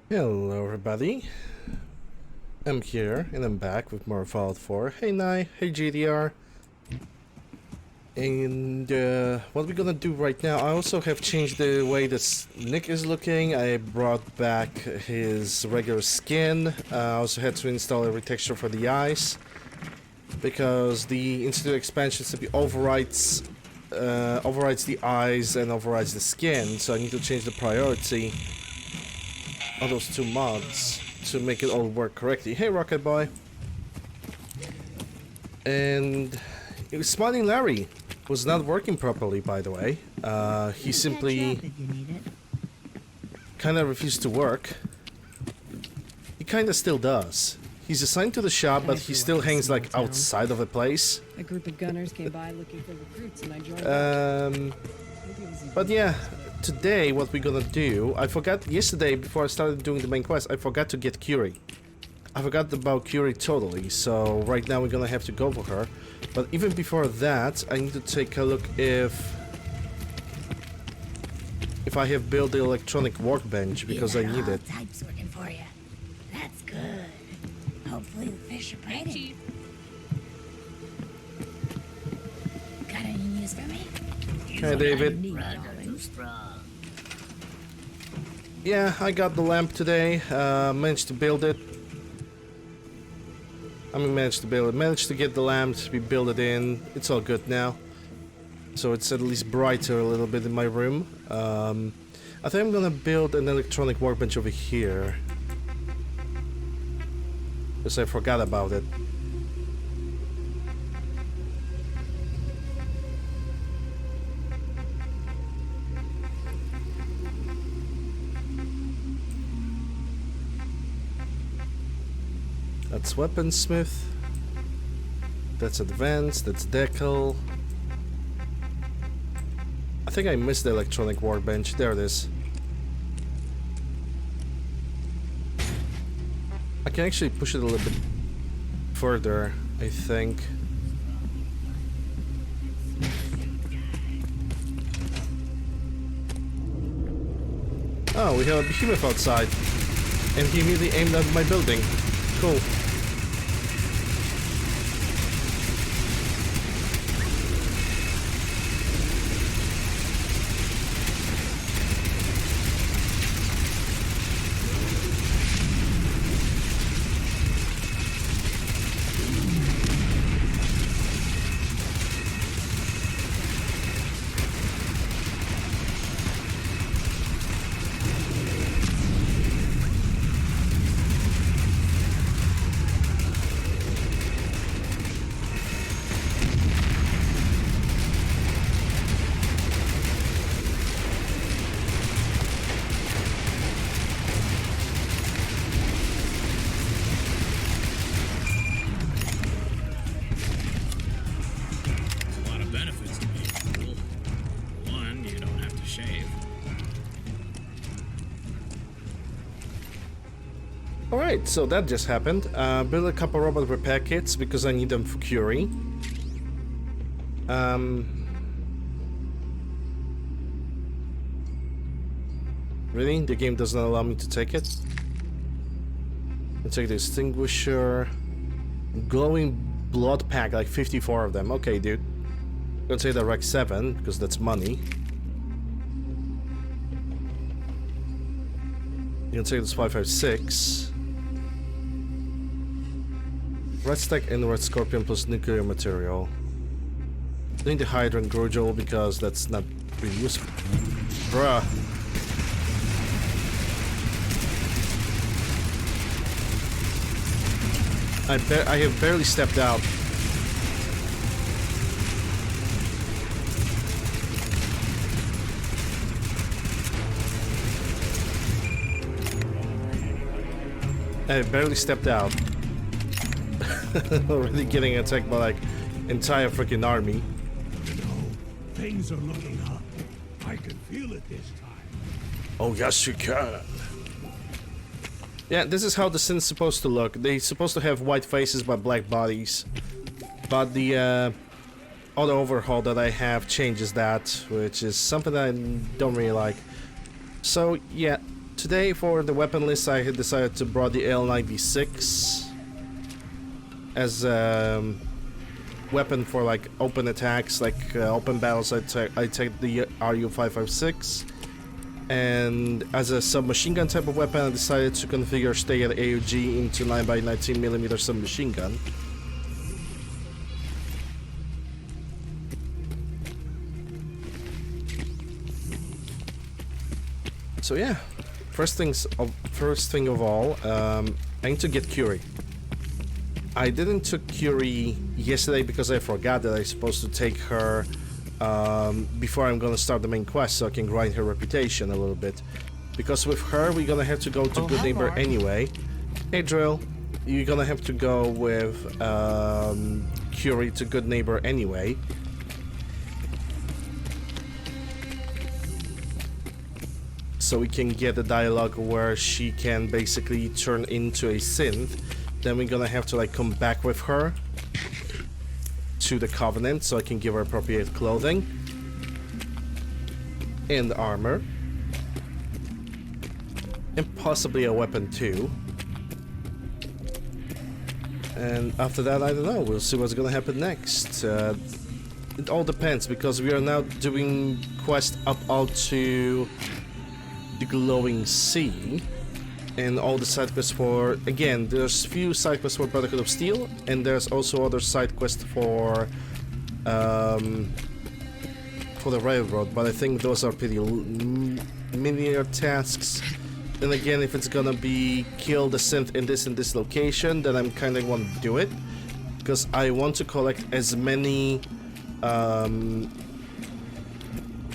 Hello everybody, I'm here and I'm back with more Fallout 4. Hey Nye, hey GDR. And what we're gonna do right now, I also have changed the way this Nick is looking. I brought back his regular skin. I also had to install a retexture for the eyes, because the Institute expansion simply overrides the eyes and overrides the skin, so I need to change the priority of those two mods to make it all work correctly. Hey Rocket Boy. And Smiling Larry was not working properly, by the way. He simply kind of refused to work. He kind of still does. He's assigned to the shop, but he still hangs like outside of the place. A group of gunners came by looking for recruits and I joined. But yeah, today what we're gonna do, I forgot yesterday before I started doing the main quest, I forgot to get Curie. I forgot about Curie totally, so right now we're gonna have to go for her. But even before that, I need to take a look if I have built the electronic workbench, because I need it. Types working for you. That's good. Hopefully the fish are biting. Got any news for me? Hey David. Yeah, I got the lamp today. Managed to build it. Managed to get the lamp, we build it in. It's all good now. So it's at least brighter a little bit in my room. I think I'm gonna build an electronic workbench over here, because I forgot about it. That's weaponsmith. That's advanced. That's decal. I think I missed the electronic workbench. There it is. I can actually push it a little bit further, I think. Oh, we have a behemoth outside. And he immediately aimed at my building. Cool. Alright, so that just happened. Build a couple robot repair kits because I need them for Curie. Really? The game does not allow me to take it? I'll take the extinguisher. Glowing blood pack, like 54 of them. Okay, dude. I'm gonna take the Rec 7, because that's money. You can take this 556. Red stack and red scorpion plus nuclear material. I need the hydrant Grudgel because that's not really useful. Bruh. I have barely stepped out. I barely stepped out. Already getting attacked by like entire freaking army. You know, things are looking up. I can feel it this time. Oh yes you can. Yeah, this is how the Synth's supposed to look. They're supposed to have white faces but black bodies. But the auto overhaul that I have changes that, which is something that I don't really like. So yeah, Today for the weapon list I had decided to brought the L96 as a weapon for like open attacks, like open battles. I take the RU-556, and as a submachine gun type of weapon I decided to configure stay at AUG into 9x19mm submachine gun. So yeah, first thing of all, I need to get Curie. I didn't took Curie yesterday because I forgot that I'm supposed to take her before I'm gonna start the main quest, so I can grind her reputation a little bit. Because with her, we're gonna have to go to Good Neighbor anyway. Hey Drill, you're gonna have to go with Curie to Good Neighbor anyway. So we can get a dialogue where she can basically turn into a synth. Then we're gonna have to like come back with her to the Covenant so I can give her appropriate clothing and armor and possibly a weapon too. And after that, I don't know, we'll see what's gonna happen next. It all depends because we are now doing quest up all to the Glowing Sea, and all the side quests for, again, there's few side quests for Brotherhood of Steel, and there's also other side quests for the railroad, but I think those are pretty minier tasks. And again, if it's gonna be kill the synth in this location, then I'm kinda want to do it, because I want to collect as many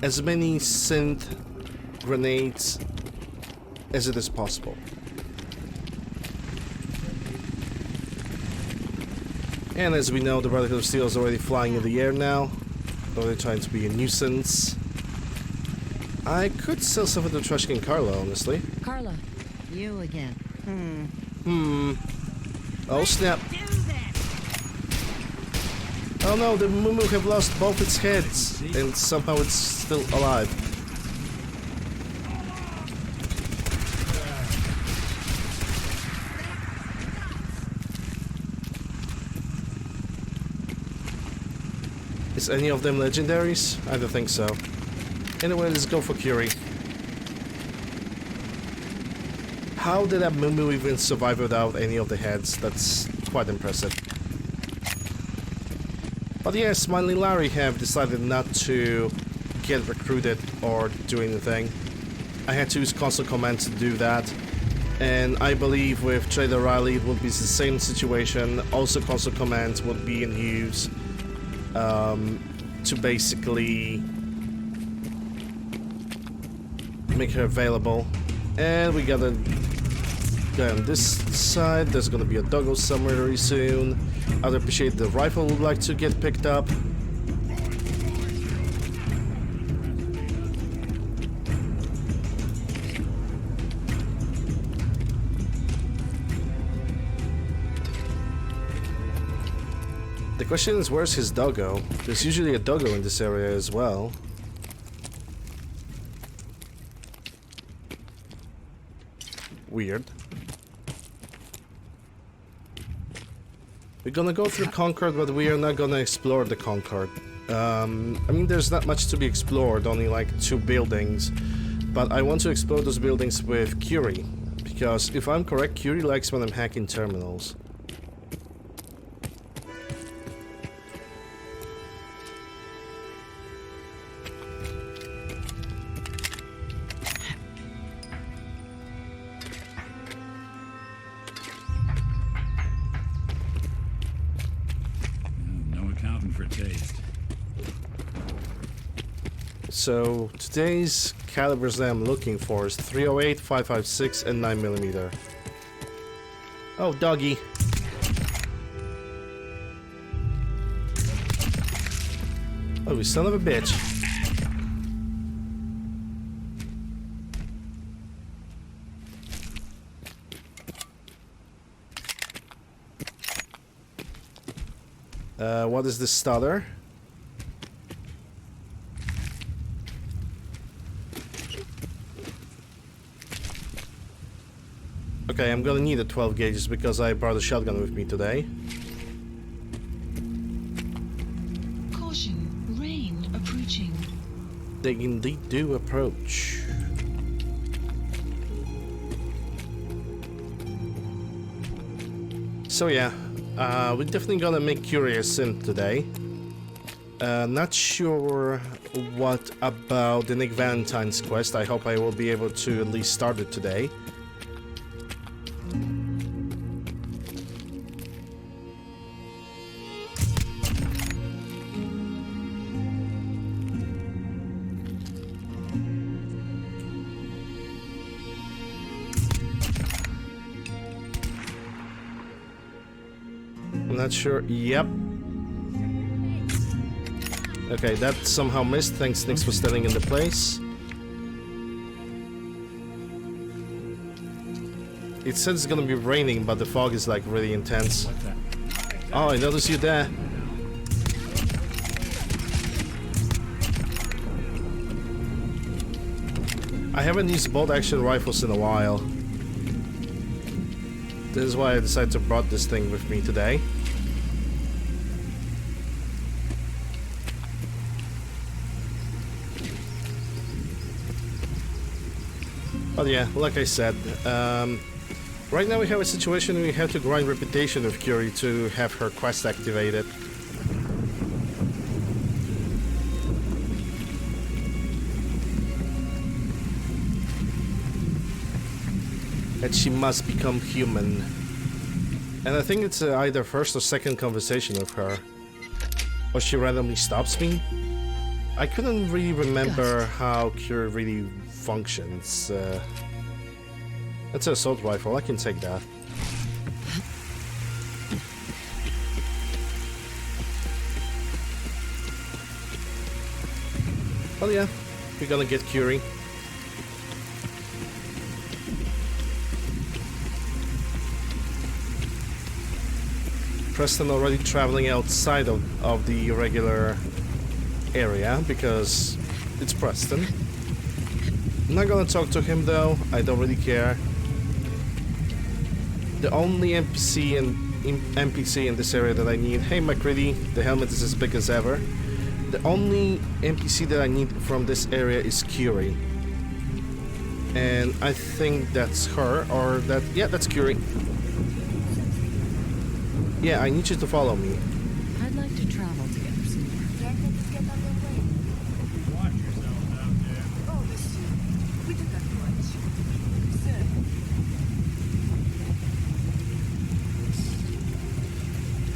synth grenades as it is possible. And as we know, the Brotherhood of Steel is already flying in the air now, though they're trying to be a nuisance. I could sell some of the trash can Carla, honestly. Carla, you again. Oh snap. Oh no, the Mumu have lost both its heads, and somehow it's still alive. Is any of them legendaries? I don't think so. Anyway, let's go for Curie. How did that Mumu even survive without any of the heads? That's quite impressive. But yes, Smiley Larry have decided not to get recruited or do anything. I had to use console command to do that. And I believe with Trader Riley it would be the same situation. Also console commands would be in use. To basically make her available. And we gotta go on this side. There's gonna be a doggo somewhere very soon. I'd appreciate the rifle would like to get picked up. The question is, where's his doggo? There's usually a doggo in this area as well. Weird. We're gonna go through Concord, but we are not gonna explore the Concord. I mean, there's not much to be explored, only like 2 buildings. But I want to explore those buildings with Curie. Because if I'm correct, Curie likes when I'm hacking terminals. For taste. So today's calibers that I'm looking for is 308, 556, and 9mm. Oh, doggy. Oh, you son of a bitch. What is this starter? Okay, I'm gonna need a 12 gauges because I brought a shotgun with me today. Caution, rain approaching. They indeed do approach. So yeah, we're definitely gonna make Curious Sim today. Not sure what about the Nick Valentine's quest. I hope I will be able to at least start it today. I'm not sure. Yep. Okay, that somehow missed. Thanks, Nix, for standing in the place. It says it's gonna be raining, but the fog is like really intense. Oh, I noticed you there. I haven't used bolt action rifles in a while. This is why I decided to brought this thing with me today. But yeah, like I said, right now we have a situation where we have to grind reputation with Curie to have her quest activated. And she must become human. And I think it's either first or second conversation with her. Or she randomly stops me. I couldn't really remember how Curie really functions. That's an assault rifle, I can take that. Well, yeah, we're gonna get Curie. Preston already traveling outside of the regular area because it's Preston. I'm not gonna talk to him though, I don't really care. The only NPC in this area that I need... Hey McCready, the helmet is as big as ever. The only NPC that I need from this area is Curie. And I think that's her, or that... Yeah, that's Curie. Yeah, I need you to follow me. I'd like to travel together somewhere. Watch yourself out there. Oh, monsieur. We did that much. Sir.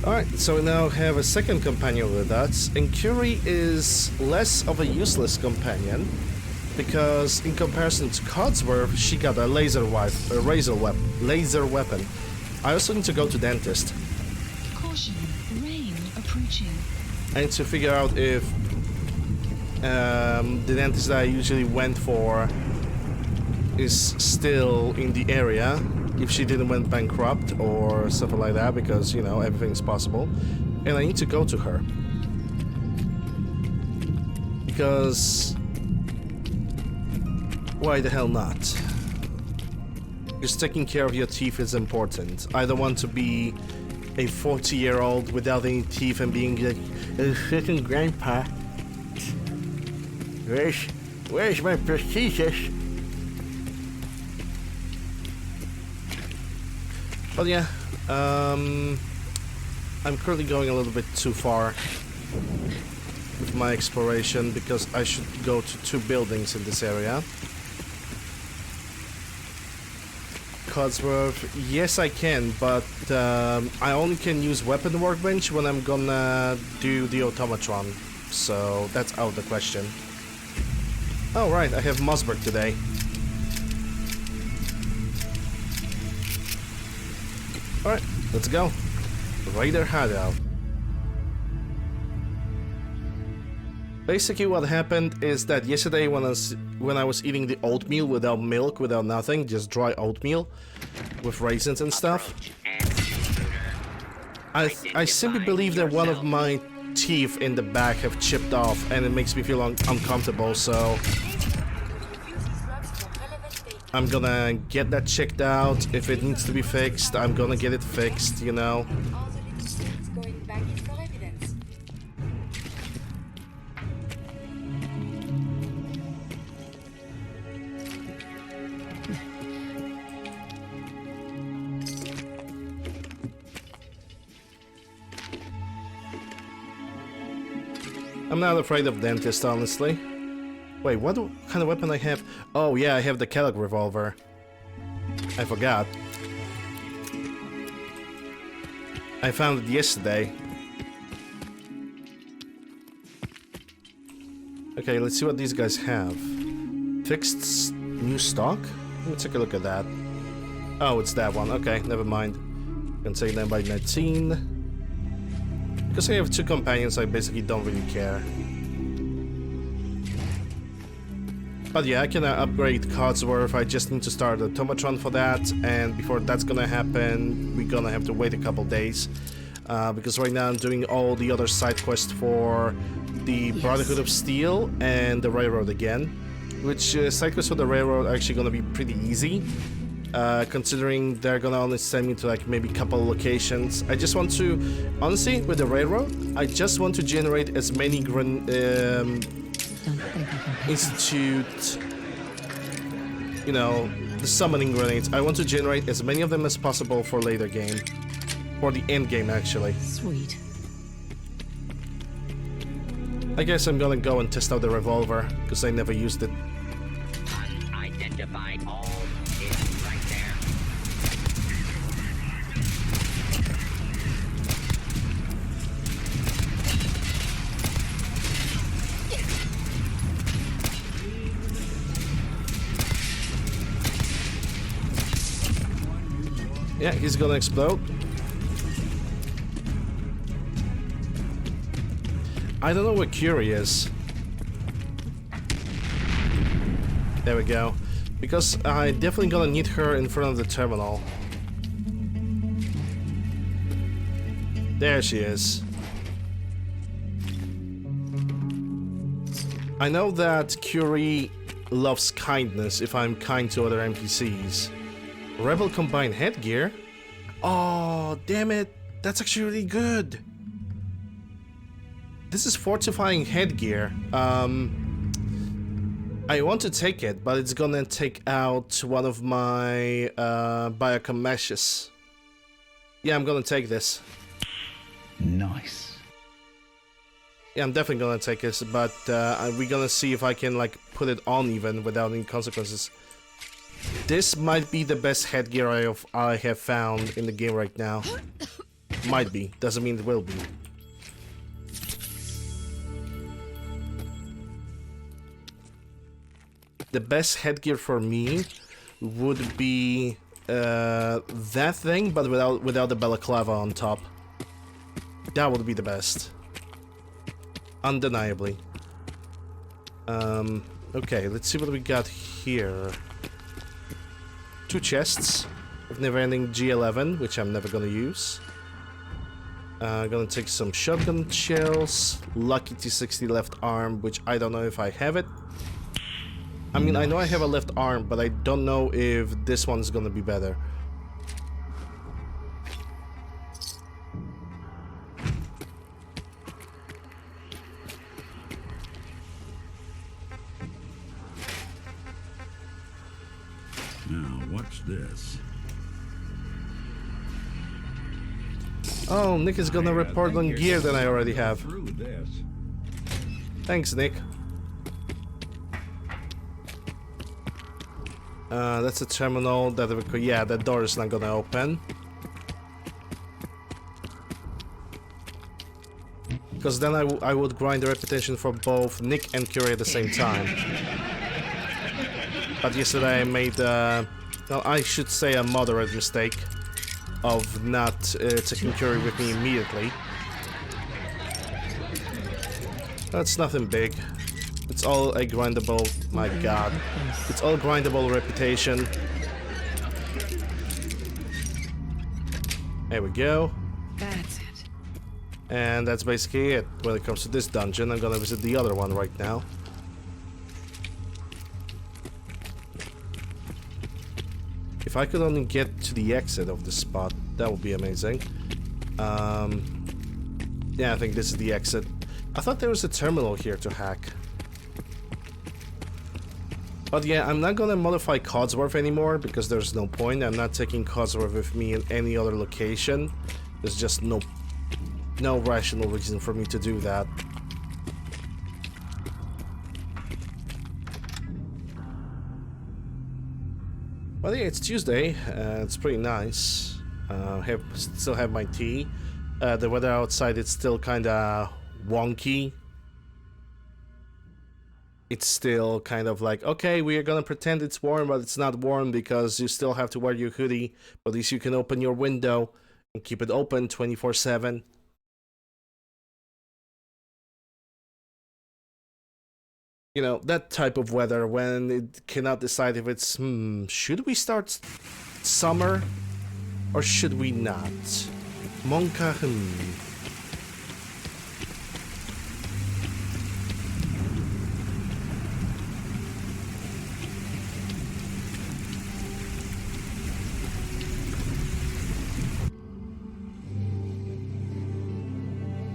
Alright, so we now have a second companion with us, and Curie is less of a useless companion, because in comparison to Codsworth, she got a laser weapon. I also need to go to dentist. Caution, rain approaching. I need to figure out if the dentist that I usually went for is still in the area, if she didn't went bankrupt or something like that, because, you know, everything's possible. And I need to go to her. Because... why the hell not? Just taking care of your teeth is important. I don't want to be a 40-year-old without any teeth and being like, a freaking grandpa. Where's my prosthesis? Well, yeah, I'm currently going a little bit too far with my exploration because I should go to 2 buildings in this area. Codsworth, yes I can, but I only can use weapon workbench when I'm gonna do the automatron, so that's out of the question. Oh right, I have Mossberg today. Alright, let's go. Raider Hideout. Basically what happened is that yesterday when I was eating the oatmeal without milk, without nothing, just dry oatmeal with raisins and stuff, I simply believe that one of my teeth in the back have chipped off and it makes me feel uncomfortable, so I'm gonna get that checked out. If it needs to be fixed, I'm gonna get it fixed, you know. All the little things going back in for evidence. I'm not afraid of dentists, honestly. Wait, what kind of weapon I have? Oh yeah, I have the Kellogg Revolver. I forgot. I found it yesterday. Okay, let's see what these guys have. Fixed new stock? Let me take a look at that. Oh, it's that one. Okay, never mind. Can take them by 19. Because I have 2 companions, I basically don't really care. But yeah, I can upgrade Codsworth. I just need to start a Tomatron for that, and before that's gonna happen, we're gonna have to wait a couple days. Because right now I'm doing all the other side quests for the Brotherhood of Steel and the Railroad again. Which side quests for the Railroad are actually gonna be pretty easy. Considering they're gonna only send me to like maybe a couple locations. I just want to, honestly, with the Railroad, I just want to generate as many Institute, you know, the summoning grenades. I want to generate as many of them as possible for later game. For the end game, actually. Sweet. I guess I'm gonna go and test out the revolver, because I never used it. Unidentified all is right there. Yeah, he's gonna explode. I don't know where Curie is. There we go. Because I definitely gonna need her in front of the terminal. There she is. I know that Curie loves kindness if I'm kind to other NPCs. Rebel Combined Headgear? Oh, damn it. That's actually really good. This is fortifying headgear. I want to take it, but it's gonna take out one of my biocom meshes. Yeah, I'm gonna take this. Nice. Yeah, I'm definitely gonna take this, but we're gonna see if I can like put it on even without any consequences. This might be the best headgear I have found in the game right now. Might be, doesn't mean it will be. The best headgear for me would be that thing, but without the balaclava on top. That would be the best. Undeniably. Okay, let's see what we got here. 2 chests of never-ending G11, which I'm never gonna use. Gonna take some shotgun shells, lucky T60 left arm, which I don't know if I have it. I mean, I know I have a left arm, but I don't know if this one's gonna be better. Now, what's this? Oh, Nick is gonna report on gear that I already have. Through this. Thanks, Nick. That's a terminal that yeah, that door is not gonna open. Because then I would grind the reputation for both Nick and Curie at the same time. But yesterday I made, well, I should say a moderate mistake of not taking Curie with me immediately. That's nothing big. It's all a grindable, my god. It's all grindable reputation. There we go. That's it. And that's basically it when it comes to this dungeon. I'm gonna visit the other one right now. If I could only get to the exit of this spot, that would be amazing. Yeah, I think this is the exit. I thought there was a terminal here to hack. But yeah, I'm not gonna modify Codsworth anymore because there's no point. I'm not taking Codsworth with me in any other location. There's just no rational reason for me to do that. But yeah, it's Tuesday. It's pretty nice. Still have my tea. The weather outside, it's still kind of wonky. It's still kind of like, okay, we are gonna pretend it's warm, but it's not warm because you still have to wear your hoodie. But at least you can open your window and keep it open 24/7. You know, that type of weather when it cannot decide if it's, should we start summer or should we not? Monka,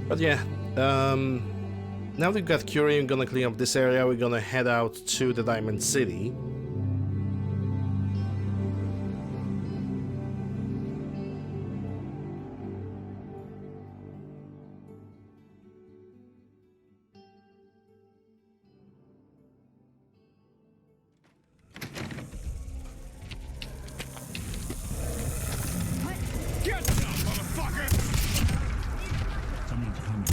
But yeah, now we've got Curie, I'm gonna clean up this area, we're gonna head out to the Diamond City. Get down, motherfucker! Someone's coming.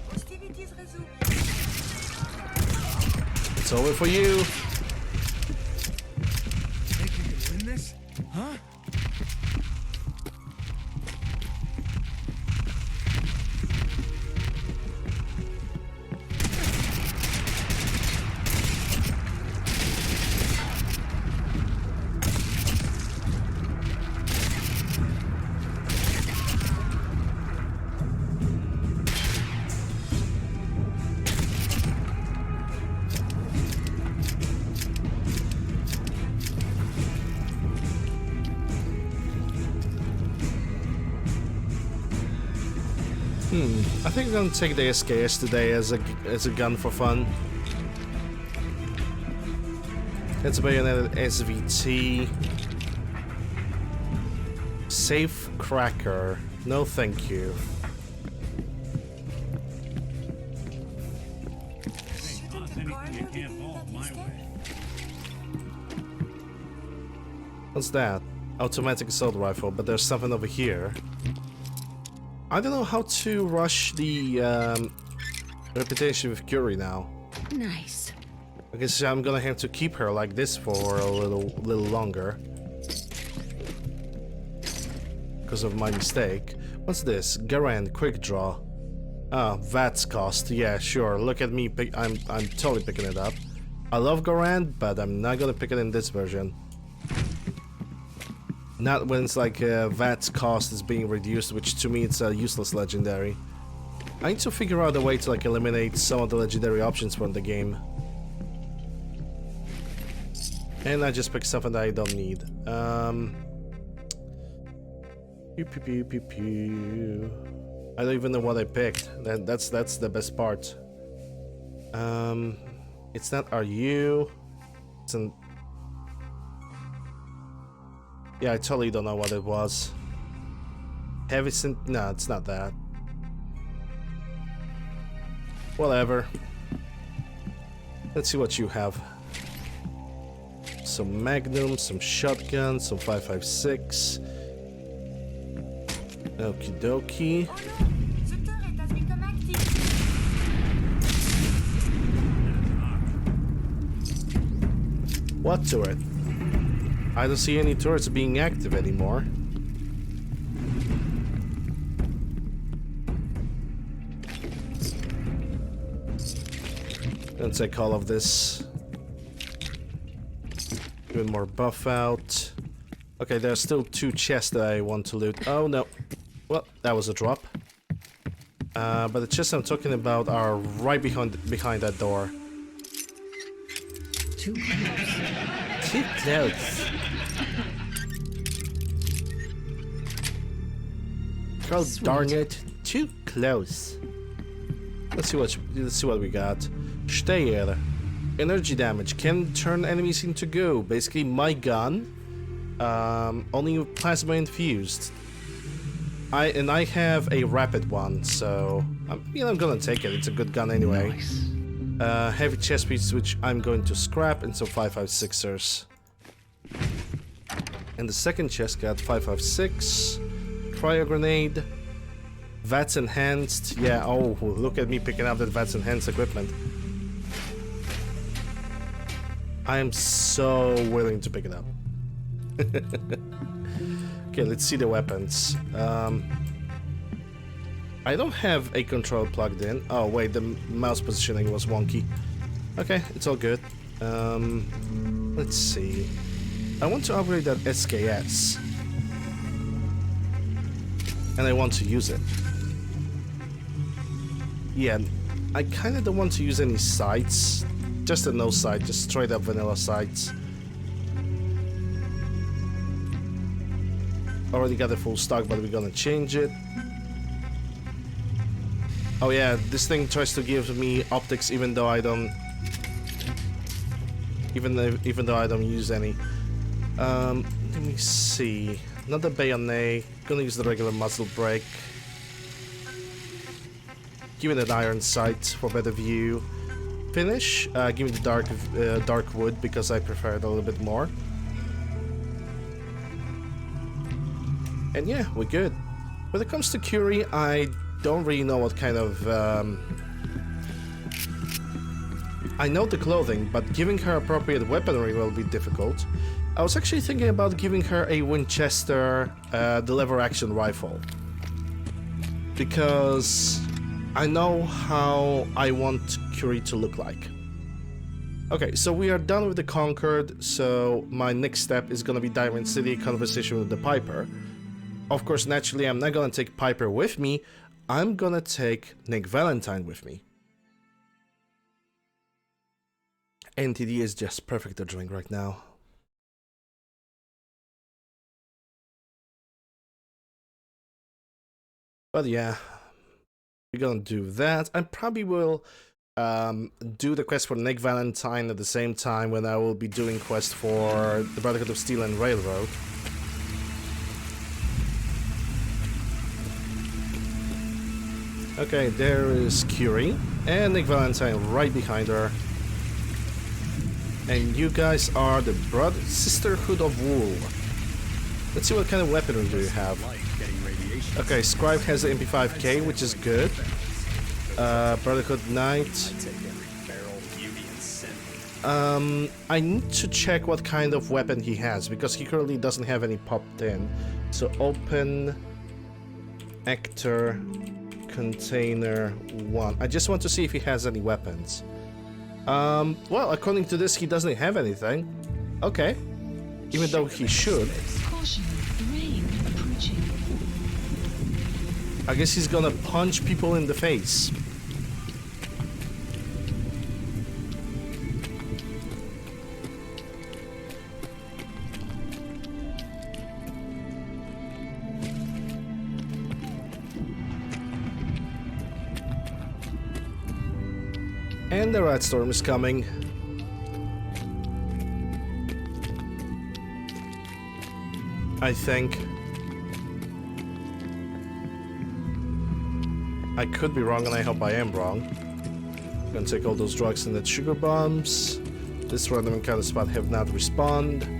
Hostilities resumed. It's over for you. Think you can win this? Huh? I think I'm gonna take the SKS today as a gun for fun. It's a bayoneted SVT. Safe cracker. No thank you. What's that? Automatic assault rifle, but there's something over here. I don't know how to rush the reputation with Curie now. Nice. I guess I'm gonna have to keep her like this for a little longer. Because of my mistake. What's this? Garand, quick draw. Ah, VATS cost. Yeah, sure. Look at me. I'm totally picking it up. I love Garand, but I'm not gonna pick it in this version. Not when it's like VAT's cost is being reduced, which to me it's a useless legendary. I need to figure out a way to like eliminate some of the legendary options from the game. And I just picked something that I don't need. Pew, pew, pew, pew, pew. I don't even know what I picked. That's the best part. It's not RU. It's an... Yeah, I totally don't know what it was. Heavy synth... No, it's not that. Whatever. Let's see what you have. Some Magnum, some shotgun, some 5.56. Okie dokie. Oh no! The turret has become active. What turret? I don't see any turrets being active anymore. Let's take all of this. Even more buff out. Okay, there's still 2 chests that I want to loot. Oh no. Well, that was a drop. But the chests I'm talking about are right behind that door. Too close. Too close. God darn it, too close. Let's see what we got. Steyr. Energy damage can turn enemies into goo. Basically, my gun, only plasma infused. I have a rapid one, so I'm gonna take it. It's a good gun anyway. Nice. Heavy chest piece, which I'm going to scrap, and some 5.56ers. And the second chest got 5.56, cryo grenade, VATS enhanced. Yeah, oh, look at me picking up that VATS enhanced equipment. I am so willing to pick it up. Okay, let's see the weapons. I don't have a control plugged in. Oh wait, the mouse positioning was wonky. Okay, it's all good. Let's see. I want to upgrade that SKS. And I want to use it. Yeah, I kind of don't want to use any sights. Just a no sight, just straight up vanilla sights. Already got a full stock, but we're gonna change it. Oh yeah, this thing tries to give me optics even though I don't... Even though I don't use any. Let me see. Not the bayonet. Gonna use the regular muzzle brake. Give it an iron sight for better view. Finish. Give me the dark wood because I prefer it a little bit more. And yeah, we're good. When it comes to Curie, I don't really know what kind of... I know the clothing, but giving her appropriate weaponry will be difficult. I was actually thinking about giving her a Winchester, the lever-action rifle. Because I know how I want Curie to look like. Okay, so we are done with the Concord, so my next step is gonna be Diamond City conversation with the Piper. Of course, naturally, I'm not gonna take Piper with me. I'm gonna take Nick Valentine with me. NTD is just perfect to drink right now. But yeah, we're gonna do that. I probably will do the quest for Nick Valentine at the same time when I will be doing quest for the Brotherhood of Steel and Railroad. Okay, there is Curie, and Nick Valentine right behind her. And you guys are the Sisterhood of Wool. Let's see what kind of weaponry do you have. Okay, Scribe has the MP5K, which is good. Brotherhood Knight. I need to check what kind of weapon he has, because he currently doesn't have any popped in. So open... Actor... Container 1. I just want to see if he has any weapons. Well, according to this, he doesn't have anything. Okay. Even though he should. Caution, rain approaching. I guess he's gonna punch people in the face. And the rat storm is coming. I think. I could be wrong, and I hope I am wrong. I'm gonna take all those drugs and the sugar bombs. This random encounter spot have not respawned.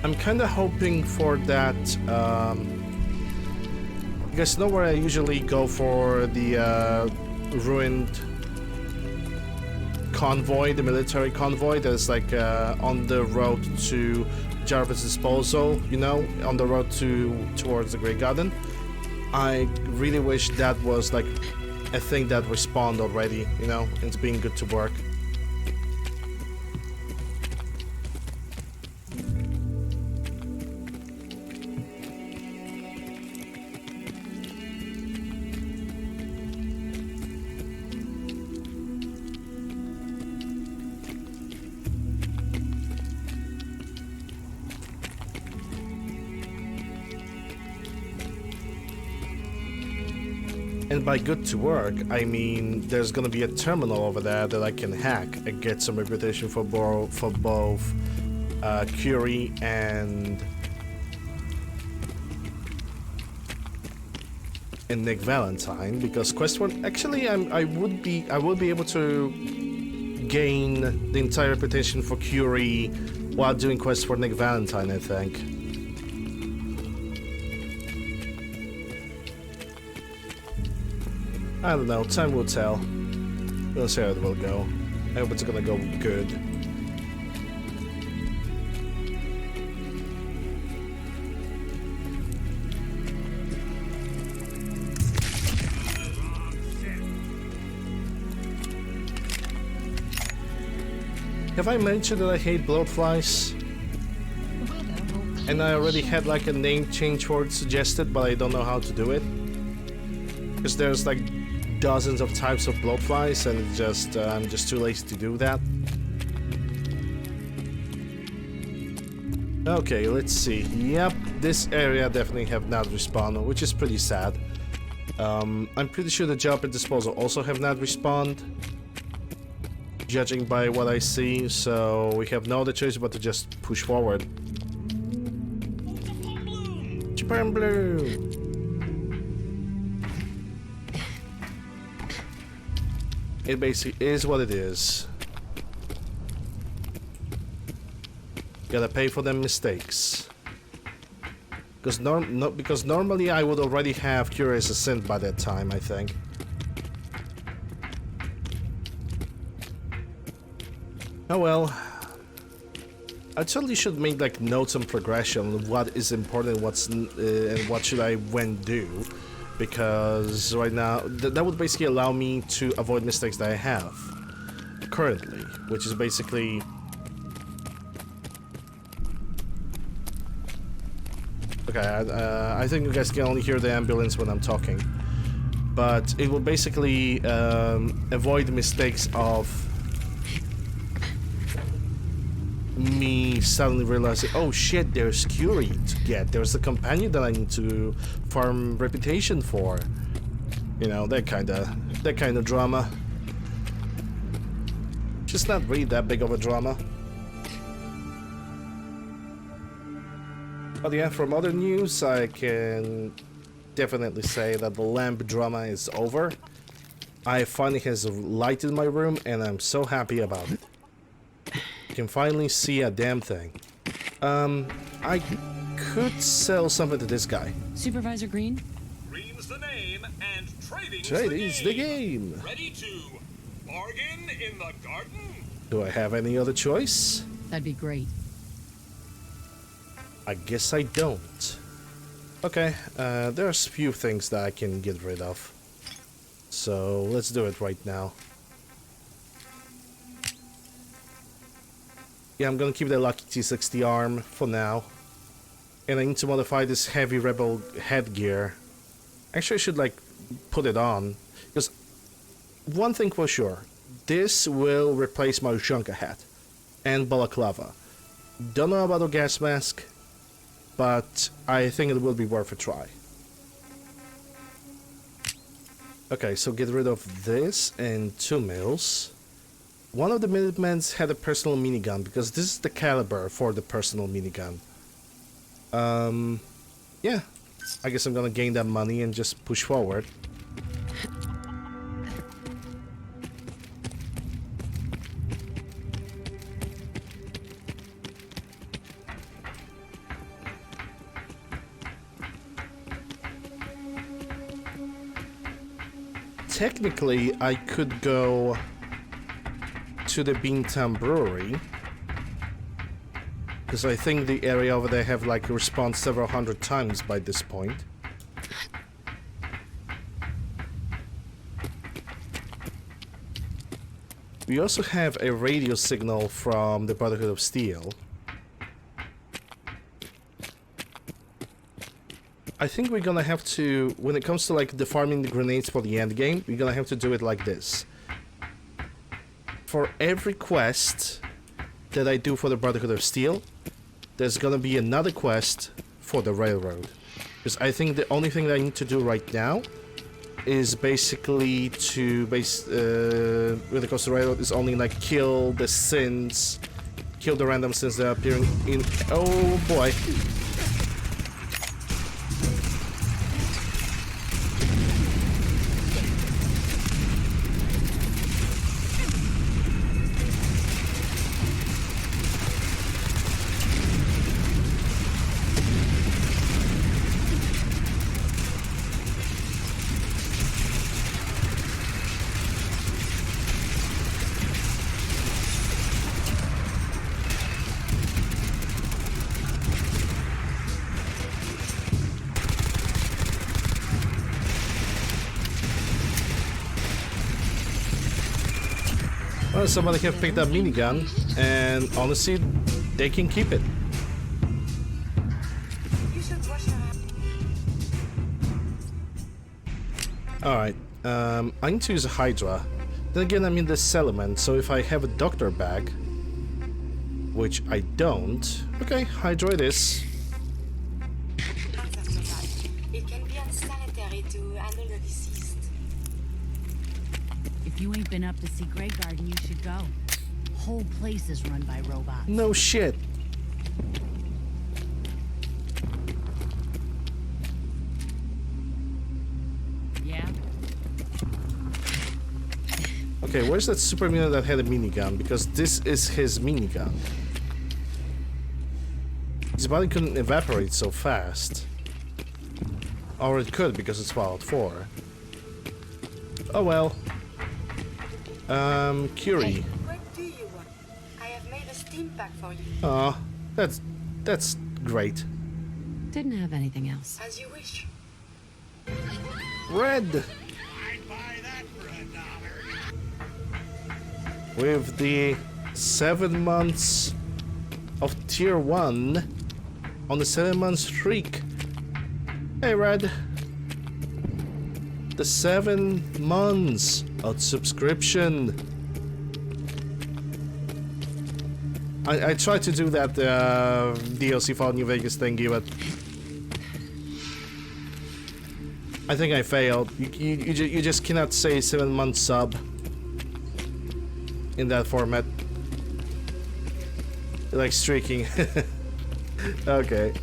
I'm kind of hoping for that. You guys know where I usually go for the ruined convoy, the military convoy that's like on the road to Jarvis Disposal, you know, on the road towards the Grey Garden. I really wish that was like a thing that respawned already, you know, and it's being good to work. And by good to work, I mean there's gonna be a terminal over there that I can hack and get some reputation for both Curie and Nick Valentine, because quest 1 actually I would be able to gain the entire reputation for Curie while doing quests for Nick Valentine, I think. I don't know, time will tell. We'll see how it will go. I hope it's gonna go good. Have I mentioned that I hate bloatflies? And I already had like a name change for it suggested, but I don't know how to do it. Because there's like dozens of types of bloatflies, and it's just I'm just too lazy to do that. Okay, let's see. Yep, this area definitely have not respawned, which is pretty sad. I'm pretty sure the Jumper Disposal also have not respawned, judging by what I see, so we have no other choice but to just push forward. Japan Blue! It basically is what it is. Gotta pay for them mistakes. Because normally I would already have Curious Ascent by that time, I think. Oh well. I totally should make like notes on progression, what is important, and what should I when do. Because right now, that would basically allow me to avoid mistakes that I have currently, which is basically... Okay, I think you guys can only hear the ambulance when I'm talking. But it will basically avoid mistakes of me suddenly realizing, oh shit, there's Curie to get. There's a companion that I need to farm reputation for. You know, that kind of drama. Just not really that big of a drama. But yeah, from other news, I can definitely say that the lamp drama is over. I finally has light in my room, and I'm so happy about it. I can finally see a damn thing. I could sell something to this guy. Supervisor Green? Green's the name, and trading's the game. Ready to bargain in the garden? Do I have any other choice? That'd be great. I guess I don't. Okay, there's few things that I can get rid of. So let's do it right now. Yeah, I'm gonna keep the Lucky T60 arm for now. And I need to modify this heavy rebel headgear. Actually, I should like put it on. Because one thing for sure, this will replace my Ushanka hat and balaclava. Don't know about a gas mask, but I think it will be worth a try. Okay, so get rid of this and 2 mils. One of the Minutemen's had a personal minigun, because this is the caliber for the personal minigun. Yeah. I guess I'm gonna gain that money and just push forward. Technically, I could go to the Beantown Brewery, because I think the area over there have like respawned several hundred times by this point. We also have a radio signal from the Brotherhood of Steel. I think we're gonna have to, when it comes to like the farming the grenades for the end game, we're gonna have to do it like this. For every quest that I do for the Brotherhood of Steel, there's gonna be another quest for the railroad. Because I think the only thing that I need to do right now is basically to when it comes to Hideout is only like kill the sins, kill the random sins that are appearing in. Oh boy. Well, somebody have picked up minigun, and honestly, they can keep it. You should wash your hands. Alright, I need to use a Hydra. Then again, I'm in the settlement, so if I have a doctor bag, which I don't, okay, Hydra it is. Hands are so bad. It can be unsanitary to handle the deceased. If you ain't been up to see Grey Garden, you should go. Whole place is run by robots. No shit. Yeah? Okay, where's that super mutant that had a minigun? Because this is his minigun. His body couldn't evaporate so fast. Or it could because it's Fallout 4. Oh well. Curie. What do you want? I have made a steam pack for you. Aw, that's great. Didn't have anything else. As you wish. Red! I'd buy that for $1. With the 7 months of tier 1 on the 7-month streak. Hey Red. The 7 months of subscription. I tried to do that DLC Fallout New Vegas thingy, but I think I failed. You just cannot say 7-month sub in that format. Like streaking. Okay.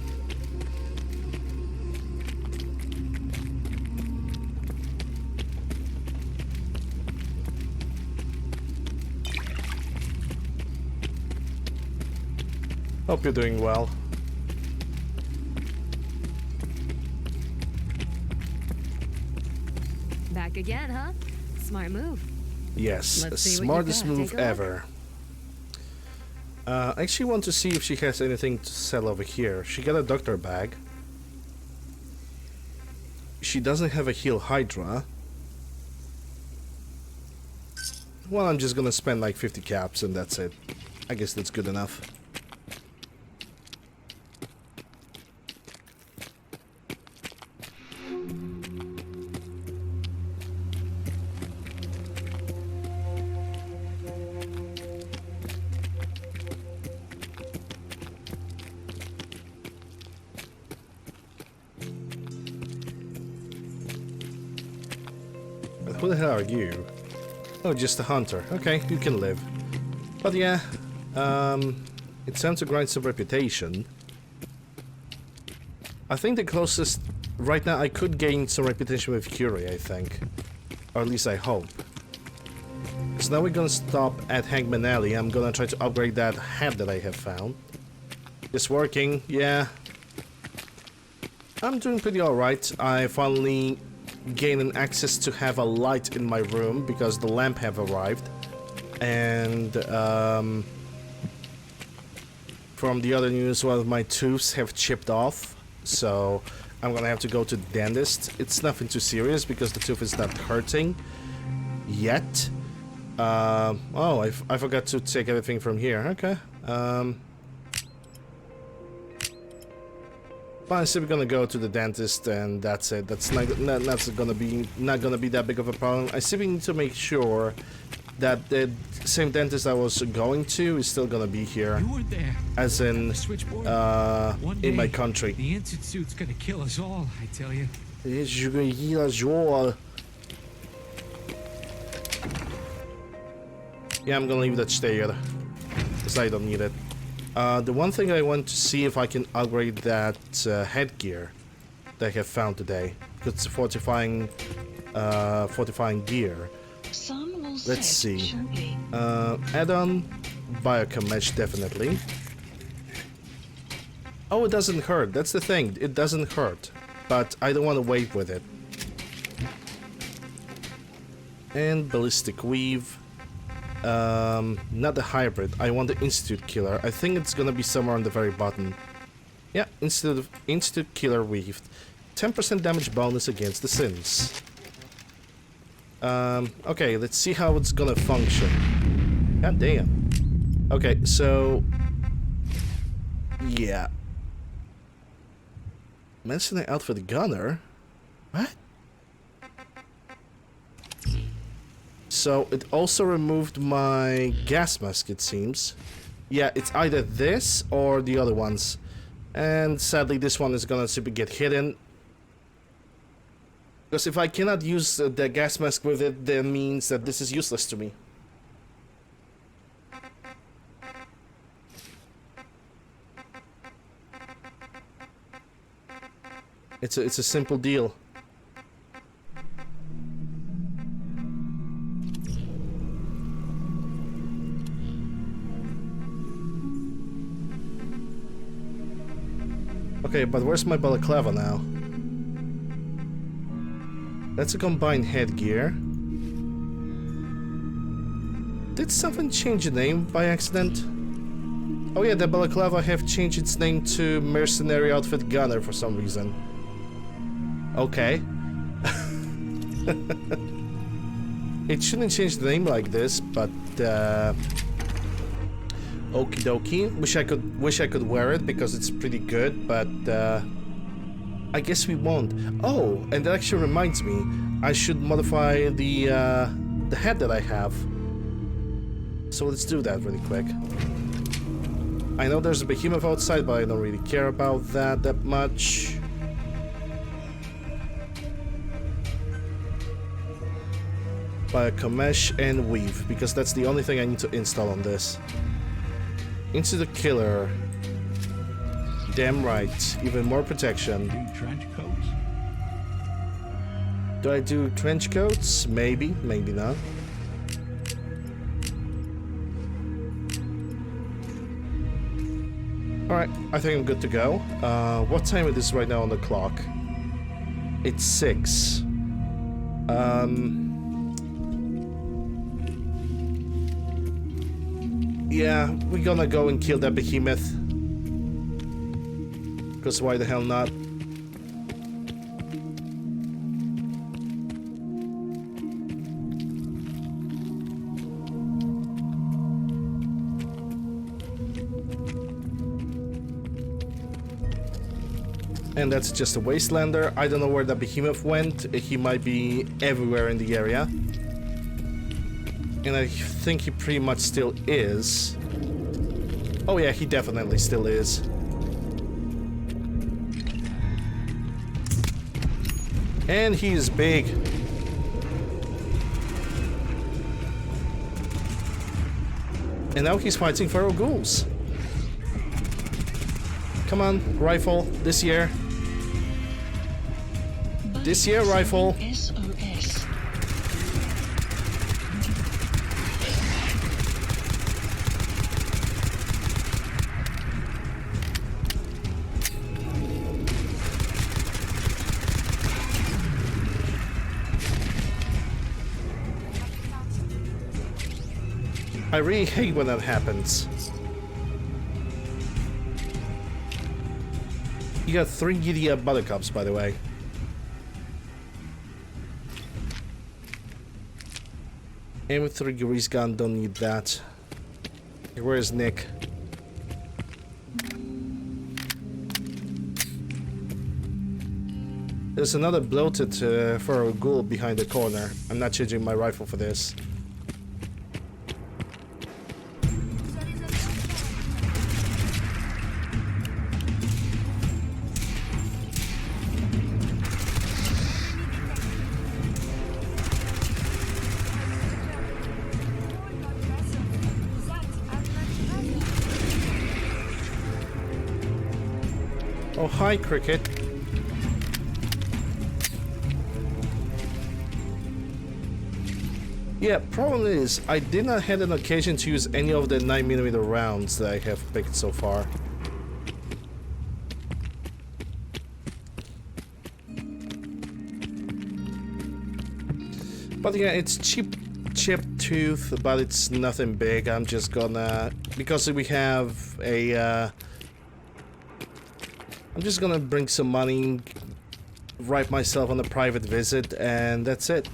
Hope you're doing well. Back again, huh? Smart move. Yes, Let's the see what you smartest got. move Take a look. ever. I actually want to see if she has anything to sell over here. She got a doctor bag. She doesn't have a heal Hydra. Well, I'm just gonna spend like 50 caps and that's it. I guess that's good enough. Who the hell are you? Oh, just a hunter. Okay, you can live. But yeah, it's time to grind some reputation. I think the closest... Right now, I could gain some reputation with Curie, I think. Or at least I hope. So now we're gonna stop at Hangman Alley. I'm gonna try to upgrade that hat that I have found. It's working, yeah. I'm doing pretty alright. I finally gain an access to have a light in my room because the lamp have arrived, and from the other news, one of my tooths have chipped off, so I'm gonna have to go to the dentist. It's nothing too serious because the tooth is not hurting yet. Oh, I forgot to take everything from here. Okay. But instead we're gonna go to the dentist and that's it. That's not gonna be that big of a problem. I still need to make sure that the same dentist I was going to is still gonna be here, You were there. as in One in my day, country. The institute's gonna kill us all, I tell you. Yeah, I'm gonna leave that there, because I don't need it. The one thing I want to see if I can upgrade that headgear that I have found today. Because it's fortifying gear. Sun will Let's set see. shortly. Add-on, biochem mesh, definitely. Oh, it doesn't hurt. That's the thing. It doesn't hurt. But I don't want to wait with it. And ballistic weave. Not the hybrid. I want the Institute Killer. I think it's gonna be somewhere on the very bottom. Yeah, Institute Killer weave. 10% damage bonus against the sins. Okay, let's see how it's gonna function. God damn. Okay, so... yeah. Mentioning outfit gunner? What? So, it also removed my gas mask, it seems. Yeah, it's either this or the other ones. And sadly, this one is gonna simply get hidden. Because if I cannot use the gas mask with it, that means that this is useless to me. It's a simple deal. Okay, but where's my balaclava now? That's a combined headgear. Did something change the name by accident? Oh yeah, the balaclava have changed its name to Mercenary Outfit Gunner for some reason. Okay. It shouldn't change the name like this, but okie dokie. Wish I could wear it because it's pretty good, but I guess we won't. Oh, and that actually reminds me, I should modify the head that I have. So let's do that really quick. I know there's a behemoth outside, but I don't really care about that much. Biocomesh and weave, because that's the only thing I need to install on this. Into the killer. Damn right. Even more protection. Trench coats? Do I do trench coats? Maybe, maybe not. Alright, I think I'm good to go. What time it is right now on the clock? It's 6. Yeah, we're gonna go and kill that behemoth. Because why the hell not? And that's just a wastelander. I don't know where the behemoth went. He might be everywhere in the area. And I think he pretty much still is. Oh yeah, he definitely still is. And he's big. And now he's fighting feral ghouls. Come on, rifle, this year. This year, rifle. SOS. I really hate when that happens. You got 3 giddy buttercups, by the way. And with 3 grease gun, don't need that. Where is Nick? There's another bloated feral ghoul behind the corner. I'm not changing my rifle for this. Oh, hi, Cricket. Yeah, problem is, I did not have an occasion to use any of the 9mm rounds that I have picked so far. But yeah, it's cheap tooth, but it's nothing big. I'm just gonna, because we have a, I'm just gonna bring some money, write myself on a private visit, and that's it.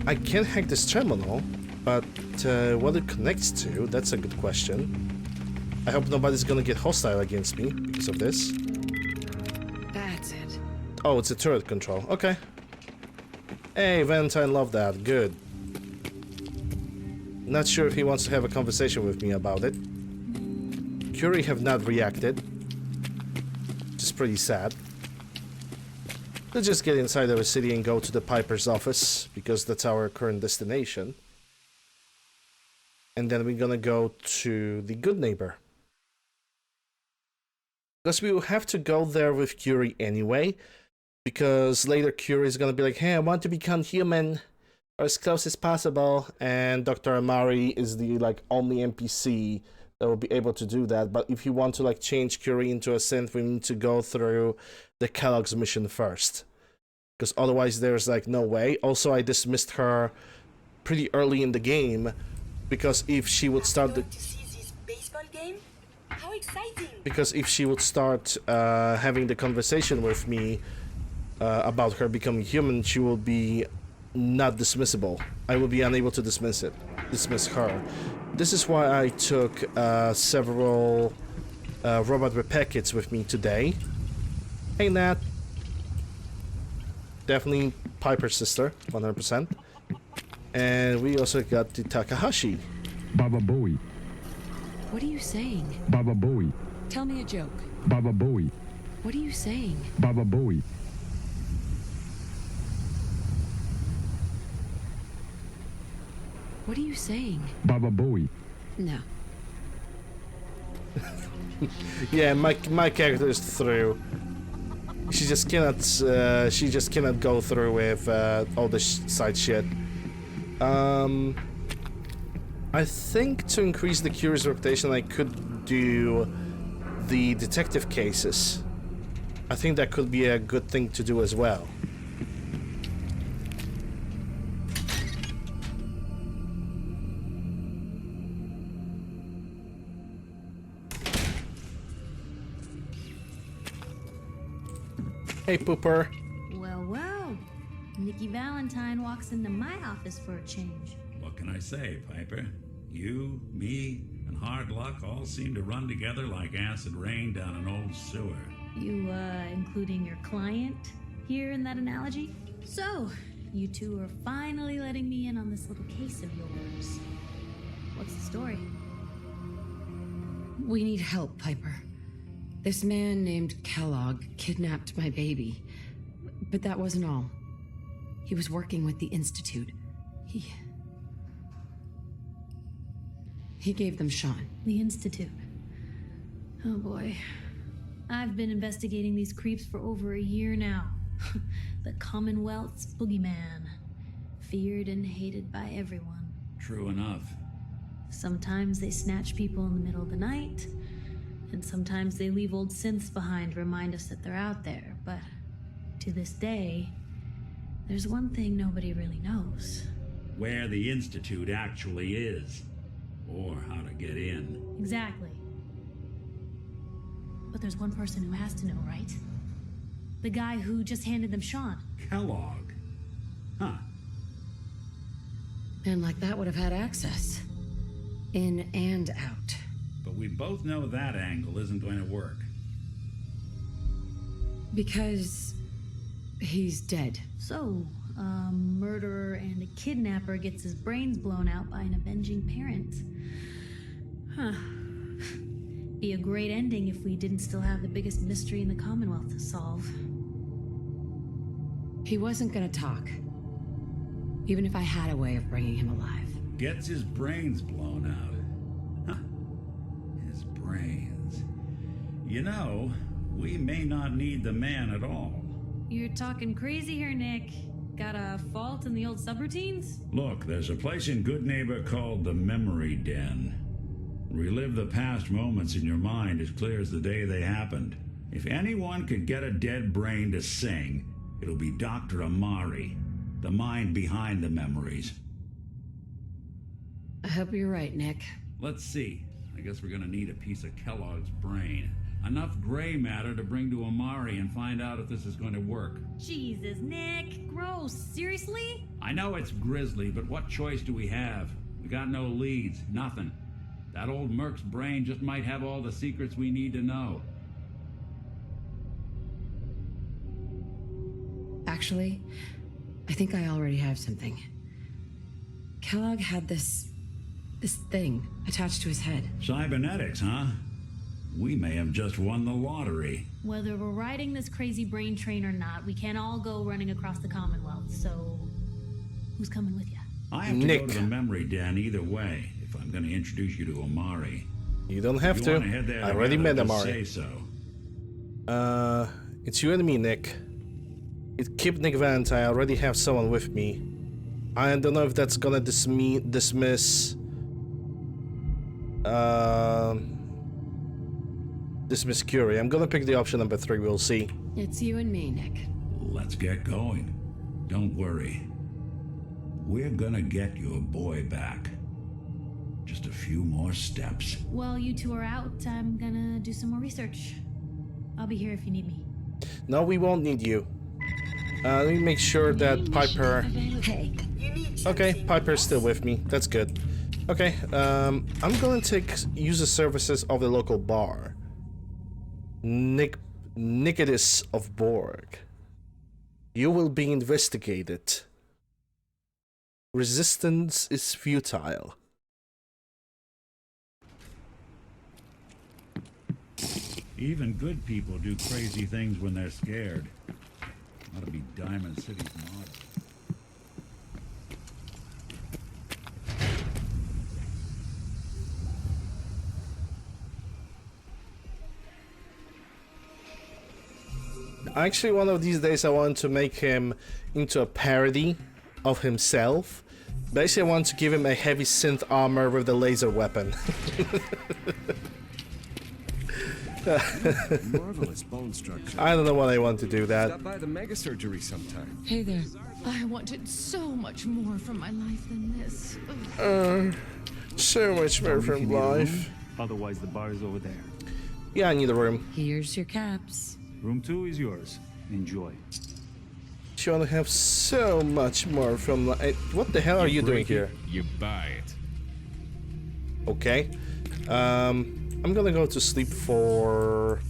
I can hack this terminal, but what it connects to, that's a good question. I hope nobody's gonna get hostile against me because of this. That's it. Oh, it's a turret control. Okay. Hey, Valentine loved that. Good. Not sure if he wants to have a conversation with me about it. Curie have not reacted. Which is pretty sad. Let's just get inside our city and go to the Piper's office, because that's our current destination. And then we're gonna go to the Good Neighbor. Because we will have to go there with Curie anyway, because later Curie is gonna be like, hey, I want to become human, or as close as possible, and Dr. Amari is the only NPC that will be able to do that. But if you want to change Curie into a synth, we need to go through the Kellogg's mission first, because otherwise there's no way. Also, I dismissed her pretty early in the game, because if she would start to see this baseball game? How exciting! Because if she would start having the conversation with me about her becoming human, she will be not dismissible. I will be unable to dismiss her. This is why I took several robot repair kits with me today. Hey, Nat. Definitely Piper's sister, 100%. And we also got the Takahashi. Baba Booey. What are you saying? Baba Booey. Tell me a joke. Baba Booey. What are you saying? Baba Booey. What are you saying? Baba Booey. No. Yeah, my character is through. She just cannot go through with all the side shit. I think to increase the Curie's reputation, I could do the detective cases. I think that could be a good thing to do as well. Hey, Pooper. Well, well. Nikki Valentine walks into my office for a change. What can I say, Piper? You, me, and hard luck all seem to run together like acid rain down an old sewer. You, including your client here in that analogy? So, you two are finally letting me in on this little case of yours. What's the story? We need help, Piper. This man named Kellogg kidnapped my baby. But that wasn't all. He was working with the Institute. He gave them Sean. The Institute. Oh boy. I've been investigating these creeps for over a year now. The Commonwealth's boogeyman. Feared and hated by everyone. True enough. Sometimes they snatch people in the middle of the night, and sometimes they leave old synths behind to remind us that they're out there. But to this day, there's one thing nobody really knows. Where the Institute actually is. Or how to get in. Exactly. But there's one person who has to know, right? The guy who just handed them Sean. Kellogg. Huh. Man like that would have had access. In and out. But we both know that angle isn't going to work. Because he's dead. So, a murderer and a kidnapper gets his brains blown out by an avenging parent. Huh. Be a great ending if we didn't still have the biggest mystery in the Commonwealth to solve. He wasn't gonna talk. Even if I had a way of bringing him alive. Gets his brains blown out. Huh. His brains. You know, we may not need the man at all. You're talking crazy here, Nick. Got a fault in the old subroutines? Look, there's a place in Good Neighbor called the Memory Den. Relive the past moments in your mind as clear as the day they happened. If anyone could get a dead brain to sing, it'll be Dr. Amari, the mind behind the memories. I hope you're right, Nick. Let's see. I guess we're gonna need a piece of Kellogg's brain. Enough gray matter to bring to Amari and find out if this is going to work. Jesus, Nick. Gross. Seriously? I know it's grisly, but what choice do we have? We got no leads, nothing. That old Merc's brain just might have all the secrets we need to know. Actually, I think I already have something. Kellogg had this thing attached to his head. Cybernetics, huh? We may have just won the lottery. Whether we're riding this crazy brain train or not, we can't all go running across the Commonwealth, so who's coming with you? I have to go to the memory den either way if I'm going to introduce you to Amari. You don't have If to. you wanna head there I already met together, just Amari. say so. It's you and me, Nick. Keep Nick Vance. I already have someone with me. I don't know if that's gonna dismiss Curie. I'm gonna pick the option number 3. We'll see. It's you and me, Nick. Let's get going. Don't worry. We're gonna get your boy back. Just a few more steps. While you two are out, I'm gonna do some more research. I'll be here if you need me. No, we won't need you. Let me make sure that Piper... Hey. Okay, Piper's still with me. That's good. Okay, I'm gonna use the services of the local bar. Nicodus of Borg. You will be investigated. Resistance is futile. Even good people do crazy things when they're scared. Ought to be Diamond City's motto. Actually, one of these days I want to make him into a parody of himself. Basically, I want to give him a heavy synth armor with the laser weapon. Marvelous bone structure. I don't know what I want to do that. Stop by the mega surgery sometime. Hey there. I wanted so much more from my life than this. So much more from life. Otherwise, the bar is over there. Yeah, I need a room. Here's your caps. Room 2 is yours. Enjoy. You want to have so much more from life. What the hell are you doing here? You buy it. Okay. I'm gonna go to sleep for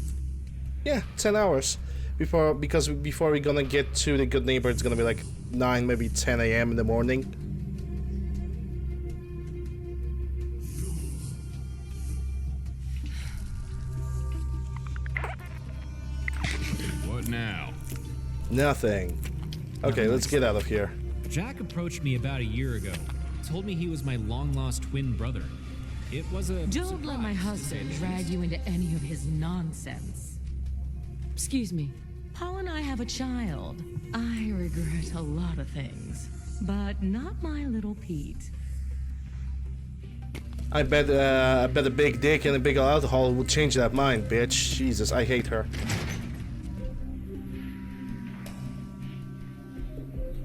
10 hours because before we're gonna get to the Good Neighbor, it's gonna be like 9, maybe 10 a.m. in the morning. What now? Nothing. Okay, let's get out of here. Jack approached me about a year ago. Told me he was my long-lost twin brother. It was a Don't let my husband drag you into any of his nonsense. Excuse me. Paul and I have a child. I regret a lot of things, but not my little Pete. I bet a big dick and a big alcohol will change that mind, bitch. Jesus, I hate her.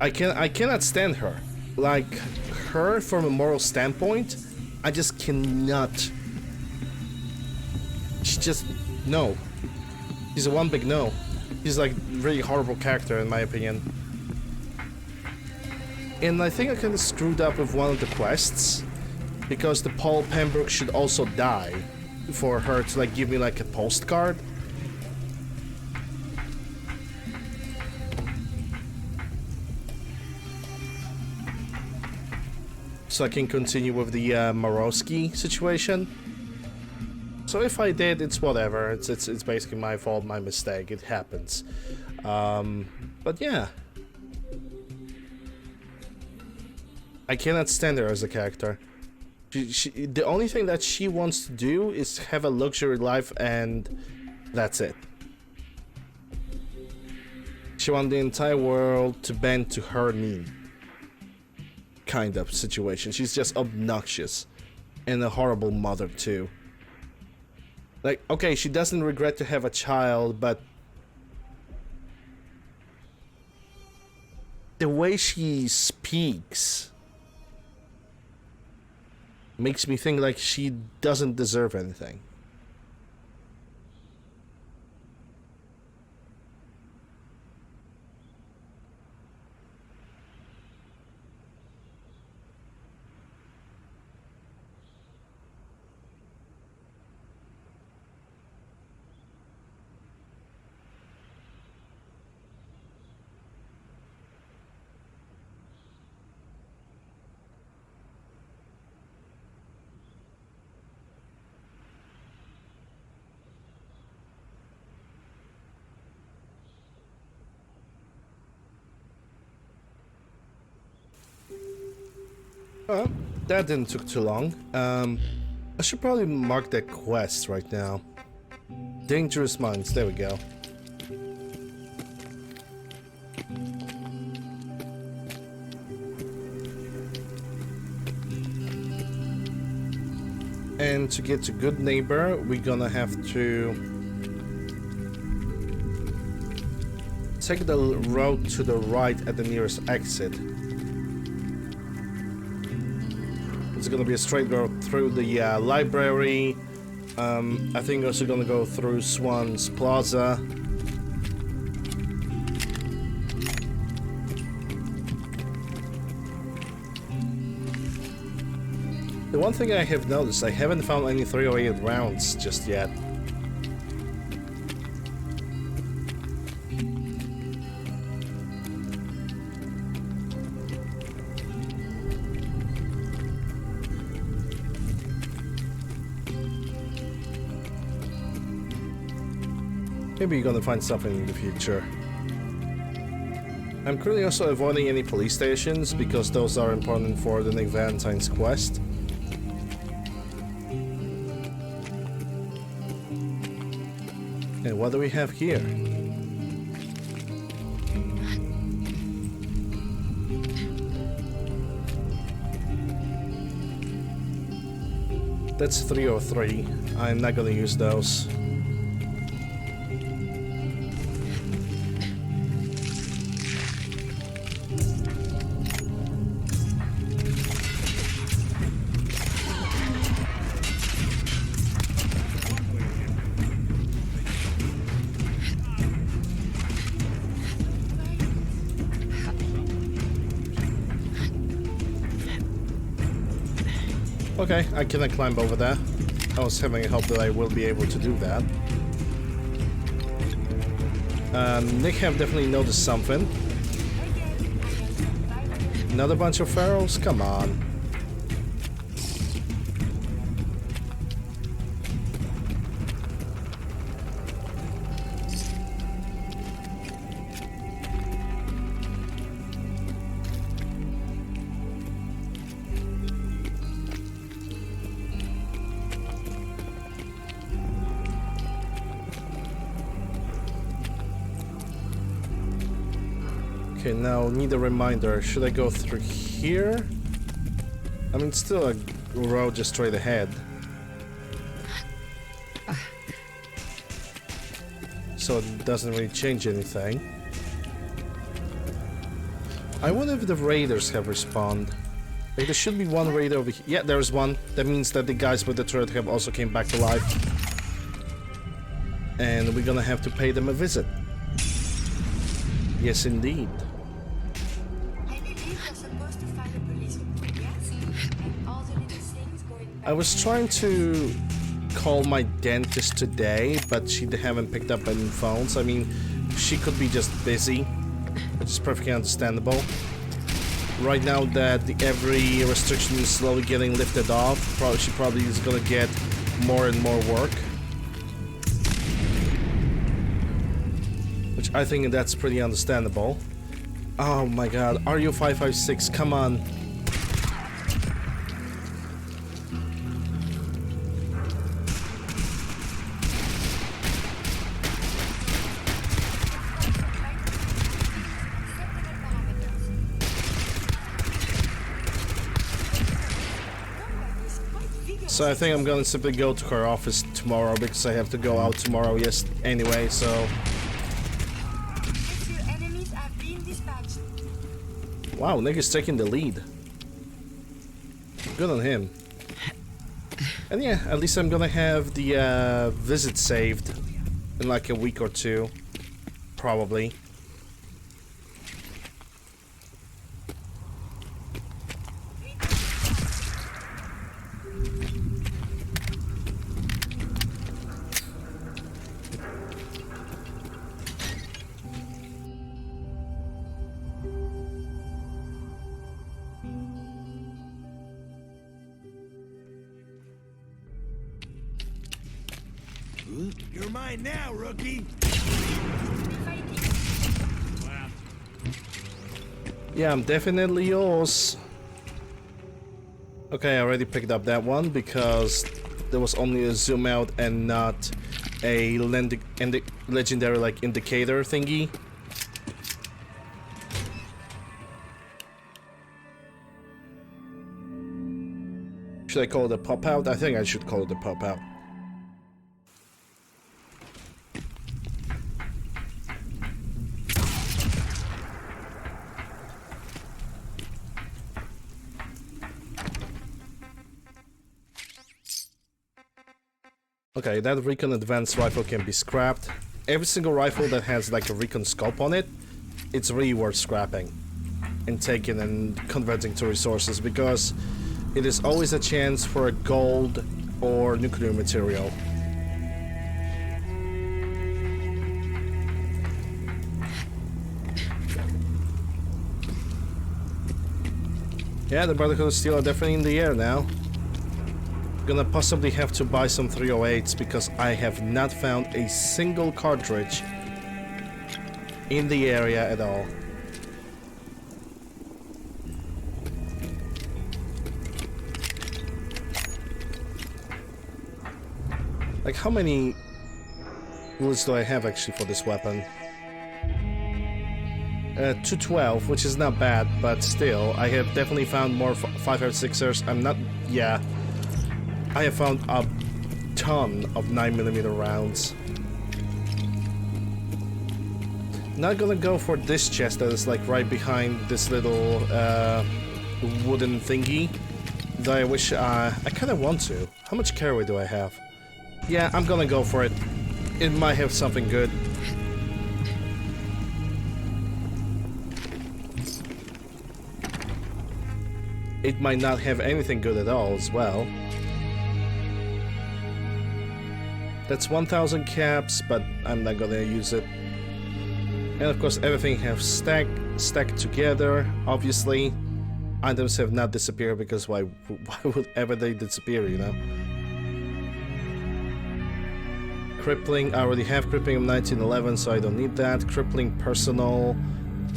I cannot stand her. Like, her from a moral standpoint, I just cannot. She's just no. She's a one big no. She's like really horrible character in my opinion. And I think I kind of screwed up with one of the quests because the Paul Pembroke should also die for her to like give me like a postcard. So I can continue with the Morosky situation. So if I did, it's whatever. It's basically my fault, my mistake. It happens. But yeah, I cannot stand her as a character. The only thing that she wants to do is have a luxury life, and that's it. She wants the entire world to bend to her knee. Kind of situation. She's just obnoxious. And a horrible mother too. Like, okay, she doesn't regret to have a child, but the way she speaks makes me think like she doesn't deserve anything. Well, that didn't took too long. I should probably mark that quest right now. Dangerous Minds, there we go. And to get to Good Neighbor, we're gonna have to take the road to the right at the nearest exit. It's gonna be a straight road through the library. I think also gonna go through Swan's Plaza. The one thing I have noticed, I haven't found any 308 rounds just yet. Maybe you're gonna find something in the future. I'm currently also avoiding any police stations because those are important for the Nick Valentine's quest. And what do we have here? That's 303. I'm not gonna use those. Okay, I cannot climb over there. I was having hope that I will be able to do that. Nick have definitely noticed something. Another bunch of pharaohs? Come on. Okay, now need a reminder. Should I go through here? I mean, it's still a road just straight ahead. So it doesn't really change anything. I wonder if the raiders have respawned. Like, there should be one raider over here. Yeah, there's one. That means that the guys with the turret have also came back to life. And we're gonna have to pay them a visit. Yes, indeed. I was trying to call my dentist today, but she haven't picked up any phones. I mean, she could be just busy, which is perfectly understandable. Right now that every restriction is slowly getting lifted off, she probably is gonna get more and more work. Which I think that's pretty understandable. Oh my god, RU-556, come on. So I think I'm gonna simply go to her office tomorrow because I have to go out tomorrow, yes, anyway, so... Monsieur, enemies have been dispatched. Wow, Nick is taking the lead. Good on him. And yeah, at least I'm gonna have the visit saved in like a week or two. Probably. You're mine now, rookie. Yeah, I'm definitely yours. Okay, I already picked up that one because there was only a zoom out and not a legendary like indicator thingy. Should I call it a pop out? I think I should call it a pop out. Okay, that recon advanced rifle can be scrapped. Every single rifle that has like a recon scope on it, it's really worth scrapping and taking and converting to resources because it is always a chance for a gold or nuclear material. Yeah, the Brotherhood of Steel are definitely in the air now. Gonna possibly have to buy some 308s because I have not found a single cartridge in the area at all. Like, how many bullets do I have actually for this weapon? 212, which is not bad, but still, I have definitely found more 5.56ers. I'm not... yeah. I have found a ton of 9mm rounds. Not gonna go for this chest that is like right behind this little wooden thingy. Though I wish I kinda want to. How much carry do I have? Yeah, I'm gonna go for it. It might have something good. It might not have anything good at all as well. That's 1000 caps, but I'm not gonna use it. And of course everything has stacked together, obviously. Items have not disappeared because why would ever they disappear, you know? Crippling, I already have crippling of 1911, so I don't need that. Crippling personal,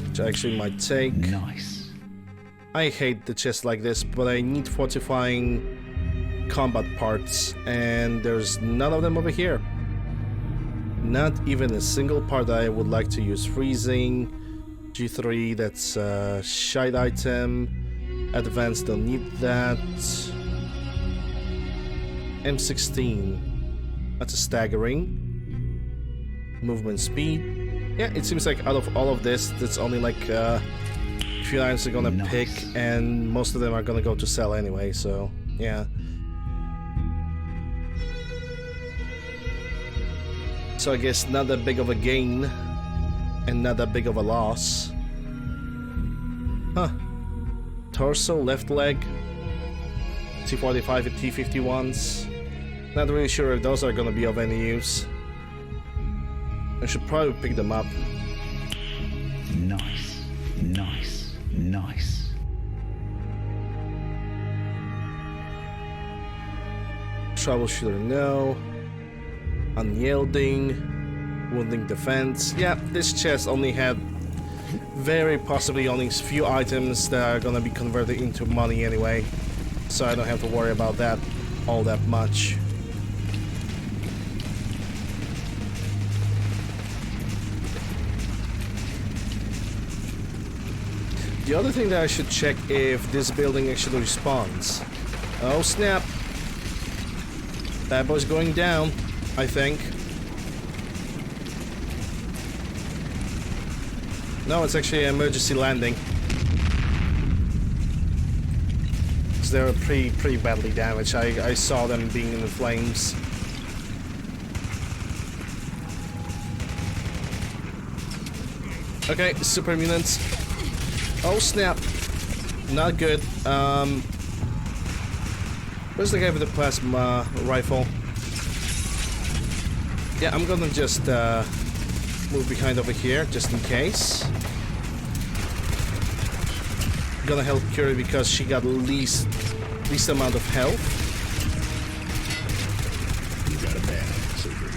which I actually might take. Nice. I hate the chest like this, but I need fortifying combat parts, and there's none of them over here. Not even a single part that I would like to use. Freezing, G3, that's a shite item. Advanced, don't need that. M16, that's a staggering. Movement speed. Yeah, it seems like out of all of this, that's only like a few items are gonna pick, and most of them are gonna go to sell anyway, so yeah. So I guess not that big of a gain, and not that big of a loss. Huh. Torso, left leg, T45 and T51s. Not really sure if those are gonna be of any use. I should probably pick them up. Nice, nice, nice. Troubleshooter, no. Unyielding, wounding defense. Yeah, this chest only had very possibly only a few items that are gonna be converted into money anyway, so I don't have to worry about that all that much. The other thing that I should check if this building actually respawns. Oh snap! Bad boy's going down, I think. No, it's actually an emergency landing. So they're pretty badly damaged. I saw them being in the flames. Okay, super mutants. Oh snap. Not good. Where's the guy with the plasma rifle? Yeah, I'm gonna just move behind over here, just in case. Gonna help Curie because she got least amount of health. You got a bad over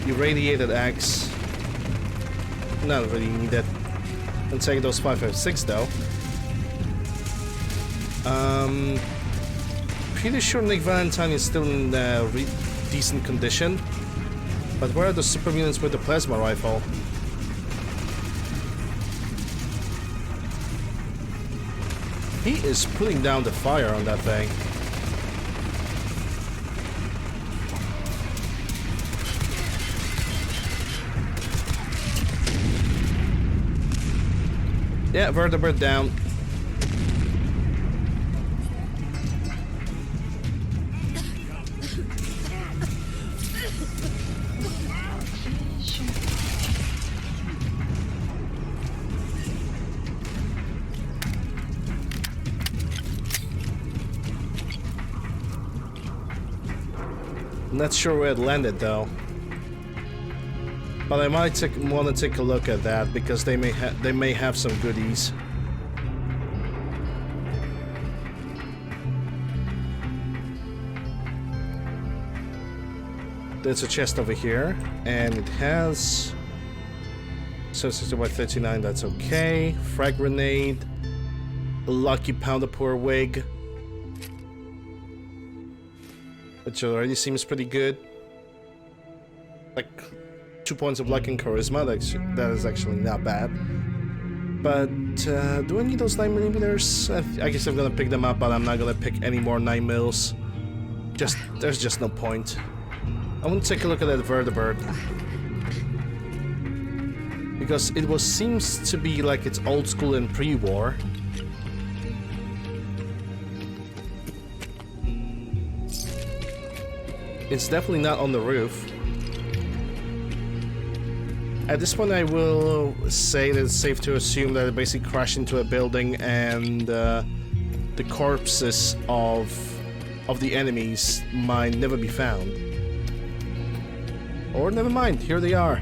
here. Irradiated axe. Not really needed. And take those 556 though. Pretty sure Nick Valentine is still in decent condition. But where are the super mutants with the plasma rifle? He is putting down the fire on that thing. Yeah, vertebrate down. Not sure where it landed though, but I might want to take a look at that because they may have some goodies. There's a chest over here, and it has 60 by 39. That's okay. Frag grenade, a lucky powder pour wig. Which already seems pretty good. Like 2 points of luck and charisma. That is actually not bad. But do I need those 9mm? I guess I'm gonna pick them up, but I'm not gonna pick any more 9mm. There's just no point. I want to take a look at that vertebrate because it seems to be like it's old school and pre-war. It's definitely not on the roof. At this point I will say that it's safe to assume that it basically crashed into a building and the corpses of the enemies might never be found. Or never mind, here they are.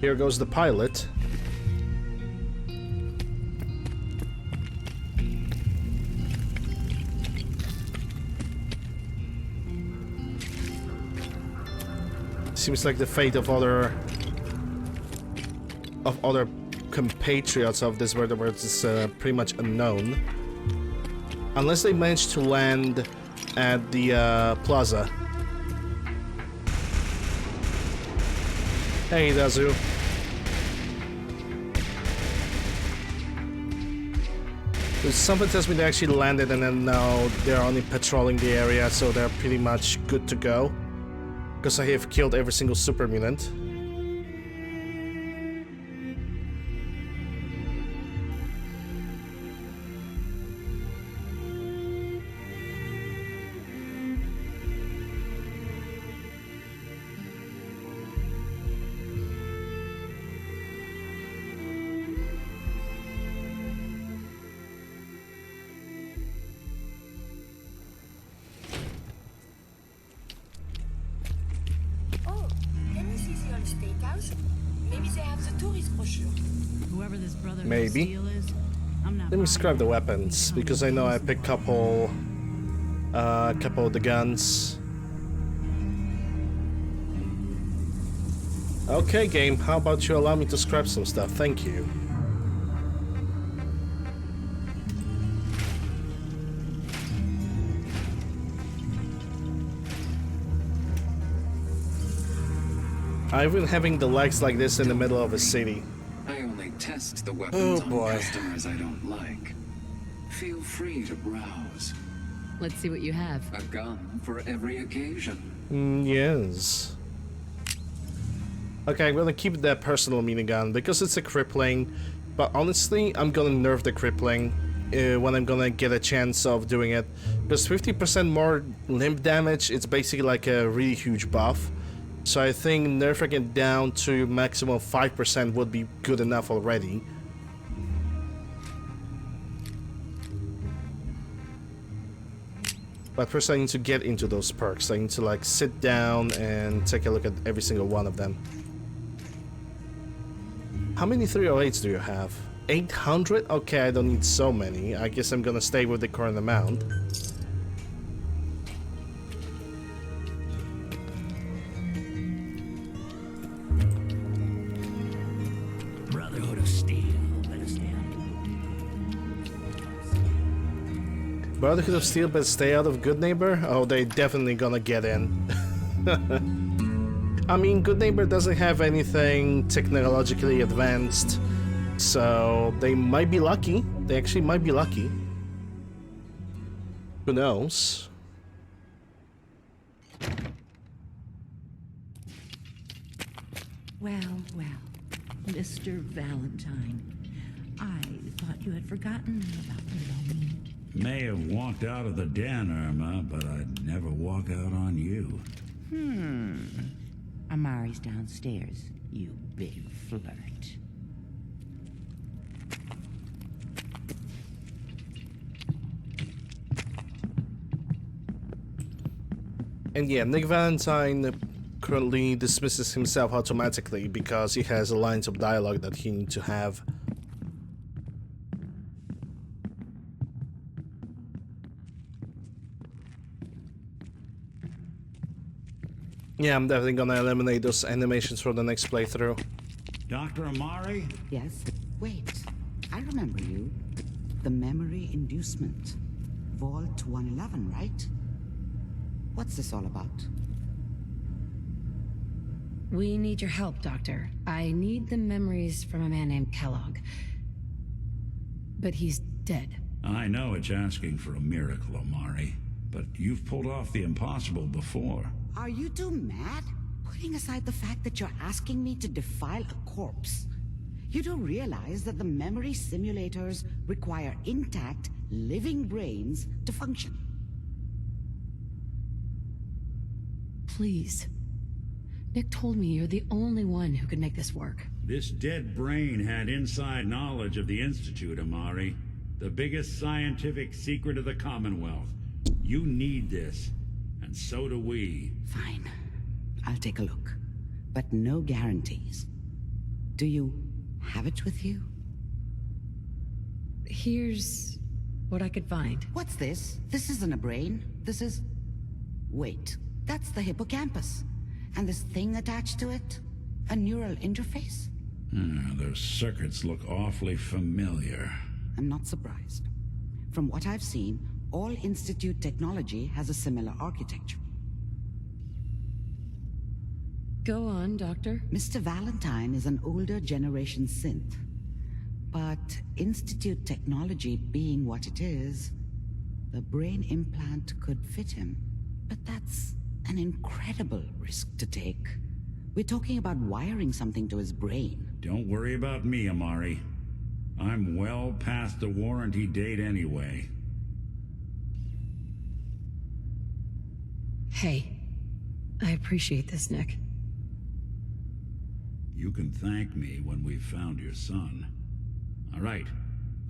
Here goes the pilot. Seems like the fate of other compatriots of this vertebrate is pretty much unknown, unless they manage to land at the plaza. Hey, Dazu. Something tells me they actually landed and then now they're only patrolling the area, so they're pretty much good to go. Because I have killed every single super mutant. Maybe. Let me scrap the weapons because I know I picked couple of the guns. Okay, game. How about you allow me to scrap some stuff? Thank you. I've been having the legs like this in the middle of a city. I only test the weapons on boy. customers I don't like. Feel free to browse. Let's see what you have. A gun for every occasion. Yes. Okay, I'm gonna keep that personal minigun because it's a crippling. But honestly, I'm gonna nerf the crippling when I'm gonna get a chance of doing it. Because 50% more limb damage, it's basically like a really huge buff. So I think nerfing it down to maximum 5% would be good enough already. But first I need to get into those perks. I need to like sit down and take a look at every single one of them. How many 308s do you have? 800? Okay, I don't need so many. I guess I'm gonna stay with the current amount. Brotherhood of Steel, better stand. Brotherhood of Steel, but stay out of Good Neighbor? Oh, they definitely gonna get in. I mean, Good Neighbor doesn't have anything technologically advanced, so they might be lucky. They actually might be lucky. Who knows? Well, Mr. Valentine, I thought you had forgotten about me. May have walked out of the den, Irma, but I'd never walk out on you. Amari's downstairs, you big flirt. And yeah, Nick Valentine currently dismisses himself automatically because he has lines of dialogue that he needs to have. Yeah, I'm definitely gonna eliminate those animations for the next playthrough. Dr. Amari? Yes? Wait, I remember you. The memory inducement. Vault 111, right? What's this all about? We need your help, Doctor. I need the memories from a man named Kellogg. But he's dead. I know it's asking for a miracle, Amari, but you've pulled off the impossible before. Are you two mad? Putting aside the fact that you're asking me to defile a corpse, you do realize that the memory simulators require intact, living brains to function. Please. Nick told me you're the only one who could make this work. This dead brain had inside knowledge of the Institute, Amari. The biggest scientific secret of the Commonwealth. You need this, and so do we. Fine. I'll take a look. But no guarantees. Do you have it with you? Here's what I could find. What's this? This isn't a brain. This is... Wait, that's the hippocampus. And this thing attached to it? A neural interface? Those circuits look awfully familiar. I'm not surprised. From what I've seen, all Institute technology has a similar architecture. Go on, Doctor. Mr. Valentine is an older generation synth. But Institute technology being what it is, the brain implant could fit him. But that's an incredible risk to take. We're talking about wiring something to his brain. Don't worry about me, Amari. I'm well past the warranty date anyway. Hey, I appreciate this, Nick. You can thank me when we've found your son. All right,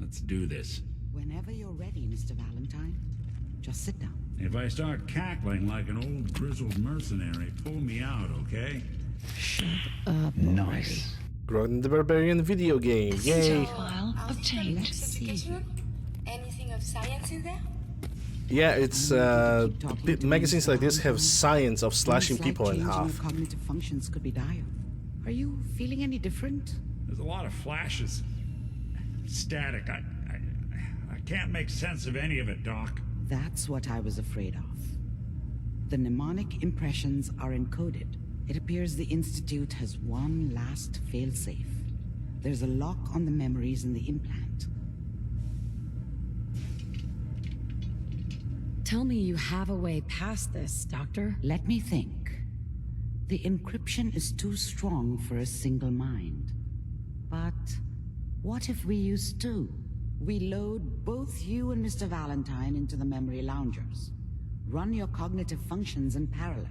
let's do this. Whenever you're ready, Mr. Valentine. Just sit down. If I start cackling like an old grizzled mercenary, pull me out, okay? Shut up. Nice. Grogan the Barbarian video game. Yay. File obtained. Anything of science in there? Yeah, it's magazines like this have science of slashing people in half. Your cognitive functions could be dire. Are you feeling any different? There's a lot of flashes. Static. I can't make sense of any of it, Doc. That's what I was afraid of. The mnemonic impressions are encoded. It appears the Institute has one last failsafe. There's a lock on the memories in the implant. Tell me you have a way past this, Doctor. Let me think. The encryption is too strong for a single mind. But what if we use two? We load both you and Mr. Valentine into the memory loungers. Run your cognitive functions in parallel.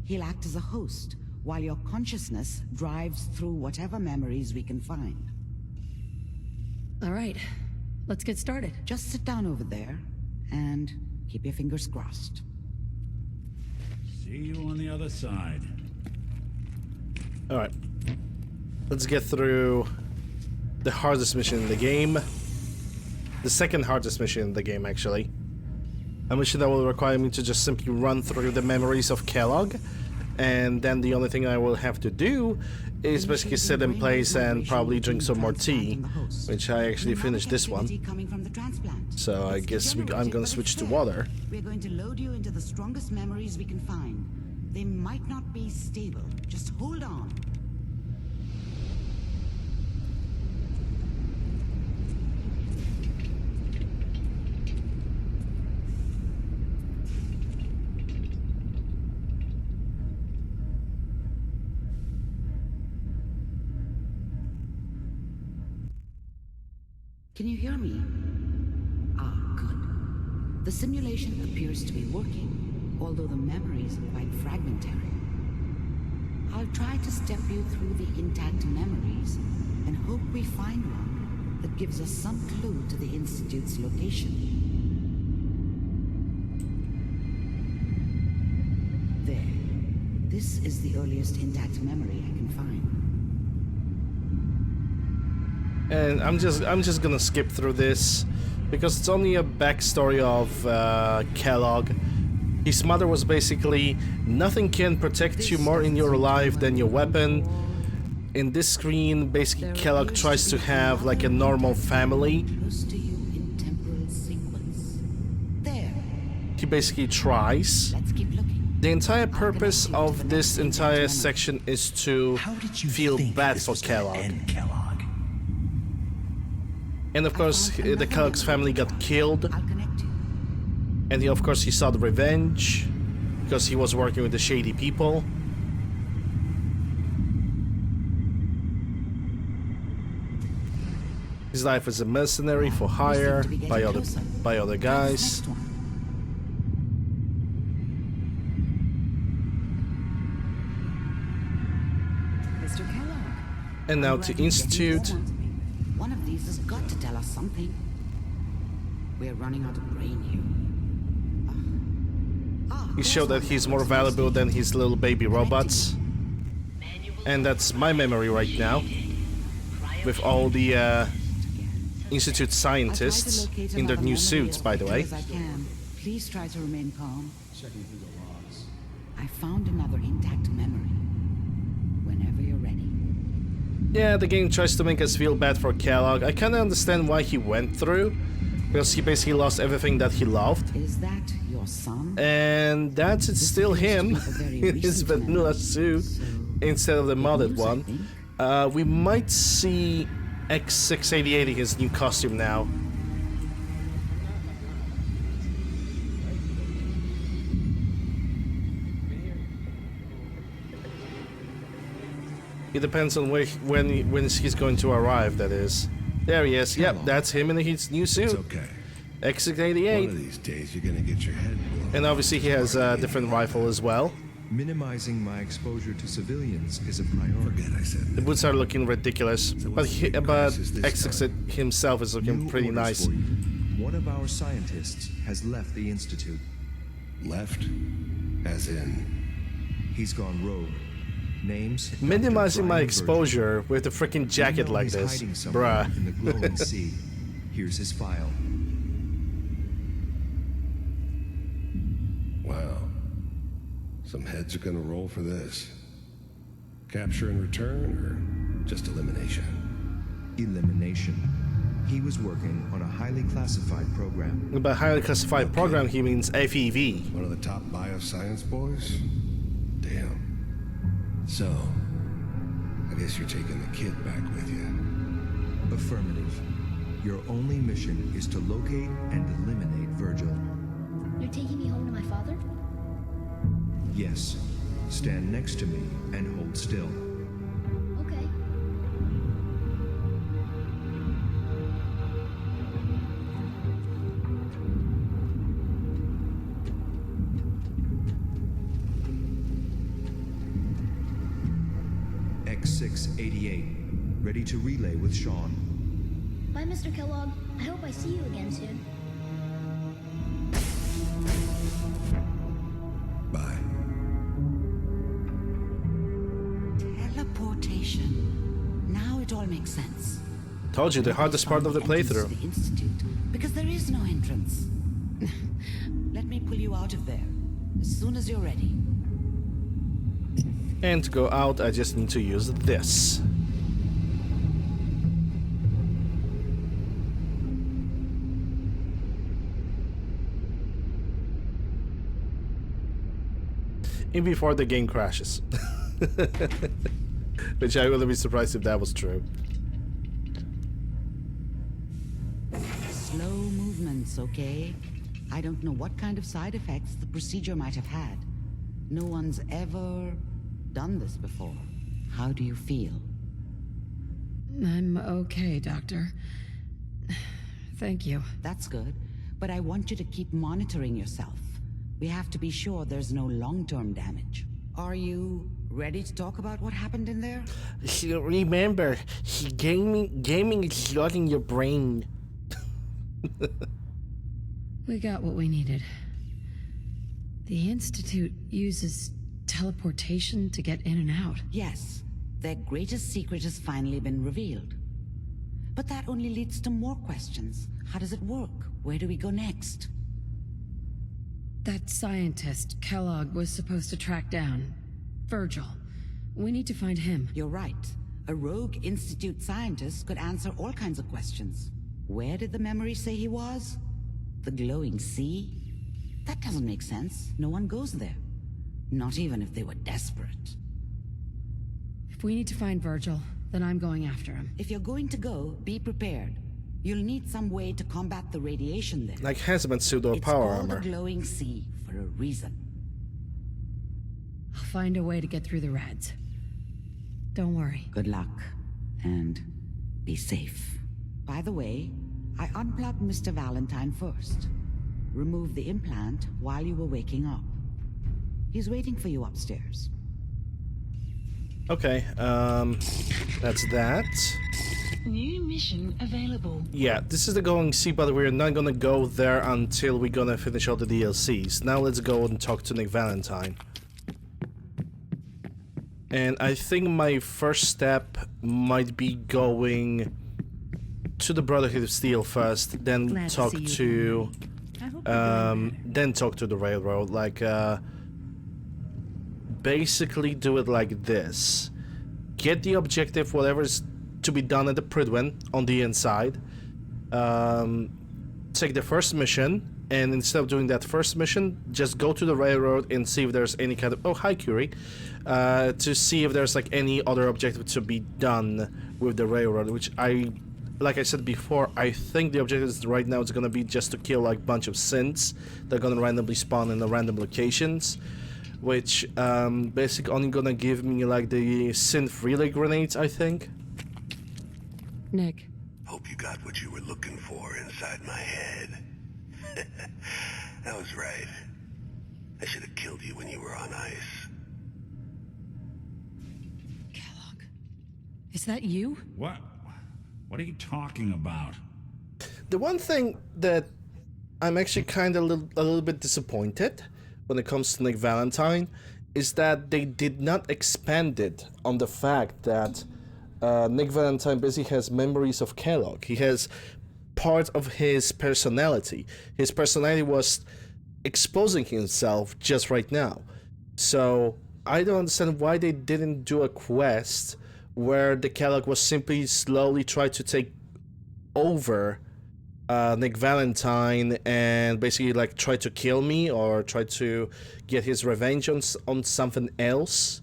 He'll act as a host, while your consciousness drives through whatever memories we can find. All right, let's get started. Just sit down over there, and keep your fingers crossed. See you on the other side. Alright. Let's get through the hardest mission in the game. The second hardest mission in the game, actually. A mission that will require me to just simply run through the memories of Kellogg. And then the only thing I will have to do is basically sit in place and probably drink some more tea, which I actually finished this one. So I guess I'm gonna switch to water. We're going to load you into the strongest memories we can find. They might not be stable. Just hold on. Can you hear me? Ah, good. The simulation appears to be working, although the memories are quite fragmentary. I'll try to step you through the intact memories and hope we find one that gives us some clue to the Institute's location. There. This is the earliest intact memory I can find. And I'm just gonna skip through this because it's only a backstory of Kellogg. His mother was basically, nothing can protect you more in your life than your weapon. In this screen, basically Kellogg tries to have like a normal family. He basically tries. The entire purpose of this entire section is to feel bad for Kellogg. And of course, the Kellogg's family got killed. And of course he sought revenge, because he was working with the shady people. His life as a mercenary for hire by other guys. Mr. Kellogg. And now to Institute. One of these has got to tell us something. We're running out of brain here. He showed that he's more valuable than his little baby robots. And that's my memory right now. With all the Institute scientists in their new suits, by the way. Please try to remain calm. I found another intact memory. Whenever you're ready. Yeah, the game tries to make us feel bad for Kellogg. I kinda understand why he went through. Because he basically lost everything that he loved. Is that your son? And that's still him in his vanilla suit instead of the modded one. We might see X688 in his new costume now. It depends on when he's going to arrive, that is. There he is. Yep, that's him in his new suit. It's okay. X688. One of these days you're gonna get your head blown. And obviously he has a different rifle as well. Minimizing my exposure to civilians is a priority. Forget I said The boots are looking ridiculous, but X6 himself is looking pretty nice. One of our scientists has left the Institute. Left? As in? He's gone rogue. Names? Minimizing my exposure with a freaking jacket like this, bruh. In the glowing sea. Here's his file. Wow. Some heads are gonna roll for this. Capture and return, or just elimination? Elimination. He was working on a highly classified program. By highly classified program, he means FEV. One of the top bioscience boys? Damn. So, I guess you're taking the kid back with you. Affirmative. Your only mission is to locate and eliminate Virgil. You're taking me home to my father? Yes. Stand next to me and hold still. Okay. X688. Ready to relay with Sean. Bye, Mr. Kellogg. I hope I see you again soon. Bye. Teleportation. Now it all makes sense. Told you, the hardest part of the playthrough. The Institute, because there is no entrance. Let me pull you out of there as soon as you're ready. And to go out, I just need to use this. And before the game crashes. Which I wouldn't be surprised if that was true. Slow movements, okay? I don't know what kind of side effects the procedure might have had. No one's ever done this before. How do you feel? I'm okay, Doctor. Thank you. That's good, but I want you to keep monitoring yourself. We have to be sure there's no long-term damage. Are you ready to talk about what happened in there? Remember, gaming is flooding your brain. We got what we needed. The Institute uses teleportation to get in and out. Yes, their greatest secret has finally been revealed. But that only leads to more questions. How does it work? Where do we go next? That scientist Kellogg was supposed to track down, Virgil. We need to find him. You're right. A rogue Institute scientist could answer all kinds of questions. Where did the memory say he was? The glowing sea? That doesn't make sense. No one goes there. Not even if they were desperate. If we need to find Virgil, then I'm going after him. If you're going to go, be prepared. You'll need some way to combat the radiation there. Like hazmat suit or power armor. It's called the glowing sea for a reason. I'll find a way to get through the rads. Don't worry. Good luck. And be safe. By the way, I unplugged Mr. Valentine first. Removed the implant while you were waking up. He's waiting for you upstairs. Okay, that's that. New mission available. Yeah, this is the going sea, but we're not gonna go there until we're gonna finish all the DLCs. Now let's go and talk to Nick Valentine. And I think my first step might be going to the Brotherhood of Steel first, then Glad talk to see to you, I hope you're doing then talk to the railroad. Like basically do it like this. Get the objective, whatever's to be done at the Pridwen on the inside. Take the first mission, and instead of doing that first mission, just go to the railroad and see if there's any kind of... Oh, hi, Curie. To see if there's like any other objective to be done with the railroad, which like I said before, I think the objective is right now is gonna be just to kill like a bunch of synths. They're gonna randomly spawn in the random locations, which basically only gonna give me like the synth relay grenades, I think. Nick. Hope you got what you were looking for inside my head. I was right. I should have killed you when you were on ice. Kellogg. Is that you? What? What are you talking about? The one thing that I'm actually kind of a little bit disappointed when it comes to Nick Valentine is that they did not expand it on the fact that Nick Valentine basically has memories of Kellogg. He has part of his personality. His personality was exposing himself just right now. So I don't understand why they didn't do a quest where the Kellogg was simply slowly try to take over Nick Valentine and basically like try to kill me or try to get his revenge on something else.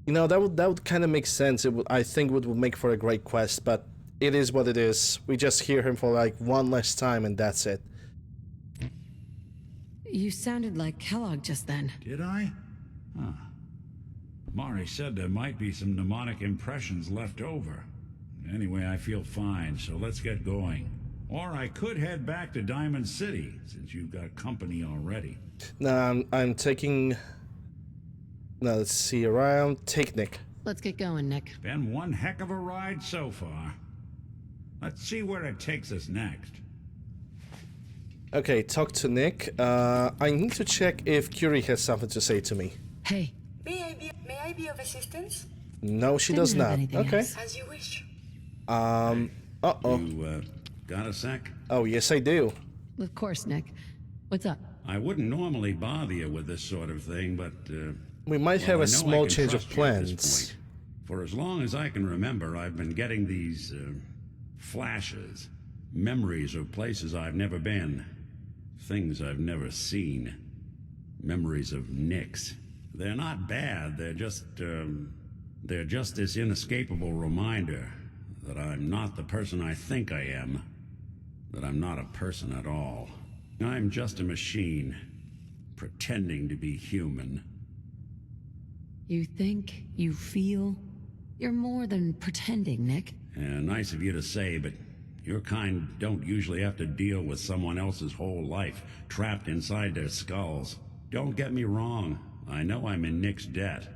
You know, that would kind of make sense. I think would make for a great quest, but it is what it is. We just hear him for like one last time and that's it. You sounded like Kellogg just then. Did I? Huh. Mari said there might be some mnemonic impressions left over. Anyway, I feel fine, so let's get going. Or I could head back to Diamond City, since you've got company already. No, I'm taking... No, let's see around. Take Nick. Let's get going, Nick. Been one heck of a ride so far. Let's see where it takes us next. Okay, talk to Nick. I need to check if Curie has something to say to me. Hey. May I be of assistance? No, she does not. Okay. As you wish. Uh-oh. You, got a sec? Oh, yes I do. Of course, Nick. What's up? I wouldn't normally bother you with this sort of thing, but, we might have a small change of plans. For as long as I can remember, I've been getting these, flashes. Memories of places I've never been. Things I've never seen. Memories of Nicks. They're not bad, they're just this inescapable reminder that I'm not the person I think I am. That I'm not a person at all. I'm just a machine, pretending to be human. You think, you feel, you're more than pretending, Nick. Nice of you to say, but your kind don't usually have to deal with someone else's whole life trapped inside their skulls. Don't get me wrong, I know I'm in Nick's debt.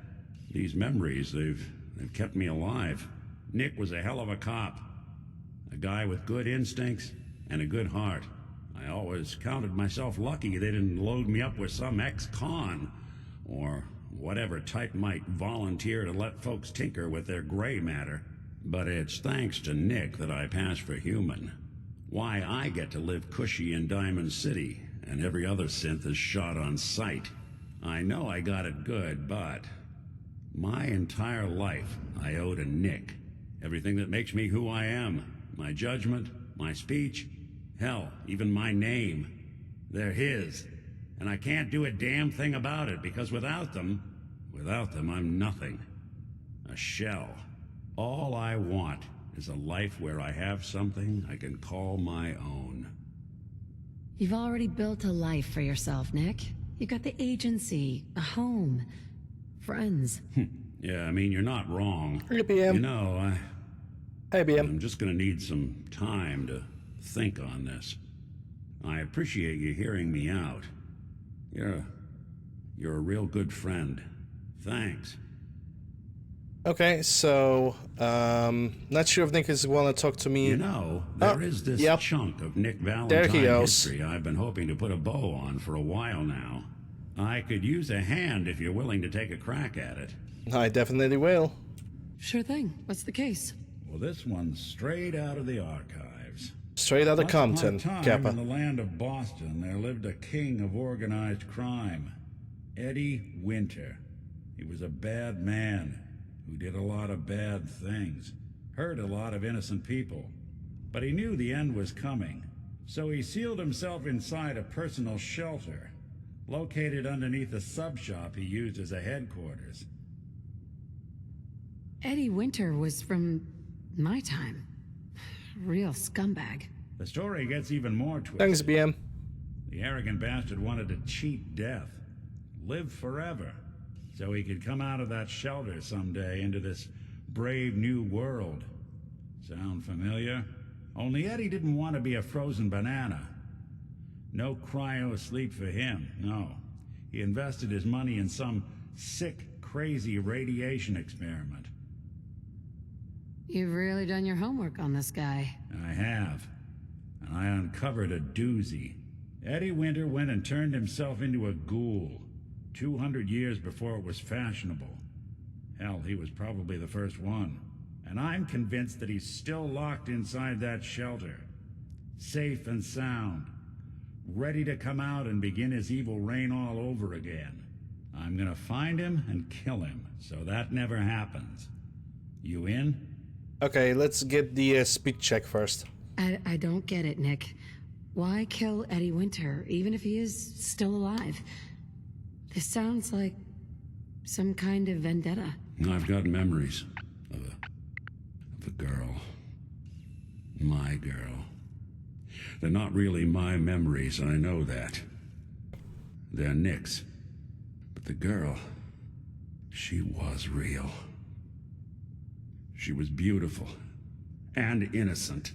These memories, they've kept me alive. Nick was a hell of a cop. A guy with good instincts and a good heart. I always counted myself lucky they didn't load me up with some ex-con, or whatever type might volunteer to let folks tinker with their gray matter. But it's thanks to Nick that I pass for human. Why I get to live cushy in Diamond City, and every other synth is shot on sight. I know I got it good, but my entire life I owe to Nick. Everything that makes me who I am. My judgment, my speech, hell, even my name. They're his. And I can't do a damn thing about it, because without them, I'm nothing. A shell. All I want is a life where I have something I can call my own. You've already built a life for yourself, Nick. You got the agency, a home, friends. Yeah, I mean, you're not wrong. Hey, BM. You know, Hey, BM. I'm just gonna need some time to think on this. I appreciate you hearing me out. You're a real good friend. Thanks. Okay, so, not sure if Nick is want to talk to me. You know, there is this chunk of Nick Valentine history I've been hoping to put a bow on for a while now. I could use a hand if you're willing to take a crack at it. I definitely will. Sure thing. What's the case? Well, this one's straight out of the archives. Straight out of Compton, Once upon a time, Kappa. in the land of Boston, there lived a king of organized crime, Eddie Winter. He was a bad man who did a lot of bad things, hurt a lot of innocent people. But he knew the end was coming, so he sealed himself inside a personal shelter, located underneath a sub-shop he used as a headquarters. Eddie Winter was from my time. Real scumbag. The story gets even more twisted. Thanks, BM. The arrogant bastard wanted to cheat death, live forever, so he could come out of that shelter someday into this brave new world. Sound familiar? Only Eddie didn't want to be a frozen banana. No cryo sleep for him, no. He invested his money in some sick, crazy radiation experiment. You've really done your homework on this guy. I have. And I uncovered a doozy. Eddie Winter went and turned himself into a ghoul, 200 years before it was fashionable. Hell, he was probably the first one. And I'm convinced that he's still locked inside that shelter. Safe and sound. Ready to come out and begin his evil reign all over again. I'm gonna find him and kill him, so that never happens. You in? Okay, let's get the speed check first. I don't get it, Nick. Why kill Eddie Winter, even if he is still alive? This sounds like some kind of vendetta. I've got memories of a girl. My girl. They're not really my memories, I know that. They're Nick's. But the girl, she was real. She was beautiful and innocent,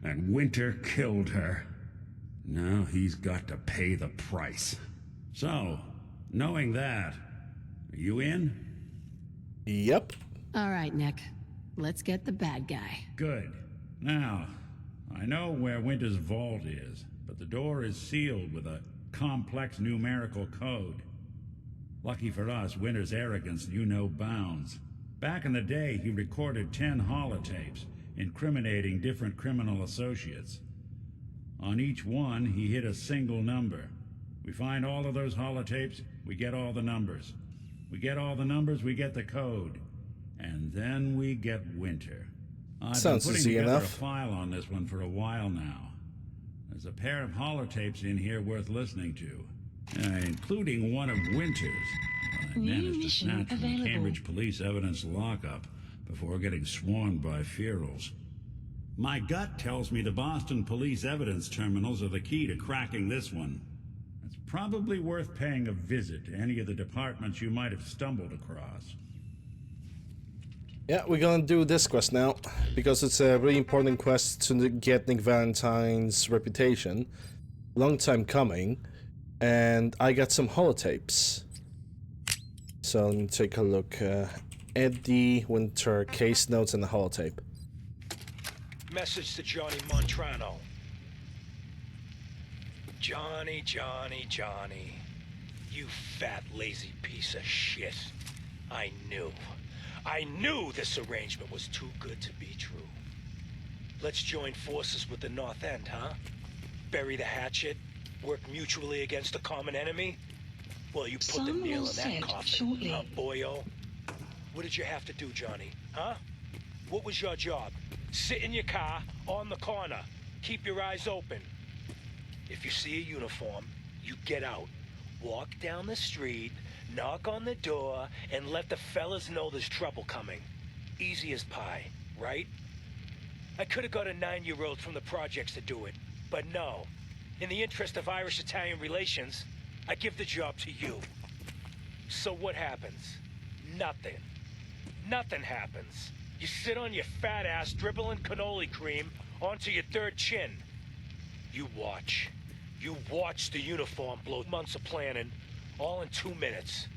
and Winter killed her. Now he's got to pay the price. So, knowing that, are you in? Yep. All right, Nick. Let's get the bad guy. Good. Now, I know where Winter's vault is, but the door is sealed with a complex numerical code. Lucky for us, Winter's arrogance knew no bounds. Back in the day, he recorded 10 holotapes, incriminating different criminal associates. On each one, he hit a single number. We find all of those holotapes, we get all the numbers. We get all the numbers, we get the code. And then we get Winter. I've Sounds been putting easy together enough. a file on this one for a while now. There's a pair of holotapes in here worth listening to, including one of Winter's. I New managed to mission snatch from the available. Cambridge police evidence lockup before getting swarmed by ferals. My gut tells me the Boston police evidence terminals are the key to cracking this one. It's probably worth paying a visit to any of the departments you might have stumbled across. Yeah, we're gonna do this quest now, because it's a really important quest to get Nick Valentine's reputation. Long time coming, and I got some holotapes. So let me take a look at the Winter case notes and the holotape. Message to Johnny Montrano. Johnny, Johnny, Johnny. You fat, lazy piece of shit. I knew this arrangement was too good to be true. Let's join forces with the North End, huh? Bury the hatchet? Work mutually against a common enemy? Well, you put the nail in that coffin, huh, boyo? What did you have to do, Johnny? Huh? What was your job? Sit in your car, on the corner. Keep your eyes open. If you see a uniform, you get out. Walk down the street, knock on the door, and let the fellas know there's trouble coming. Easy as pie, right? I could have got a 9-year-old from the projects to do it, but no. In the interest of Irish-Italian relations, I give the job to you. So what happens? Nothing. Nothing happens. You sit on your fat ass dribbling cannoli cream onto your third chin. You watch. You watch the uniform blow months of planning, all in 2 minutes.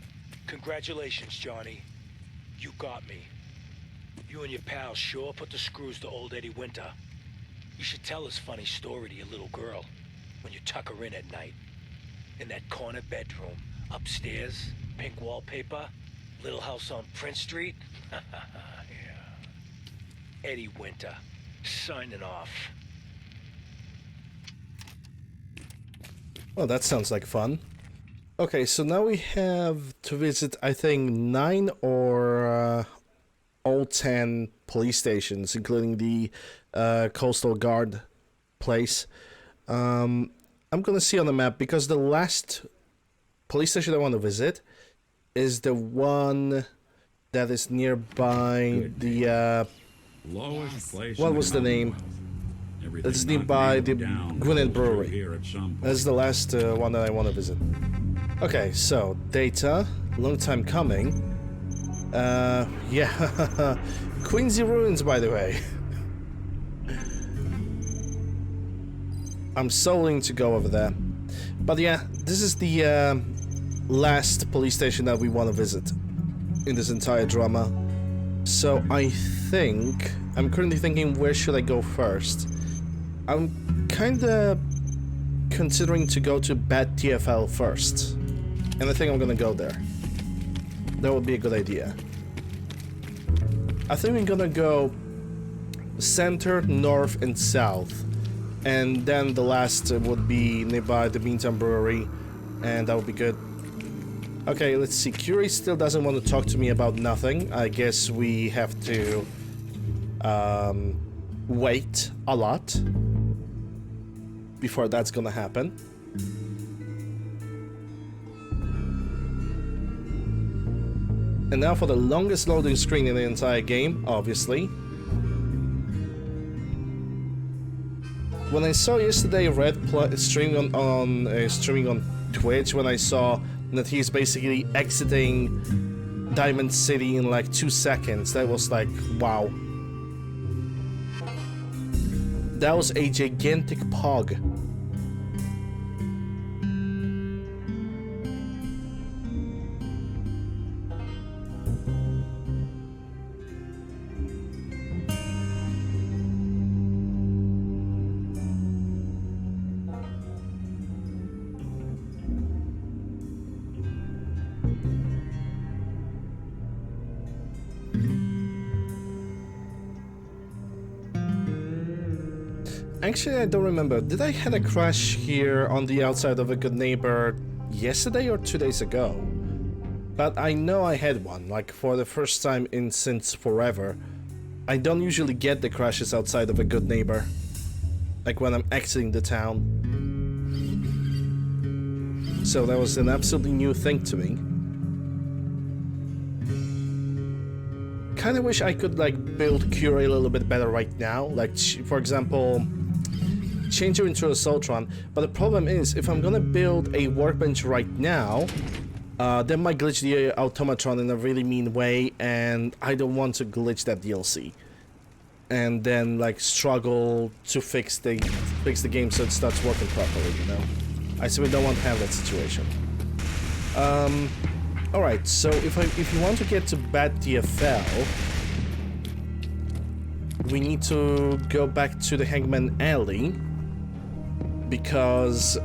Congratulations, Johnny. You got me. You and your pals sure put the screws to old Eddie Winter. You should tell this funny story to your little girl when you tuck her in at night. In that corner bedroom, upstairs, pink wallpaper, little house on Prince Street. Yeah. Eddie Winter, signing off. Oh, that sounds like fun. Okay, so now we have to visit, I think, 9 or all 10 police stations, including the Coastal Guard place. I'm gonna see on the map, because the last police station I want to visit is the one that is nearby the Lowest place what in was the name? Everything It's not nearby nailed the down Gwinnett goes through Brewery. here at some point. That's the last one that I want to visit. Okay, so data, long time coming. Yeah, Quincy Ruins, by the way. I'm so willing to go over there. But yeah, this is the last police station that we want to visit in this entire drama. So I think, I'm currently thinking, where should I go first? I'm kinda considering to go to Bad TFL first. And I think I'm gonna go there. That would be a good idea. I think we're gonna go center, north, and south. And then the last would be nearby the Beantown Brewery, and that would be good. Okay, let's see. Curie still doesn't want to talk to me about nothing. I guess we have to wait a lot before that's gonna happen. And now for the longest loading screen in the entire game, obviously. when I saw yesterday Red streaming on Twitch, when I saw that he's basically exiting Diamond City in like 2 seconds, that was like, wow. That was a gigantic pog. Actually, I don't remember. Did I had a crash here on the outside of A Good Neighbor yesterday or 2 days ago? But I know I had one, like for the first time in since forever. I don't usually get the crashes outside of A Good Neighbor, like when I'm exiting the town. So that was an absolutely new thing to me. Kinda wish I could like build Curie a little bit better right now, like for example, change her into a Soltron, but the problem is, if I'm gonna build a Workbench right now, that might glitch the Automatron in a really mean way, and I don't want to glitch that DLC. And then, like, struggle to fix the game so it starts working properly, you know? I simply don't want to have that situation. Alright, so if you want to get to Bad DFL, we need to go back to the Hangman Alley, because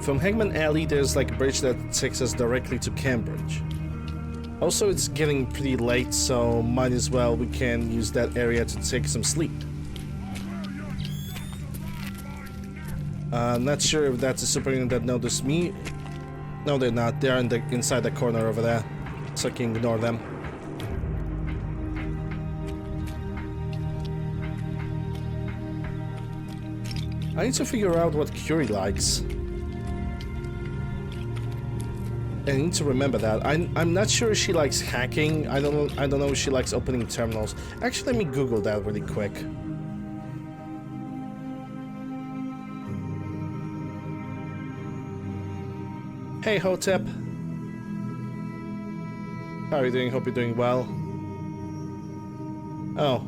from Hangman Alley there's like a bridge that takes us directly to Cambridge. Also, it's getting pretty late, so might as well we can use that area to take some sleep. I'm not sure if that's a super unit that noticed me. No, they're not. They're inside the corner over there, so I can ignore them. I need to figure out what Curie likes. I need to remember that. I'm not sure if she likes hacking. I don't know if she likes opening terminals. Actually, let me Google that really quick. Hey Hotep. How are you doing? Hope you're doing well. Oh.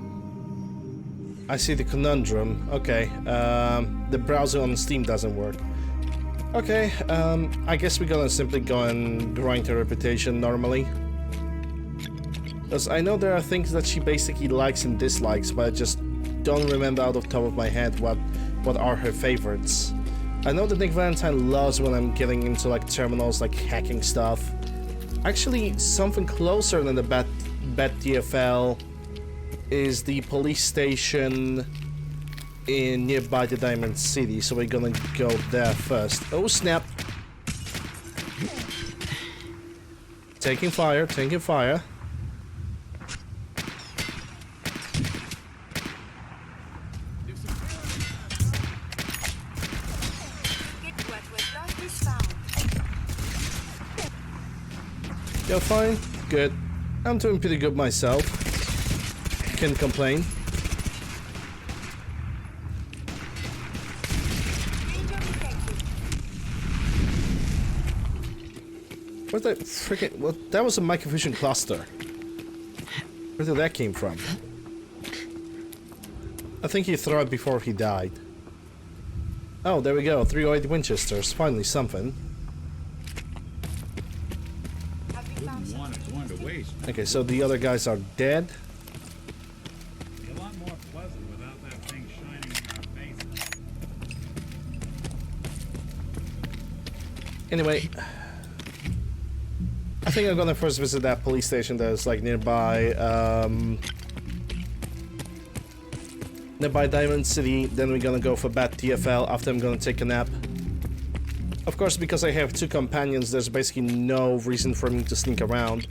I see the conundrum. Okay, the browser on Steam doesn't work. Okay, I guess we're gonna simply go and grind her reputation normally. Because I know there are things that she basically likes and dislikes, but I just don't remember out of the top of my head what are her favorites. I know that Nick Valentine loves when I'm getting into like terminals, like hacking stuff. Actually, something closer than the Bat DFL is the police station in nearby the Diamond City, so we're gonna go there first. Oh snap! Taking fire, taking fire. You're fine? Good. I'm doing pretty good myself. Can't complain. What's that freaking... Well, that was a microfusion cluster. Where did that came from? I think he threw it before he died. Oh, there we go. 308 Winchesters. Finally something. Okay, so the other guys are dead. A lot more pleasant without that thing shining in our faces. Anyway, I think I'm gonna first visit that police station that's like nearby, nearby Diamond City. Then we're gonna go for Bat TFL. After I'm gonna take a nap. Of course, because I have two companions, there's basically no reason for me to sneak around.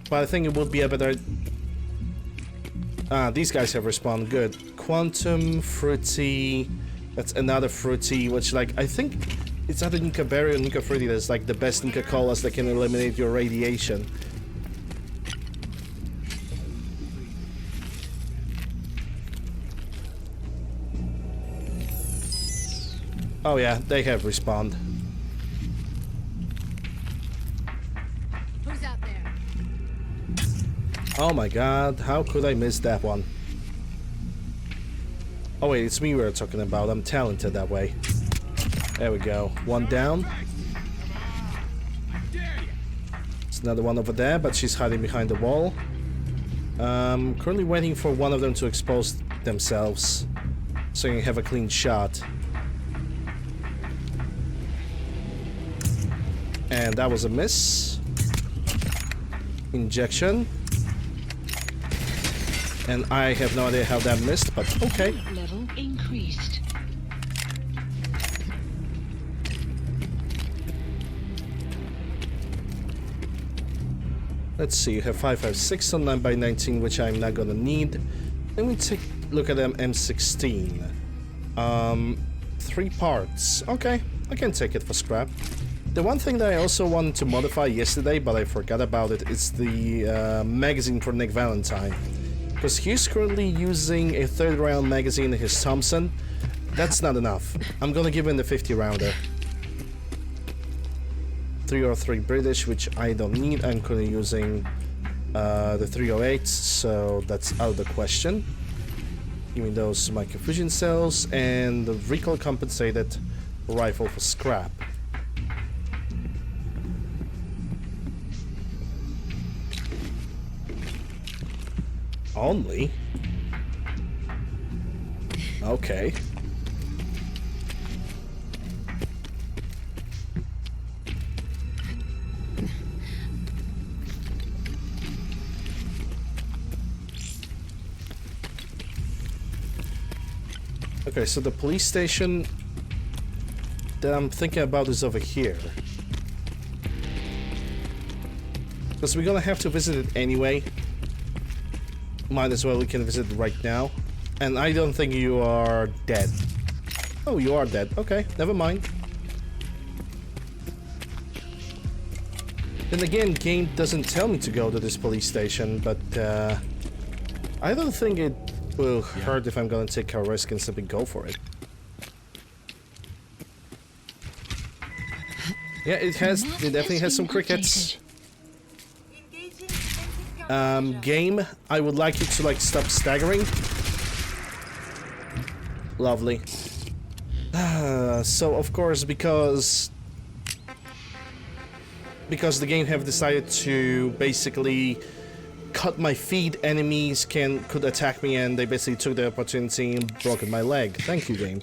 But I think it would be a better... Ah, these guys have respawned. Good. Quantum, Fruity... That's another Fruity, which, like, I think it's either Nika Berry or Nika Fruity that's, like, the best Nika Colas that can eliminate your radiation. Oh yeah, they have respawned. Who's out there? Oh my god, how could I miss that one? Oh wait, it's me we're talking about. I'm talented that way. There we go. One down. There's another one over there, but she's hiding behind the wall. Currently waiting for one of them to expose themselves so you can have a clean shot. And that was a miss. Injection. And I have no idea how that missed, but okay. Level increased. Let's see, you have 5.56 on 9x19, which I'm not gonna need. Let me take a look at M16. 3 parts. Okay, I can take it for scrap. The one thing that I also wanted to modify yesterday, but I forgot about it, is the magazine for Nick Valentine. Because he's currently using a 30 round magazine in his Thompson. That's not enough. I'm gonna give him the 50 rounder. 303 British, which I don't need. I'm currently using the 308, so that's out of the question. Give me those microfusion cells and the recoil compensated rifle for scrap. Only? Okay. Okay, so the police station that I'm thinking about is over here. Because we're gonna have to visit it anyway. Might as well we can visit it right now. And I don't think you are dead. Oh, you are dead. Okay, never mind. Then again, game doesn't tell me to go to this police station, but I don't think it will hurt if I'm gonna take a risk and simply go for it. Yeah, it definitely has some crickets. Game, I would like you to like stop staggering. Lovely. So of course, because the game have decided to basically cut my feet, enemies could attack me, and they basically took the opportunity and broken my leg. Thank you, game.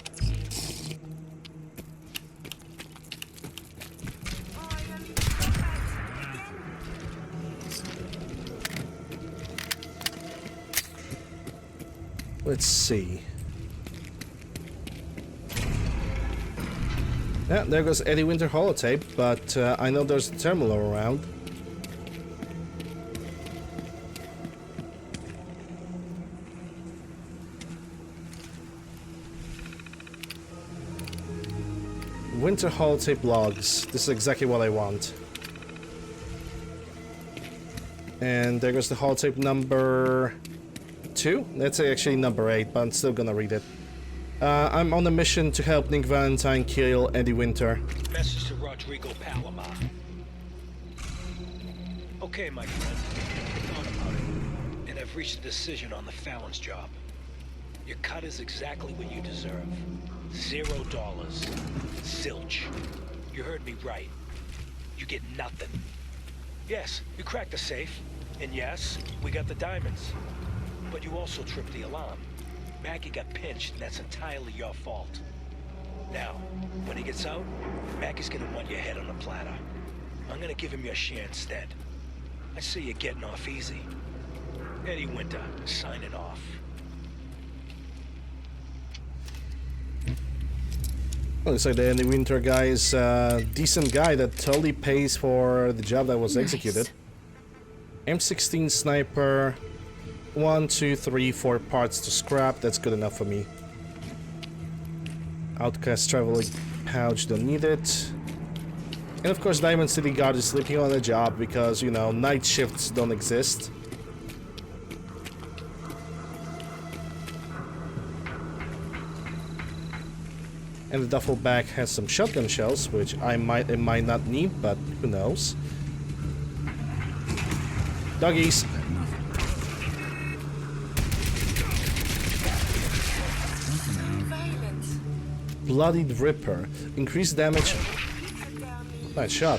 Let's see. Yeah, there goes Eddie Winter holotape, but I know there's a terminal around. Winter holotape logs. This is exactly what I want. And there goes the holotape number 2. That's actually number 8, but I'm still gonna read it. I'm on a mission to help Nick Valentine kill Eddie Winter. Message to Rodrigo Palomar. Okay, my friend. I thought about it, and I've reached a decision on the Fallon's job. Your cut is exactly what you deserve. $0. Zilch. You heard me right. You get nothing. Yes, you cracked the safe, and yes, we got the diamonds. But you also tripped the alarm. Mackie got pinched, and that's entirely your fault. Now, when he gets out, Mackie's gonna want your head on a platter. I'm gonna give him your share instead. I see you're getting off easy. Eddie Winter, signing off. Looks like the Eddie Winter guy is a decent guy that totally pays for the job that was executed. M16 sniper. 1, 2, 3, 4 parts to scrap. That's good enough for me. Outcast traveling pouch, don't need it. And of course, Diamond City Guard is sleeping on a job because, you know, night shifts don't exist. And the duffel bag has some shotgun shells, which I might not need, but who knows. Doggies. Bloodied Ripper. Increased damage. Nice shot.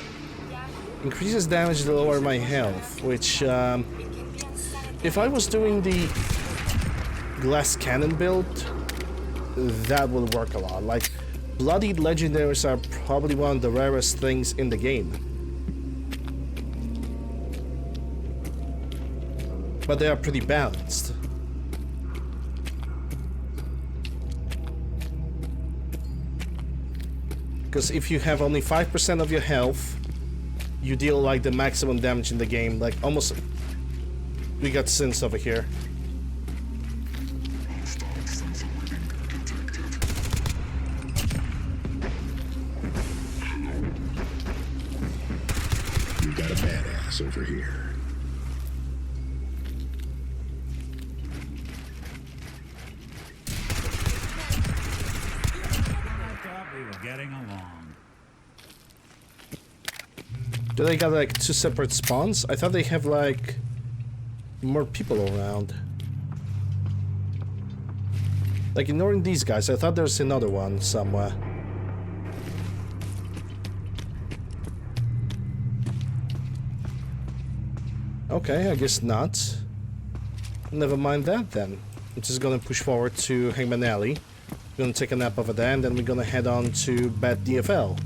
Increases damage to lower my health, which, if I was doing the glass cannon build, that would work a lot. Like, bloodied legendaries are probably one of the rarest things in the game. But they are pretty balanced. Because if you have only 5% of your health, you deal like the maximum damage in the game. Like almost... We got synths over here. You got a badass over here. Getting along. Do they got like 2 separate spawns? I thought they have like more people around. Like ignoring these guys, I thought there's another one somewhere. Okay, I guess not. Never mind that then. I'm just gonna push forward to Hangman Alley. We're gonna take a nap over there, and then we're gonna head on to Bad DFL.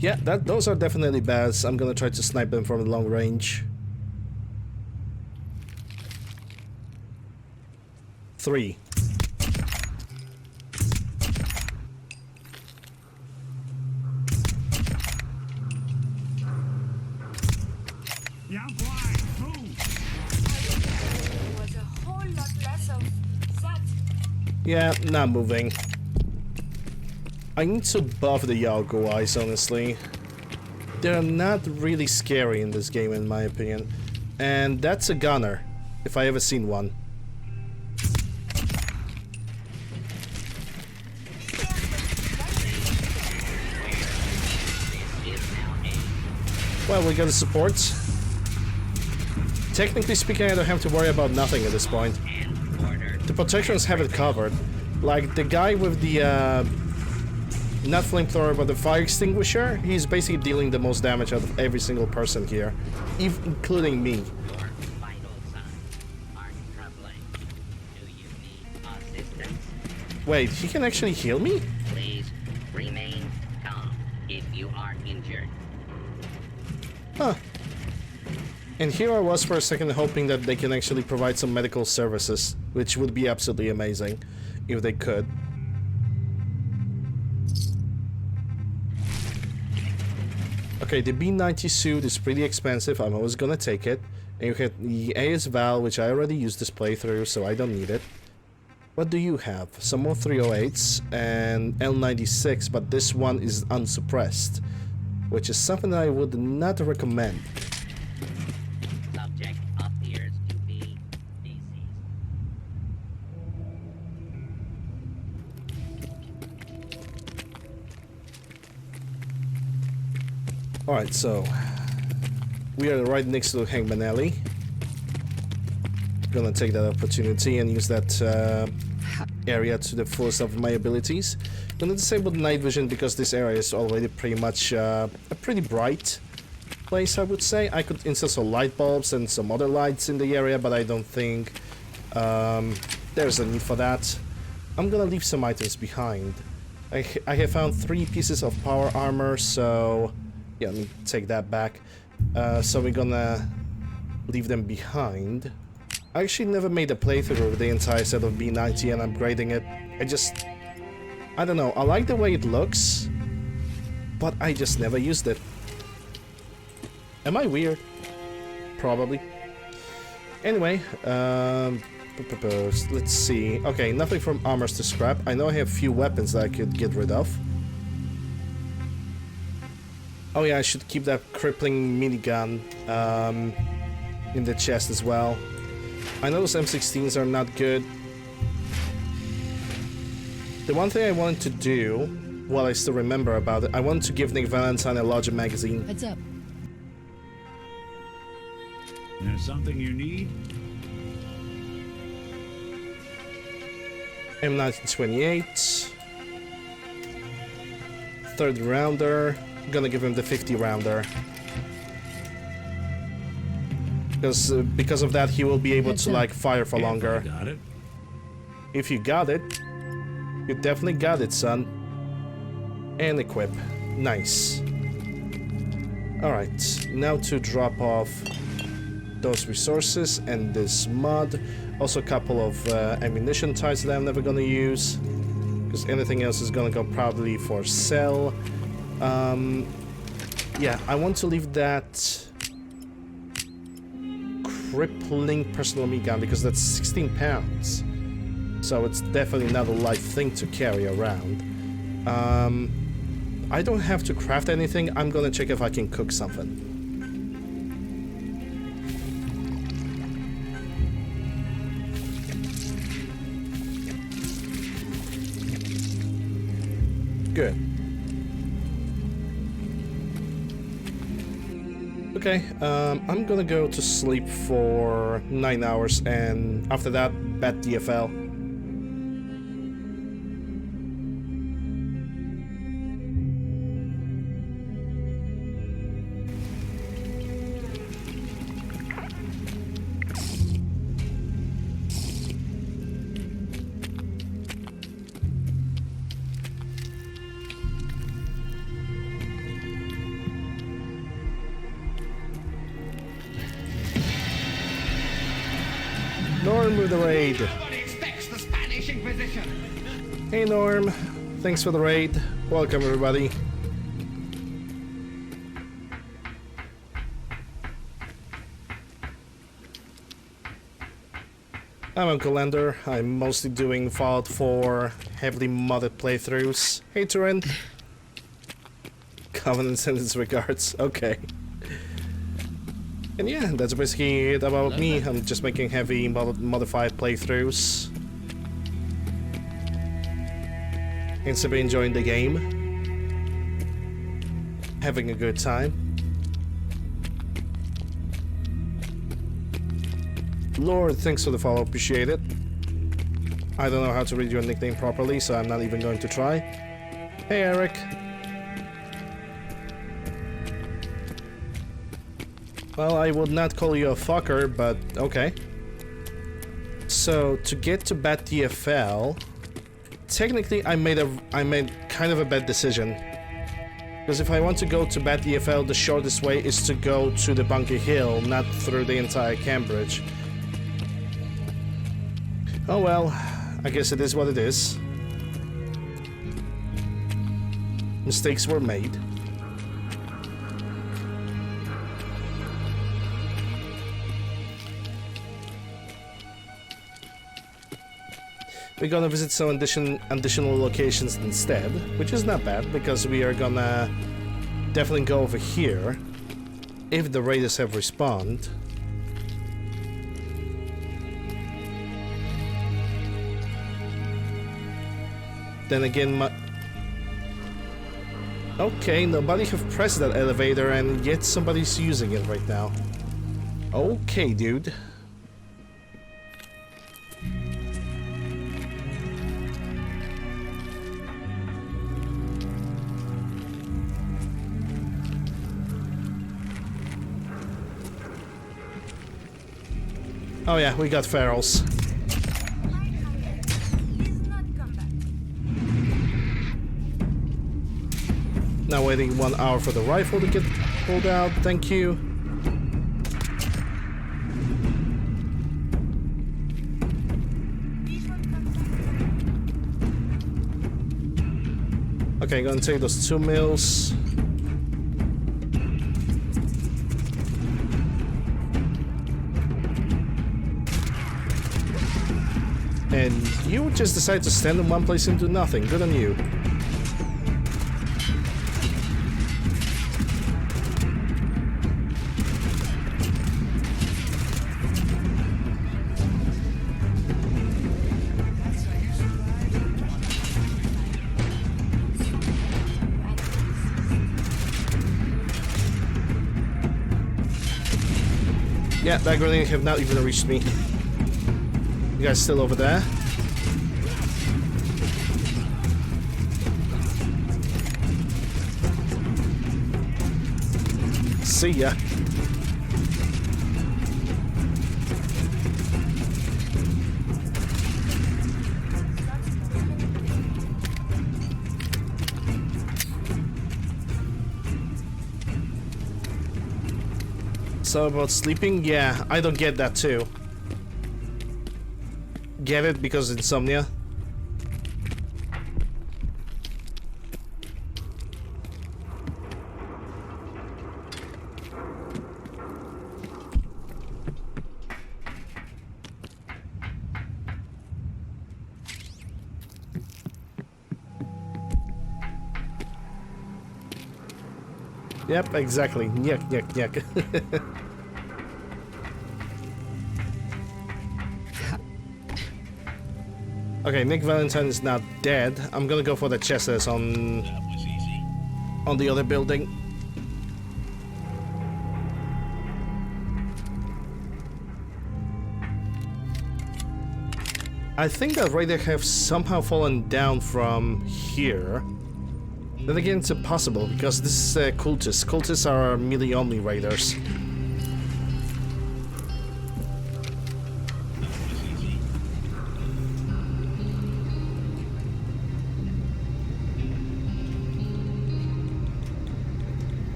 Yeah, those are definitely bads. I'm gonna try to snipe them from long range. 3. Yeah, not moving. I need to buff the Yalgo eyes, honestly. They're not really scary in this game, in my opinion. And that's a gunner, if I ever seen one. Well, we got the support. Technically speaking, I don't have to worry about nothing at this point. The protections have it covered. Like, the guy with the, not flamethrower, but the fire extinguisher, he's basically dealing the most damage out of every single person here, including me. Wait, he can actually heal me? Please remain calm if you are injured. Huh. And here I was for a second hoping that they can actually provide some medical services, which would be absolutely amazing if they could. Okay, the B90 suit is pretty expensive. I'm always gonna take it. And you have the AS Val, which I already used this playthrough, so I don't need it. What do you have? Some more 308s and L96, but this one is unsuppressed, which is something that I would not recommend. Subject appears to be deceased. Alright, so we are right next to Hangman Alley. Gonna take that opportunity and use that area to the fullest of my abilities. Gonna disable the night vision because this area is already pretty much a pretty bright place, I would say. I could install some light bulbs and some other lights in the area, but I don't think there's a need for that. I'm gonna leave some items behind. I have found 3 pieces of power armor, so yeah, let me take that back. So we're gonna leave them behind. I actually never made a playthrough with the entire set of B90 and upgrading it. I don't know, I like the way it looks, but I just never used it. Am I weird? Probably. Anyway, let's see. Okay, nothing from armors to scrap. I know I have a few weapons that I could get rid of. Oh yeah, I should keep that crippling minigun in the chest as well. I know those M16s are not good, The one thing I wanted to do, while I still remember about it, I wanted to give Nick Valentine a larger magazine. Heads up. There's something you need? M1928. Third rounder. I'm gonna give him the 50 rounder. Because of that, he will be able to like fire for longer. Got it. If you got it, you definitely got it, son. And equip. Nice. Alright, now to drop off those resources and this mod. Also a couple of ammunition types that I'm never gonna use. Because anything else is gonna go probably for sell. Yeah, I want to leave that crippling personal meat gun because that's 16 pounds. So it's definitely not a light thing to carry around. I don't have to craft anything. I'm gonna check if I can cook something. Good. Okay, I'm gonna go to sleep for 9 hours and after that, bat DFL. Norm with the raid. Hey Norm, thanks for the raid. Welcome everybody. I'm Uncle Lander. I'm mostly doing Fallout 4 heavily modded playthroughs. Hey Turin. Covenant sends its regards. Okay. And yeah, that's basically it about me. I'm just making heavy modified playthroughs. And simply enjoying the game. Having a good time. Lord, thanks for the follow, appreciate it. I don't know how to read your nickname properly, so I'm not even going to try. Hey Eric. Well, I would not call you a fucker, but okay. So, to get to Bat DFL, technically I made kind of a bad decision. Because if I want to go to Bat DFL, the shortest way is to go to the Bunker Hill, not through the entire Cambridge. Oh well, I guess it is what it is. Mistakes were made. We're gonna visit some additional locations instead, which is not bad, because we are gonna definitely go over here if the raiders have respawned. Then again, okay, nobody have pressed that elevator and yet somebody's using it right now. Okay, dude. Oh yeah, we got ferals. Now waiting 1 hour for the rifle to get pulled out, thank you. Okay, gonna take those 2 mils. And you just decide to stand in one place and do nothing. Good on you. Yeah, that grenade have not even reached me. You guys still over there? See ya. So about sleeping, yeah, I don't get that too. Get it because insomnia? Yep, exactly. Yuck, yuck, yuck. Okay, Nick Valentine is not dead. I'm gonna go for the chest that's on the other building. I think that radar have somehow fallen down from here. Then again, it's impossible because this is cultists. Cultists are melee only raiders.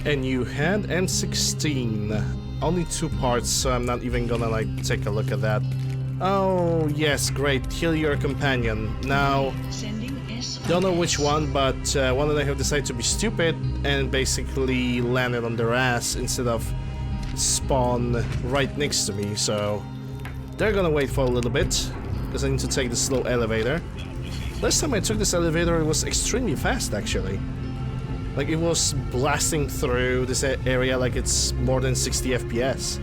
And you had M16. Only 2 parts, so I'm not even gonna like take a look at that. Oh yes, great. Kill your companion. Now, don't know which one, but one of them have decided to be stupid and basically landed on their ass instead of spawn right next to me. So they're gonna wait for a little bit because I need to take the slow elevator. Last time I took this elevator, it was extremely fast actually. Like, it was blasting through this area like it's more than 60 FPS.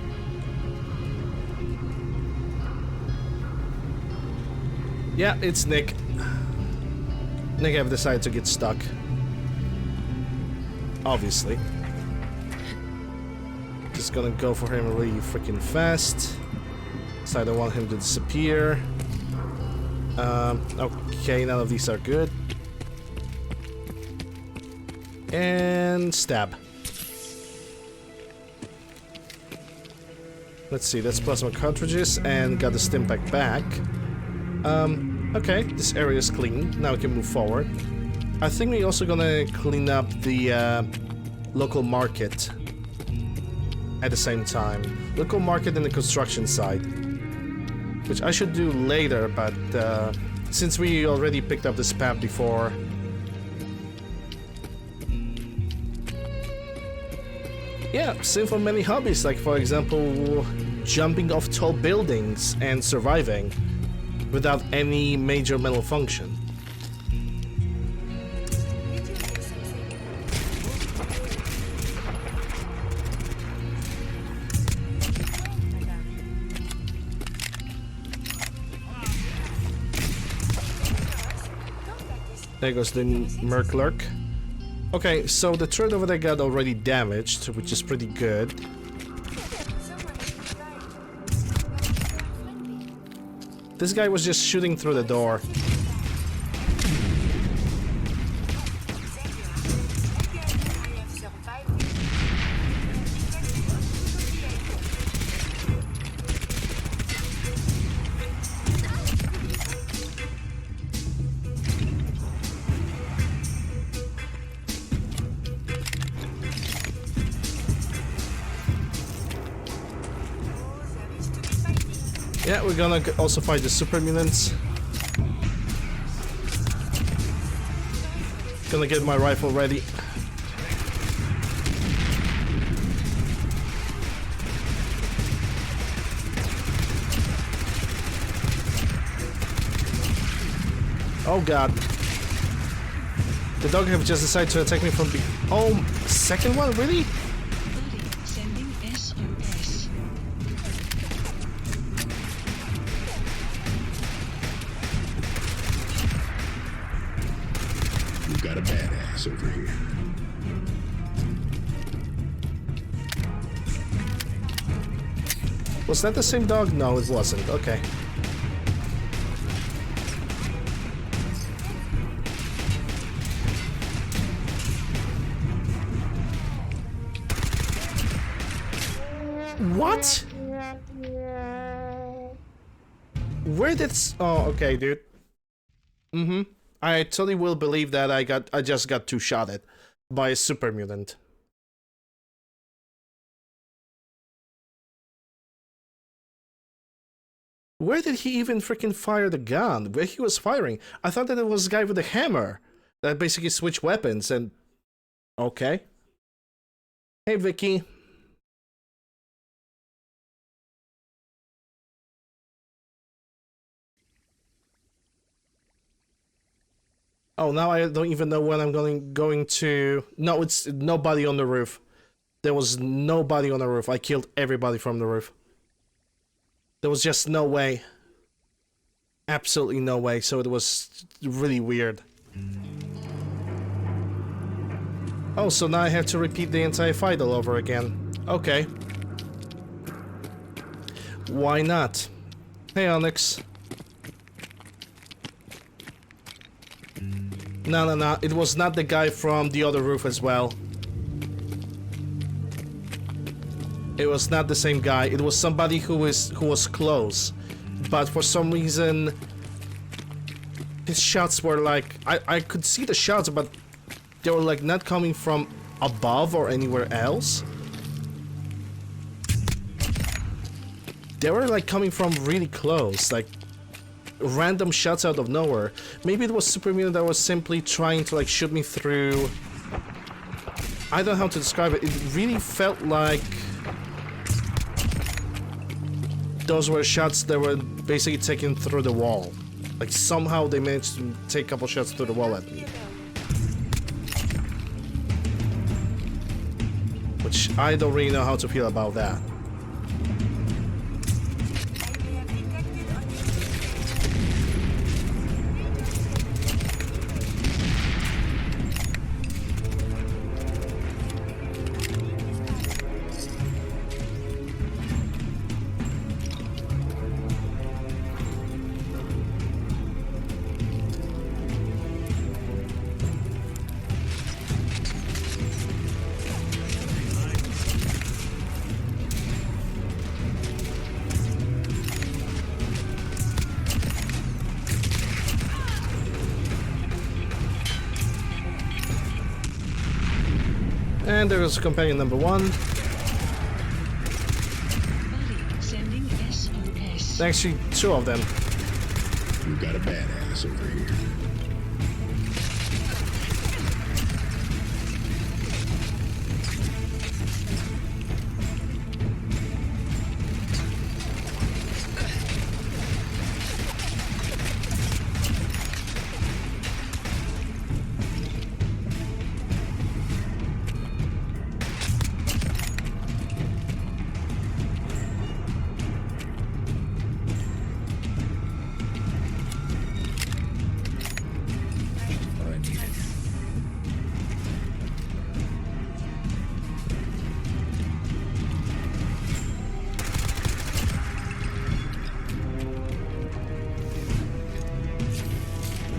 Yeah, it's Nick. Nick have decided to get stuck. Obviously. Just gonna go for him really freaking fast. So I don't want him to disappear. Okay, none of these are good. And stab. Let's see, that's plasma cartridges and got the stim pack back. Okay, this area is clean. Now we can move forward. I think we're also gonna clean up the local market at the same time. Local market and the construction site. Which I should do later, but since we already picked up this path before. Yeah, same for many hobbies, like for example, jumping off tall buildings and surviving without any major malfunction. There goes the Merclerk. Okay, so the turret over there got already damaged, which is pretty good. This guy was just shooting through the door. Yeah, we're gonna also fight the super mutants. Gonna get my rifle ready. Oh god. The dog have just decided to attack me from the... Oh, second one? Really? We've got a badass over here. Was that the same dog? No, it wasn't. Okay. What? Where did oh, okay, dude. I totally will believe that I just got two-shotted by a super mutant. Where did he even freaking fire the gun? Where he was firing? I thought that it was a guy with a hammer that basically switched weapons and okay. Hey Vicky. Oh, now I don't even know when I'm going to... No, it's nobody on the roof. There was nobody on the roof. I killed everybody from the roof. There was just no way. Absolutely no way, so it was really weird. Oh, so now I have to repeat the entire fight all over again. Okay. Why not? Hey, Onyx. No, it was not the guy from the other roof as well. It was not the same guy. It was somebody who was close. But for some reason, his shots were like... I could see the shots, but they were like not coming from above or anywhere else. They were like coming from really close, like random shots out of nowhere. Maybe it was Super Mutant that was simply trying to like shoot me through. I don't know how to describe it. It really felt like those were shots that were basically taken through the wall. Like somehow they managed to take a couple shots through the wall at me. Which I don't really know how to feel about that. And there was companion number 1. Sending SOS. Actually, 2 of them. We've got a badass over here.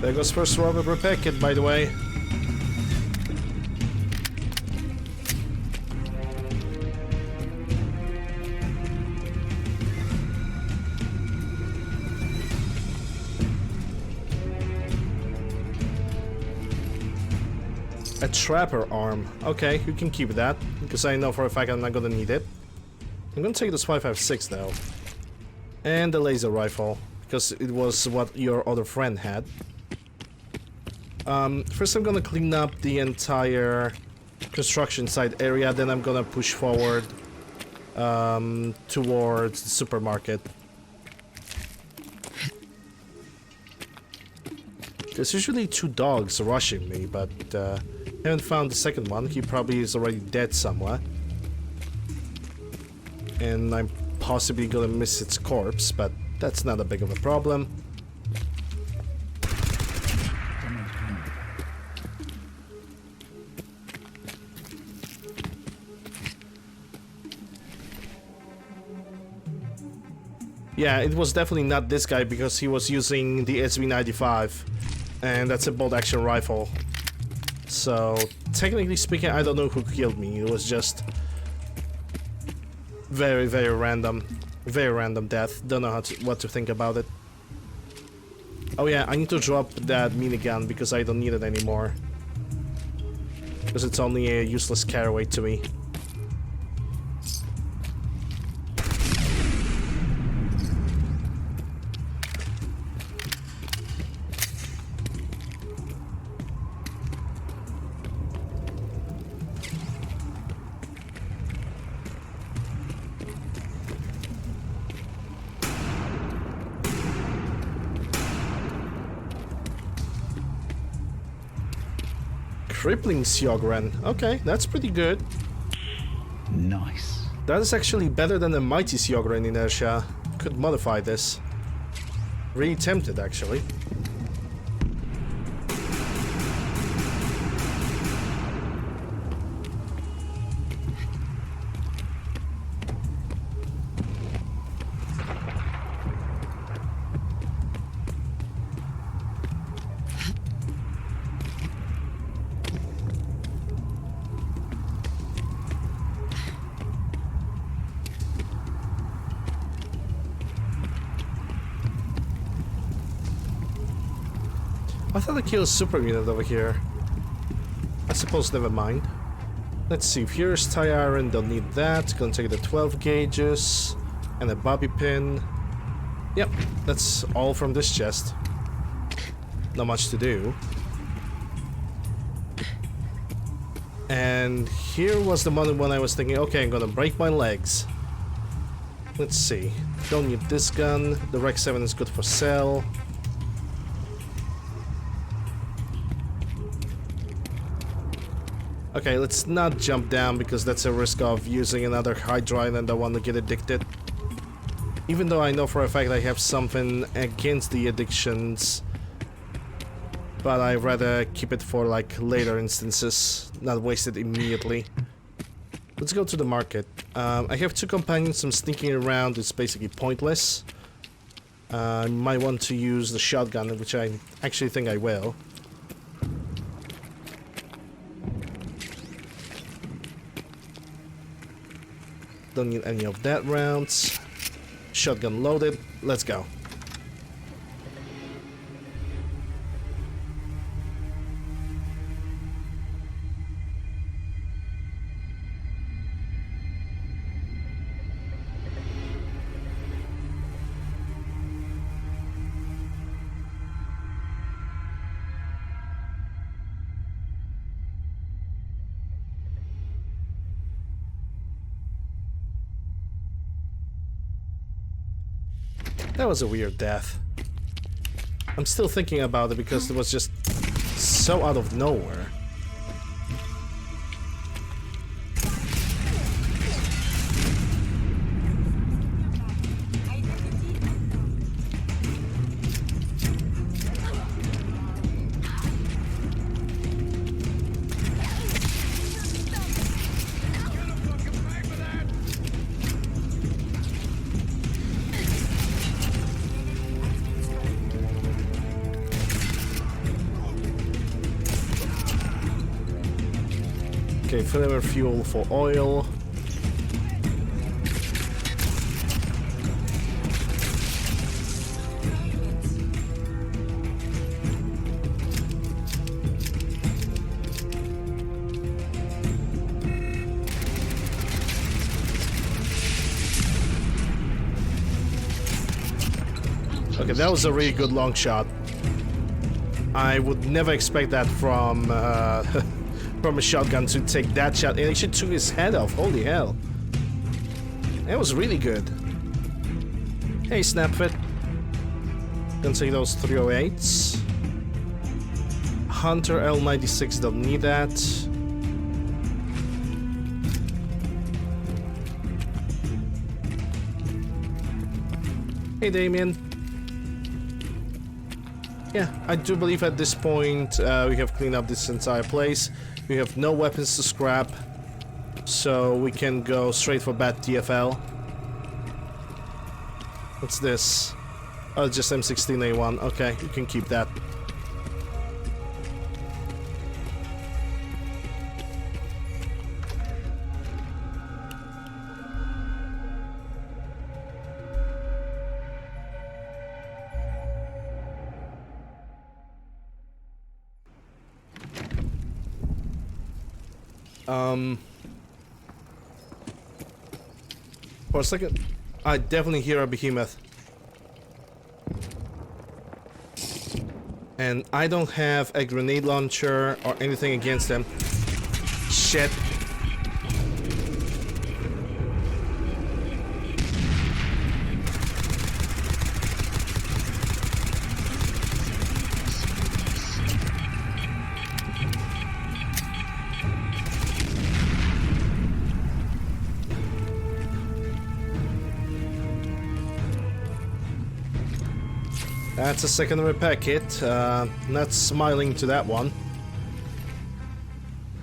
There goes first Robert repair kit, by the way. A trapper arm. Okay, you can keep that, because I know for a fact I'm not gonna need it. I'm gonna take this 5.56 though. And the laser rifle, because it was what your other friend had. First I'm gonna clean up the entire construction site area, then I'm gonna push forward towards the supermarket. There's usually 2 dogs rushing me, but haven't found the second one. He probably is already dead somewhere. And I'm possibly gonna miss its corpse, but that's not a big of a problem. Yeah, it was definitely not this guy because he was using the SB95, and that's a bolt-action rifle. So, technically speaking, I don't know who killed me. It was just very, very random death. Don't know what to think about it. Oh yeah, I need to drop that minigun because I don't need it anymore. Because it's only a useless caraway to me. Crippling Sjogren. Okay, that's pretty good. Nice. That is actually better than the Mighty Sjogren inertia. Could modify this. Really tempted, actually. I thought I killed a super unit over here. I suppose never mind. Let's see, here's tie iron, don't need that. Gonna take the 12 gauges and a bobby pin. Yep, that's all from this chest. Not much to do. And here was the moment when I was thinking, okay, I'm gonna break my legs. Let's see. Don't need this gun. The Rec 7 is good for sale. Okay, let's not jump down because that's a risk of using another hydride and I want to get addicted. Even though I know for a fact I have something against the addictions. But I'd rather keep it for like later instances, not waste it immediately. Let's go to the market. I have 2 companions, some sneaking around is basically pointless. I might want to use the shotgun, which I actually think I will. Don't need any of that rounds. Shotgun loaded. Let's go. That was a weird death. I'm still thinking about it because it was just so out of nowhere. Okay, flavor fuel for oil. Okay, that was a really good long shot. I would never expect that from from a shotgun to take that shot. It actually took his head off. Holy hell. That was really good. Hey, Snapfit. Gonna take those 308s. Hunter L96, don't need that. Hey, Damien. Yeah, I do believe at this point we have cleaned up this entire place. We have no weapons to scrap, so we can go straight for bad TFL. What's this? Oh, it's just M16A1. Okay, you can keep that. For a second, I definitely hear a behemoth. And I don't have a grenade launcher or anything against them. Shit. That's a secondary packet. Not smiling to that one.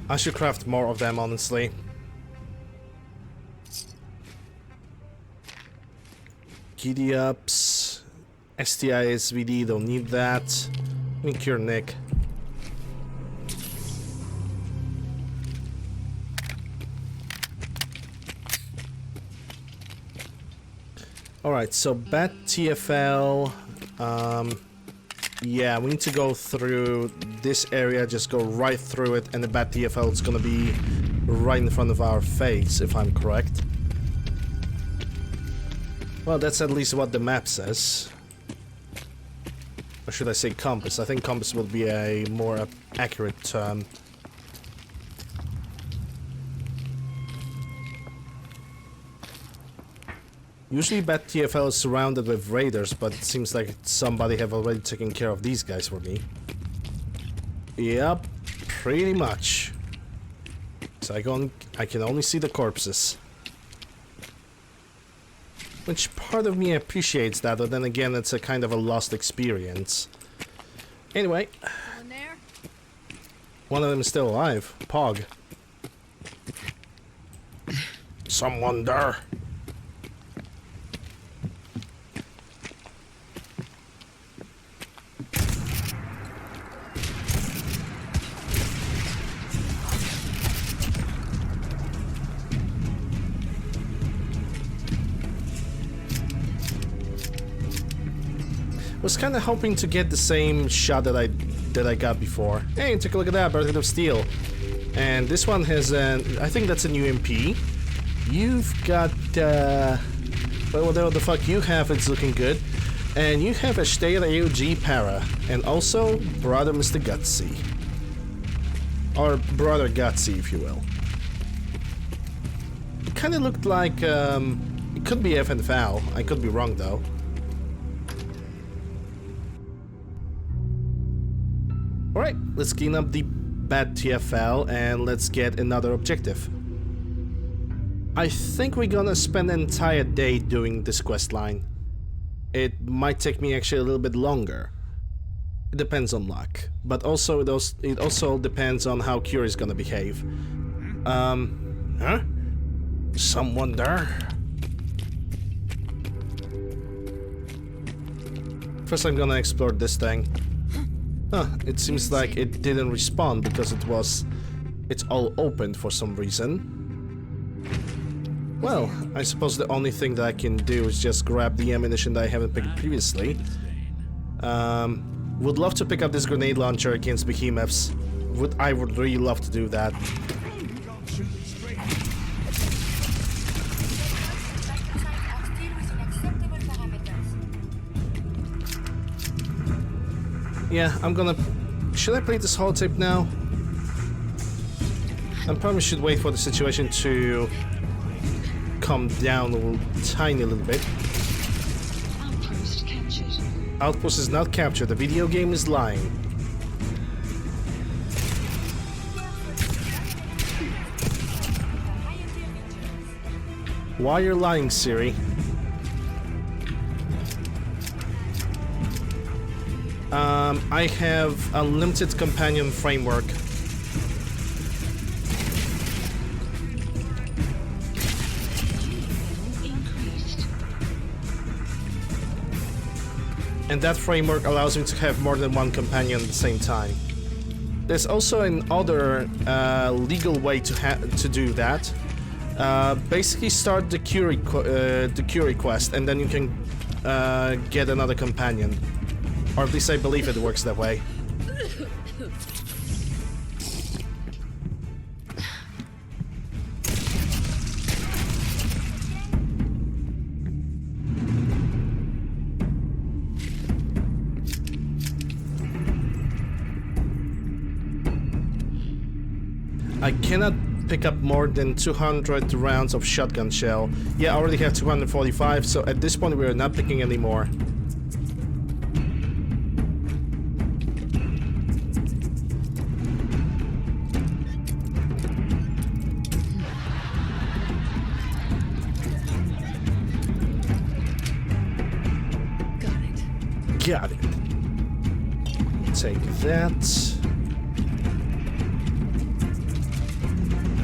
I should craft more of them, honestly. Giddy ups. STI SVD, don't need that. Let me cure Nick. Alright, so Bat TFL. Yeah, we need to go through this area, just go right through it, and the Bat TFL is gonna be right in front of our face, if I'm correct. Well, that's at least what the map says. Or should I say compass? I think compass will be a more accurate term. Usually Bat TFL is surrounded with raiders, but it seems like somebody have already taken care of these guys for me. Yep, pretty much. So I can only see the corpses. Which part of me appreciates that, but then again it's a kind of a lost experience. Anyway. One of them is still alive. Pog. Someone there. Was kind of hoping to get the same shot that I got before. Hey, take a look at that, Brotherhood of Steel. And this one has an, I think that's a new MP. You've got, well, whatever the fuck you have, it's looking good. And you have a Steyr AOG Para, and also Brother Mr. Gutsy. Or Brother Gutsy, if you will. It kind of looked like, it could be FNFAL. I could be wrong though. Alright, let's clean up the Bat TFL and let's get another objective. I think we're gonna spend an entire day doing this quest line. It might take me actually a little bit longer. It depends on luck, but also it also depends on how Curie is gonna behave. Huh? Someone there? First I'm gonna explore this thing. Huh, it seems like it didn't respawn because it's all opened for some reason. Well, I suppose the only thing that I can do is just grab the ammunition that I haven't picked previously. Would love to pick up this grenade launcher against behemoths. I would really love to do that. Yeah, I'm gonna... Should I play this holotape now? I probably should wait for the situation to calm down a tiny little bit. Outpost captured. Outpost is not captured. The video game is lying. Why you're lying, Siri? I have a limited companion framework. And that framework allows me to have more than one companion at the same time. There's also another legal way to do that. Basically start the Curie quest, and then you can get another companion. Or at least I believe it works that way. I cannot pick up more than 200 rounds of shotgun shell. Yeah, I already have 245, so at this point we're not picking any more. Got it. Take that.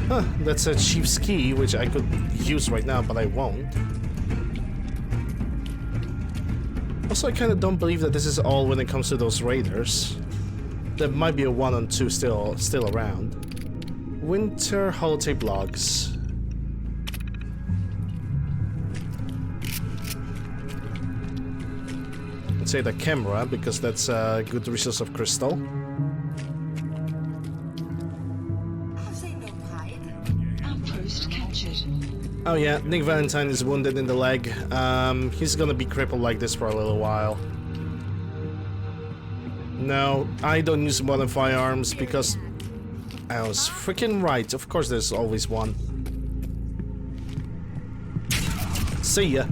Huh, that's a chief's key, which I could use right now, but I won't. Also, I kind of don't believe that this is all when it comes to those raiders. There might be a 1 and 2 still around. Winter holotape logs. Let's say the camera, because that's a good resource of crystal. Oh yeah, Nick Valentine is wounded in the leg. He's gonna be crippled like this for a little while. No, I don't use modern firearms because I was freaking right. Of course there's always one. See ya.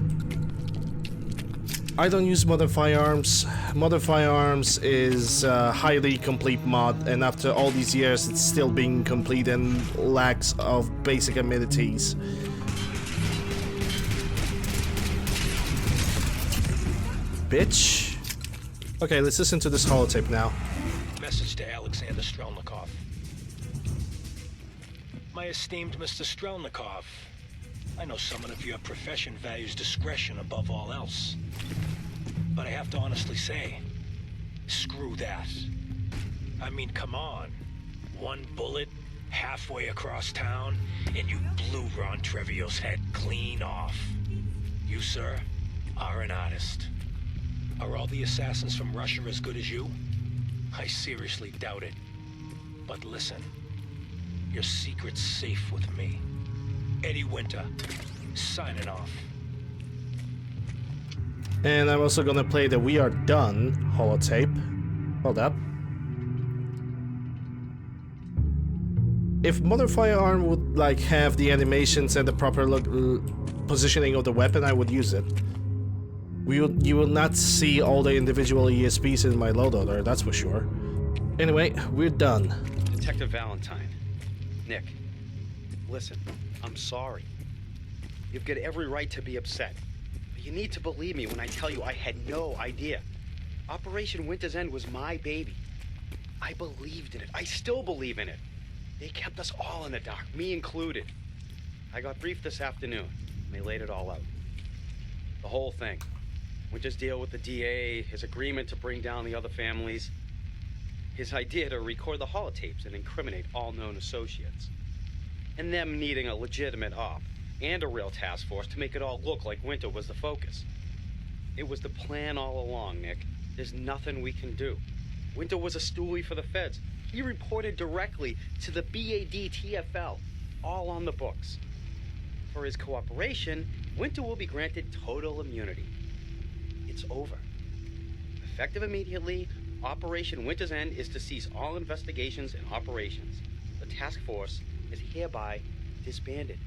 I don't use modern firearms. Modern firearms is a highly complete mod, and after all these years it's still being complete and lacks of basic amenities. Bitch. Okay, let's listen to this holotape now. Message to Alexander Strelnikov. My esteemed Mr. Strelnikov, I know someone of your profession values discretion above all else. But I have to honestly say, screw that. I mean, come on. One bullet, halfway across town, and you blew Ron Treviot's head clean off. You, sir, are an artist. Are all the assassins from Russia as good as you? I seriously doubt it. But listen, your secret's safe with me. Eddie Winter, signing off. And I'm also gonna play the We Are Done holotape. Hold up. If Modern Firearm would like have the animations and the proper positioning of the weapon, I would use it. You will not see all the individual ESPs in my loadout, that's for sure. Anyway, we're done. Detective Valentine. Nick, listen, I'm sorry. You've got every right to be upset. But you need to believe me when I tell you I had no idea. Operation Winter's End was my baby. I believed in it. I still believe in it. They kept us all in the dark, me included. I got briefed this afternoon, and they laid it all out. The whole thing. Winter's deal with the DA, his agreement to bring down the other families, his idea to record the holotapes and incriminate all known associates, and them needing a legitimate op and a real task force to make it all look like Winter was the focus. It was the plan all along, Nick. There's nothing we can do. Winter was a stoolie for the feds. He reported directly to the BAD-TFL, all on the books. For his cooperation, Winter will be granted total immunity. It's over. Effective immediately, Operation Winter's End is to cease all investigations and operations. The task force is hereby disbanded.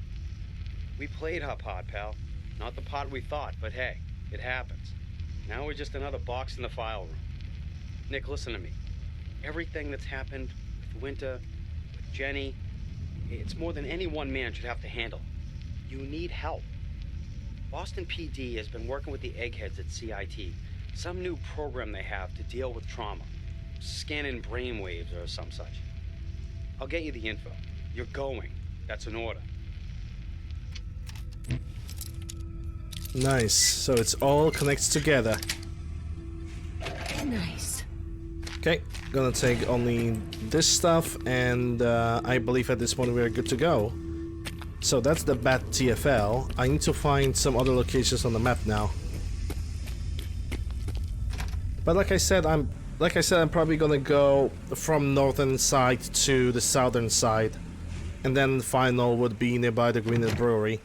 We played our part, pal. Not the part we thought, but hey, it happens. Now we're just another box in the file room. Nick, listen to me. Everything that's happened with Winter, with Jenny, it's more than any one man should have to handle. You need help. Boston PD has been working with the eggheads at CIT. Some new program they have to deal with trauma. Scanning brainwaves or some such. I'll get you the info. You're going. That's an order. Nice. So it's all connects together. Nice. Okay, gonna take only this stuff, and I believe at this point we're good to go. So that's the Bat TFL. I need to find some other locations on the map now. But like I said, I'm probably gonna go from northern side to the southern side, and then final would be nearby the Green Hill Brewery.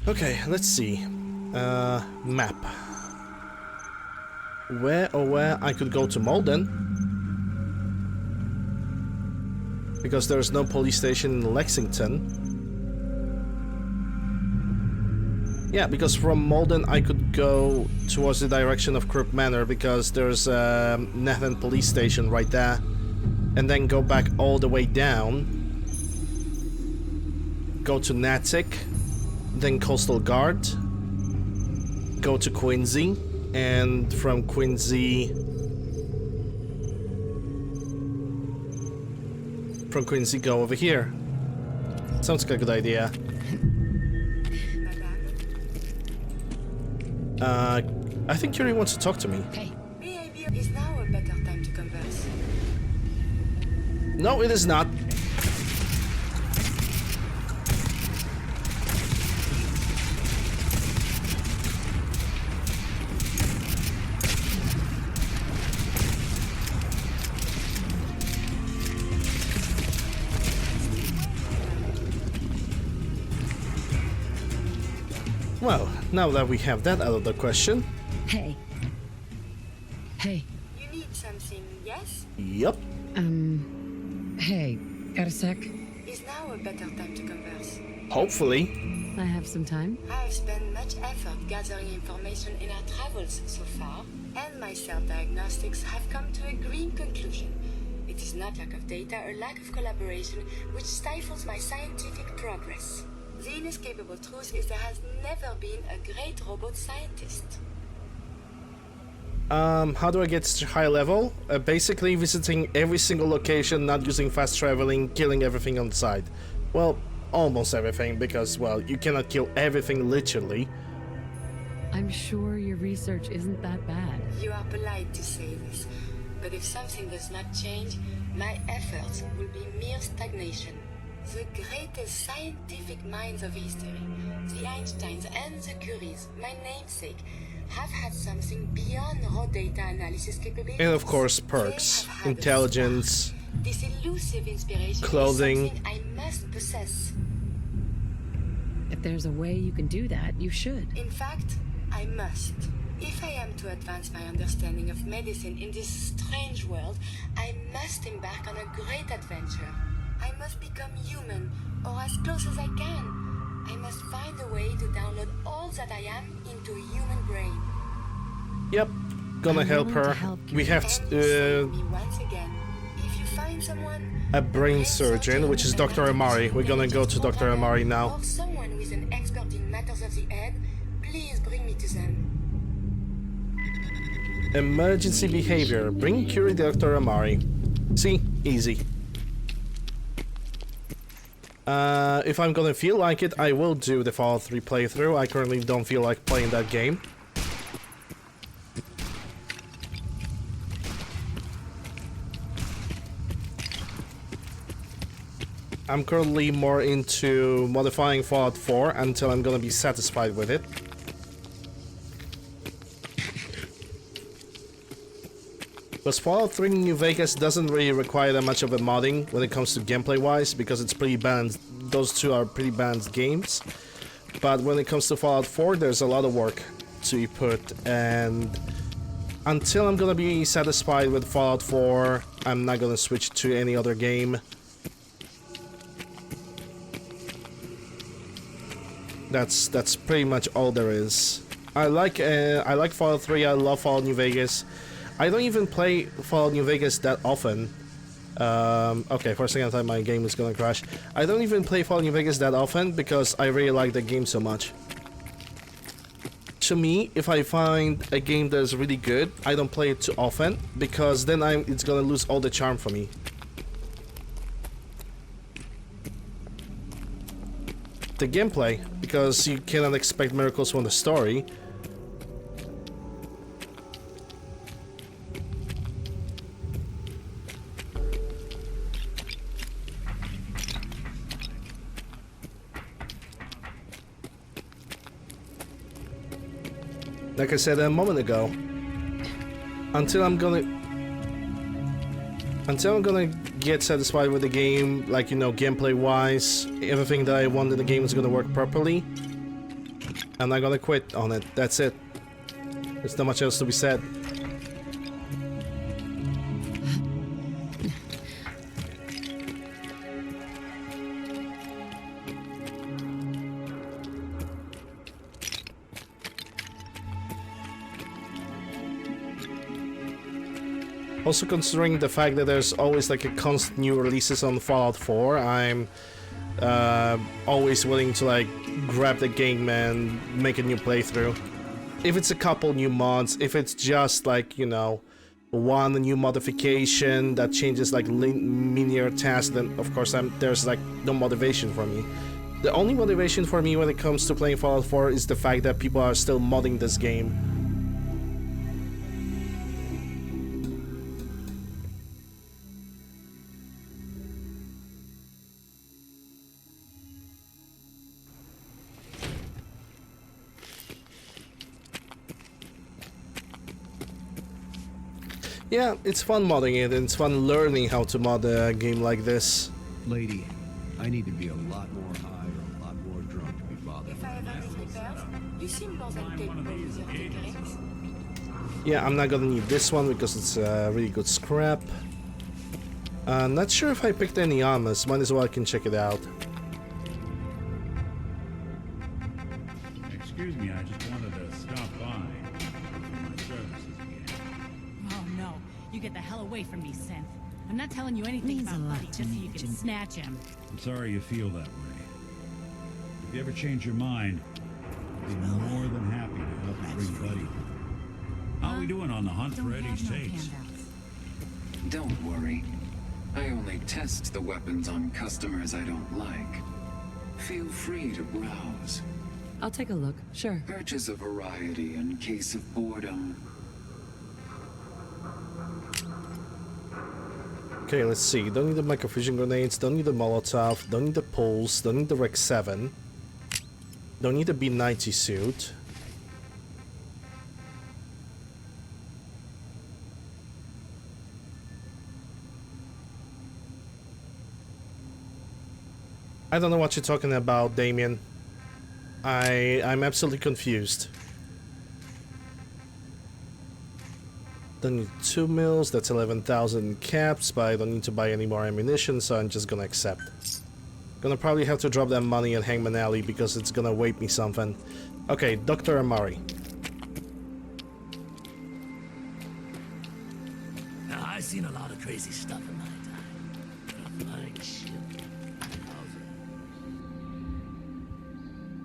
Okay, let's see. Map. Where I could go to Malden, because there's no police station in Lexington. Yeah, because from Malden I could go towards the direction of Crook Manor, because there's a Nathan police station right there, and then go back all the way down, go to Natick, then Coastal Guard, go to Quincy, and from Quincy go over here. Sounds like a good idea. I think Yuri wants to talk to me. Hey. Maybe is now a better time to converse. No, it is not. Well, now that we have that out of the question. Hey. Hey. You need something, yes? Yup. Hey, got a sec? Is now a better time to converse. Hopefully. I have some time. I've spent much effort gathering information in our travels so far, and my self-diagnostics have come to a green conclusion. It is not lack of data or lack of collaboration which stifles my scientific progress. The inescapable truth is there has never been a great robot scientist. How do I get to high level? Basically visiting every single location, not using fast traveling, killing everything on site. Well, almost everything, because, well, you cannot kill everything literally. I'm sure your research isn't that bad. You are polite to say this, but if something does not change, my efforts will be mere stagnation. The greatest scientific minds of history, the Einsteins and the Curies, my namesake, have had something beyond raw data analysis capabilities. And of course, perks, intelligence, this elusive inspiration clothing. is something I must possess. If there's a way you can do that, you should. In fact, I must. If I am to advance my understanding of medicine in this strange world, I must embark on a great adventure. I must become human, or as close as I can. I must find a way to download all that I am into a human brain. Yep, gonna help her. We have once again. If you find someone, a brain surgeon, which is Dr. Amari. We're gonna go to Dr. Amari now. Or someone who is an expert in matters of the head, please bring me to them. Emergency behavior. Bring Curie Dr. Amari. See? Easy. If I'm gonna feel like it, I will do the Fallout 3 playthrough. I currently don't feel like playing that game. I'm currently more into modifying Fallout 4 until I'm gonna be satisfied with it. Because Fallout 3 New Vegas doesn't really require that much of a modding when it comes to gameplay wise, because it's pretty balanced. Those two are pretty balanced games. But when it comes to Fallout 4, there's a lot of work to be put, and until I'm gonna be satisfied with Fallout 4, I'm not gonna switch to any other game. That's pretty much all there is. I like Fallout 3. I love Fallout New Vegas. I don't even play Fallout New Vegas that often. Okay, for a second I thought my game was gonna crash. I don't even play Fallout New Vegas that often because I really like the game so much. To me, if I find a game that's really good, I don't play it too often because then it's gonna lose all the charm for me. The gameplay, because you cannot expect miracles from the story. Like I said a moment ago, until I'm gonna get satisfied with the game, like, you know, gameplay wise, everything that I want in the game is gonna work properly, I'm not gonna quit on it. That's it. There's not much else to be said. Also, considering the fact that there's always like a constant new releases on Fallout 4, I'm always willing to like grab the game and make a new playthrough. If it's a couple new mods, if it's just like, you know, one new modification that changes like linear tasks, then of course there's like no motivation for me. The only motivation for me when it comes to playing Fallout 4 is the fact that people are still modding this game. Yeah, it's fun modding it, and it's fun learning how to mod a game like this. Lady, I need to be a lot more high or a lot more drunk to be bothered. If I ever need repairs, you seem more than capable with your tickets. Yeah, I'm not gonna need this one because it's really good scrap. Not sure if I picked any armors, might as well I can check it out. Excuse me, I just wanted to stop by. My services again. Oh no, you get the hell away from me, Synth. I'm not telling you anything about Buddy just so you can snatch him. I'm sorry you feel that way. If you ever change your mind, I'd be more than happy to help you bring Buddy. How are we doing on the hunt for Eddie's tapes? Don't worry. I only test the weapons on customers I don't like. Feel free to browse. I'll take a look, sure. Purchase a variety in case of boredom. Okay, let's see. Don't need the microfusion grenades, don't need the Molotov, don't need the Pulse, don't need the Rec 7. Don't need the B90 suit. I don't know what you're talking about, Damien. I'm absolutely confused. Don't need 2 mils, that's 11,000 caps, but I don't need to buy any more ammunition, so I'm just gonna accept. Gonna probably have to drop that money at Hangman Alley because it's gonna weight me something. Okay, Dr. Amari. Now, I've seen a lot of crazy stuff in my time. Like shit.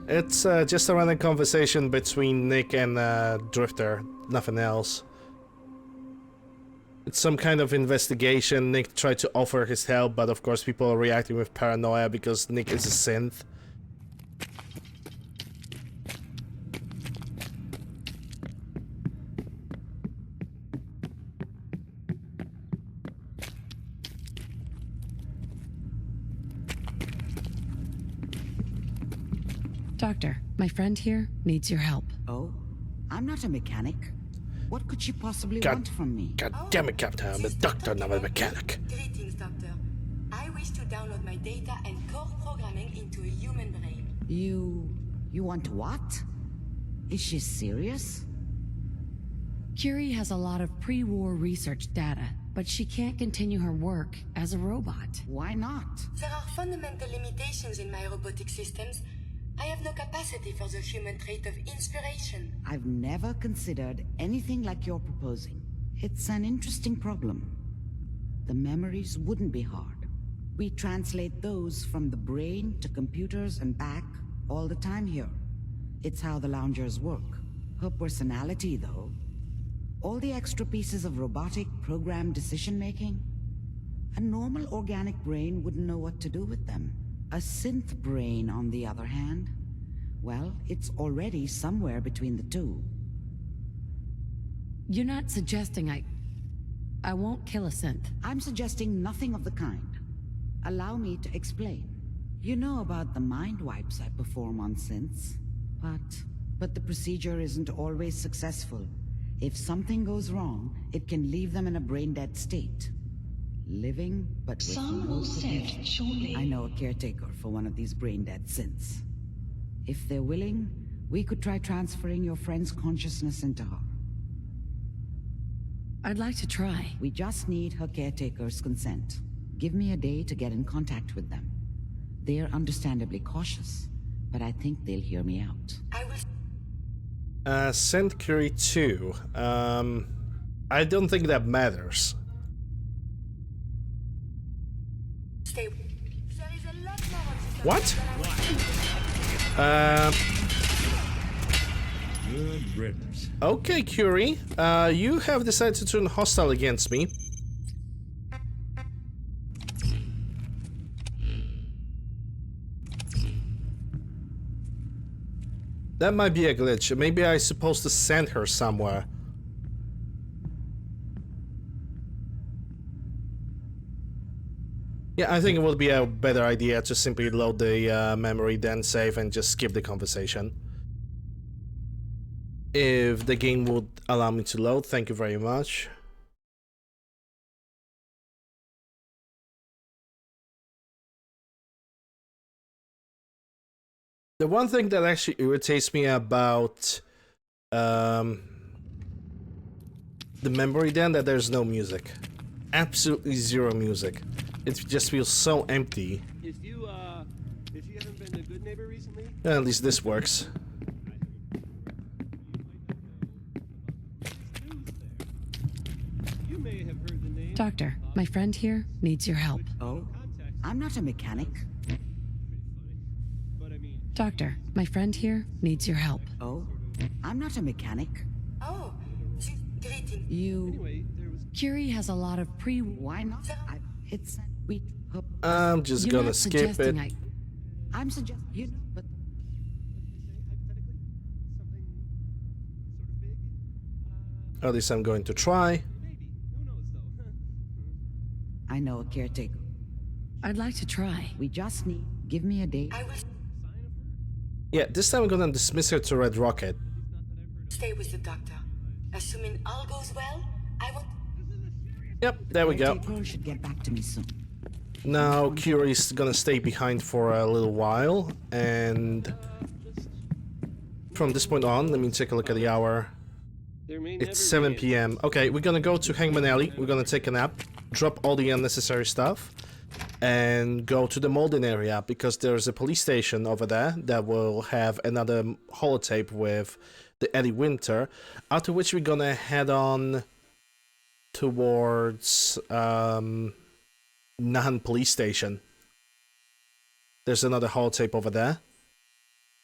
It's just a random conversation between Nick and Drifter, nothing else. It's some kind of investigation. Nick tried to offer his help, but of course people are reacting with paranoia because Nick is a synth. Doctor, my friend here needs your help. Oh? I'm not a mechanic. What could she possibly God, want from me? God damn it, Captain. I'm a doctor, not a mechanic. Greetings, Doctor. I wish to download my data and core programming into a human brain. You want what? Is she serious? Curie has a lot of pre-war research data, but she can't continue her work as a robot. Why not? There are fundamental limitations in my robotic systems. I have no capacity for the human trait of inspiration. I've never considered anything like you're proposing. It's an interesting problem. The memories wouldn't be hard. We translate those from the brain to computers and back all the time here. It's how the loungers work. Her personality, though. All the extra pieces of robotic programmed decision-making. A normal organic brain wouldn't know what to do with them. A synth brain, on the other hand, well, it's already somewhere between the two. You're not suggesting I won't kill a synth. I'm suggesting nothing of the kind. Allow me to explain. You know about the mind wipes I perform on synths, but But the procedure isn't always successful. If something goes wrong, it can leave them in a brain-dead state. Living, but with Sun no will set cognition. shortly. I know a caretaker for one of these brain-dead synths. If they're willing, we could try transferring your friend's consciousness into her. I'd like to try. We just need her caretaker's consent. Give me a day to get in contact with them. They're understandably cautious, but I think they'll hear me out. Send Curie 2. I don't think that matters. What? Good riddance. Okay, Curie. You have decided to turn hostile against me. That might be a glitch. Maybe I'm supposed to send her somewhere. Yeah, I think it would be a better idea to simply load the memory, then save, and just skip the conversation. If the game would allow me to load, thank you very much. The one thing that actually irritates me about the memory then, that there's no music. Absolutely zero music. It just feels so empty. If you haven't been a good neighbor recently? At least this works. You may have heard the name. Doctor, my friend here needs your help. Oh? I'm not a mechanic. Doctor, my friend here needs your help. Oh? I'm not a mechanic. Oh, greeting. You... Curie has a lot of Why not? It's... We... I'm just gonna skip it. I'm suggesting... You know, but... At least I'm going to try. I know a caretaker. I'd like to try. We just need... Give me a day. Yeah, this time I'm gonna dismiss her to Red Rocket. Stay with the doctor. Assuming all goes well, I want... Yep, there we go. Caretaker should get back to me soon. Now Curie's gonna stay behind for a little while, and from this point on, let me take a look at the hour. It's 7 p.m. Okay, we're gonna go to Hangman Alley, we're gonna take a nap, drop all the unnecessary stuff, and go to the Malden area, because there's a police station over there that will have another holotape with the Eddie Winter, after which we're gonna head on towards Nahan police station. There's another holotape over there.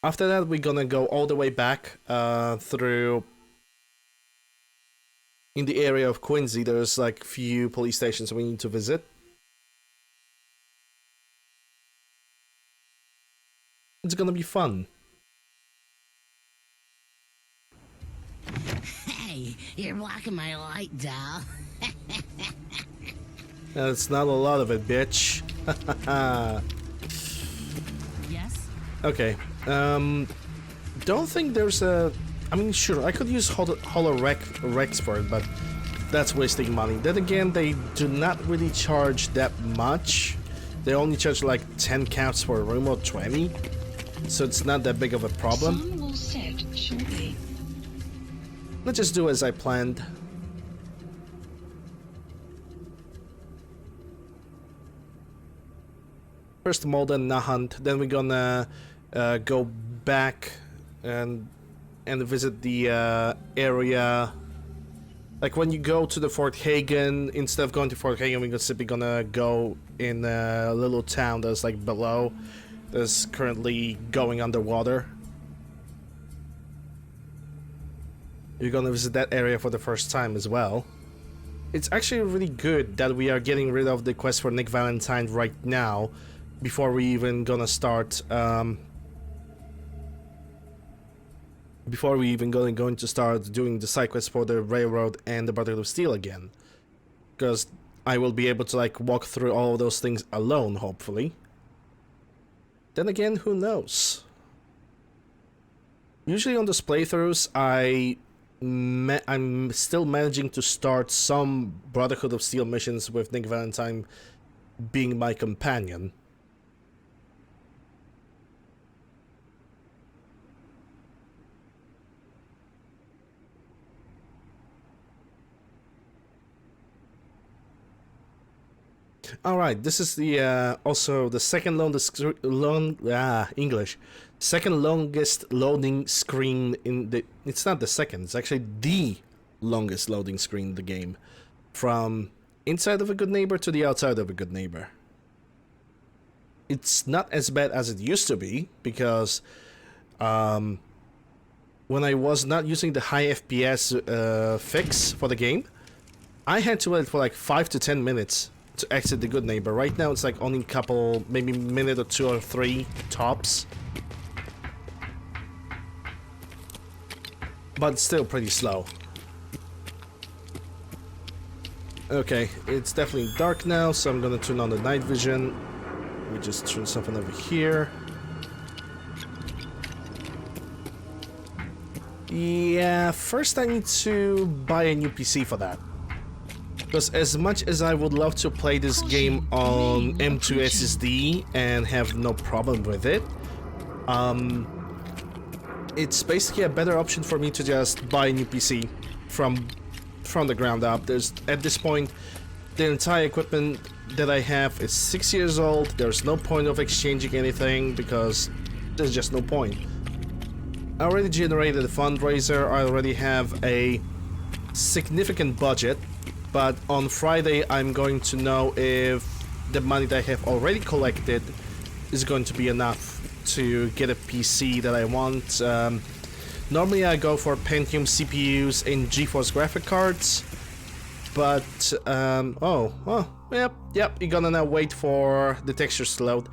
After that, we're gonna go all the way back through in the area of Quincy. There's like few police stations we need to visit. It's gonna be fun. Hey, you're blocking my light, doll. It's not a lot of it, bitch. Yes? Okay. Don't think there's a... I mean, sure, I could use Rex for it, but that's wasting money. Then again, they do not really charge that much. They only charge like 10 caps for a room or 20. So it's not that big of a problem. Sun will set shortly. Let's just do as I planned. First Malden, Nahant, then we're gonna go back and visit the area. Like when you go to the Fort Hagen, instead of going to Fort Hagen, we're simply gonna go in a little town that's like below, that's currently going underwater. You're gonna visit that area for the first time as well. It's actually really good that we are getting rid of the quest for Nick Valentine right now, before we even gonna start going to start doing the side quests for the Railroad and the Brotherhood of Steel again, because I will be able to like walk through all of those things alone, hopefully. Then again, who knows? Usually on those playthroughs, I'm still managing to start some Brotherhood of Steel missions with Nick Valentine being my companion. All right, this is the also the second second longest loading screen in the. It's not the second; it's actually the longest loading screen in the game, from inside of a good neighbor to the outside of a good neighbor. It's not as bad as it used to be because when I was not using the high FPS fix for the game, I had to wait for like 5 to 10 minutes to exit the good neighbor. Right now it's like only a couple, maybe minute or 2 or 3 tops. But still pretty slow. Okay, it's definitely dark now, so I'm gonna turn on the night vision. We just turn something over here. Yeah, first I need to buy a new PC for that. Because as much as I would love to play this game on M2 SSD and have no problem with it, it's basically a better option for me to just buy a new PC from the ground up. There's, at this point, the entire equipment that I have is 6 years old. There's no point of exchanging anything because there's just no point. I already generated a fundraiser. I already have a significant budget. But on Friday, I'm going to know if the money that I have already collected is going to be enough to get a PC that I want. Normally, I go for Pentium CPUs and GeForce graphic cards. But, yep, you're gonna now wait for the textures to load.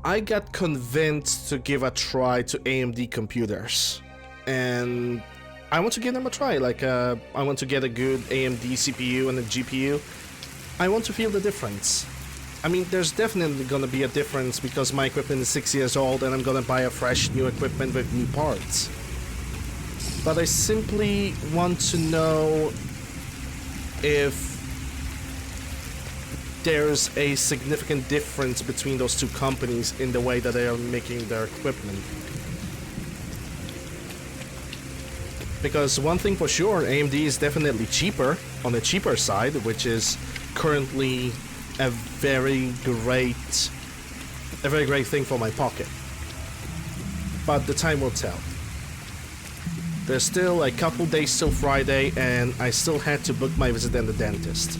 I got convinced to give a try to AMD computers. And I want to give them a try, like I want to get a good AMD CPU and a GPU. I want to feel the difference. I mean, there's definitely gonna be a difference because my equipment is 6 years old and I'm gonna buy a fresh new equipment with new parts. But I simply want to know if there's a significant difference between those two companies in the way that they are making their equipment. Because one thing for sure, AMD is definitely cheaper, on the cheaper side, which is currently a very great thing for my pocket. But the time will tell. There's still a couple days till Friday, and I still had to book my visit at the dentist.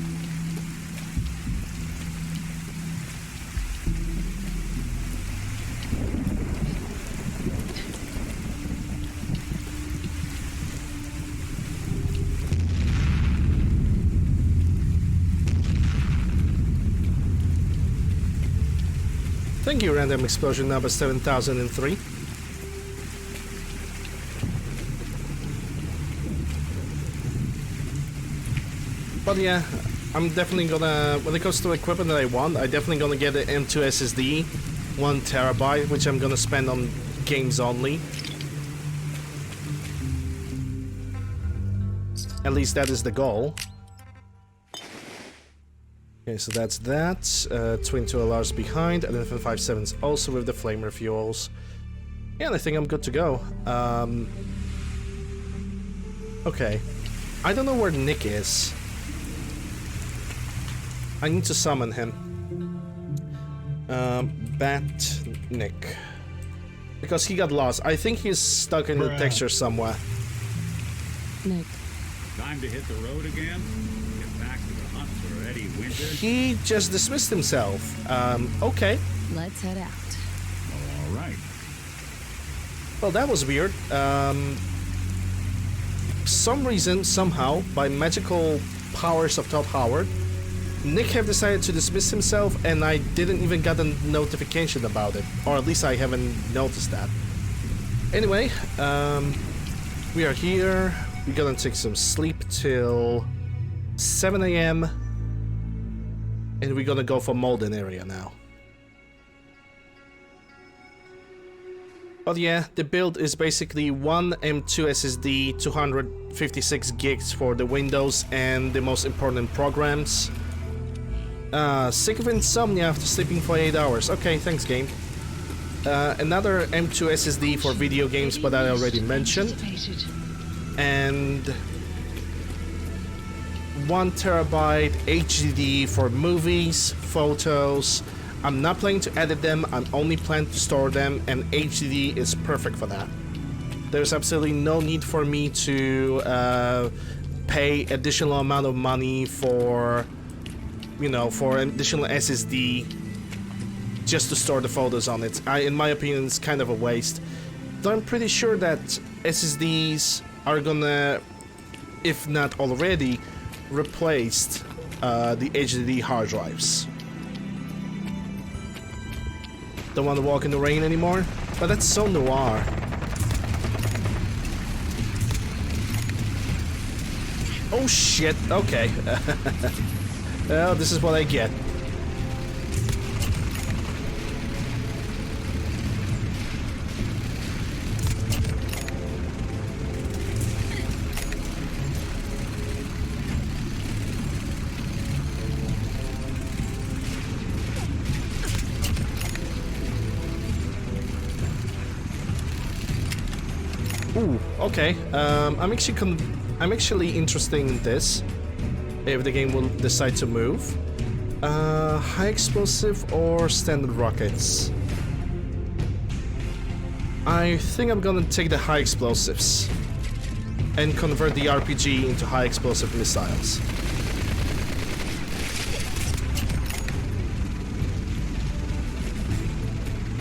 Thank you, random explosion number 7003. But yeah, I'm definitely gonna, when it comes to equipment that I want, I'm definitely gonna get an M2 SSD, 1 terabyte, which I'm gonna spend on games only. At least that is the goal. Okay, so that's that. Twin 2 LRs behind, and then 57s also with the flamer fuels. Yeah, and I think I'm good to go. Okay. I don't know where Nick is. I need to summon him. Bat Nick. Because he got lost. I think he's stuck in the texture somewhere. Nick. Time to hit the road again? Get back to the hunt for Eddie Winter? He just dismissed himself. Okay. Let's head out. All right. Well, that was weird. Some reason, somehow, by magical powers of Todd Howard, Nick have decided to dismiss himself, and I didn't even get a notification about it. Or at least I haven't noticed that. Anyway, we are here. We're gonna take some sleep till 7 AM. And we're gonna go for Malden area now. But yeah, the build is basically one M2 SSD, 256 gigs for the Windows and the most important programs. Sick of insomnia after sleeping for 8 hours. Okay, thanks game. Another M2 SSD for video games, but I already mentioned. And 1 terabyte HDD for movies, photos. I'm not planning to edit them, I'm only planning to store them, and HDD is perfect for that. There's absolutely no need for me to pay additional amount of money for, you know, for an additional SSD just to store the photos on it. In my opinion, it's kind of a waste. Though I'm pretty sure that SSDs are gonna, if not already, replace the HDD hard drives. Don't want to walk in the rain anymore, but that's so noir. Oh shit, okay. Well, this is what I get. Ooh, okay. I'm actually interested in this. If the game will decide to move, high explosive or standard rockets. I think I'm gonna take the high explosives and convert the RPG into high explosive missiles.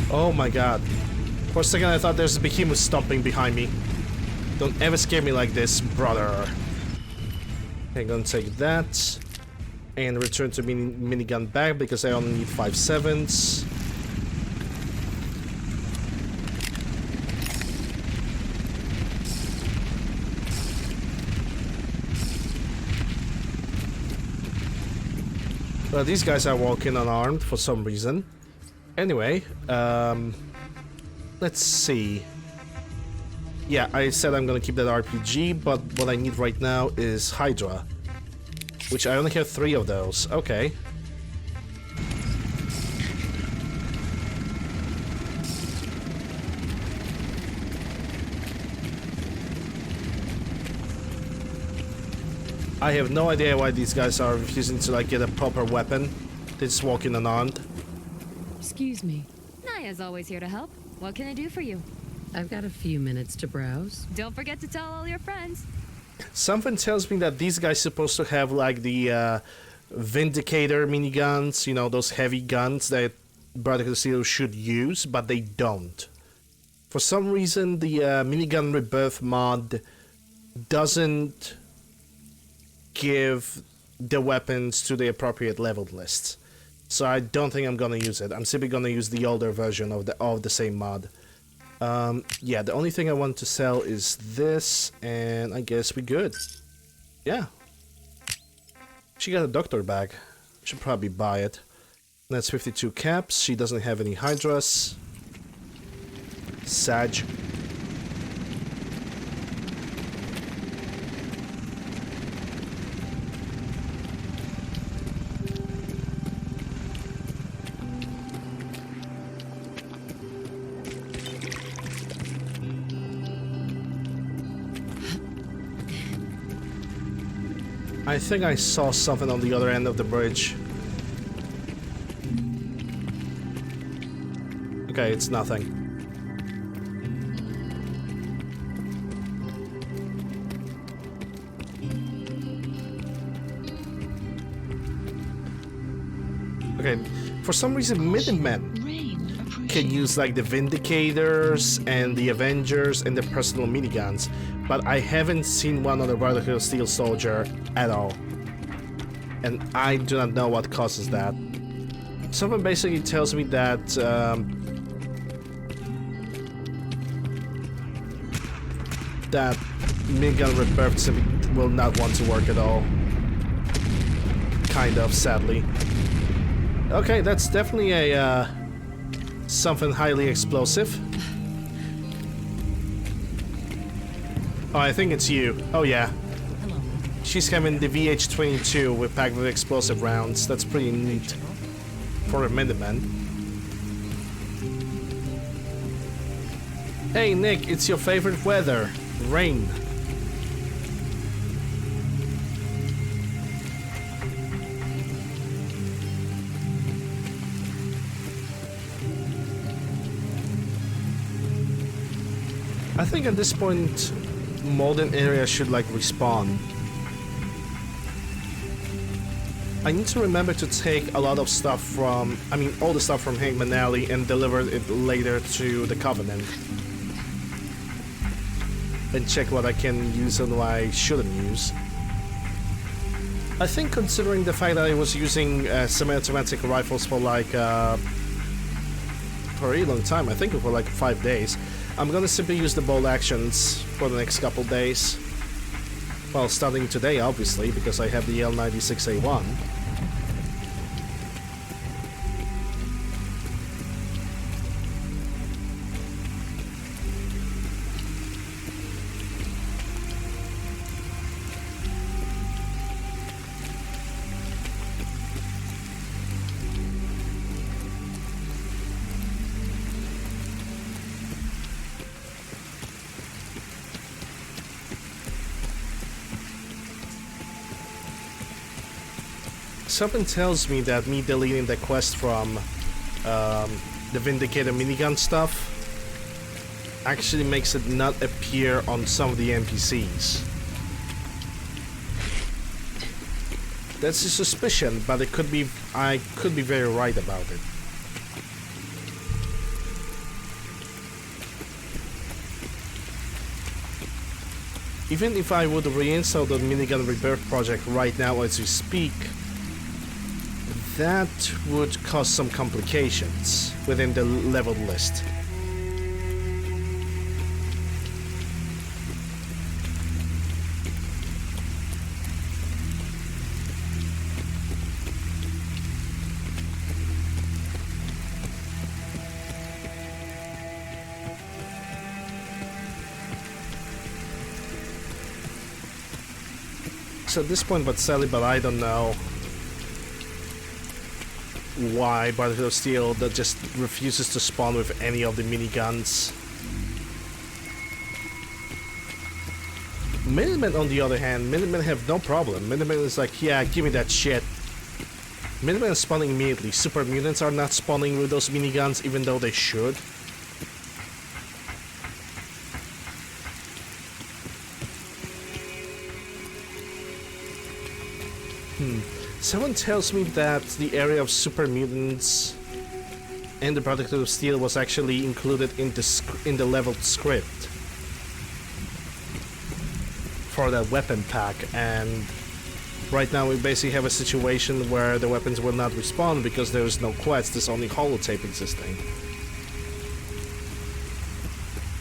Oh my god. For a second I thought there's a behemoth stomping behind me. Don't ever scare me like this, brother. Okay, gonna take that. And return to minigun bag because I only need 5.7s. Well, these guys are walking unarmed for some reason. Anyway, let's see. Yeah, I said I'm gonna keep that RPG, but what I need right now is Hydra. Which I only have 3 of those. Okay. I have no idea why these guys are refusing to like get a proper weapon. They're just walking unarmed. Excuse me. Naya's always here to help. What can I do for you? I've got a few minutes to browse. Don't forget to tell all your friends. Something tells me that these guys supposed to have like the Vindicator miniguns, you know, those heavy guns that Brotherhood of Steel should use, but they don't. For some reason, the minigun rebirth mod doesn't give the weapons to the appropriate leveled lists. So I don't think I'm gonna use it. I'm simply gonna use the older version of the same mod. Yeah, the only thing I want to sell is this, and I guess we're good. Yeah. She got a doctor bag. Should probably buy it. That's 52 caps. She doesn't have any Hydras. Sag. I think I saw something on the other end of the bridge. Okay, it's nothing. Okay, for some reason Minutemen can use like the Vindicators and the Avengers and the personal miniguns, but I haven't seen one on the Brotherhood of Steel soldier at all. And I do not know what causes that. Something basically tells me that that minigun rebirth simply will not want to work at all. Kind of, sadly. Okay, that's definitely a something highly explosive. Oh, I think it's you. Oh, yeah. She's having the VH-22 with packed with explosive rounds. That's pretty neat for a Minuteman. Hey, Nick, it's your favorite weather. Rain. I think at this point, modern areas should like respawn. I need to remember to take a lot of stuff from, I mean, all the stuff from Hangman Alley and deliver it later to the Covenant. And check what I can use and what I shouldn't use. I think considering the fact that I was using semi-automatic rifles for like, for a really long time, I think for like 5 days, I'm gonna simply use the bolt actions for the next couple days. Well, starting today, obviously, because I have the L96A1. Something tells me that me deleting the quest from the Vindicator minigun stuff actually makes it not appear on some of the NPCs. That's a suspicion, but it could be, I could be very right about it. Even if I would reinstall the minigun rebirth project right now as we speak, that would cause some complications within the leveled list. So at this point, but I don't know why Brotherhood of Steel that just refuses to spawn with any of the miniguns. Minutemen, on the other hand, Minutemen have no problem. Minutemen is like, yeah, give me that shit. Minutemen are spawning immediately. Super mutants are not spawning with those miniguns, even though they should. Someone tells me that the area of super mutants and the Brotherhood of Steel was actually included in the leveled script for that weapon pack, and right now we basically have a situation where the weapons will not respawn because there is no quest, there's only holotape existing.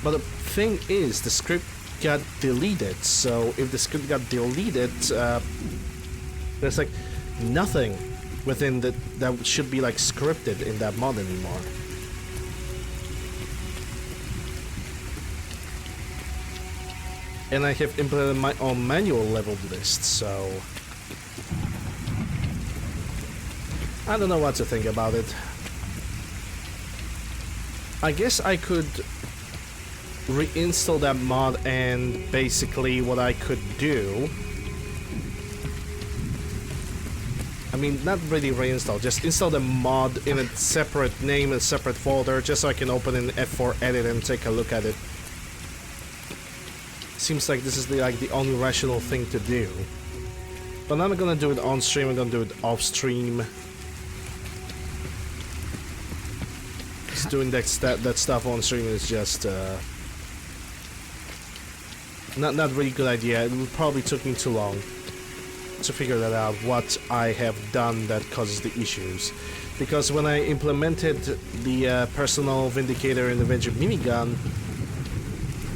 But the thing is, the script got deleted, so if the script got deleted, there's like nothing within that should be like scripted in that mod anymore. And I have implemented my own manual leveled list, so I don't know what to think about it. I guess I could reinstall that mod, and basically what I could do, I mean, not really reinstall, just install the mod in a separate name and separate folder, just so I can open an F4 edit and take a look at it. Seems like this is the only rational thing to do. But I'm not gonna do it on stream, I'm gonna do it off stream. Just doing that stuff on stream is just not really good idea. It probably took me too long to figure that out, what I have done that causes the issues. Because when I implemented the personal Vindicator and Avenger minigun,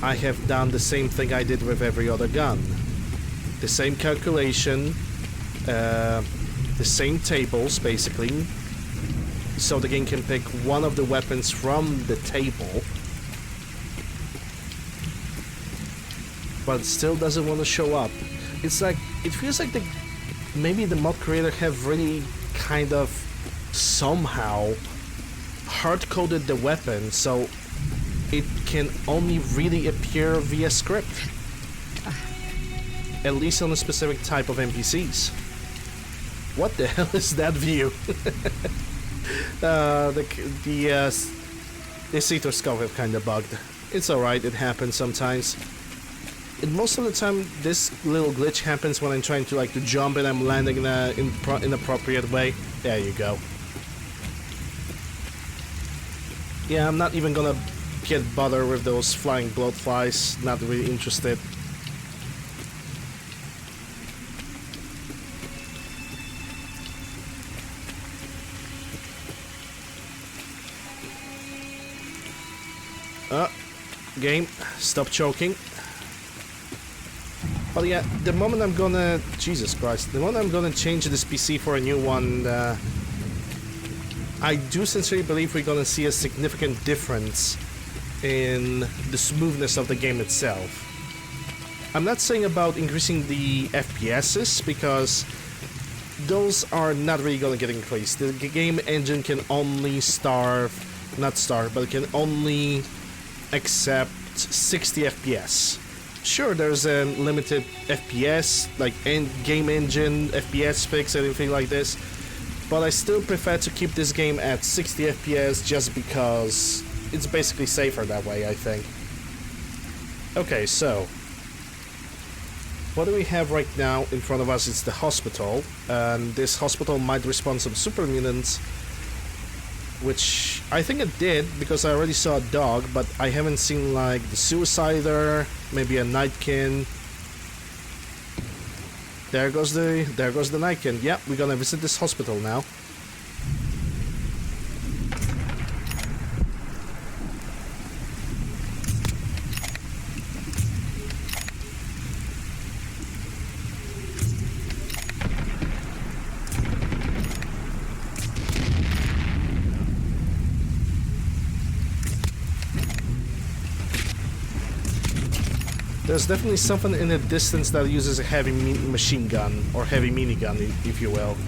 I have done the same thing I did with every other gun. The same calculation, the same tables basically, so the game can pick one of the weapons from the table but it still doesn't want to show up. It's like, it feels like maybe the mod creator have really kind of somehow hard-coded the weapon so it can only really appear via script. At least on a specific type of NPCs. What the hell is that view? The Seater scope have kind of bugged. It's alright, it happens sometimes. And most of the time, this little glitch happens when I'm trying to jump and I'm landing in an inappropriate way. There you go. Yeah, I'm not even gonna get bothered with those flying bloatflies. Not really interested. Game, stop choking. But yeah, the moment I'm gonna... Jesus Christ. The moment I'm gonna change this PC for a new one, I do sincerely believe we're gonna see a significant difference in the smoothness of the game itself. I'm not saying about increasing the FPSs, because those are not really gonna get increased. The game engine can only not starve, but it can only accept 60 FPS. Sure, there's a limited FPS, like game engine, FPS fix, anything like this, but I still prefer to keep this game at 60 FPS just because it's basically safer that way, I think. Okay, so what do we have right now in front of us? It's the hospital, and this hospital might respawn some super mutants, which I think it did, because I already saw a dog, but I haven't seen like the Suicider, maybe a Nightkin. There goes the Nightkin. Yeah, we're gonna visit this hospital now. There's definitely something in the distance that uses a heavy machine gun, or heavy minigun, if you will.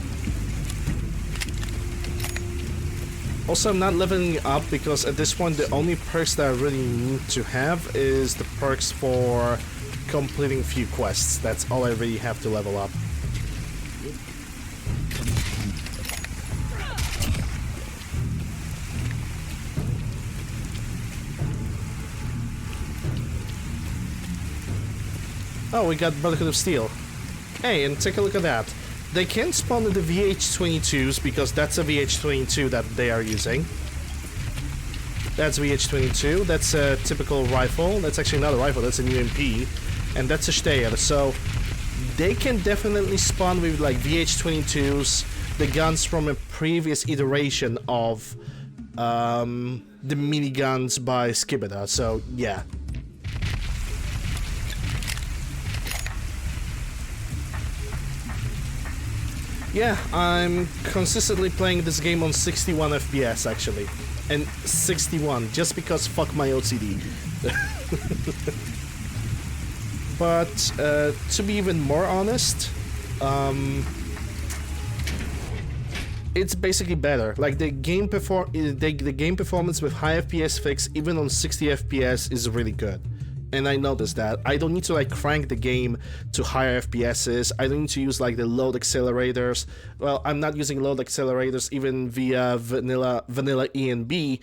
Also, I'm not leveling up because at this point the only perks that I really need to have is the perks for completing few quests. That's all I really have to level up. Oh, we got Brotherhood of Steel. Hey, and take a look at that. They can't spawn the VH-22s because that's a VH-22 that they are using. That's VH-22. That's a typical rifle. That's actually not a rifle. That's an UMP. And that's a Steyr. So they can definitely spawn with like VH-22s, the guns from a previous iteration of the miniguns by Skibida. So yeah. Yeah, I'm consistently playing this game on 61 FPS actually. And 61, just because fuck my OCD. But to be even more honest, it's basically better. Like the game performance with high FPS fix, even on 60 FPS, is really good. And I noticed that. I don't need to like crank the game to higher FPSs. I don't need to use like the load accelerators. Well, I'm not using load accelerators even via vanilla E and B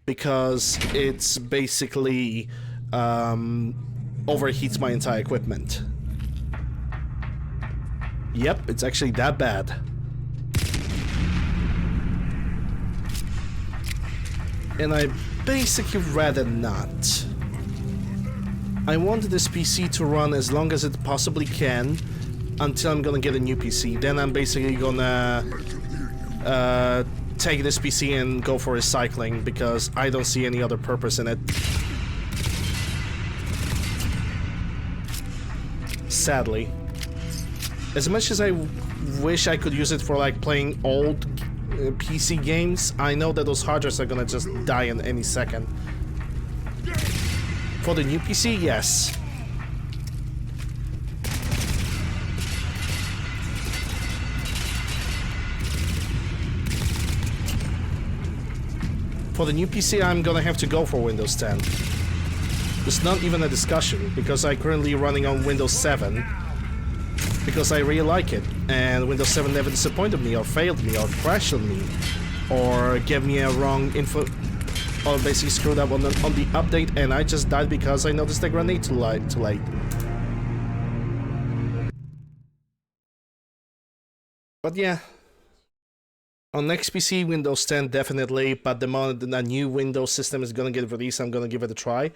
because it's basically overheats my entire equipment. Yep, it's actually that bad. And I basically rather not. I want this PC to run as long as it possibly can until I'm gonna get a new PC. Then I'm basically gonna take this PC and go for recycling because I don't see any other purpose in it. Sadly. As much as I wish I could use it for like playing old PC games, I know that those hard drives are gonna just die in any second. For the new PC, yes. for the new PC, I'm gonna have to go for Windows 10. It's not even a discussion, because I'm currently running on Windows 7. Because I really like it, and Windows 7 never disappointed me, or failed me, or crashed on me, or gave me a wrong info, or basically screwed up on the update, and I just died because I noticed the grenade too late. But yeah, on next PC, Windows 10 definitely, but the moment a new Windows system is gonna get released, I'm gonna give it a try.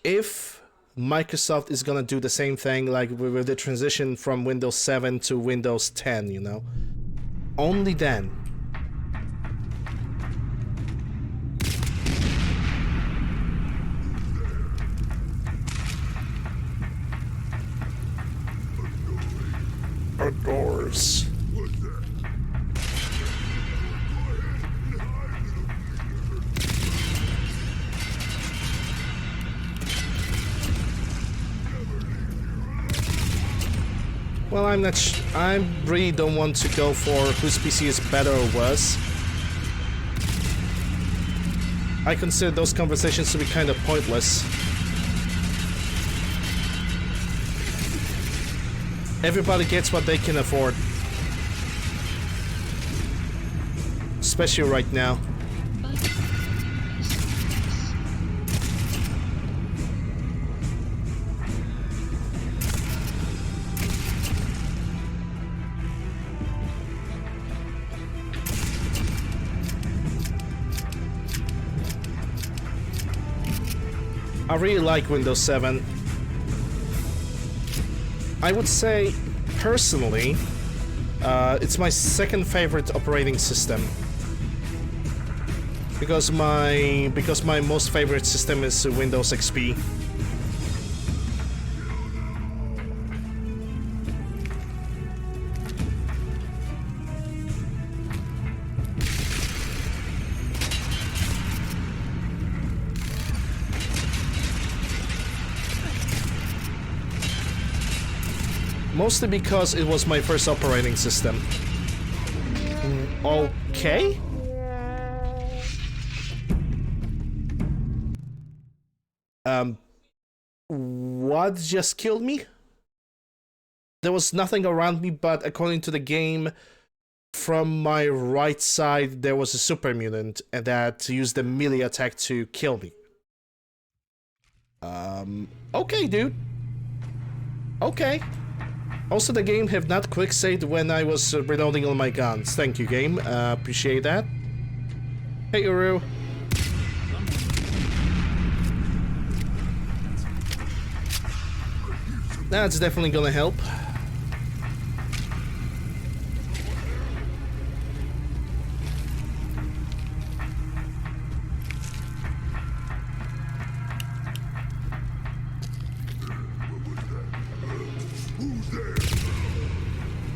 If Microsoft is gonna do the same thing, like with the transition from Windows 7 to Windows 10, you know, only then. Doors. Well, I'm not I really don't want to go for whose PC is better or worse. I consider those conversations to be kind of pointless. Everybody gets what they can afford. Especially right now. I really like Windows 7. I would say, personally, it's my second favorite operating system. Because my most favorite system is Windows XP. Mostly because it was my first operating system. Okay? What just killed me? There was nothing around me, but according to the game, from my right side there was a super mutant and that used the melee attack to kill me. Okay, dude. Okay. Also, the game have not quick saved when I was reloading all my guns. Thank you, game. Appreciate that. Hey, Uru. That's definitely gonna help.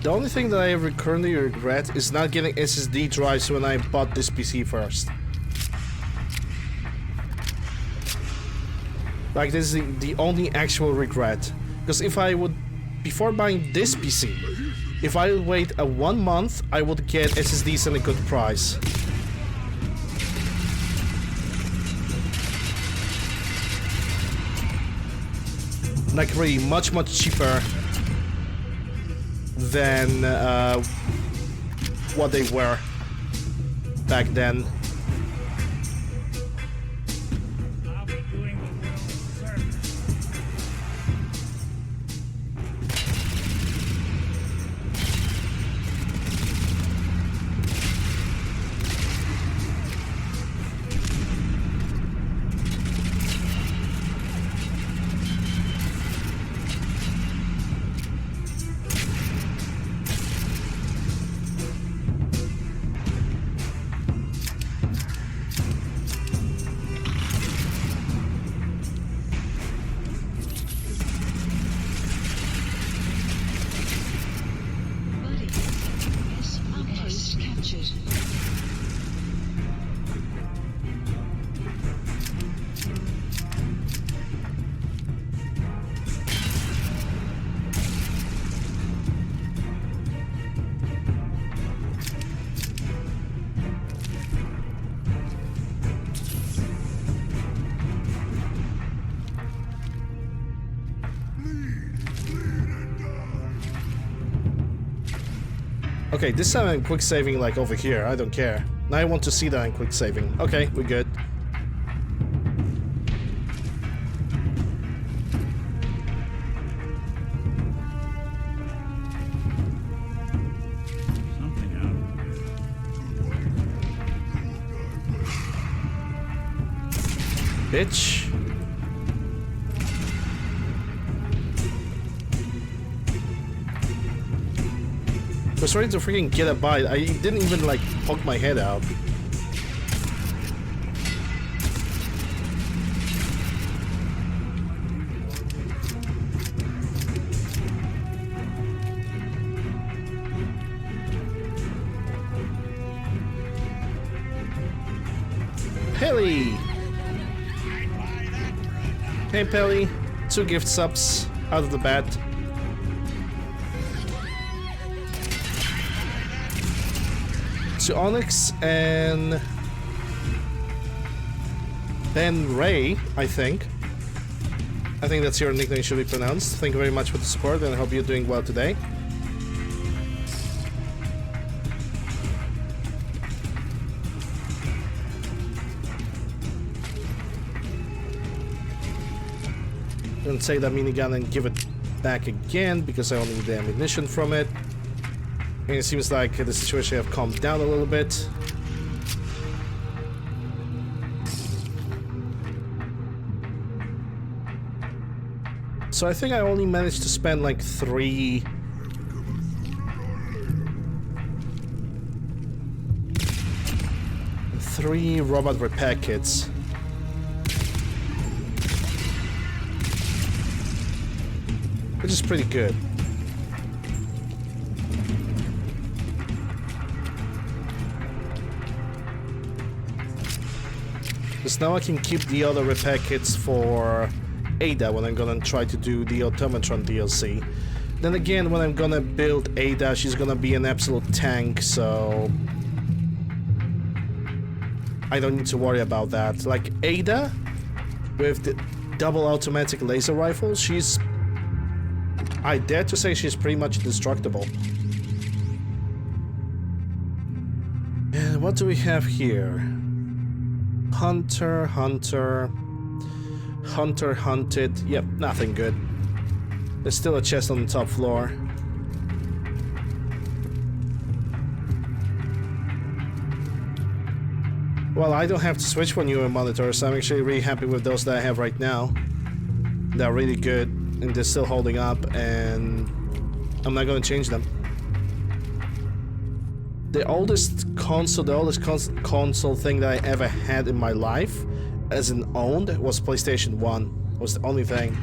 The only thing that I currently regret is not getting SSD drives when I bought this PC first. Like, this is the only actual regret. Because if I would, before buying this PC, if I would wait 1 month, I would get SSDs at a good price. Like, really much cheaper than what they were back then. Okay, this time I'm quick saving like over here. I don't care. Now I want to see that I'm quick saving. Okay, we're good. Bitch. I was ready to freaking get a bite. I didn't even like poke my head out. Pelly! Hey Pelly, 2 gift subs out of the bat. To Onyx and Ben Ray, I think. I think that's your nickname should be pronounced. Thank you very much for the support and I hope you're doing well today. Gonna take that minigun and give it back again because I only need the ammunition from it. And it seems like the situation have calmed down a little bit. So I think I only managed to spend like 3 robot repair kits. Which is pretty good. Because now I can keep the other repair kits for Ada when I'm gonna try to do the Automatron DLC. Then again, when I'm gonna build Ada, she's gonna be an absolute tank, so I don't need to worry about that. Like Ada, with the double automatic laser rifle, she's... I dare to say she's pretty much indestructible. And what do we have here? Hunter, hunter, hunter hunted. Yep, nothing good. There's still a chest on the top floor. Well, I don't have to switch for newer monitors, so I'm actually really happy with those that I have right now. They're really good, and they're still holding up, and I'm not gonna change them. The oldest console thing that I ever had in my life, as an owned, was PlayStation 1. It was the only thing.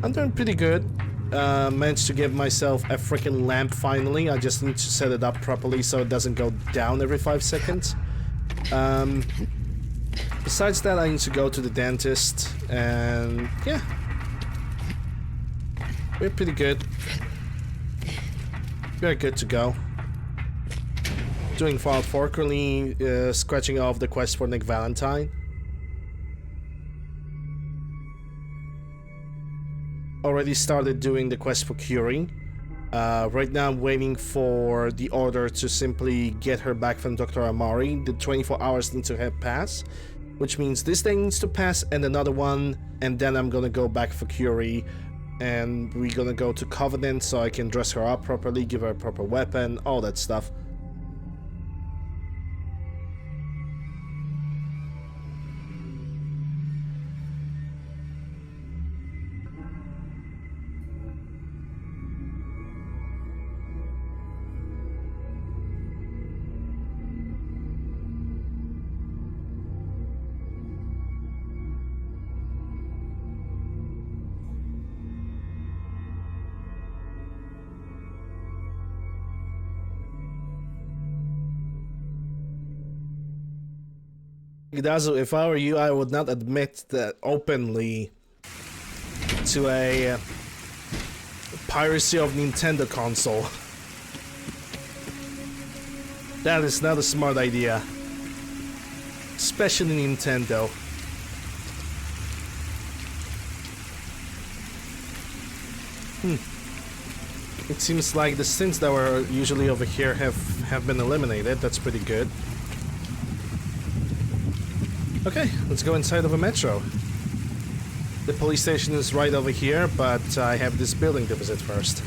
I'm doing pretty good. Managed to give myself a freaking lamp finally. I just need to set it up properly so it doesn't go down every 5 seconds. Besides that, I need to go to the dentist, and yeah. We're pretty good. We're good to go. Doing Fallout 4, currently scratching off the quest for Nick Valentine. Already started doing the quest for Curie. Right now I'm waiting for the order to simply get her back from Dr. Amari. The 24 hours need to have passed, which means this thing needs to pass and another one, and then I'm gonna go back for Curie, and we're gonna go to Covenant so I can dress her up properly, give her a proper weapon, all that stuff. Gdazu, if I were you, I would not admit that openly to a piracy of Nintendo console. That is not a smart idea. Especially Nintendo. It seems like the synths that were usually over here have been eliminated. That's pretty good. Okay, let's go inside of a metro. The police station is right over here, but I have this building to visit first.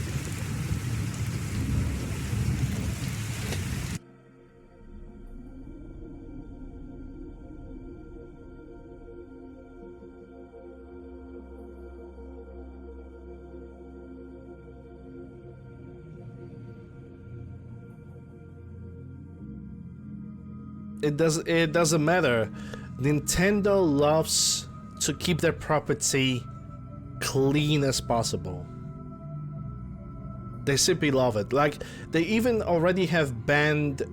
It doesn't matter. Nintendo loves to keep their property clean as possible. They simply love it. Like, they even already have banned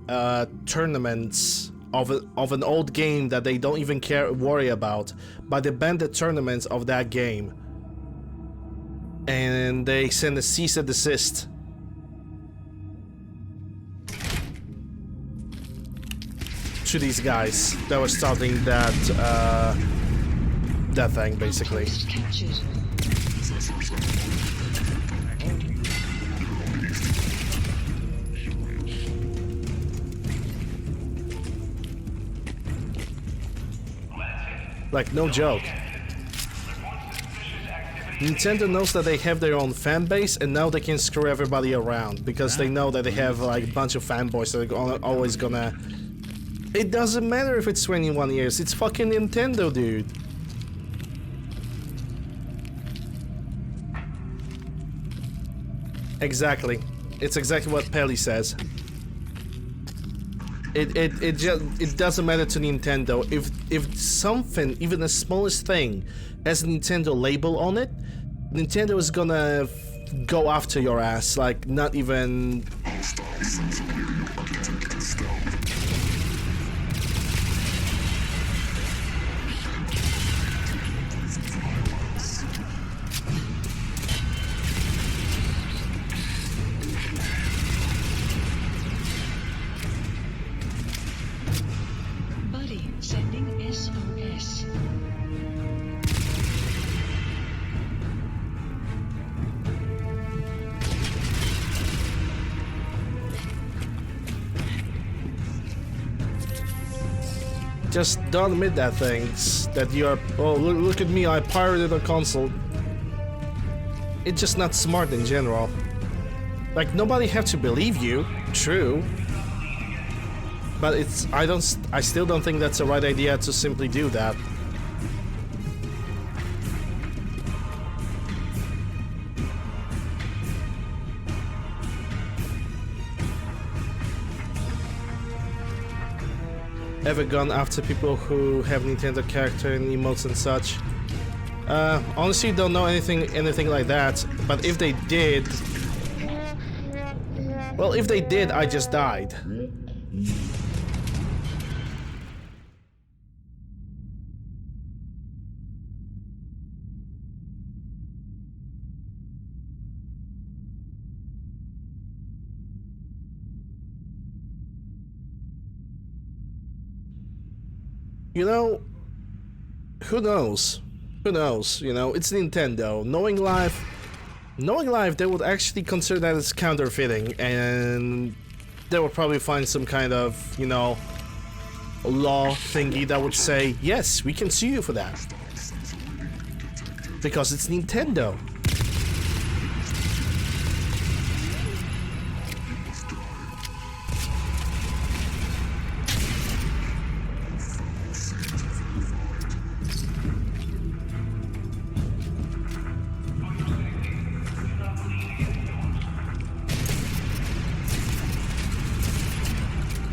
tournaments of an old game that they don't even worry about, but they banned the tournaments of that game, and they send a cease and desist. To these guys that were starting that thing, basically. Like, no joke. Nintendo knows that they have their own fan base, and now they can screw everybody around because they know that they have like a bunch of fanboys that are always gonna. It doesn't matter if it's 21 years, it's fucking Nintendo, dude. Exactly. It's exactly what Pelly says. It doesn't matter to Nintendo. If something, even the smallest thing, has a Nintendo label on it, Nintendo is gonna go after your ass, like not even. Just don't admit that things that you are. Oh, look at me! I pirated a console. It's just not smart in general. Like, nobody have to believe you. True. But it's. I still don't think that's the right idea to simply do that. Ever gone after people who have Nintendo character and emotes and such? Honestly, don't know anything like that. But if they did, well, if they did, I just died. You know, who knows? Who knows? You know, it's Nintendo. Knowing life, they would actually consider that as counterfeiting, and they would probably find some kind of, you know, law thingy that would say, yes, we can sue you for that. Because it's Nintendo.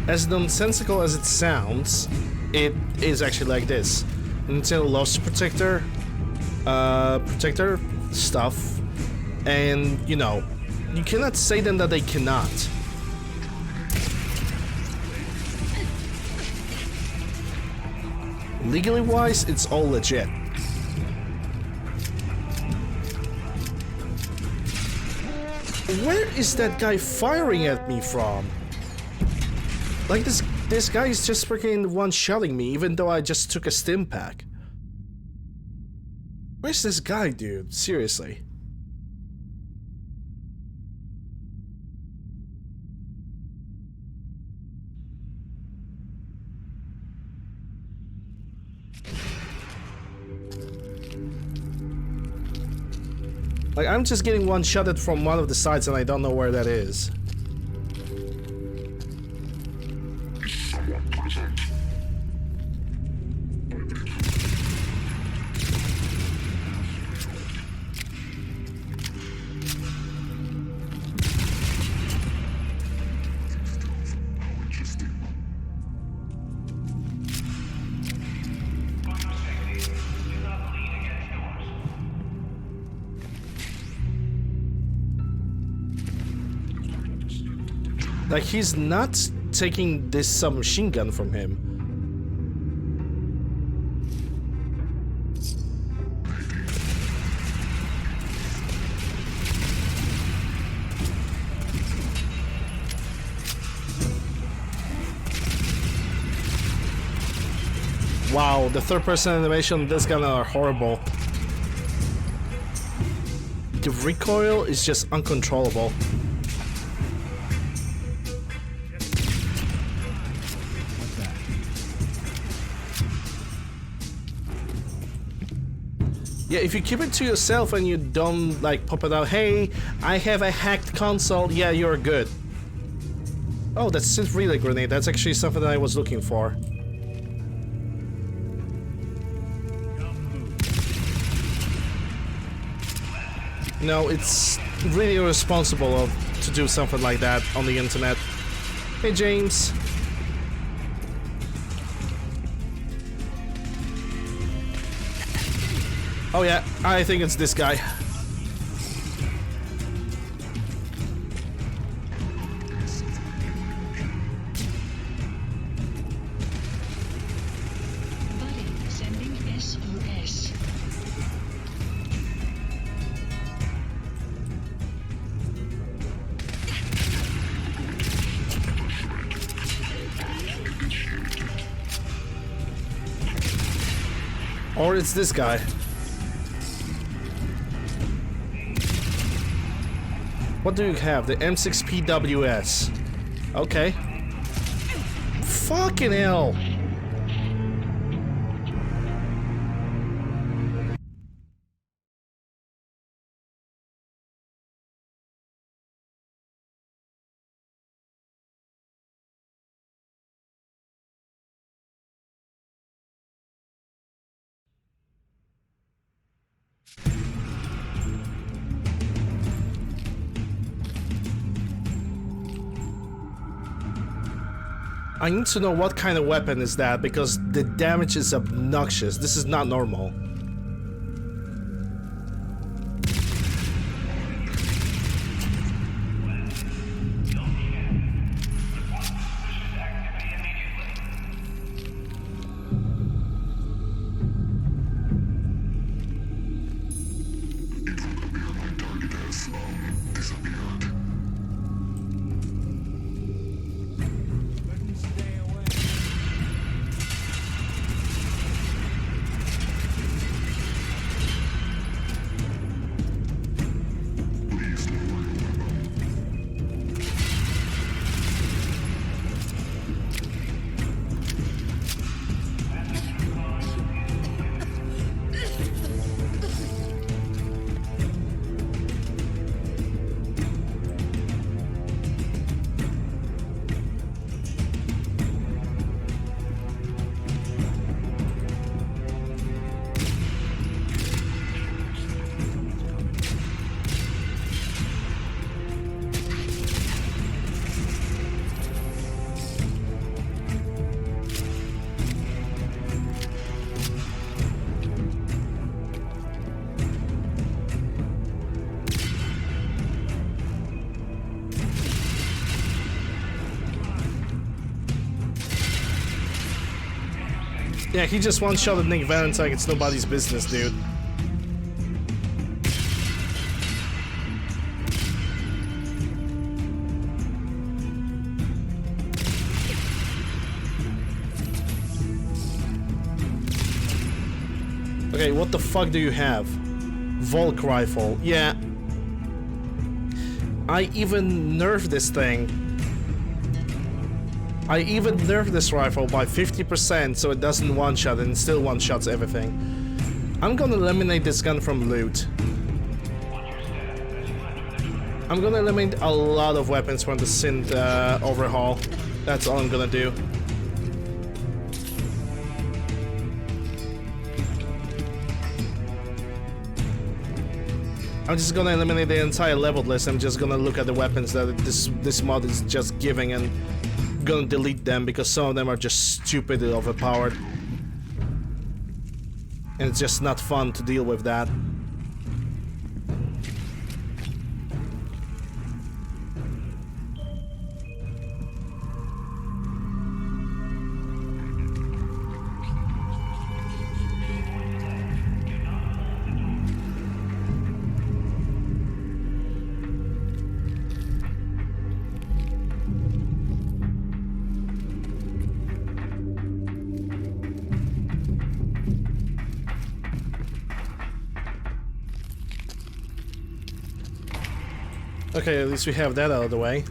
As nonsensical as it sounds, it is actually like this. Nintendo loves to protect their stuff, and, you know, you cannot say them that they cannot. Legally wise, it's all legit. Where is that guy firing at me from? Like, this guy is just freaking one-shotting me, even though I just took a stim pack. Where's this guy, dude? Seriously. Like, I'm just getting one-shotted from one of the sides and I don't know where that is. Like, he's not taking this submachine gun from him. Wow, the third-person animation on this gun are horrible. The recoil is just uncontrollable. Yeah, if you keep it to yourself and you don't, like, pop it out, hey, I have a hacked console, yeah, you're good. Oh, that's synth relay grenade. That's actually something that I was looking for. No, it's really irresponsible to do something like that on the internet. Hey, James. Oh yeah, I think it's this guy. Buddy, sending SOS. Or it's this guy. What do you have? The M6PWS. Okay. Fucking hell. I need to know what kind of weapon is that, because the damage is obnoxious. This is not normal. Yeah, he just one-shot at Nick Valentine. It's nobody's business, dude. Okay, what the fuck do you have? Volk rifle. Yeah. I even nerfed this thing. I even nerfed this rifle by 50% so it doesn't one-shot and still one-shots everything. I'm gonna eliminate this gun from loot. I'm gonna eliminate a lot of weapons from the synth overhaul. That's all I'm gonna do. I'm just gonna eliminate the entire level list. I'm just gonna look at the weapons that this mod is just giving and gonna delete them because some of them are just stupidly overpowered. And it's just not fun to deal with that. Okay, at least we have that out of the way.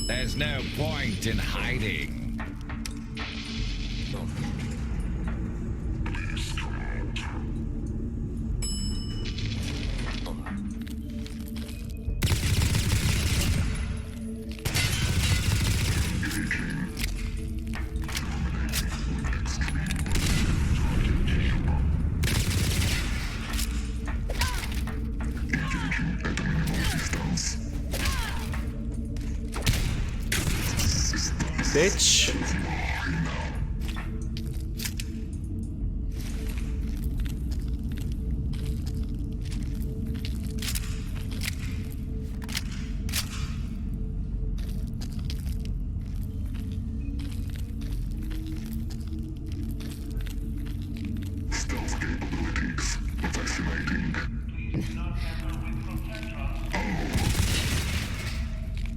There's no point in hiding. Bitch.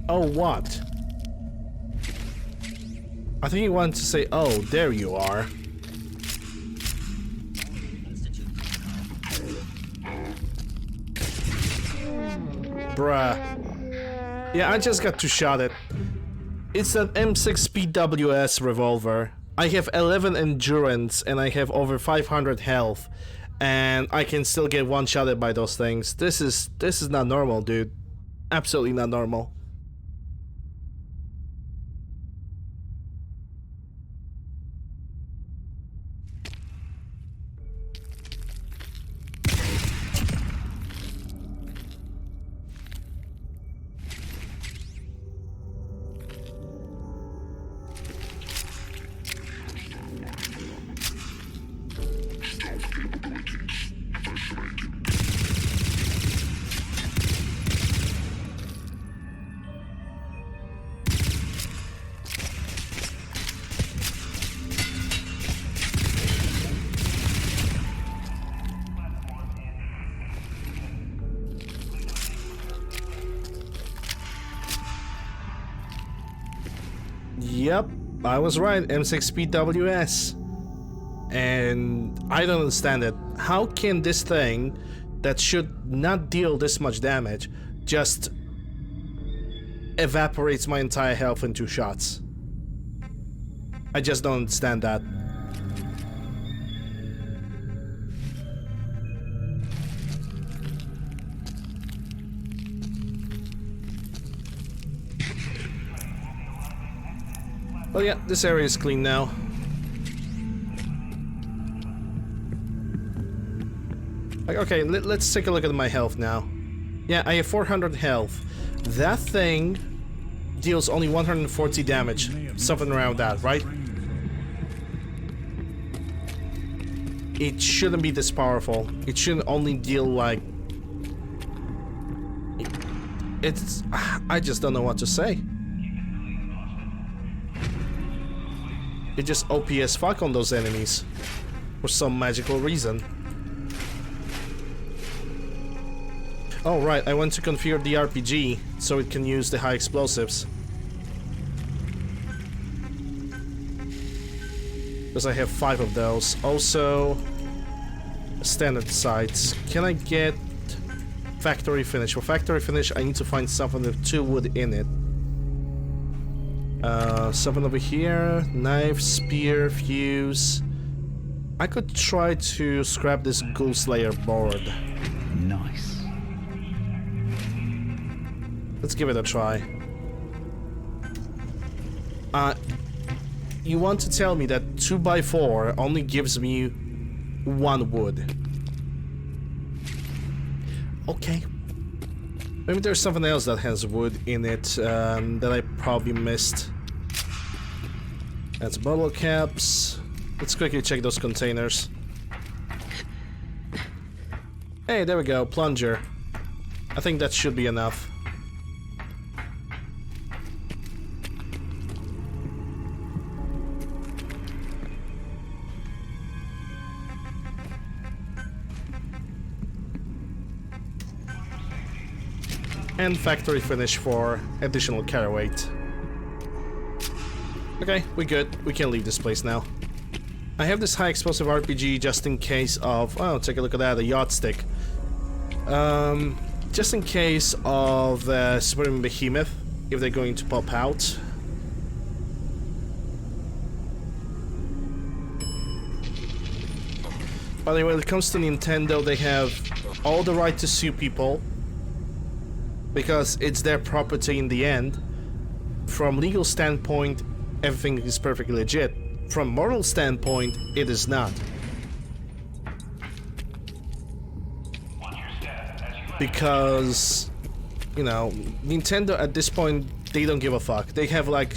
Oh, what? I think he wanted to say, oh, there you are. Bruh. Yeah, I just got to shot it. It's an M6 PWS revolver. I have 11 endurance and I have over 500 health. And I can still get one-shotted by those things. This is not normal, dude. Absolutely not normal. Yep, I was right, M6 PWS. And I don't understand it. How can this thing that should not deal this much damage just evaporates my entire health in 2 shots? I just don't understand that. Well, yeah, this area is clean now. Like, okay, let's take a look at my health now. Yeah, I have 400 health. That thing deals only 140 damage. Something around that, right? It shouldn't be this powerful. It shouldn't only deal like... I just don't know what to say. It just OP as fuck on those enemies. For some magical reason. Oh right, I want to configure the RPG so it can use the high explosives. Because I have 5 of those. Also, standard sights. Can I get factory finish? For factory finish, I need to find something with 2 wood in it. Something over here. Knife, spear, fuse. I could try to scrap this Ghoul Slayer board. Nice. Let's give it a try. You want to tell me that 2x4 only gives me 1 wood? Okay. Maybe there's something else that has wood in it that I probably missed. That's bottle caps. Let's quickly check those containers. Hey, there we go, plunger. I think that should be enough. And factory finish for additional carry weight. Okay, we're good. We can leave this place now. I have this high explosive RPG just in case of... Oh, take a look at that, a yacht stick. Just in case of Supreme Behemoth, if they're going to pop out. By the way, when it comes to Nintendo, they have all the right to sue people. Because it's their property in the end. From legal standpoint, everything is perfectly legit. From moral standpoint, it is not. Because, you know, Nintendo at this point, they don't give a fuck. They have like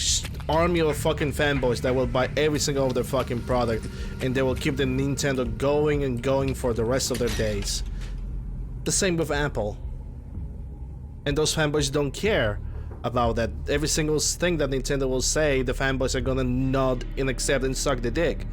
army of fucking fanboys that will buy every single of their fucking product, and they will keep the Nintendo going and going for the rest of their days. The same with Apple. And those fanboys don't care about that. Every single thing that Nintendo will say, the fanboys are gonna nod and accept and suck the dick.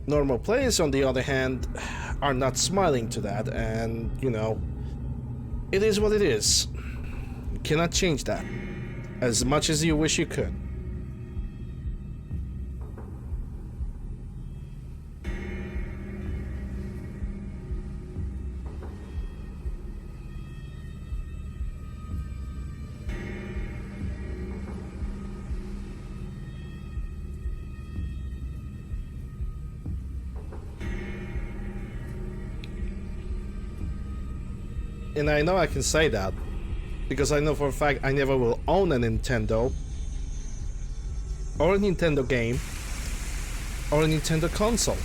Normal players, on the other hand, are not smiling to that, and, you know, it is what it is. You cannot change that, as much as you wish you could. And I know I can say that, because I know for a fact I never will own a Nintendo, or a Nintendo game, or a Nintendo console.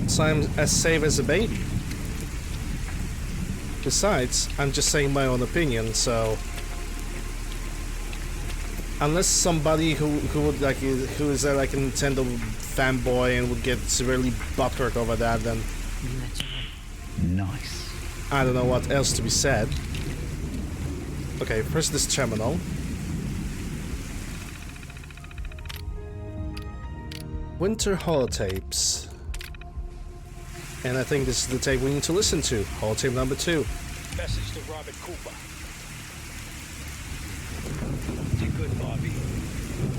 So I'm as safe as a baby. Besides, I'm just saying my own opinion, so unless somebody who would like who is like a Nintendo fanboy and would get severely butthurt over that, then nice. I don't know what else to be said. Okay, first this terminal. Winter holotapes. And I think this is the tape we need to listen to. Holotape number 2. Message to Robert Cooper. You're good, Bobby.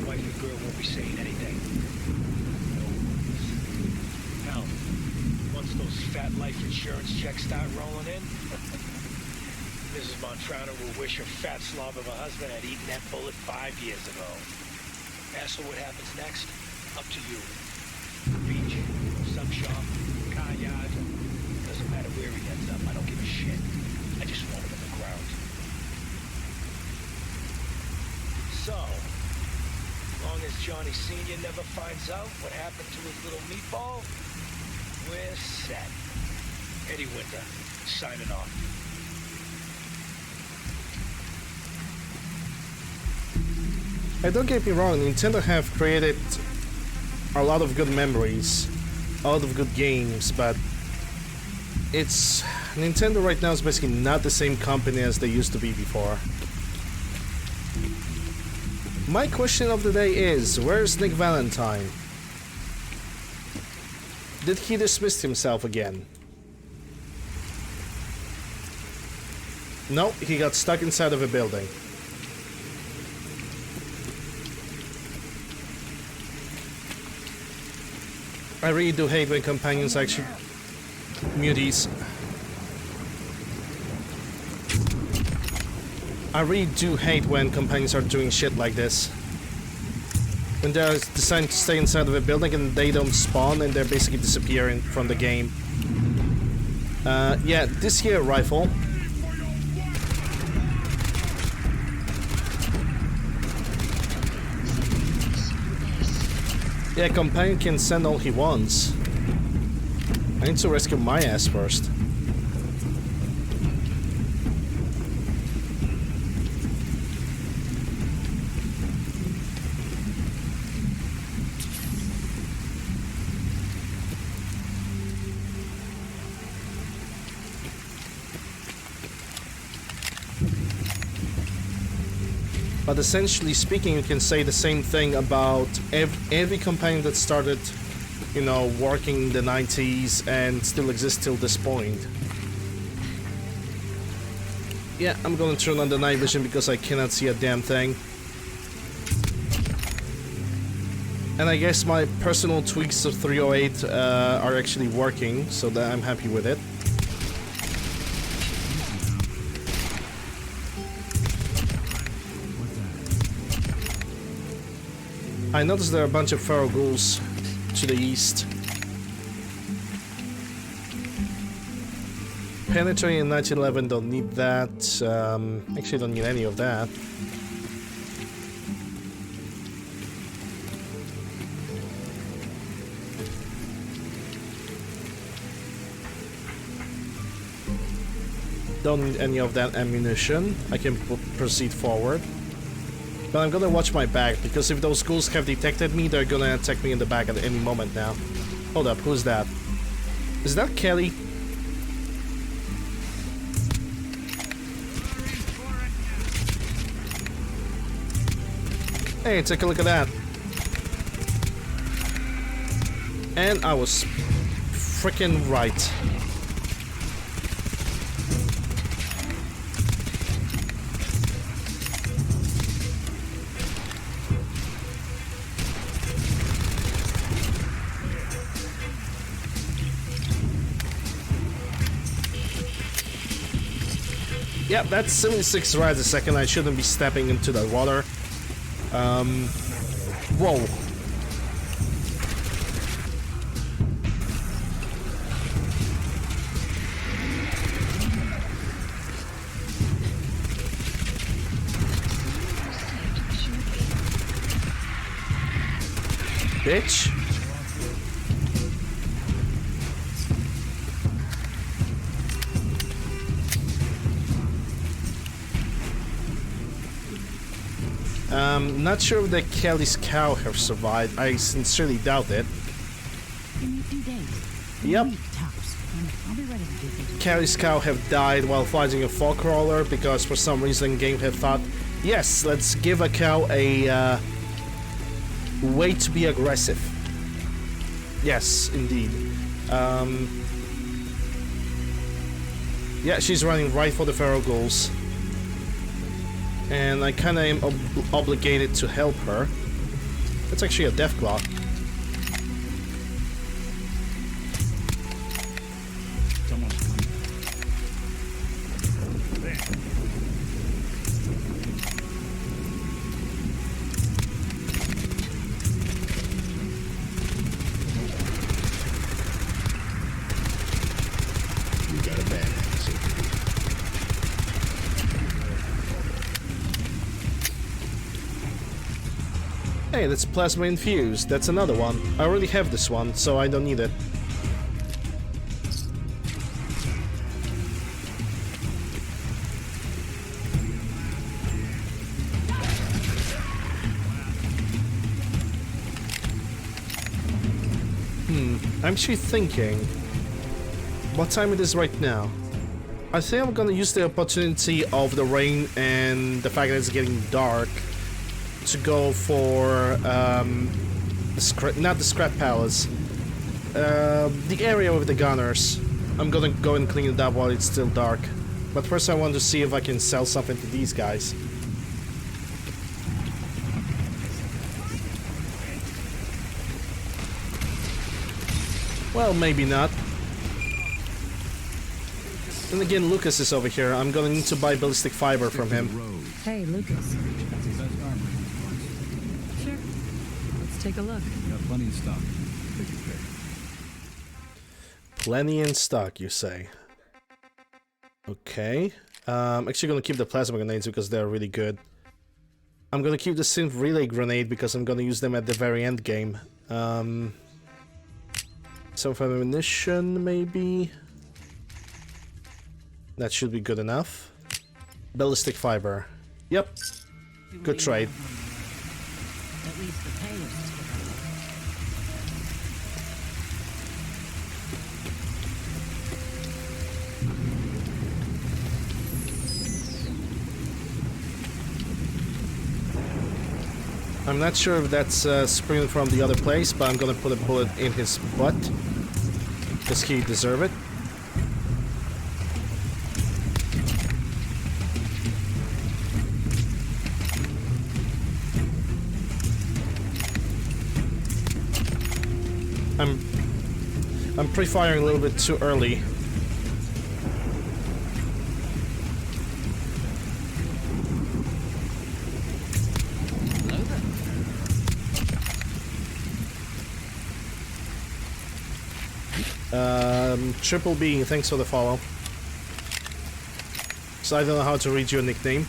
Wife and girl won't be saying anything. Hell, once those fat life insurance checks start rolling in, Mrs. Montrano will wish her fat slob of a husband had eaten that bullet 5 years ago. Ask her what happens next? Up to you. Beach, sub shop, car yard. Doesn't matter where he ends up. I don't give a shit. I just want him in the ground. So, as long as Johnny Sr. never finds out what happened to his little meatball, we're set. Eddie Winter, signing off. Hey, don't get me wrong, Nintendo have created a lot of good memories, a lot of good games, but it's... Nintendo right now is basically not the same company as they used to be before. My question of the day is, where's Nick Valentine? Did he dismiss himself again? No, he got stuck inside of a building. I really do hate when companions actually muties. I really do hate when companions are doing shit like this. When they're deciding to stay inside of a building and they don't spawn and they're basically disappearing from the game. Yeah, this here rifle. Yeah, companion can send all he wants. I need to rescue my ass first. But essentially speaking, you can say the same thing about every company that started, you know, working in the 90s and still exists till this point. Yeah, I'm gonna turn on the night vision because I cannot see a damn thing. And I guess my personal tweaks of 308 are actually working, so that I'm happy with it. I noticed there are a bunch of feral ghouls to the east. Penetrating in 1911, don't need that. Actually don't need any of that. Don't need any of that ammunition. I can proceed forward. But I'm gonna watch my back, because if those ghouls have detected me, they're gonna attack me in the back at any moment now. Hold up, who's that? Is that Kelly? Hey, take a look at that. And I was freaking right. Yep, that's 76 rides a second. I shouldn't be stepping into the water. Whoa. Bitch. Not sure if the Kelly's cow have survived. I sincerely doubt it. Give me a few days. Yep. Tops. I'll be ready to do things. Kelly's cow have died while fighting a fog crawler because for some reason game had thought, yes, let's give a cow a way to be aggressive. Yes, indeed. Yeah, she's running right for the feral ghouls. And I kinda am obligated to help her. That's actually a death claw. Someone's coming. There. You got a badass. Hey, that's plasma infused. That's another one. I already have this one, so I don't need it. I'm actually thinking what time it is right now. I think I'm gonna use the opportunity of the rain and the fact that it's getting dark to go for not the scrap palace, the area with the gunners. I'm gonna go and clean it up while it's still dark. But first I want to see if I can sell something to these guys. Well, maybe not. And again, Lucas is over here. I'm gonna need to buy ballistic fiber from him. Hey, Lucas. Sure. Let's take a look. Got plenty of stock. Plenty in stock, you say? Okay. Actually gonna keep the plasma grenades because they're really good. I'm gonna keep the synth relay grenade because I'm gonna use them at the very end game. Some ammunition, maybe? That should be good enough. Ballistic fiber. Yep. Good trade. At least the pay is I'm not sure if that's springing from the other place, but I'm gonna put a bullet in his butt. Because he deserves it. I'm pre-firing a little bit too early. Triple B, thanks for the follow. So I don't know how to read your nickname.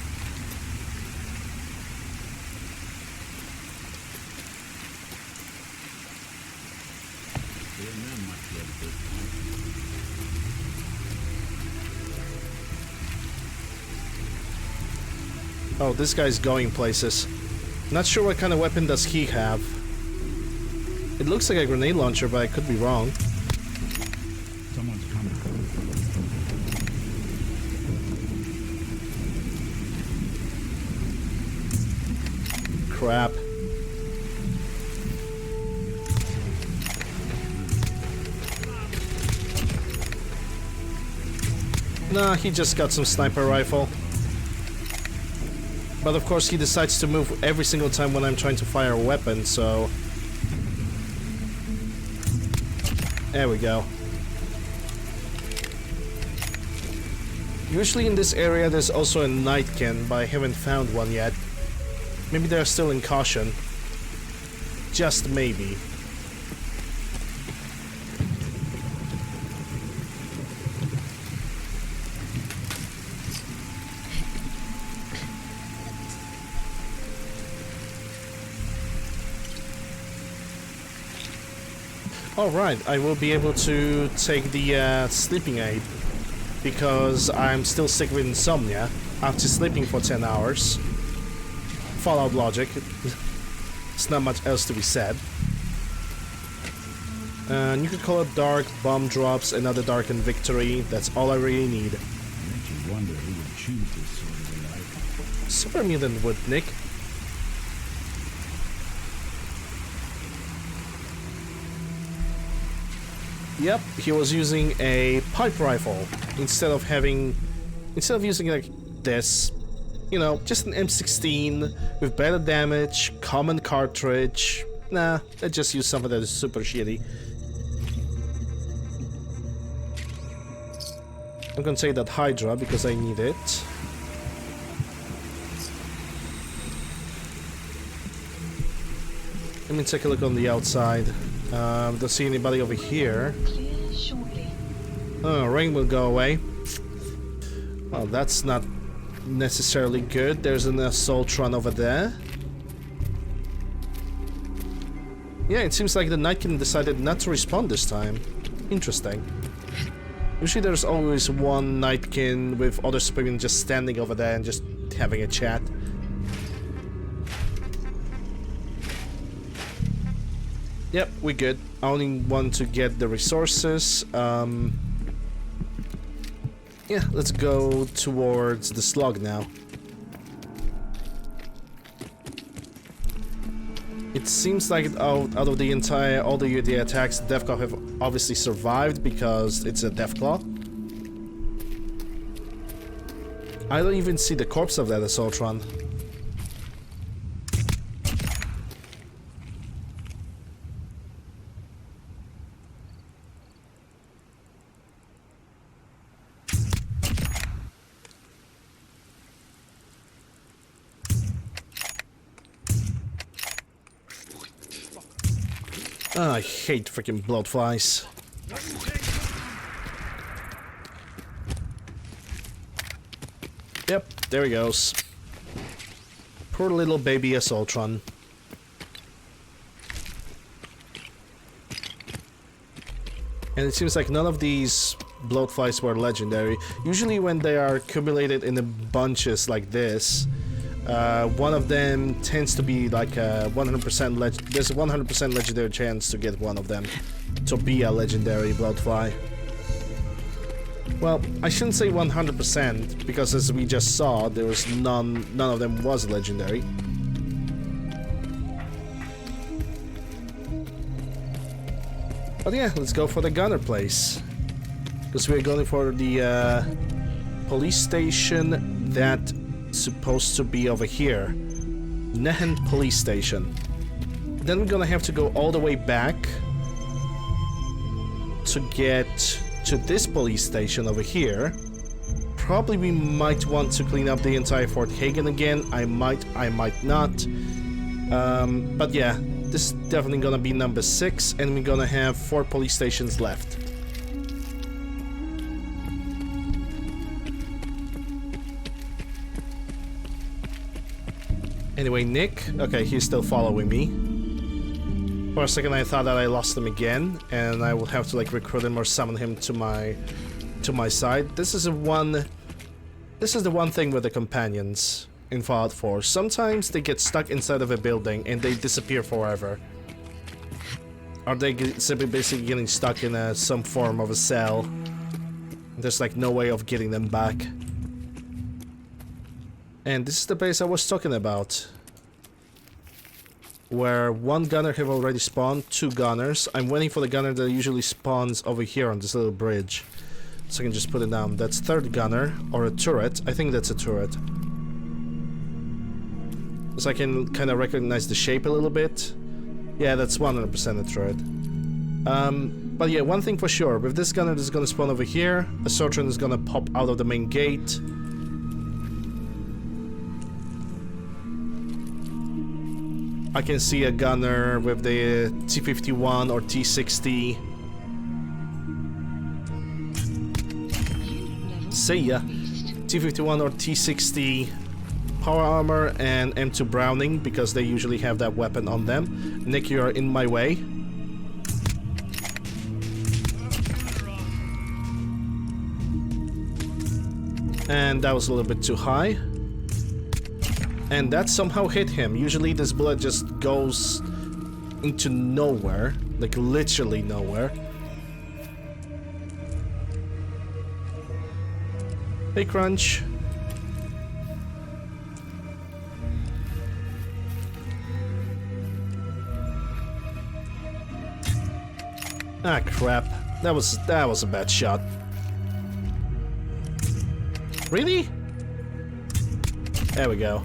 Oh, this guy's going places. Not sure what kind of weapon does he have. It looks like a grenade launcher, but I could be wrong. Someone's coming. Crap. Nah, he just got some sniper rifle. But of course he decides to move every single time when I'm trying to fire a weapon, so... There we go. Usually in this area there's also a nightkin, but I haven't found one yet. Maybe they're still in caution. Just maybe. Alright, I will be able to take the sleeping aid because I'm still sick with insomnia after sleeping for 10 hours. Fallout logic. There's not much else to be said. And you could call it dark, bomb drops, another darkened victory. That's all I really need. Makes you wonder who would choose this sort of a life. Super Mutant would, Nick. Yep, he was using a pipe rifle instead of using like this, you know, just an M16 with better damage, common cartridge. Nah, I just use something that is super shitty. I'm gonna take that Hydra because I need it. Let me take a look on the outside. Don't see anybody over here. Oh, rain will go away. Well, that's not necessarily good. There's an assault run over there. Yeah, it seems like the Nightkin decided not to respond this time. Interesting. Usually there's always one Nightkin with other supermen just standing over there and just having a chat. Yep, we're good. I only want to get the resources. Yeah, let's go towards the slug now. It seems like out of the entire, all the attacks, the Deathclaw have obviously survived because it's a Deathclaw. I don't even see the corpse of that Assaultron. Oh, I hate freaking bloodflies. Yep, there he goes. Poor little baby Assaultron. And it seems like none of these bloodflies were legendary. Usually when they are accumulated in the bunches like this, one of them tends to be like a 100% there's a 100% legendary chance to get one of them to be a legendary bloodfly. Well, I shouldn't say 100% because as we just saw, there was none of them was legendary. But yeah, let's go for the gunner place. Because we're going for the police station that's supposed to be over here. Nehend Police Station. Then we're gonna have to go all the way back to get to this police station over here. Probably we might want to clean up the entire Fort Hagen again. I might not. But yeah, this is definitely gonna be number 6, and we're gonna have 4 police stations left. Anyway, Nick, okay, he's still following me. For a second I thought that I lost him again, and I will have to like recruit him or summon him to my side. This is the one thing with the companions in Fallout 4. Sometimes they get stuck inside of a building and they disappear forever. Or they simply basically getting stuck in some form of a cell. There's like no way of getting them back. And this is the base I was talking about. Where 1 gunner have already spawned, 2 gunners. I'm waiting for the gunner that usually spawns over here on this little bridge. So I can just put it down. That's 3rd gunner, or a turret. I think that's a turret. So I can kind of recognize the shape a little bit. Yeah, that's 100% a turret. But yeah, one thing for sure. With this gunner that's gonna spawn over here, a Assaultron is gonna pop out of the main gate. I can see a gunner with the T-51 or T-60. See ya. T-51 or T-60 power armor and M2 Browning because they usually have that weapon on them. Nick, you are in my way. And that was a little bit too high. And that somehow hit him. Usually this bullet just goes into nowhere. Like literally nowhere. Hey, Crunch. Ah, crap. That was a bad shot. Really? There we go.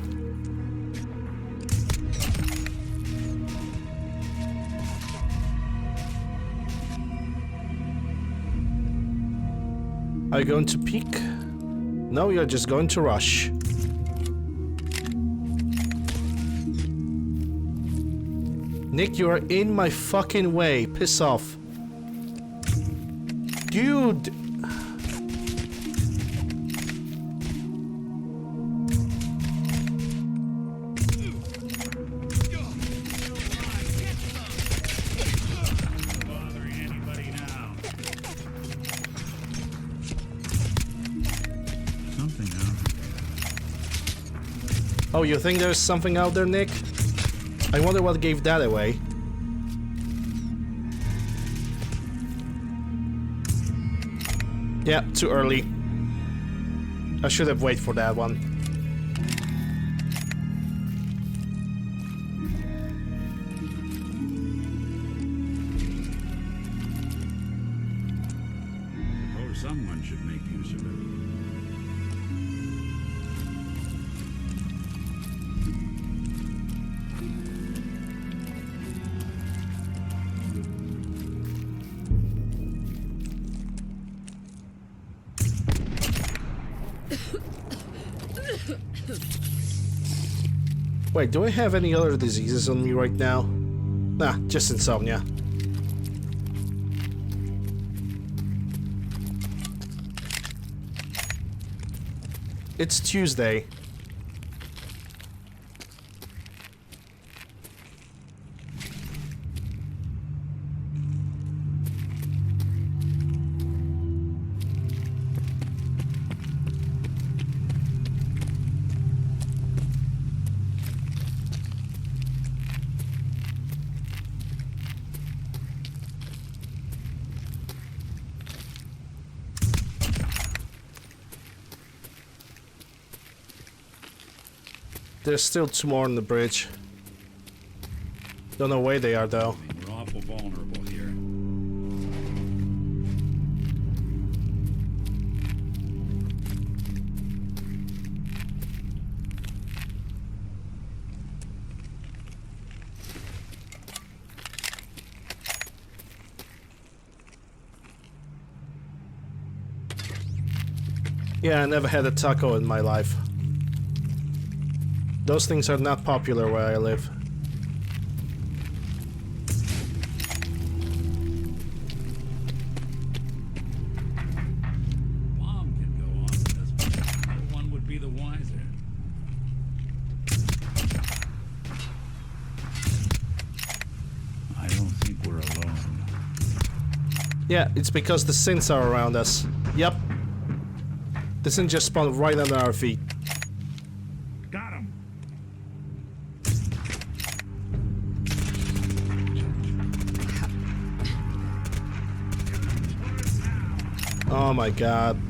Are you going to peek? No, you're just going to rush. Nick, you are in my fucking way. Piss off. Dude! Oh, you think there's something out there, Nick? I wonder what gave that away. Yeah, too early. I should have waited for that one. Suppose someone should make use of it. Wait, do I have any other diseases on me right now? Nah, just insomnia. It's Tuesday. There's still 2 more on the bridge. Don't know where they are though. We're awful vulnerable here. Yeah, I never had a taco in my life. Those things are not popular where I live. Mom can go on with this, but no one would be the wiser. I don't think we're alone. Yeah, it's because the synths are around us. Yep. The synth just spawned right under our feet. Got him. Oh my god.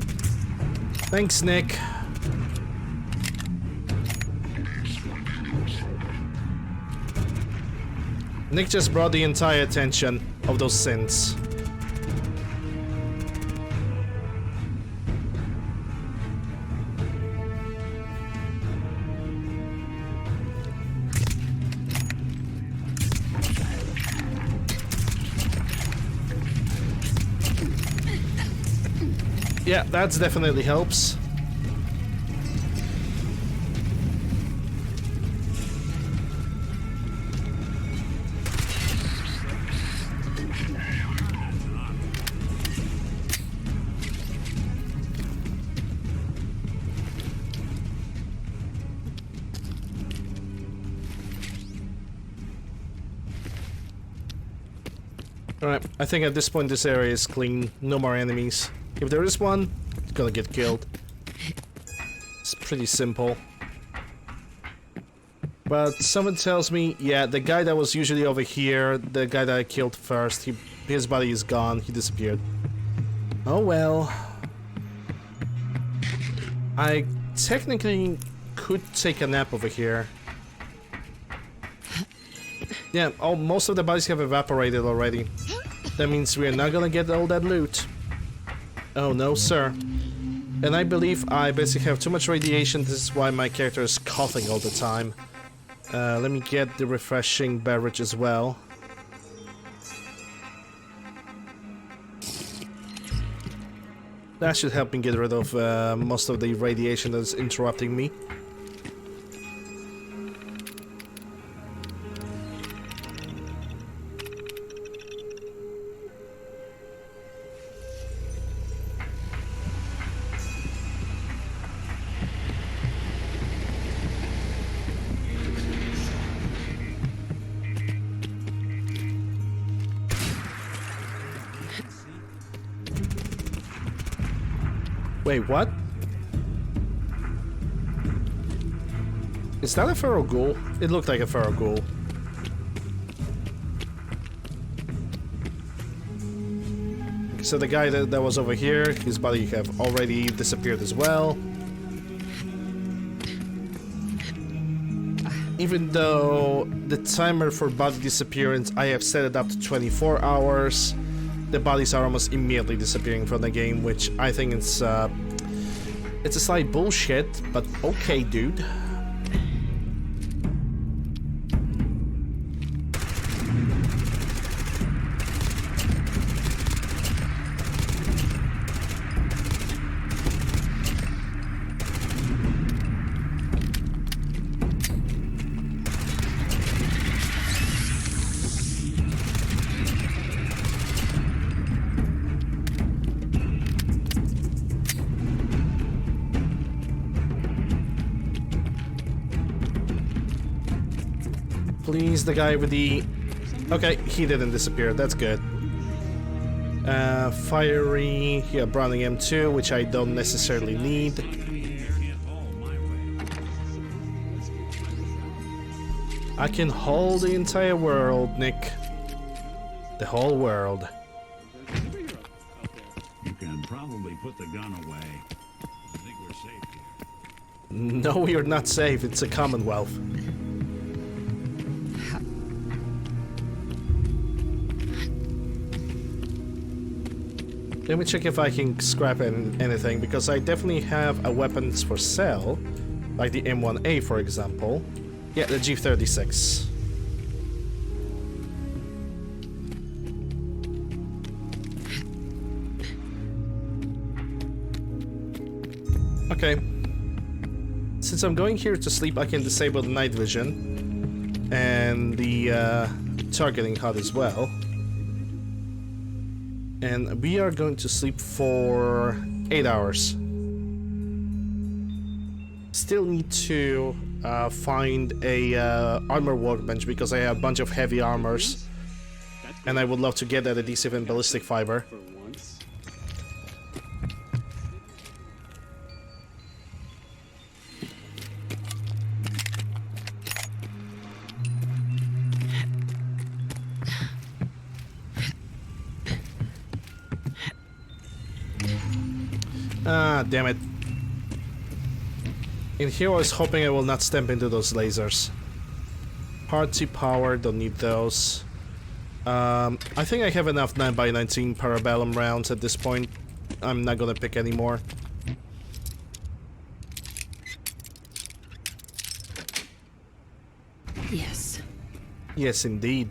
Thanks, Nick. Nick just brought the entire attention of those synths. Yeah, that definitely helps. Alright, I think at this point this area is clean. No more enemies. If there is one, it's gonna get killed. It's pretty simple. But someone tells me, yeah, the guy that was usually over here, the guy that I killed first, his body is gone, he disappeared. Oh well. I technically could take a nap over here. Yeah, most of the bodies have evaporated already. That means we're not gonna get all that loot. Oh no, sir. And I believe I basically have too much radiation, this is why my character is coughing all the time. Let me get the refreshing beverage as well. That should help me get rid of most of the radiation that's interrupting me. Wait, what? Is that a feral ghoul? It looked like a feral ghoul. So the guy that was over here, his body have already disappeared as well. Even though the timer for body disappearance, I have set it up to 24 hours, the bodies are almost immediately disappearing from the game, which I think it's a slight bullshit, but okay, dude. Please, the guy with the... Okay, he didn't disappear. That's good. Fiery... Yeah, Browning M2, which I don't necessarily need. I can hold the entire world, Nick. The whole world. You can probably put the gun away. I think we're safe here. No, we are not safe. It's a Commonwealth. Let me check if I can scrap anything, because I definitely have a weapons for sale, like the M1A, for example. Yeah, the G36. Okay. Since I'm going here to sleep, I can disable the night vision and the targeting HUD as well. And we are going to sleep for 8 hours. Still need to find a armor workbench, because I have a bunch of heavy armors, and I would love to get that adhesive and ballistic fiber. Ah, damn it. In here I was hoping I will not stamp into those lasers. Hard T power, don't need those. I think I have enough 9x19 Parabellum rounds at this point. I'm not gonna pick any more. Yes. Yes, indeed.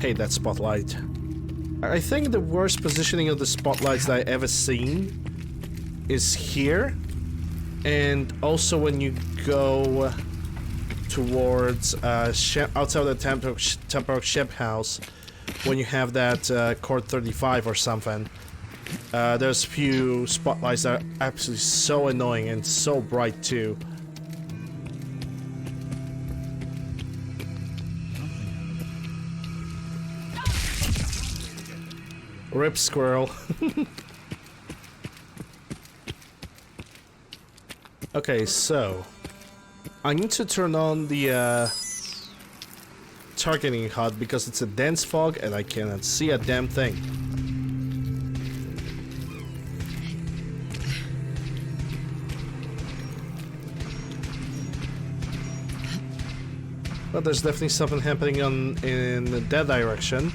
Hate that spotlight. I think the worst positioning of the spotlights that I ever seen is here, and also when you go towards outside of the temporary ship house, when you have that Cord 35 or something. There's a few spotlights that are absolutely so annoying and so bright too. Rip squirrel. Okay, so I need to turn on the targeting HUD because it's a dense fog and I cannot see a damn thing. But there's definitely something happening in that direction.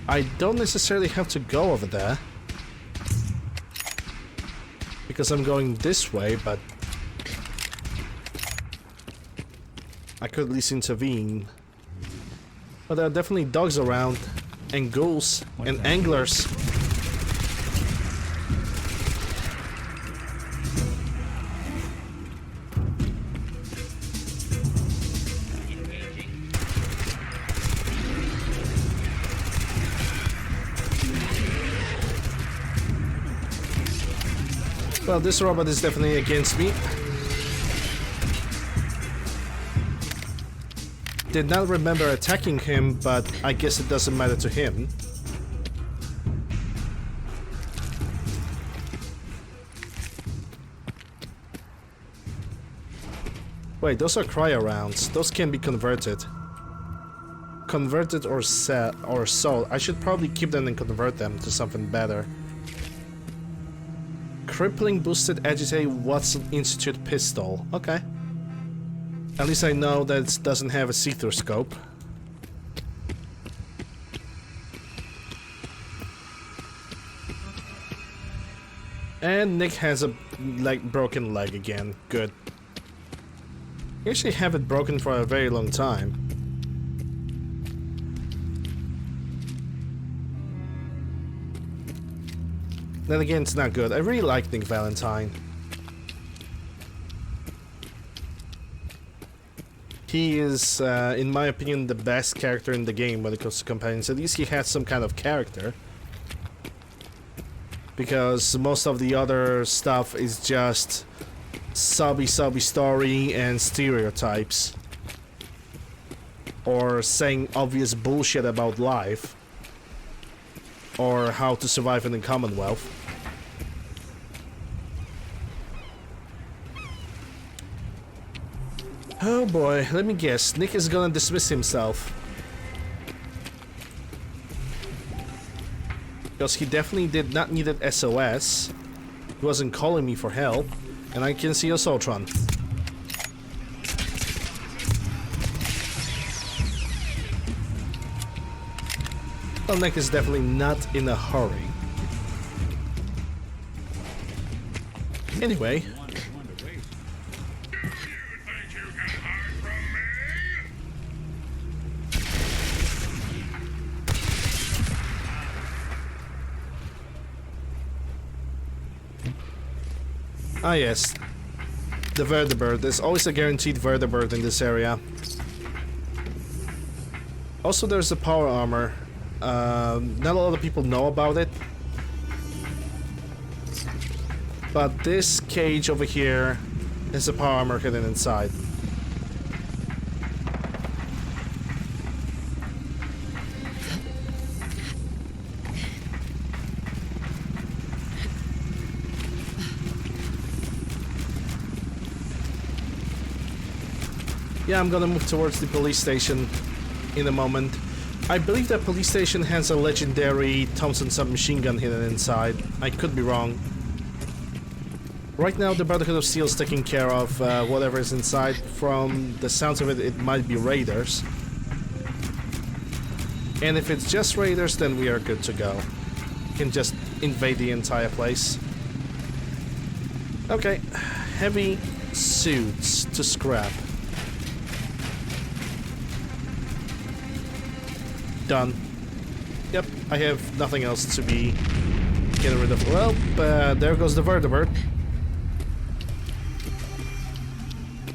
I don't necessarily have to go over there, because I'm going this way, but I could at least intervene. But there are definitely dogs around, and ghouls, and anglers. Well, this robot is definitely against me. Did not remember attacking him, but I guess it doesn't matter to him. Wait, those are cryo rounds. Those can be converted. Converted or sold. I should probably keep them and convert them to something better. Crippling boosted agitated Watson Institute pistol. Okay. At least I know that it doesn't have a see-through scope. And Nick has a broken leg again. Good. You actually have it broken for a very long time. Then again, it's not good. I really like Nick Valentine. He is, in my opinion, the best character in the game when it comes to companions. At least he has some kind of character. Because most of the other stuff is just subby story and stereotypes. Or saying obvious bullshit about life. Or how to survive in the Commonwealth. Oh boy, let me guess. Nick is gonna dismiss himself. Because he definitely did not need an SOS. He wasn't calling me for help. And I can see a Soltron. Well, Nick is definitely not in a hurry. Anyway. Ah yes, the vertibird. There's always a guaranteed vertibird in this area. Also there's the power armor. Not a lot of people know about it. But this cage over here has a power armor hidden inside. Yeah, I'm gonna move towards the police station in a moment. I believe that police station has a legendary Thompson submachine gun hidden inside. I could be wrong. Right now the Brotherhood of Steel is taking care of whatever is inside. From the sounds of it, it might be raiders. And if it's just raiders, then we are good to go. We can just invade the entire place. Okay, heavy suits to scrap. Done. Yep, I have nothing else to be getting rid of. Well, there goes the vertibird.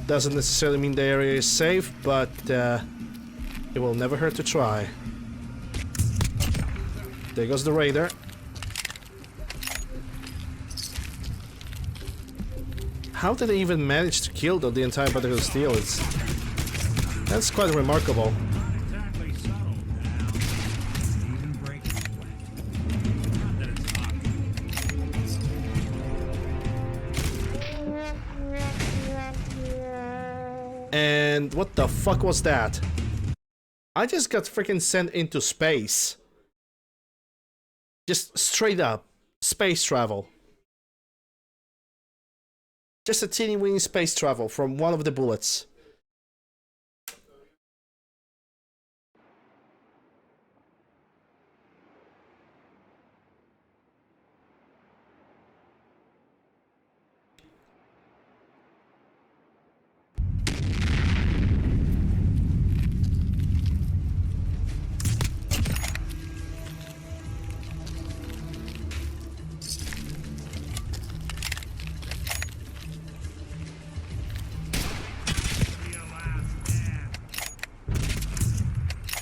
Doesn't necessarily mean the area is safe, but it will never hurt to try. There goes the raider. How did they even manage to kill the entire Brotherhood of Steel? That's quite remarkable. And what the fuck was that? I just got freaking sent into space. Just straight up. Space travel. Just a teeny weeny space travel from one of the bullets.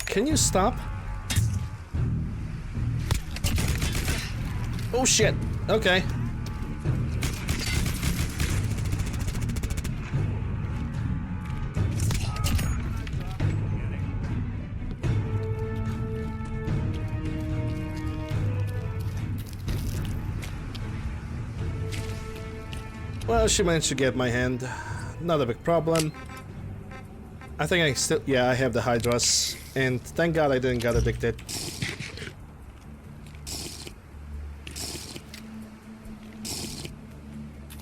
Can you stop? Oh shit. Okay. Well, she managed to get my hand. Not a big problem. I think I still... Yeah, I have the Hydras. And thank God I didn't get addicted.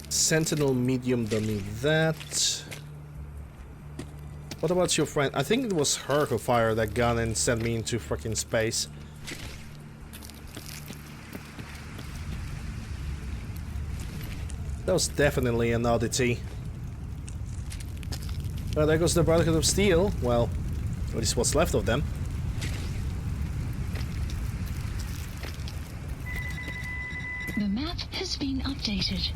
Sentinel medium, don't need that. What about your friend? I think it was her who fired that gun and sent me into freaking space. That was definitely an oddity. Well, there goes the Brotherhood of Steel. Well, at least what's left of them. The map has been updated.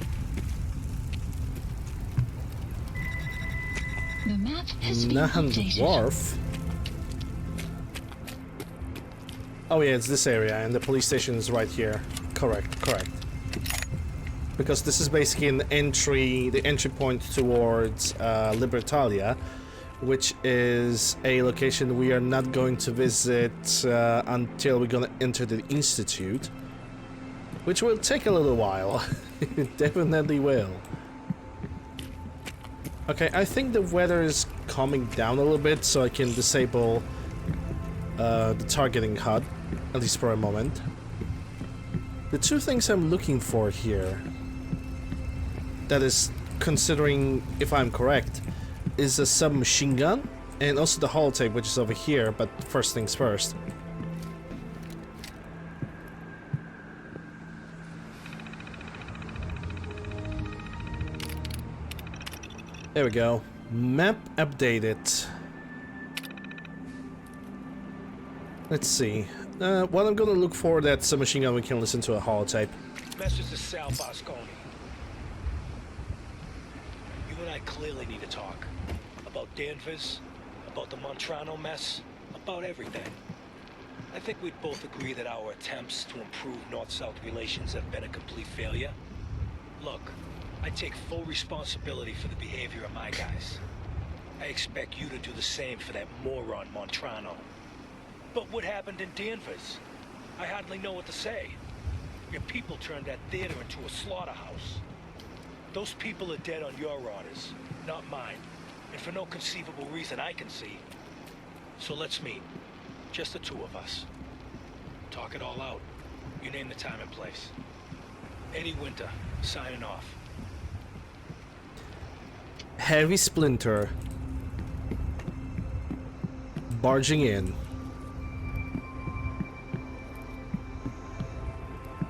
The map has been updated. Wharf. Oh yeah, it's this area, and the police station is right here. Correct, correct. Because this is basically an entry, the entry point towards Libertalia, which is a location we are not going to visit until we're gonna enter the Institute, which will take a little while. It definitely will. Okay, I think the weather is calming down a little bit, so I can disable the targeting HUD, at least for a moment. The two things I'm looking for here, that is, considering if I'm correct, is a submachine gun and also the holotape, which is over here, but first things first. There we go. Map updated. Let's see. What I'm gonna look for, that submachine gun, we can listen to a holotape. Message to Sal Bosconi. You and I clearly need to talk. About Danvers, about the Montrano mess, about everything. I think we'd both agree that our attempts to improve North-South relations have been a complete failure. Look, I take full responsibility for the behavior of my guys. I expect you to do the same for that moron Montrano. But what happened in Danvers? I hardly know what to say. Your people turned that theater into a slaughterhouse. Those people are dead on your orders, not mine. And for no conceivable reason I can see. So let's meet. Just the two of us. Talk it all out. You name the time and place. Eddie Winter, signing off. Heavy Splinter. Barging in.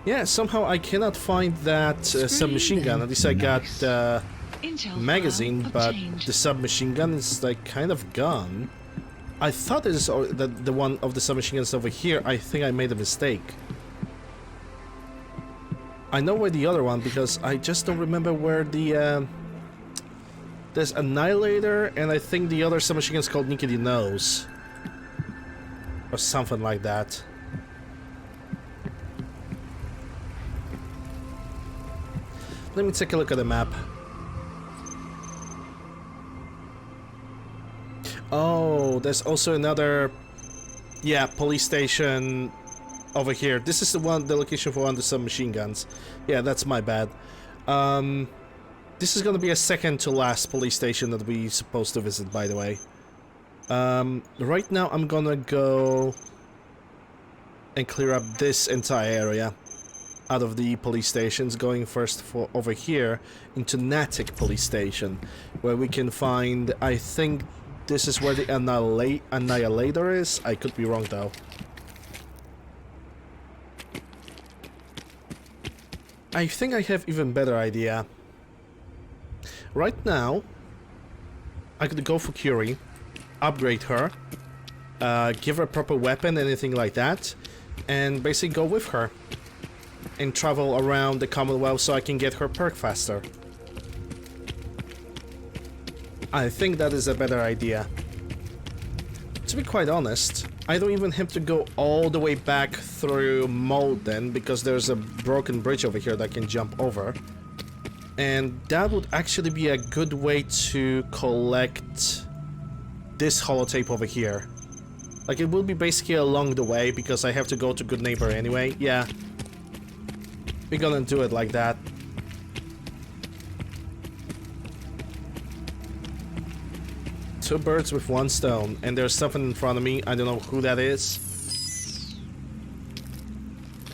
Yeah, somehow I cannot find that submachine gun. At least I got the magazine, but the submachine gun is like kind of gone. I thought it is the one of the submachine guns over here. I think I made a mistake. I know where the other one, because I just don't remember where the there's Annihilator, and I think the other submachine gun is called Nicky Nose or something like that. Let me take a look at the map. Oh, there's also another, yeah, police station over here. This is the location for one of the submachine guns. Yeah, that's my bad. This is gonna be a second to last police station that we're supposed to visit, by the way. Right now I'm gonna go and clear up this entire area out of the police stations, going first for over here into Natick police station, where we can find, I think this is where the Annihilator is. I could be wrong though. I think I have even better idea. Right now I could go for Curie, upgrade her, give her a proper weapon, anything like that, and basically go with her and travel around the Commonwealth so I can get her perk faster. I think that is a better idea. To be quite honest, I don't even have to go all the way back through Malden, because there's a broken bridge over here that I can jump over. And that would actually be a good way to collect this holotape over here. Like, it will be basically along the way, because I have to go to Good Neighbor anyway. Yeah. We're gonna do it like that. two birds with one stone. And there's something in front of me. I don't know who that is.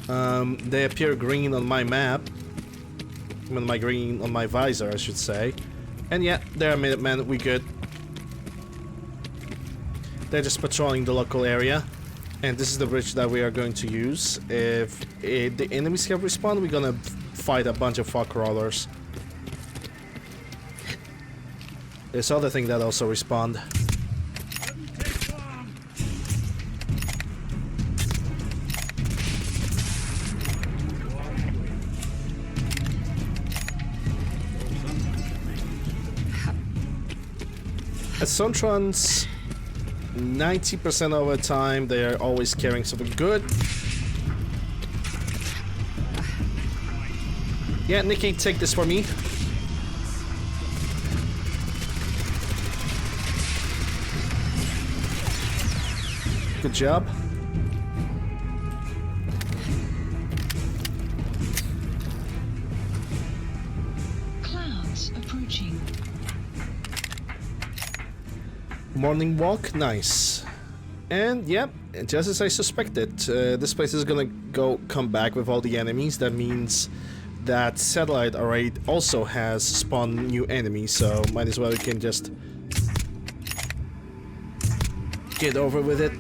They appear green on my map. On my visor, I should say. And yeah, they're a Minutemen. We good. They're just patrolling the local area. And this is the bridge that we are going to use. If the enemies have respawned, we're gonna fight a bunch of fog crawlers. There's other thing that also respawned. At Sontrons, 90% of the time they are always carrying something good. Yeah, Nikki, take this for me. Good job. Clouds approaching. Morning walk, nice. And yep, just as I suspected, this place is gonna come back with all the enemies. That means that satellite array also has spawned new enemies, so might as well we can just get over with it.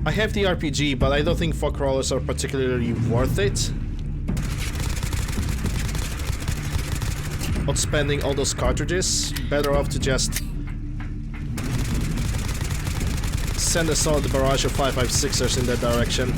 I have the RPG, but I don't think fog crawlers are particularly worth it. Not spending all those cartridges, better off to just send a solid barrage of 5.56ers in that direction.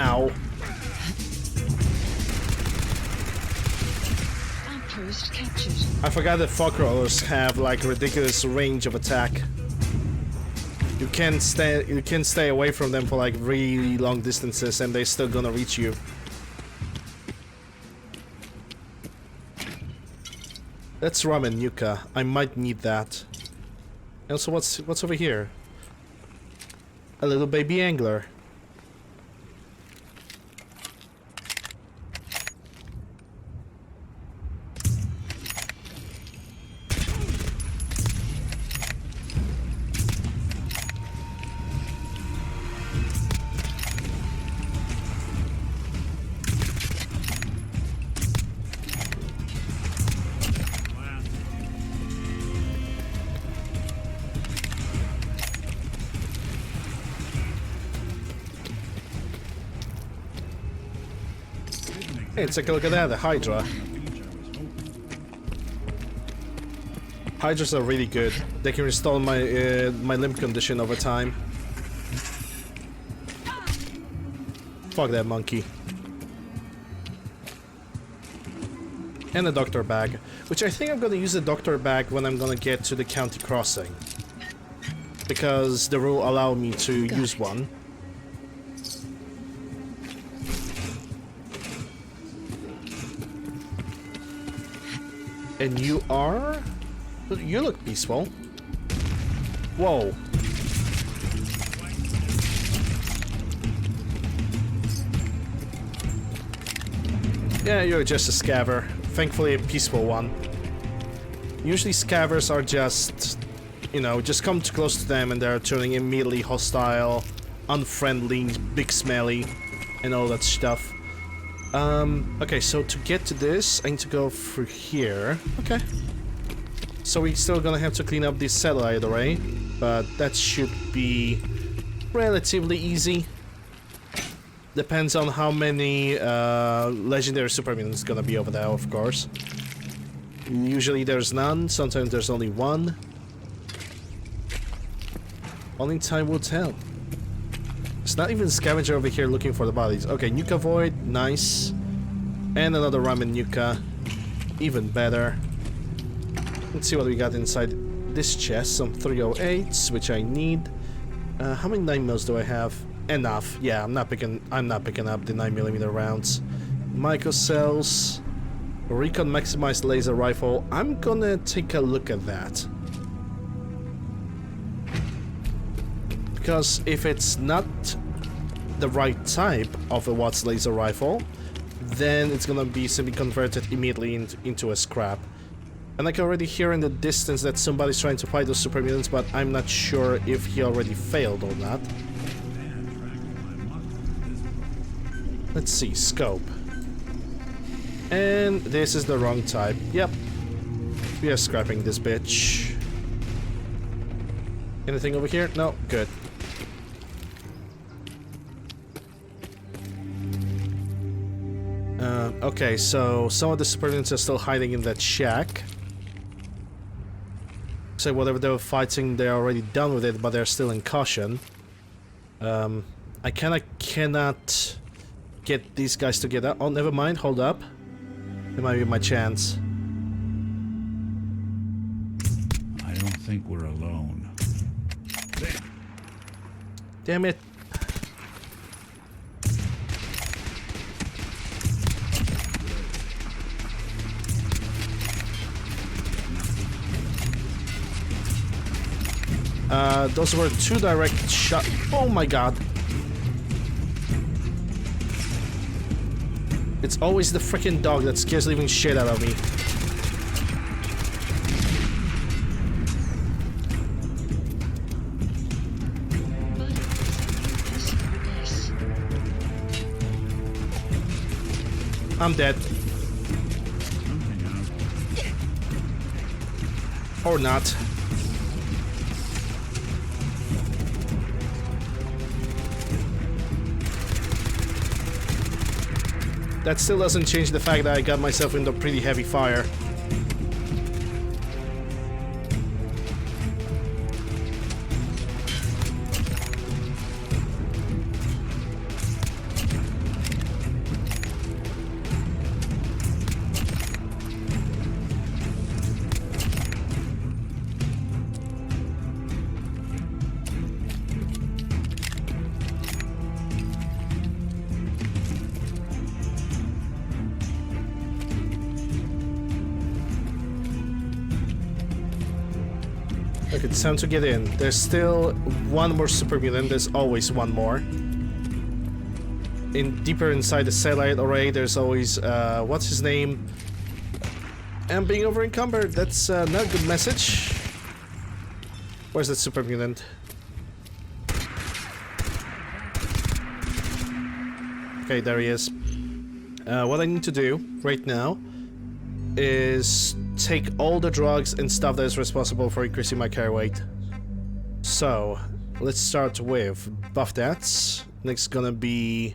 Ow. Outpost captured. I forgot that fog crawlers have like ridiculous range of attack. You can stay away from them for like really long distances and they're still gonna reach you. That's ramen yucca. I might need that. And also, what's over here? A little baby angler. Hey, take a look at that, the Hydra. Hydras are really good. They can restore my my limb condition over time. Fuck that monkey. And a doctor bag, which I think I'm gonna use the doctor bag when I'm gonna get to the county crossing, because the rule allow me to use one. And you are? You look peaceful. Whoa. Yeah, you're just a scaver. Thankfully a peaceful one. Usually scavers are just, you know, just come too close to them and they're turning immediately hostile, unfriendly, big smelly, and all that stuff. Okay, so to get to this, I need to go through here. Okay. So we're still gonna have to clean up this satellite array, but that should be relatively easy. Depends on how many legendary supermutants gonna be over there, of course. Usually there's none, sometimes there's only one. Only time will tell. It's not even scavenger over here looking for the bodies. Okay, Nuka Void, nice. And another ramen Nuka. even better. Let's see what we got inside this chest. Some 308s, which I need. How many 9mm do I have? Enough. Yeah, I'm not picking up the 9mm rounds. Microcells, recon maximized laser rifle. I'm gonna take a look at that. Because if it's not the right type of a Watts laser rifle, then it's gonna be simply converted immediately into a scrap. And I can already hear in the distance that somebody's trying to fight those super mutants, but I'm not sure if he already failed or not. Let's see, scope. And this is the wrong type. Yep. We are scrapping this bitch. Anything over here? No, good. Okay, so some of the super mutants are still hiding in that shack. So whatever they were fighting, they're already done with it, but they're still in caution. I cannot get these guys together. Oh, never mind, hold up. It might be my chance. I don't think we're alone. Damn it. Those were 2 direct shots. Oh my god. It's always the freaking dog that scares the living shit out of me. I'm dead. Or not. That still doesn't change the fact that I got myself into pretty heavy fire. Look, it's time to get in. There's still one more super mutant. There's always one more. Deeper inside the satellite array, there's always, what's his name? I'm being over encumbered. That's not a good message. Where's that super mutant? Okay, there he is. What I need to do right now is take all the drugs and stuff that is responsible for increasing my carry weight. So, let's start with buff dats. Next gonna be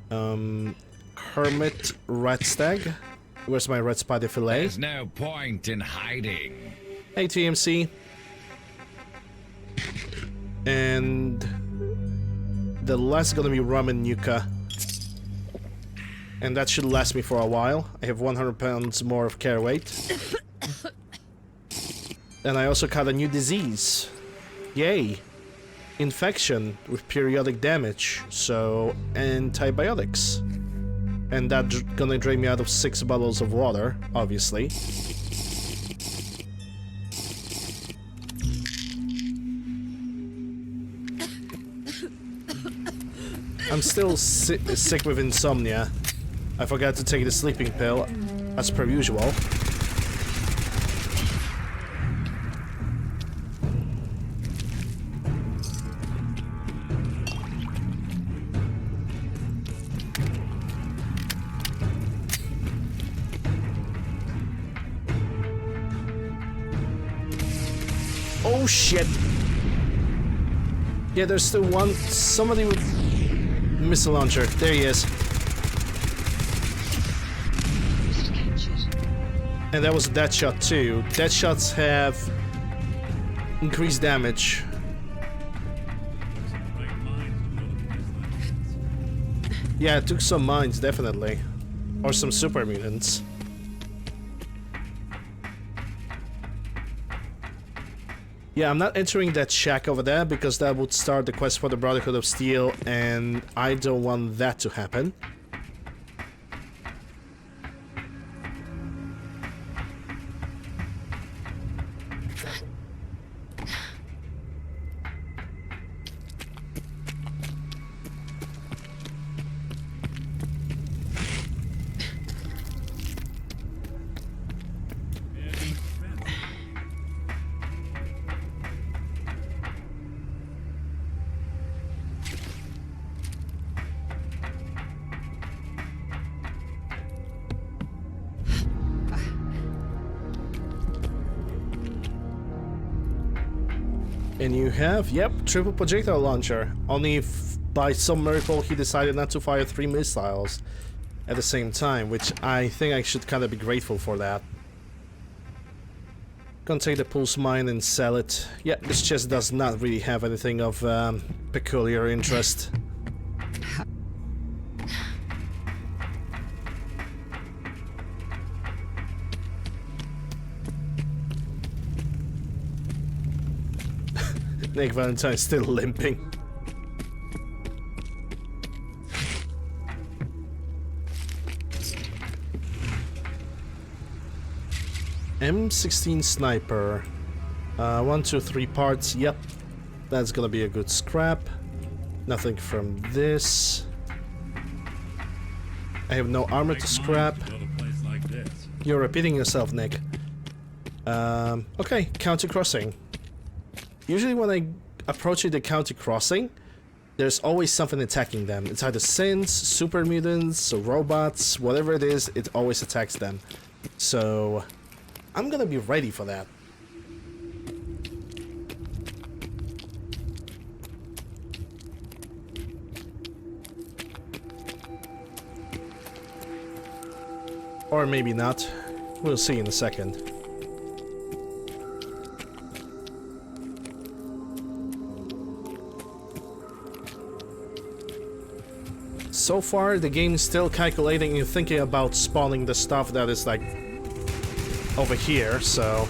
Hermit Rat Stag. Where's my red spider fillet? There's no point in hiding. Hey TMC. And the last is gonna be Ramen Nuka. And that should last me for a while. I have 100 pounds more of carry weight. And I also caught a new disease. Yay! Infection with periodic damage. So, antibiotics. And that's gonna drain me out of 6 bottles of water, obviously. I'm still sick with insomnia. I forgot to take the sleeping pill, as per usual. Oh shit! Yeah, there's still one. Somebody with missile launcher. There he is. And that was a dead shot too. Dead shots have increased damage. Yeah, it took some mines, definitely. Or some super mutants. Yeah, I'm not entering that shack over there because that would start the quest for the Brotherhood of Steel, and I don't want that to happen. And you have, yep, triple projectile launcher. Only if by some miracle he decided not to fire 3 missiles at the same time, which I think I should kind of be grateful for that. Gonna take the pulse mine and sell it. Yeah, this chest does not really have anything of peculiar interest. Nick Valentine's still limping. M16 sniper. 1, 2, 3 parts. Yep, that's gonna be a good scrap. Nothing from this. I have no armor to scrap. You're repeating yourself, Nick. Okay, counter crossing. Usually when I approach the counter crossing, there's always something attacking them. It's either synths, super mutants, robots, whatever it is, it always attacks them. So I'm gonna be ready for that. Or maybe not. We'll see in a second. So far, the game is still calculating and thinking about spawning the stuff that is like over here, so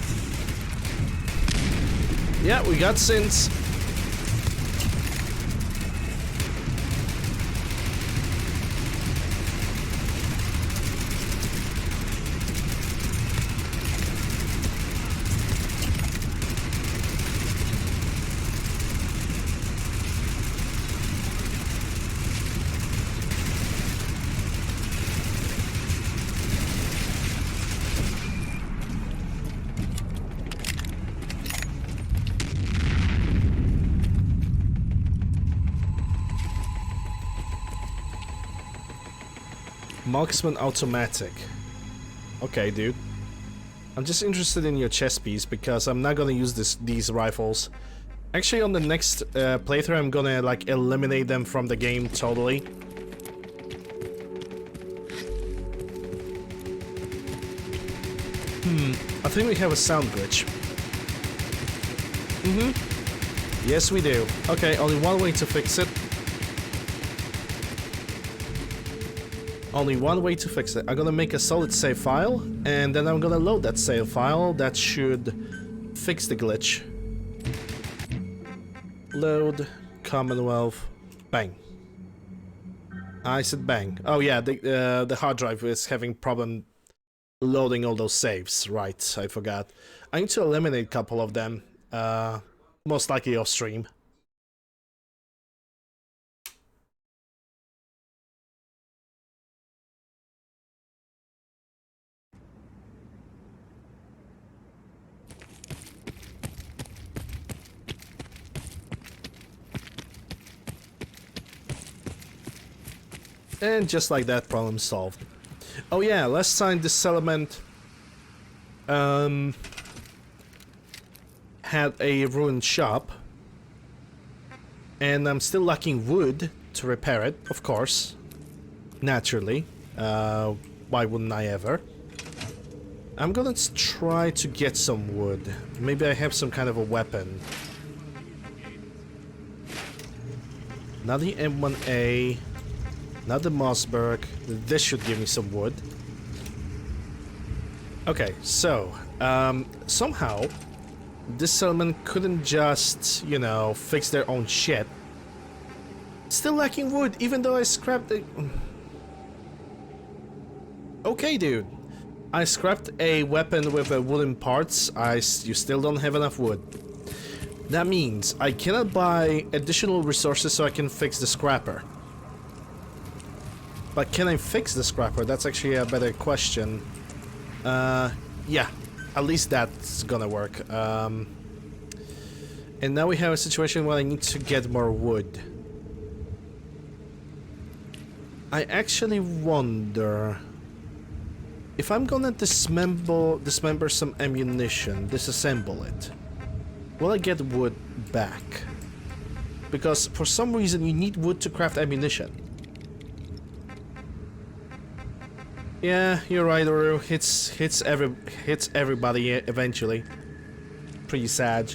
yeah, we got synths. Marksman automatic. Okay, dude. I'm just interested in your chest piece because I'm not gonna use these rifles. Actually, on the next playthrough, I'm gonna like eliminate them from the game totally. I think we have a sound glitch. Yes, we do. Okay, only one way to fix it. Only one way to fix it. I'm gonna make a solid save file, and then I'm gonna load that save file. That should fix the glitch. Load, Commonwealth, bang. I said bang. Oh yeah, the hard drive is having problem loading all those saves. Right, I forgot. I need to eliminate a couple of them. Most likely off stream. And just like that, problem solved. Oh yeah, last time this settlement had a ruined shop, and I'm still lacking wood to repair it, of course. Naturally. Why wouldn't I ever? I'm gonna try to get some wood. Maybe I have some kind of a weapon. Not the M1A. Not the Mossberg. This should give me some wood. Okay, so somehow this settlement couldn't just, you know, fix their own shit. Still lacking wood, even though I scrapped the... Okay, dude. I scrapped a weapon with wooden parts. You still don't have enough wood. That means I cannot buy additional resources so I can fix the scrapper. But can I fix the scrapper? That's actually a better question. Yeah, at least that's gonna work. And now we have a situation where I need to get more wood. I actually wonder if I'm gonna dismember some ammunition, disassemble it. Will I get wood back? Because for some reason you need wood to craft ammunition. Yeah, you're right, Uru. Hits everybody eventually. Pretty sad.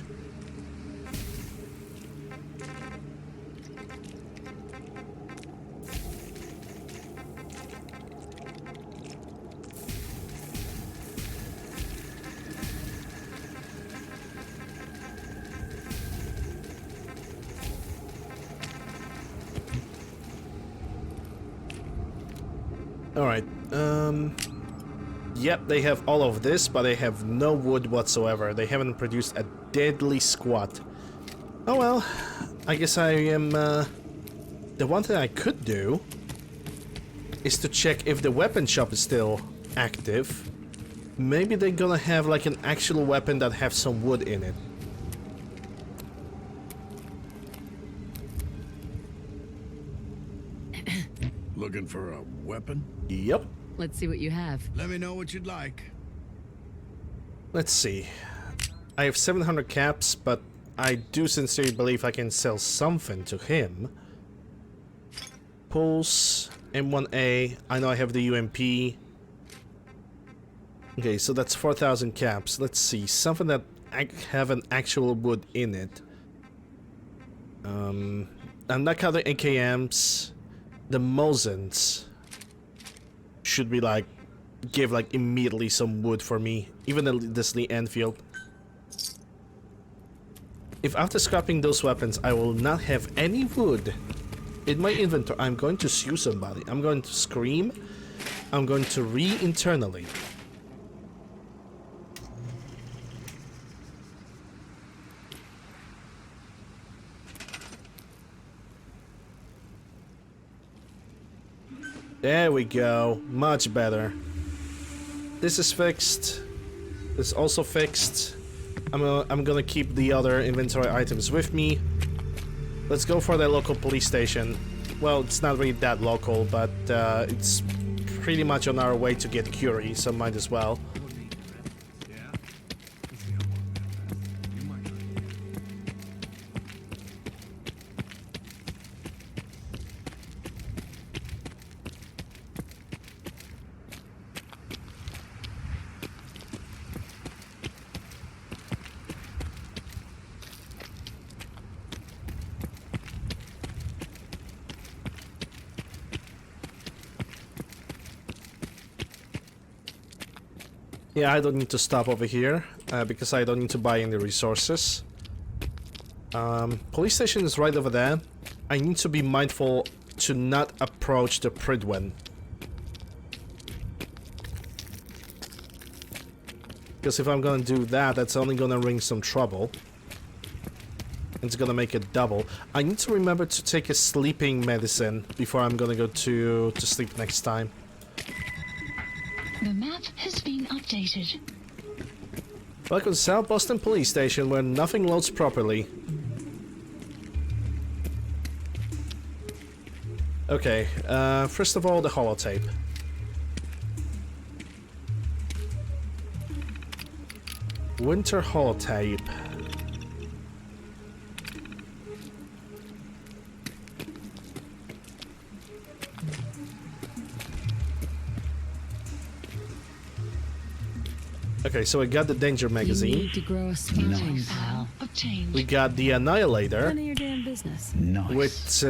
Alright, yep, they have all of this, but they have no wood whatsoever. They haven't produced a deadly squat. Oh well, I guess I am, the one thing I could do is to check if the weapon shop is still active. Maybe they're gonna have like an actual weapon that have some wood in it. Looking for a weapon? Yep. Let's see what you have. Let me know what you'd like. Let's see. I have 700 caps, but I do sincerely believe I can sell something to him. Pulse, M1A. I know I have the UMP. Okay, so that's 4,000 caps. Let's see. Something that have an actual wood in it. I'm not counting AKMs. The Mosins should be like, give like immediately some wood for me. Even this Lee Enfield. If after scrapping those weapons I will not have any wood in my inventory, I'm going to sue somebody. I'm going to scream. I'm going to internally. There we go. Much better. This is fixed. This is also fixed. I'm gonna keep the other inventory items with me. Let's go for the local police station. Well, it's not really that local, but it's pretty much on our way to get Curie, so might as well. Yeah, I don't need to stop over here, because I don't need to buy any resources. Police station is right over there. I need to be mindful to not approach the Pridwen. Because if I'm gonna do that, that's only gonna bring some trouble. It's gonna make it double. I need to remember to take a sleeping medicine before I'm gonna go to sleep next time. The map has been updated. Welcome to South Boston Police Station, where nothing loads properly. Okay, first of all, the holotape. Winter holotape. Okay, so we got the Danger magazine. You need to grow a spine, pal. We got the Annihilator. None of your damn business. With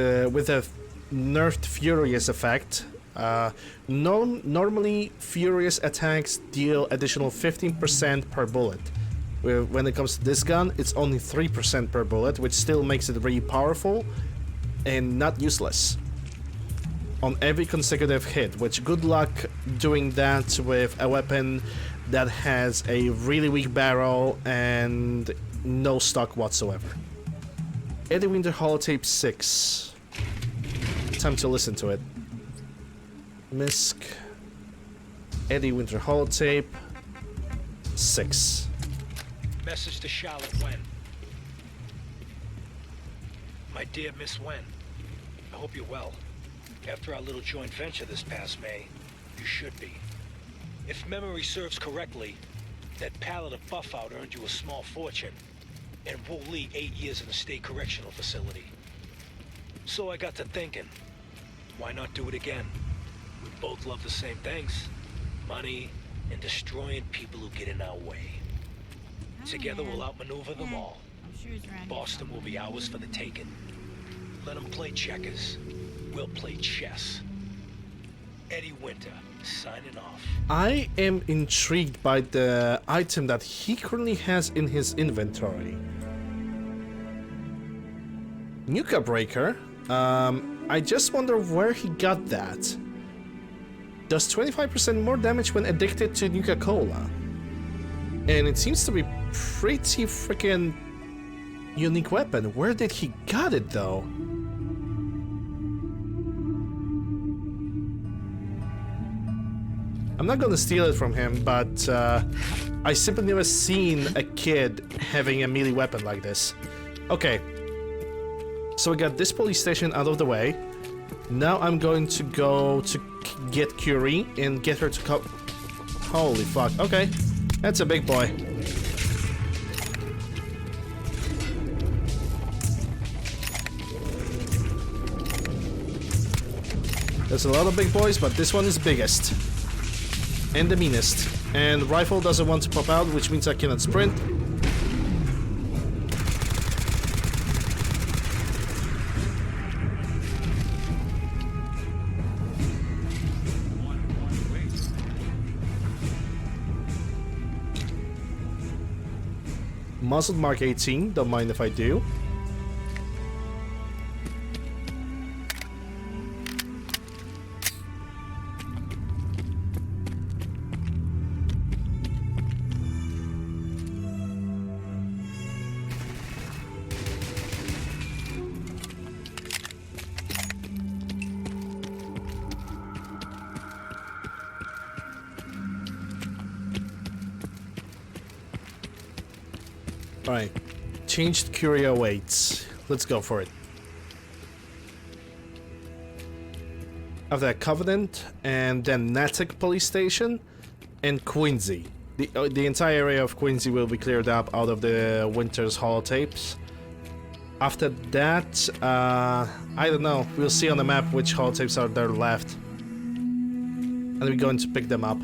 a nerfed Furious effect. Normally, Furious attacks deal additional 15% per bullet. When it comes to this gun, it's only 3% per bullet, which still makes it really powerful and not useless on every consecutive hit, which good luck doing that with a weapon that has a really weak barrel and no stock whatsoever. Eddie Winter Holotape 6. Time to listen to it. Misk. Eddie Winter Holotape 6. Message to Charlotte Wen. My dear Miss Wen, I hope you're well. After our little joint venture this past May, you should be. If memory serves correctly, that pallet of Buff-Out earned you a small fortune, and Wu Li 8 years in a state correctional facility. So I got to thinking, why not do it again? We both love the same things. Money and destroying people who get in our way. Together we'll outmaneuver them all. Boston will be ours for the taking. Let them play checkers. We'll play chess. Eddie Winter, signing off. I am intrigued by the item that he currently has in his inventory. Nuka Breaker. I just wonder where he got that. Does 25% more damage when addicted to Nuka-Cola. And it seems to be pretty freaking unique weapon. Where did he got it though? I'm not gonna steal it from him, but I simply never seen a kid having a melee weapon like this. Okay. So we got this police station out of the way. Now I'm going to go to get Curie and get her to come. Holy fuck. Okay. That's a big boy. There's a lot of big boys, but this one is biggest. And the meanest. And rifle doesn't want to pop out, which means I cannot sprint. Muzzled Mark 18, don't mind if I do. Alright, changed Curio weights. Let's go for it. After that, Covenant, and then Natick Police Station, and Quincy. The entire area of Quincy will be cleared up out of the Winter's holotapes. After that, I don't know. We'll see on the map which holotapes are there left. And we're going to pick them up.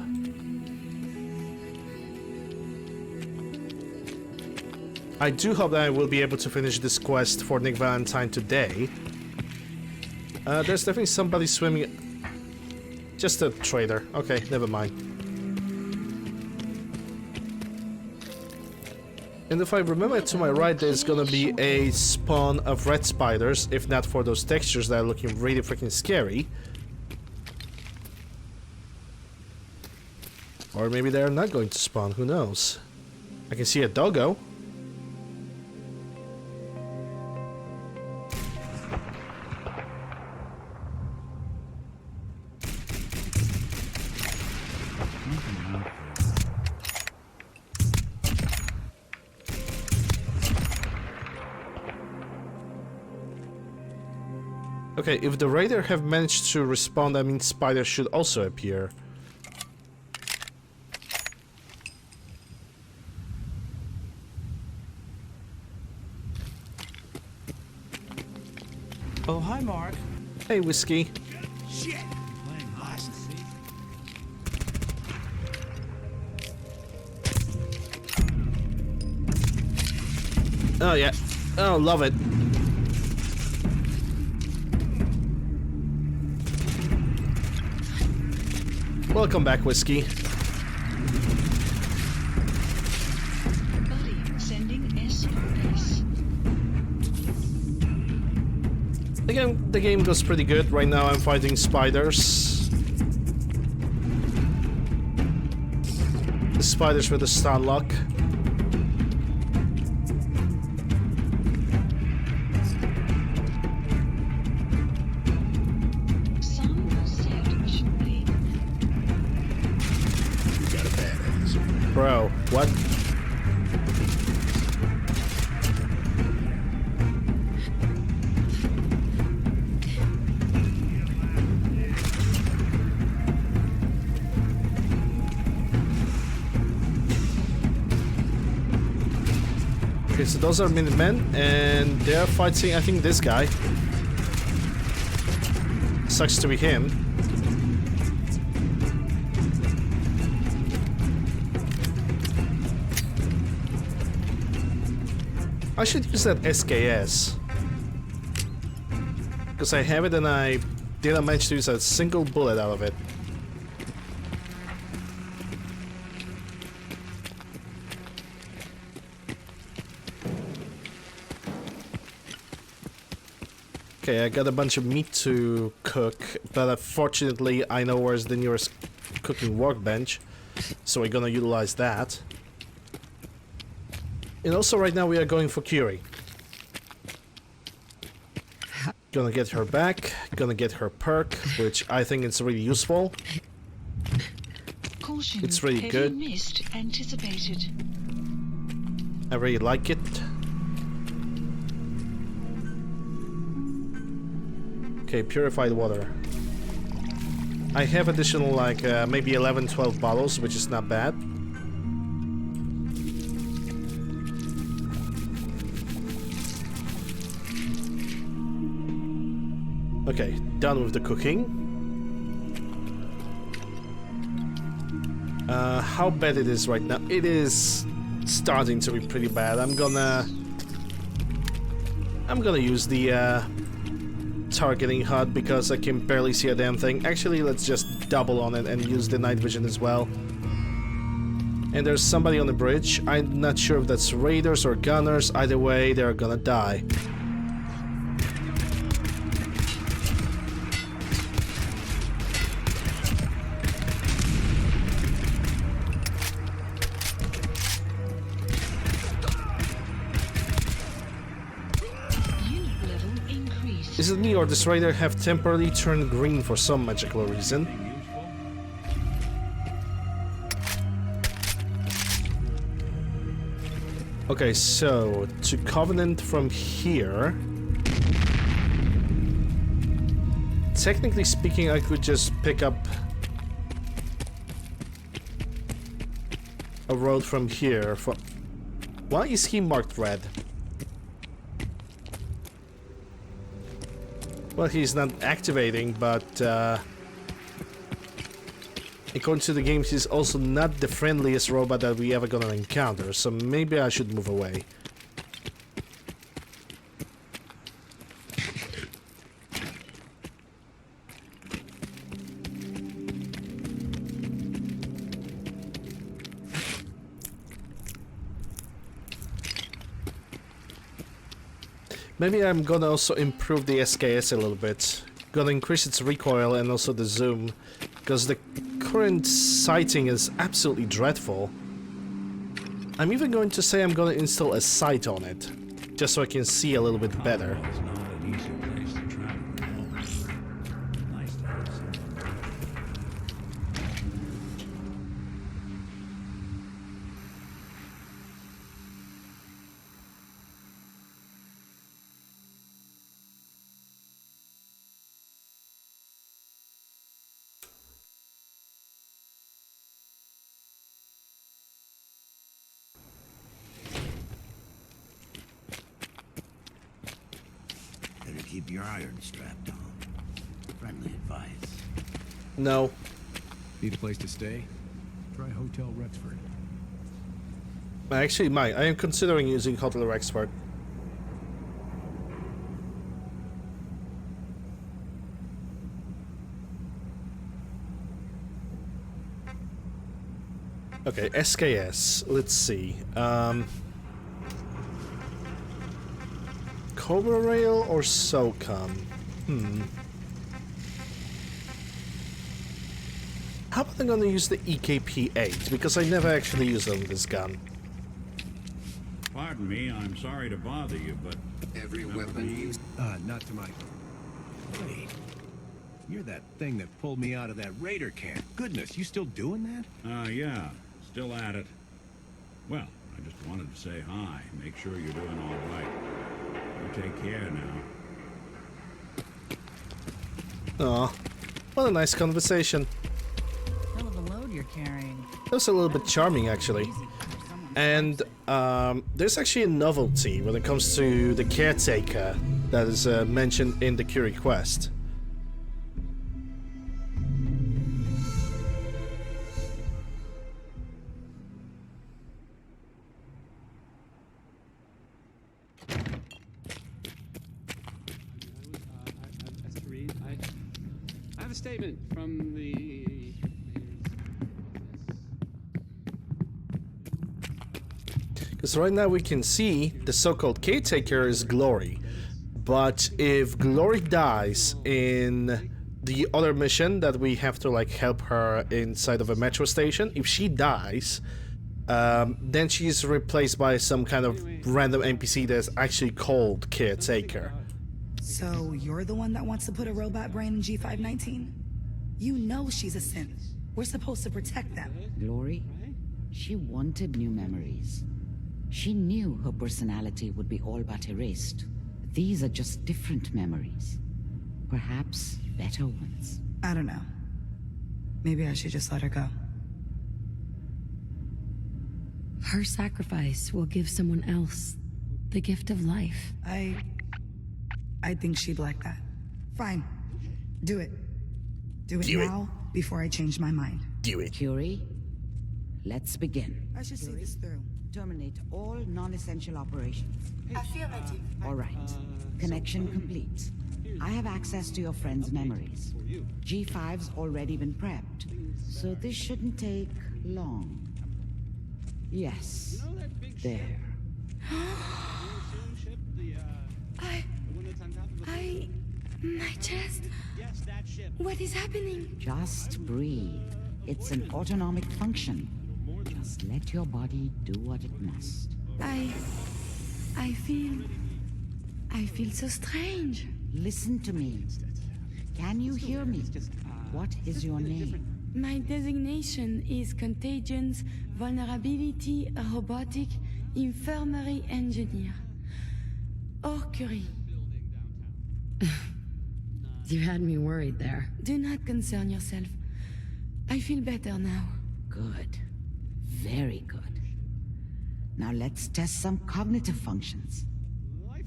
I do hope that I will be able to finish this quest for Nick Valentine today. There's definitely somebody swimming. Just a trader. Okay, never mind. And if I remember to my right, there's gonna be a spawn of red spiders, if not for those textures that are looking really freaking scary. Or maybe they're not going to spawn, who knows? I can see a doggo. Okay, if the raider have managed to respawn, that means spiders should also appear. Oh, hi, Mark. Hey, Whiskey. Shit! Oh, yeah. Oh, love it. Welcome back, Whiskey. Buddy, Again, the game goes pretty good. Right now I'm fighting spiders. The spiders with the stun lock. Bro, what? Okay, so those are Minutemen, and they're fighting, I think, this guy. Sucks to be him. I should use that SKS. Because I have it and I didn't manage to use a single bullet out of it. Okay, I got a bunch of meat to cook, but unfortunately I know where's the nearest cooking workbench, so we're gonna utilize that. And also right now we are going for Curie. Gonna get her back, gonna get her perk, which I think is really useful. Caution, it's really heavy good. mist anticipated. I really like it. Okay, purified water. I have additional like maybe 11-12 bottles, which is not bad. Okay, done with the cooking. How bad it is right now? It is starting to be pretty bad. I'm gonna use the targeting HUD because I can barely see a damn thing. Actually, let's just double on it and use the night vision as well. And there's somebody on the bridge. I'm not sure if that's raiders or gunners. Either way, they're gonna die. Is it me or does Raider have temporarily turned green for some magical reason? Okay, so to Covenant from here. Technically speaking, I could just pick up a road from here. Why is he marked red? Well, he's not activating, but according to the games, he's also not the friendliest robot that we ever gonna encounter, so maybe I should move away. Maybe I'm gonna also improve the SKS a little bit. Gonna increase its recoil and also the zoom, because the current sighting is absolutely dreadful. I'm even going to say I'm gonna install a sight on it, just so I can see a little bit better. Keep your iron strapped on. Friendly advice. No. Need a place to stay? Try Hotel Rexford. I actually might. I am considering using Hotel Rexford. Okay, SKS. Let's see. Cobra Rail or SOCOM? How about I'm gonna use the EKP-8, because I never actually used it on this gun. Pardon me, I'm sorry to bother you, but... Every weapon used... Not to my... Wait. You're that thing that pulled me out of that raider camp. Goodness, you still doing that? Yeah. Still at it. Well, I just wanted to say hi. Make sure you're doing all right. You take care now. Aw, what a nice conversation. Hell of a load you're carrying. That was a little bit charming, actually. And there's actually a novelty when it comes to the caretaker that is mentioned in the Curie quest. I have a statement from the... Because right now we can see the so-called caretaker is Glory. But if Glory dies in the other mission that we have to like help her inside of a metro station, if she dies, then she's replaced by some kind of random NPC that's actually called caretaker. So you're the one that wants to put a robot brain in G519? You know she's a synth. We're supposed to protect them. Glory? She wanted new memories. She knew her personality would be all but erased. These are just different memories. Perhaps better ones. I don't know. Maybe I should just let her go. Her sacrifice will give someone else the gift of life. I think she'd like that. Fine. Do it. Do it now, before I change my mind. Do it. Curie, let's begin. I should see this through. Terminate all non-essential operations. Affirmative. All right. Connection complete. I have access to your friend's memories. G5's already been prepped, so this shouldn't take long. Yes. There. My chest. What is happening? Just breathe. It's an autonomic function. Just let your body do what it must. I feel so strange. Listen to me. Can you hear me? What is your name? My designation is Contagions, Vulnerability, Robotic, Infirmary Engineer. Or Curie. You had me worried there. Do not concern yourself. I feel better now. Good. Very good. Now let's test some cognitive functions.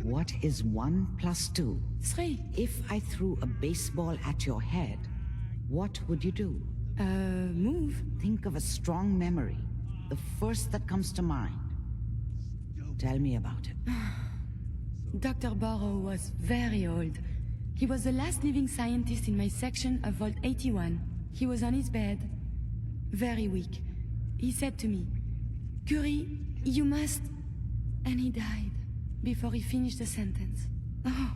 What is 1 + 2? 3. If I threw a baseball at your head, what would you do? Move. Think of a strong memory. The first that comes to mind. Tell me about it. Dr. Burrow was very old. He was the last living scientist in my section of Vault 81. He was on his bed, very weak. He said to me, "Curie, you must..." And he died before he finished the sentence. Oh,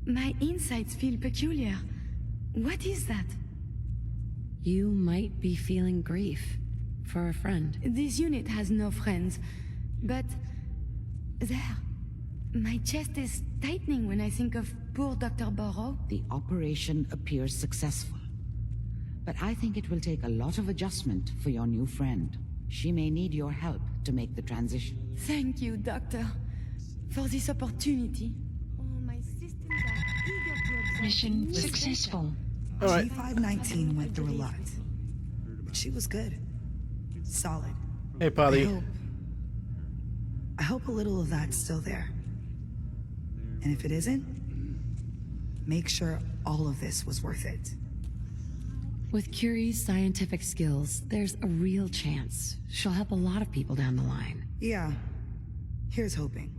my insights feel peculiar. What is that? You might be feeling grief for a friend. This unit has no friends, but there. My chest is tightening when I think of poor Dr. Burrow. The operation appears successful. But I think it will take a lot of adjustment for your new friend. She may need your help to make the transition. Thank you, Doctor, for this opportunity. Oh, my systems are eager to absorb. Mission successful. All right. G519 went through a lot. But she was good. Solid. Hey, Polly. I hope a little of that's still there. And if it isn't, make sure all of this was worth it. With Curie's scientific skills, there's a real chance she'll help a lot of people down the line. Yeah. Here's hoping.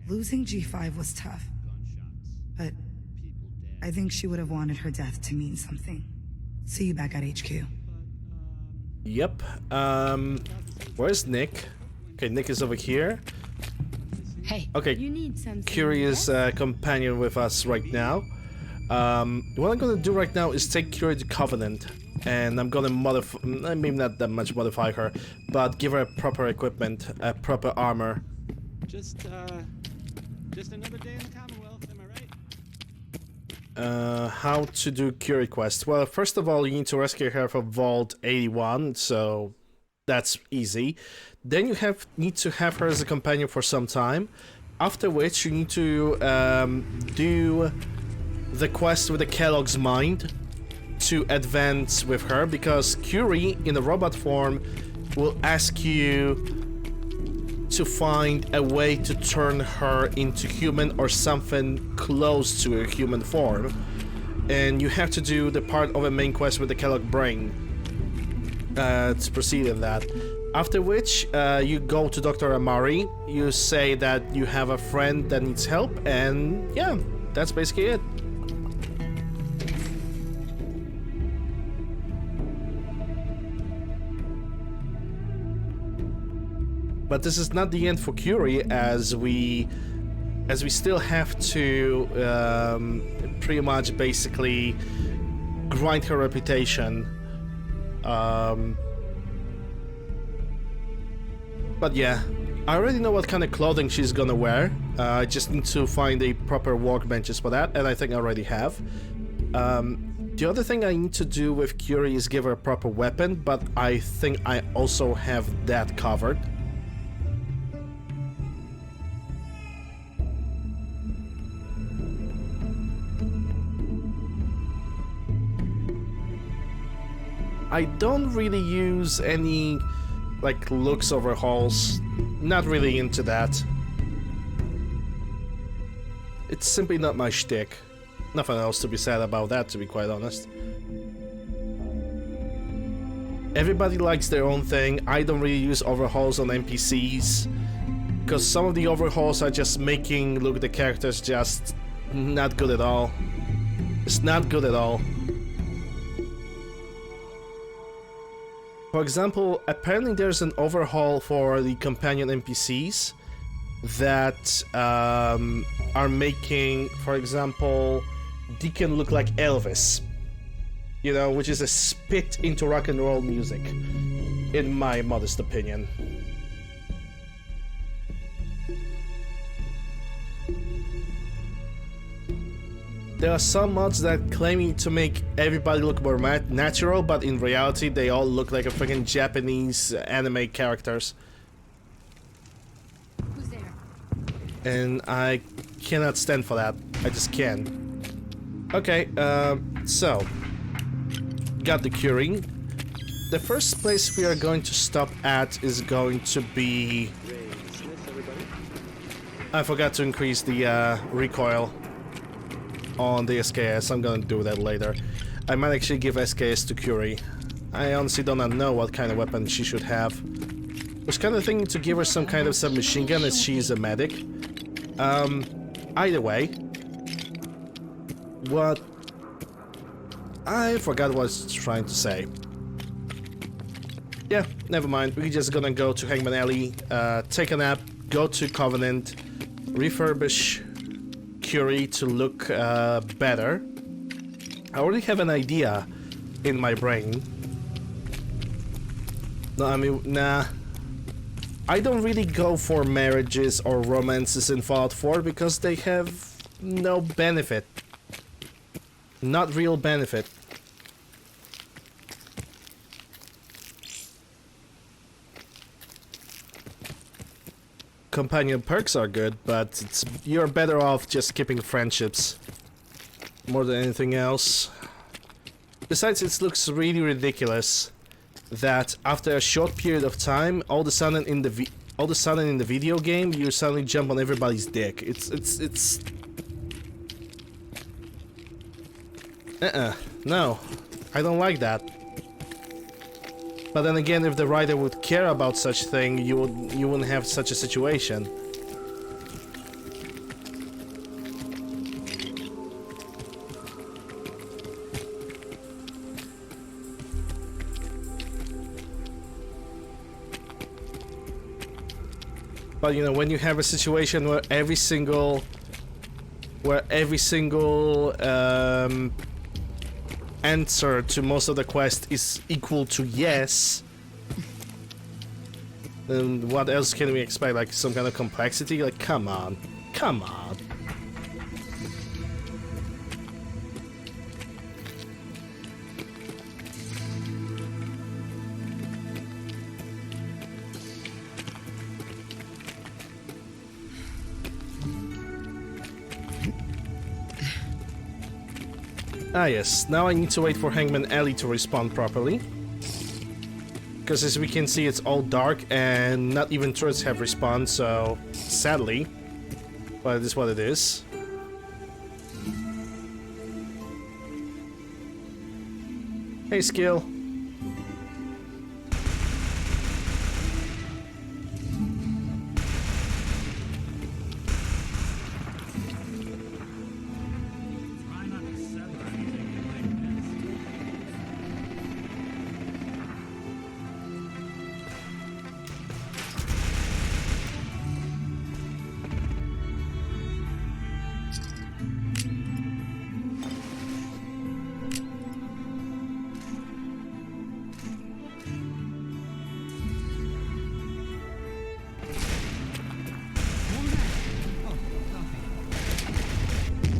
Losing G5 was tough. But I think she would have wanted her death to mean something. See you back at HQ. Yep. Where's Nick? Okay, Nick is over here. Hey, Okay, you need something. Curie is a companion with us right now. What I'm gonna do right now is take Curie to Covenant, and I'm gonna modify, maybe not that much modify her, but give her proper equipment, proper armor. Just another day in the Commonwealth, am I right? How to do Curie quest? Well, first of all, you need to rescue her from Vault 81, so that's easy. Then you need to have her as a companion for some time, after which you need to do the quest with the Kellogg's mind to advance with her, because Curie in the robot form will ask you to find a way to turn her into human or something close to a human form, and you have to do the part of a main quest with the Kellogg brain to proceed in that. After which you go to Dr. Amari, you say that you have a friend that needs help, and yeah, that's basically it. But this is not the end for Curie, as we still have to pretty much basically grind her reputation. But yeah, I already know what kind of clothing she's gonna wear. I just need to find the proper workbenches for that, and I think I already have. The other thing I need to do with Curie is give her a proper weapon, but I think I also have that covered. I don't really use any, like, looks overhauls. Not really into that. It's simply not my shtick. Nothing else to be said about that, to be quite honest. Everybody likes their own thing. I don't really use overhauls on NPCs, because some of the overhauls are just making look the characters just not good at all. It's not good at all. For example, apparently there's an overhaul for the companion NPCs that are making, for example, Deacon look like Elvis. You know, which is a spit into rock and roll music, in my modest opinion. There are some mods that claim to make everybody look more natural, but in reality they all look like a freaking Japanese anime characters. Who's there? And I cannot stand for that. I just can't. Okay, so got the Curie. The first place we are going to stop at is going to be... I forgot to increase the recoil on the SKS. I'm gonna do that later. I might actually give SKS to Curie. I honestly do not know what kind of weapon she should have. I was kind of thinking to give her some kind of submachine gun, as she is a medic. Either way, what... I forgot what I was trying to say. Yeah, never mind. We're just gonna go to Hangman Alley, take a nap, go to Covenant, refurbish Curie to look better. I already have an idea in my brain. No, I mean, nah. I don't really go for marriages or romances in Fallout 4 because they have no benefit. Not real benefit. Companion perks are good, but you're better off just keeping friendships more than anything else. Besides, it looks really ridiculous that after a short period of time, all of a sudden in the video game, you suddenly jump on everybody's dick. It's no, I don't like that. But then again, if the writer would care about such thing, you wouldn't have such a situation. But you know, when you have a situation where every single answer to most of the quest is equal to yes, then what else can we expect? Like some kind of complexity? Like, come on, come on. Ah yes, now I need to wait for Hangman Alley to respawn properly. Because as we can see, it's all dark and not even turrets have respawned, so sadly. But it is what it is. Hey, Skill.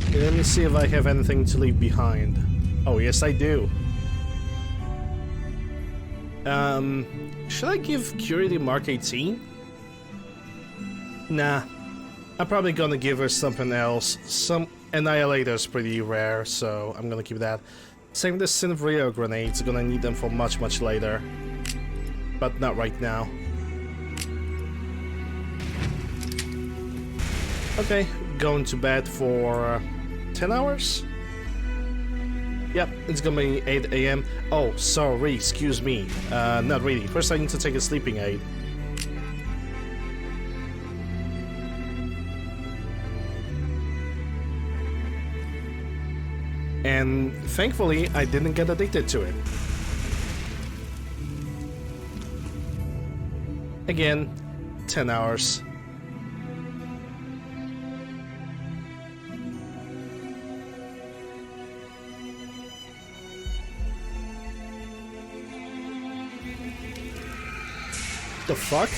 Okay, let me see if I have anything to leave behind. Oh, yes I do. Should I give Curie Mark 18? Nah. I'm probably gonna give her something else. Some Annihilator's pretty rare, so I'm gonna keep that. Same with the Synthrio grenades, gonna need them for much, much later. But not right now. Okay, going to bed for 10 hours? Yep, it's gonna be 8 AM. Oh, sorry, excuse me. Not really. First I need to take a sleeping aid. And thankfully, I didn't get addicted to it. Again, 10 hours. The fuck?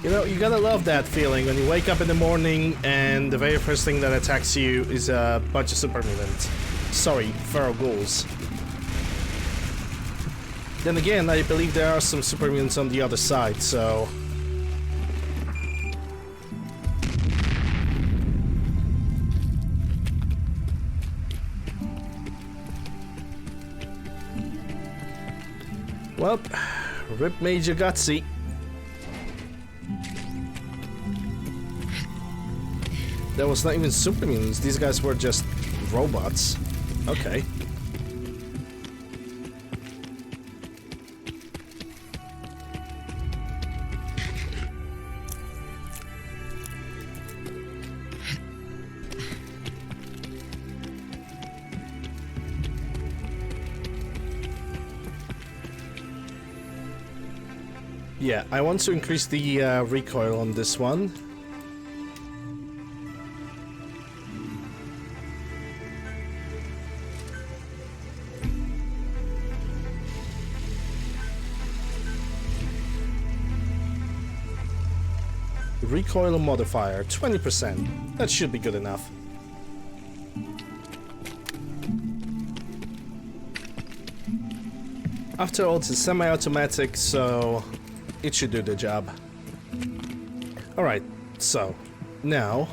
You know, you gotta love that feeling when you wake up in the morning and the very first thing that attacks you is a bunch of super mutants. Sorry, feral ghouls. Then again, I believe there are some super mutants on the other side, so... Well, rip Major Gutsy. That was not even super mutants, these guys were just robots. Okay. Yeah, I want to increase the recoil on this one. Recoil modifier, 20%. That should be good enough. After all, it's a semi-automatic, so it should do the job. Alright, so now,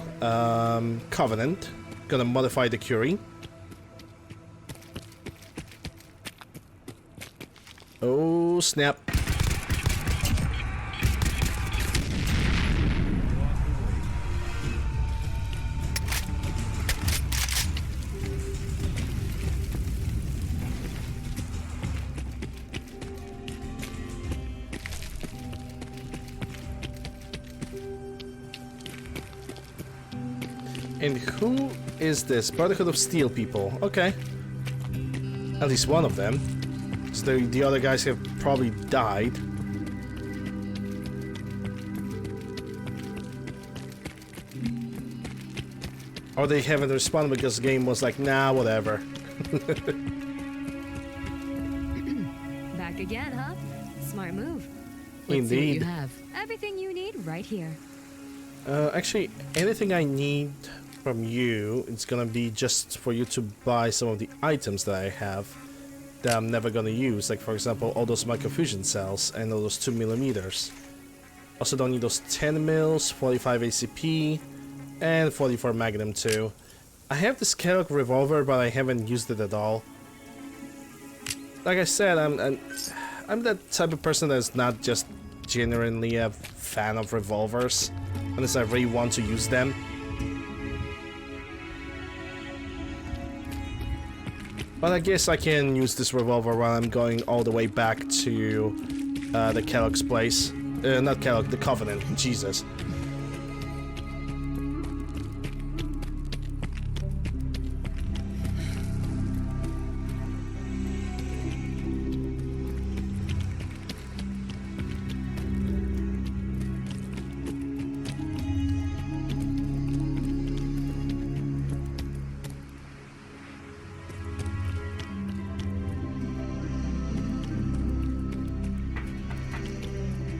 Covenant. Gonna modify the Curie. Oh, snap. And who is this? Brotherhood of Steel people. Okay. At least one of them. So the other guys have probably died. Or they haven't responded because the game was like, nah, whatever. Back again, huh? Smart move. Let's see what you have. Everything you need right here. Actually, anything I need from you, it's gonna be just for you to buy some of the items that I have that I'm never gonna use. Like, for example, all those microfusion cells and all those 2mm. Also don't need those 10 mils, 45 ACP, and 44 Magnum too. I have this Kellogg Revolver, but I haven't used it at all. Like I said, I'm that type of person that's not just genuinely a fan of revolvers, unless I really want to use them. But I guess I can use this revolver while I'm going all the way back to the Kellogg's place. Not Kellogg, the Covenant. Jesus.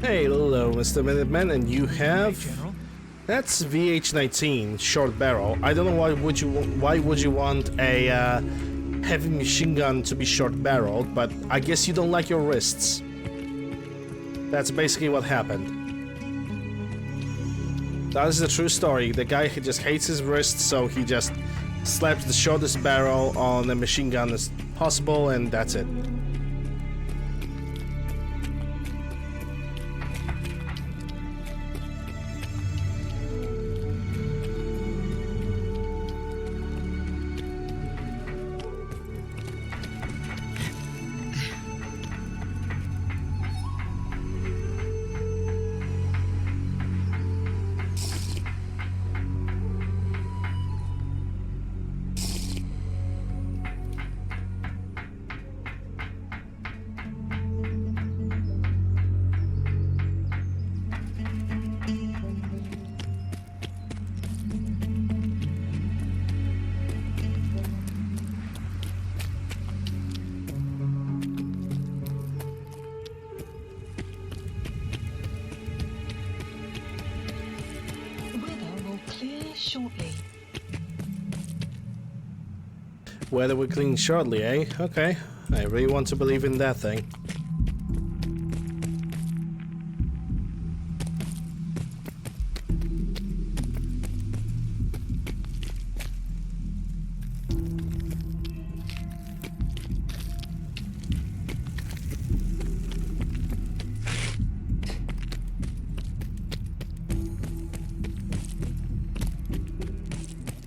Hey, hello, Mr. Minuteman, and you have... That's VH-19, short barrel. I don't know why would you want a heavy machine gun to be short barreled, but I guess you don't like your wrists. That's basically what happened. That is the true story. The guy just hates his wrists, so he just slaps the shortest barrel on a machine gun as possible, and that's it. Weather will clean shortly, eh? Okay. I really want to believe in that thing.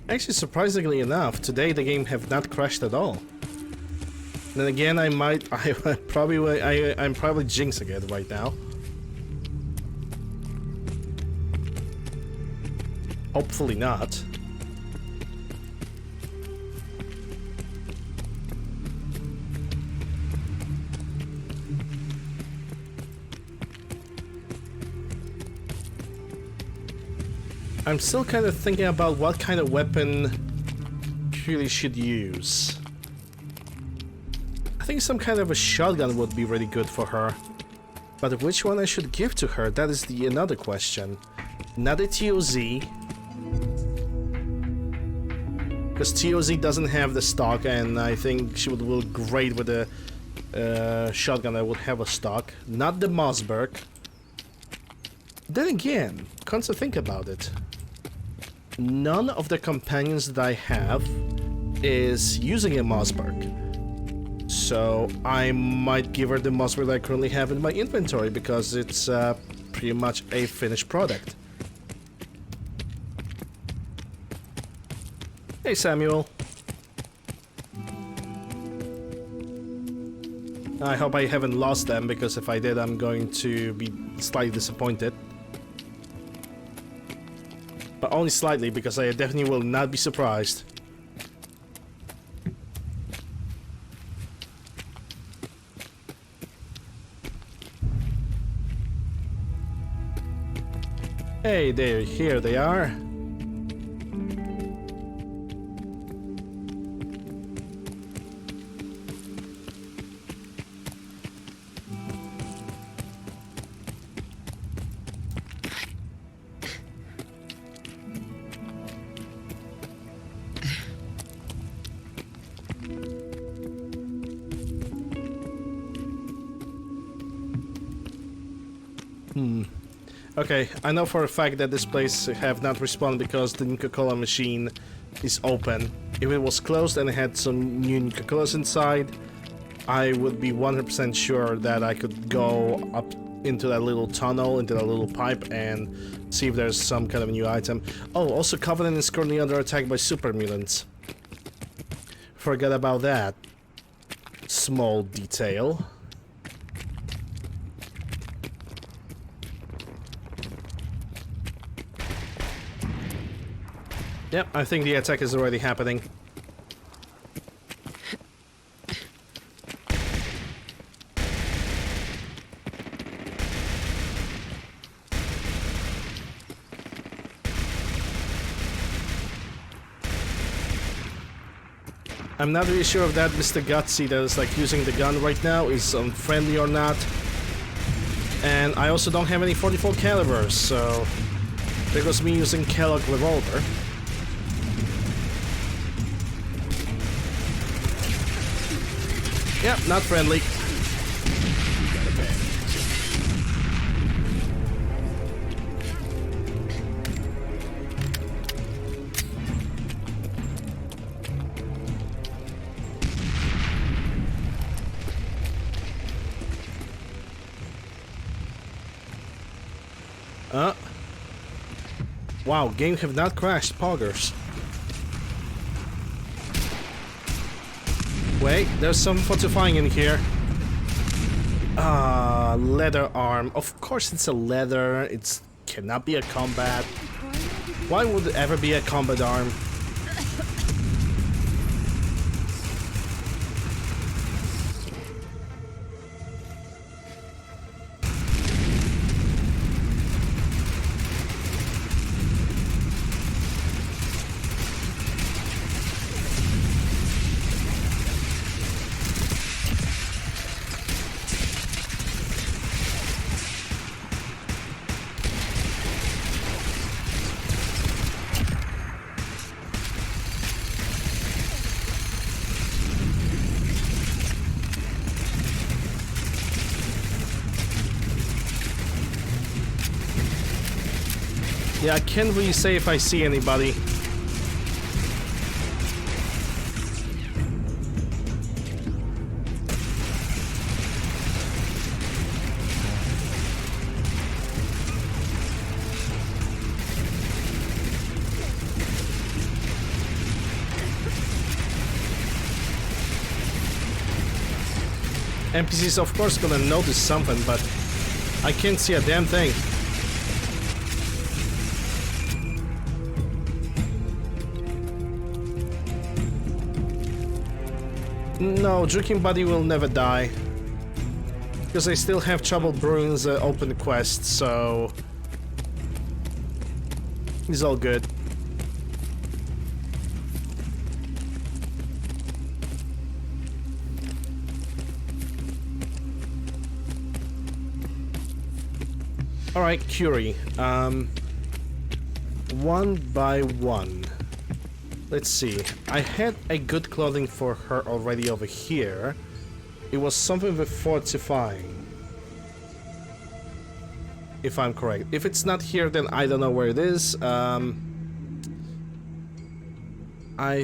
Actually, surprisingly enough, today the game have not crashed at all. Then again, I'm probably jinxing it right now. Hopefully not. I'm still kind of thinking about what kind of weapon really should use. I think some kind of a shotgun would be really good for her. But which one I should give to her, that is another question. Not a TOZ. Because TOZ doesn't have the stock, and I think she would look great with a shotgun that would have a stock. Not the Mossberg. Then again, come to think about it, none of the companions that I have is using a Mossberg. So I might give her the Mossberg that I currently have in my inventory because it's pretty much a finished product. Hey Samuel. I hope I haven't lost them, because if I did, I'm going to be slightly disappointed. But only slightly, because I definitely will not be surprised. Hey, here they are. Okay, I know for a fact that this place have not respawned because the Coca-Cola machine is open. If it was closed and it had some new Coca-Colas inside, I would be 100% sure that I could go up into that little tunnel, into that little pipe, and see if there's some kind of new item. Oh, also Covenant is currently under attack by super mutants. Forget about that small detail. Yep, I think the attack is already happening. I'm not really sure if that Mr. Gutsy that is like using the gun right now is unfriendly or not. And I also don't have any 44 calibers, so there goes me using Kellogg Revolver. Yep, not friendly. Wow, game have not crashed, poggers. Wait, there's some fortifying in here. Leather arm. Of course it's a leather. It cannot be a combat. Why would it ever be a combat arm? Yeah, I can't really say if I see anybody. NPC's of course gonna notice something, but I can't see a damn thing. No, Drinking Buddy will never die. Because I still have trouble brewing the open quest, so it's all good. Alright, Curie. One by one. Let's see. I had a good clothing for her already over here. It was something with fortifying, if I'm correct. If it's not here, then I don't know where it is. I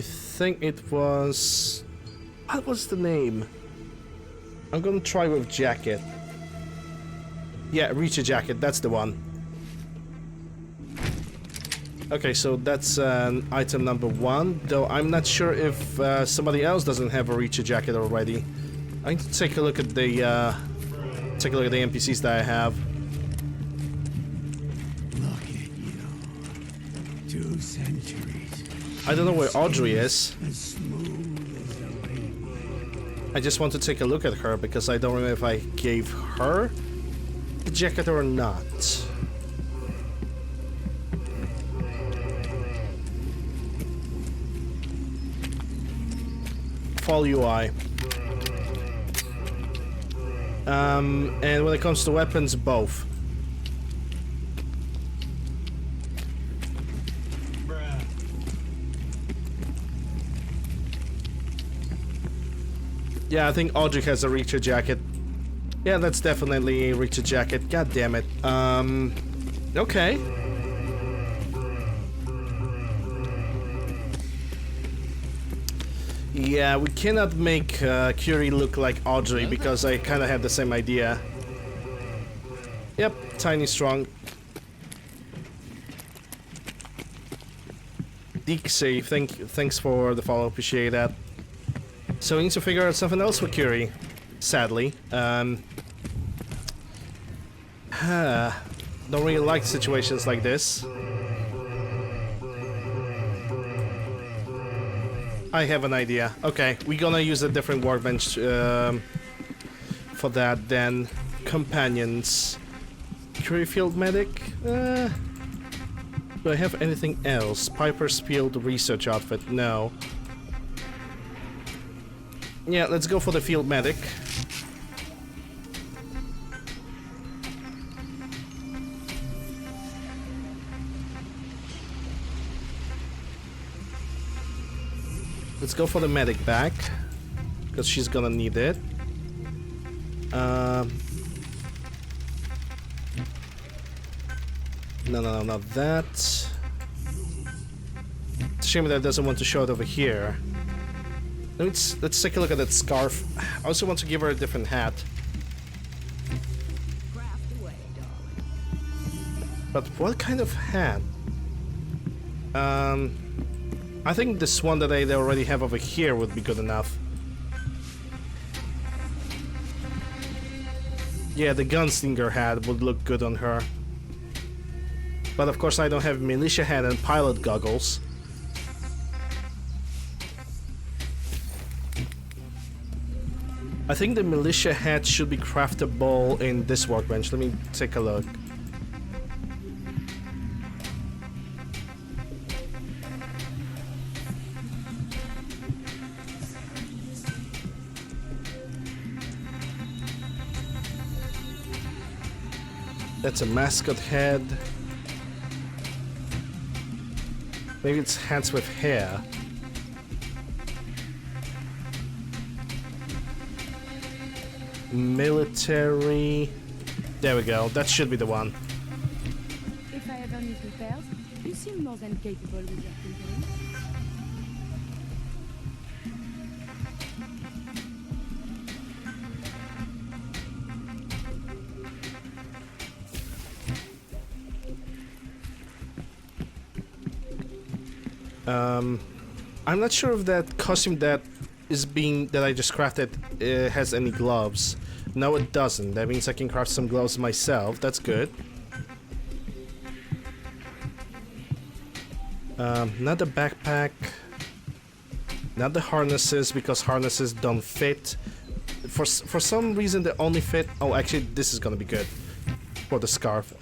think it was... What was the name? I'm gonna try with jacket. Yeah, reach a jacket, that's the one. Okay, so that's item number one, though I'm not sure if somebody else doesn't have a Reacher jacket already. I need to take a look at the NPCs that I have. Look at you. 2 centuries. I don't know where Audrey is. As smooth as a rainbow. I just want to take a look at her because I don't remember if I gave her the jacket or not. Fall UI. And when it comes to weapons, both. Yeah, I think Audrey has a Reacher jacket. Yeah, that's definitely a Reacher jacket. God damn it. Okay. Yeah, we cannot make Curie look like Audrey because I kind of had the same idea. Yep, tiny strong. Deke save, thanks for the follow, appreciate that. So we need to figure out something else with Curie, sadly. Don't really like situations like this. I have an idea. Okay, we're gonna use a different workbench for that then. Companions. Curie field medic? Do I have anything else? Piper's field research outfit? No. Yeah, let's go for the field medic. Let's go for the medic back, because she's gonna need it. No, not that. It's a shame that it doesn't want to show it over here. Let's take a look at that scarf. I also want to give her a different hat. But what kind of hat? I think this one that they already have over here would be good enough. Yeah, the gunslinger hat would look good on her. But of course I don't have militia hat and pilot goggles. I think the militia hat should be craftable in this workbench. Let me take a look. That's a mascot head. Maybe it's hats with hair. Military. There we go. That should be the one. If I ever need repairs, you seem more than capable with your thinking. I'm not sure if that costume that I just crafted has any gloves. No, it doesn't. That means I can craft some gloves myself. That's good. Not the backpack. Not the harnesses, because harnesses don't fit. For some reason they only fit. Oh, actually, this is gonna be good for the scarf.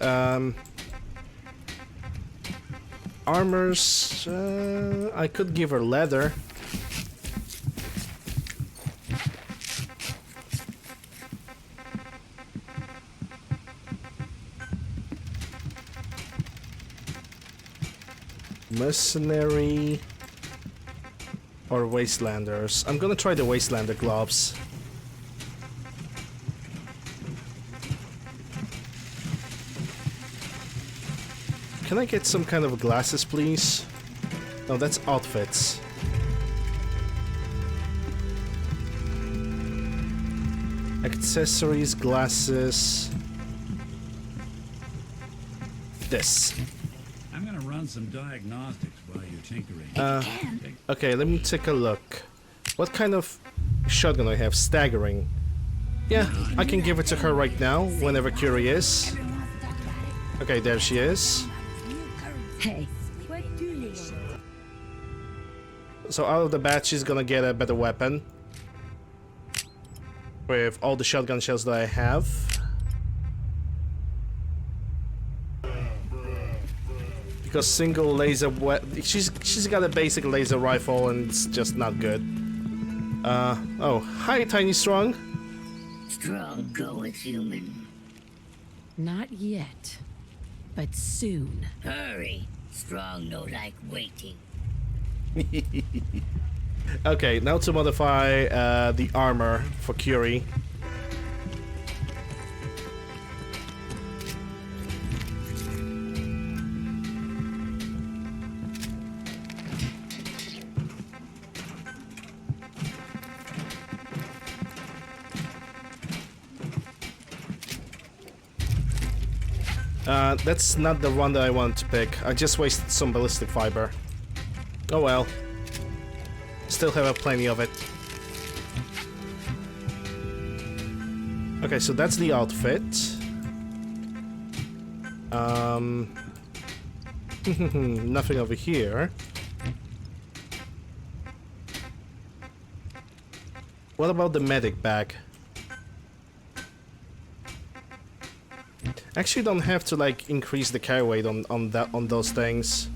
Armors. I could give her leather. Mercenary or Wastelanders. I'm gonna try the Wastelander gloves. Can I get some kind of glasses, please? No, that's outfits. Accessories, glasses. This. I'm gonna run some diagnostics while you're tinkering. Okay, let me take a look. What kind of shotgun do I have? Staggering. Yeah, I can give it to her right now, whenever Curie is. Okay, there she is. Hey, What do you So out of the bat, she's gonna get a better weapon. With all the shotgun shells that I have. Because single laser she's got a basic laser rifle and it's just not good. Oh, hi Tiny Strong. Strong going, human. Not yet, but soon. Hurry. Strong no like waiting. Okay, now to modify the armor for Curie. That's not the one that I wanted to pick. I just wasted some ballistic fiber. Oh well. Still have plenty of it. Okay, so that's the outfit. Nothing over here. What about the medic bag? Actually don't have to like increase the carry weight on those things.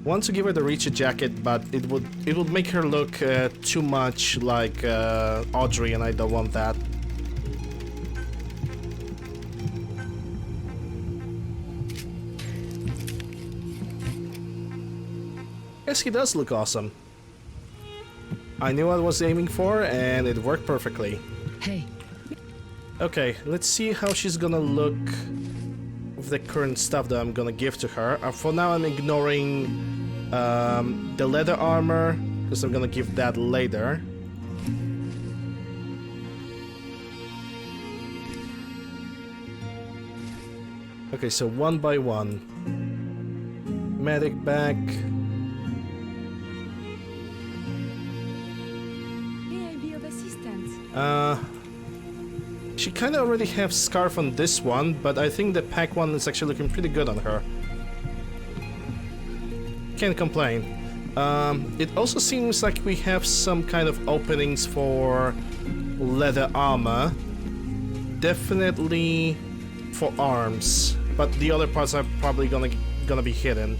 Want to give her the Reacher jacket, but it would make her look too much like Audrey, and I don't want that. Yes, he does look awesome. I knew what I was aiming for, and it worked perfectly. Hey. Okay, let's see how she's gonna look with the current stuff that I'm gonna give to her. For now, I'm ignoring the leather armor, because I'm gonna give that later. Okay, so one by one. Medic bag. She kind of already has scarf on this one, but I think the pack one is actually looking pretty good on her. Can't complain. It also seems like we have some kind of openings for leather armor. Definitely for arms, but the other parts are probably gonna be hidden.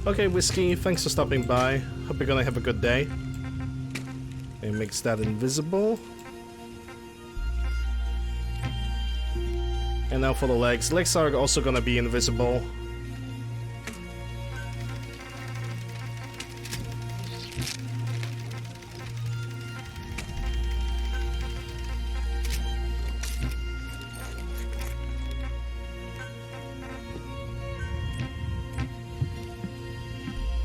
Okay, Whiskey, thanks for stopping by. Hope you're gonna have a good day. It makes that invisible. And now for the legs. Legs are also gonna be invisible.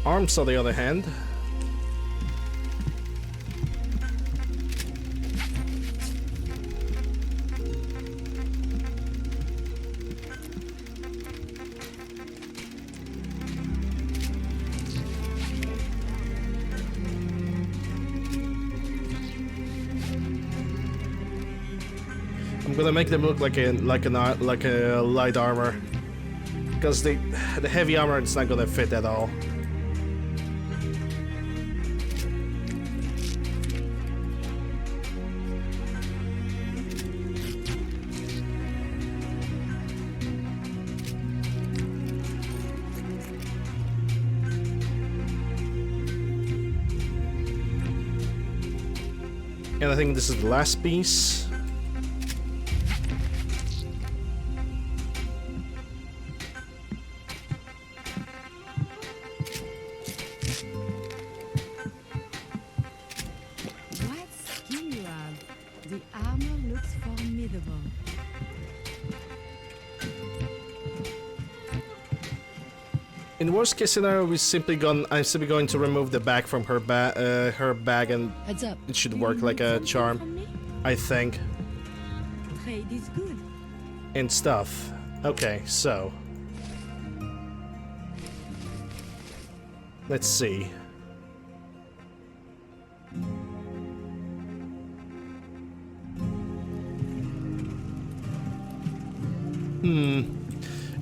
Arms, on the other hand, I'm gonna make them look like a light armor, because the heavy armor is not gonna fit at all. And I think this is the last piece. What skin you have? The armor looks formidable. In worst case scenario, I'm simply going to remove the bag from her bag, and Heads up. it should work like a charm, I think. Trade is good. And stuff. Okay, so let's see.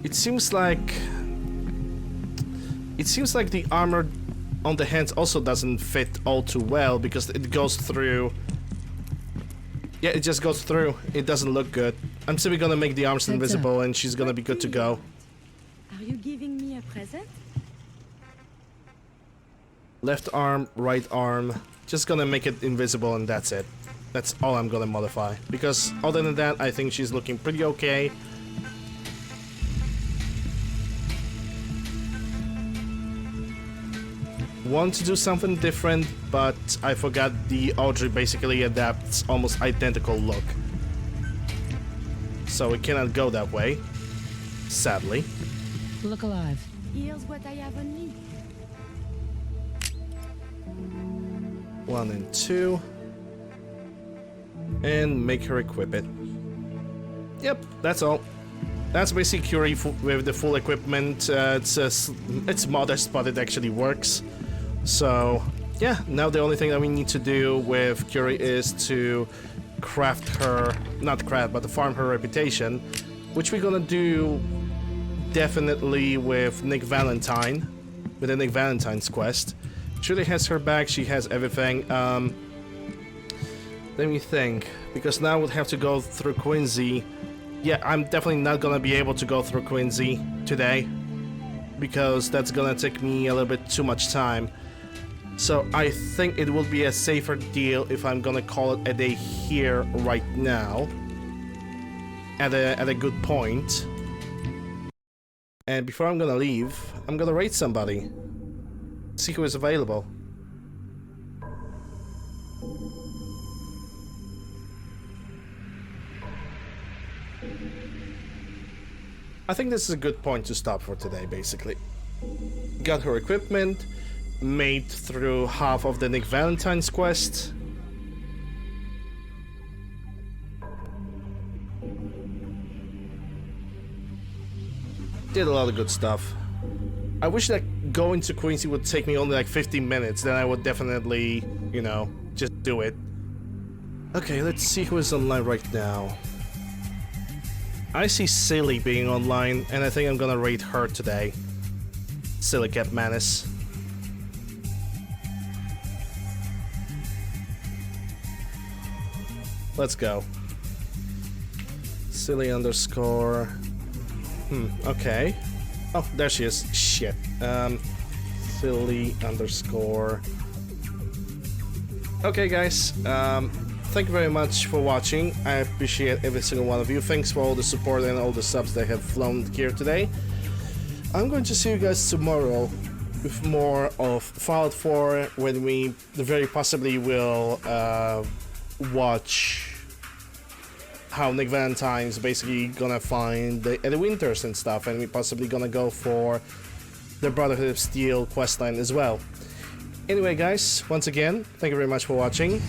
It seems like the armor on the hands also doesn't fit all too well because it goes through. Yeah, it just goes through. It doesn't look good. I'm simply gonna make the arms invisible and she's gonna be good to go. Are you giving me a present? Left arm, right arm. Just gonna make it invisible and that's it. That's all I'm gonna modify. Because other than that, I think she's looking pretty okay. Want to do something different, but I forgot the Audrey basically adapts almost identical look. So we cannot go that way, sadly. Look alive. Here's what I have on me. 1 and 2. And make her equip it. Yep, that's all. That's basically Curie with the full equipment. It's modest, but it actually works. So, yeah, now the only thing that we need to do with Curie is to craft her, not craft, but to farm her reputation, which we're gonna do definitely with Nick Valentine, with the Nick Valentine's quest. She really has her back, she has everything. Let me think, because now we'll have to go through Quincy. Yeah, I'm definitely not gonna be able to go through Quincy today, because that's gonna take me a little bit too much time. So I think it will be a safer deal if I'm gonna call it a day here right now, at a good point. And before I'm gonna leave, I'm gonna raid somebody, see who is available. I think this is a good point to stop for today, basically. Got her equipment, made through half of the Nick Valentine's quest. Did a lot of good stuff. I wish that going to Quincy would take me only like 15 minutes, then I would definitely, you know, just do it. Okay, let's see who is online right now. I see Silly being online, and I think I'm gonna raid her today. Silly Cat Menace. Let's go. Silly underscore. Okay. Oh, there she is. Shit. Silly underscore. Okay, guys. Thank you very much for watching. I appreciate every single one of you. Thanks for all the support and all the subs that have flown here today. I'm going to see you guys tomorrow with more of Fallout 4, when we very possibly will watch how Nick Valentine's basically gonna find the Winters and stuff, and we possibly gonna go for the Brotherhood of Steel questline as well. Anyway, guys, once again, thank you very much for watching.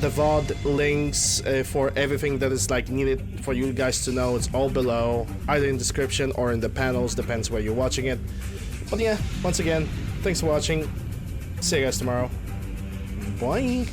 The VOD links for everything that is like needed for you guys to know, it's all below, either in the description or in the panels, depends where you're watching it. But yeah, once again, thanks for watching. See you guys tomorrow. Bye.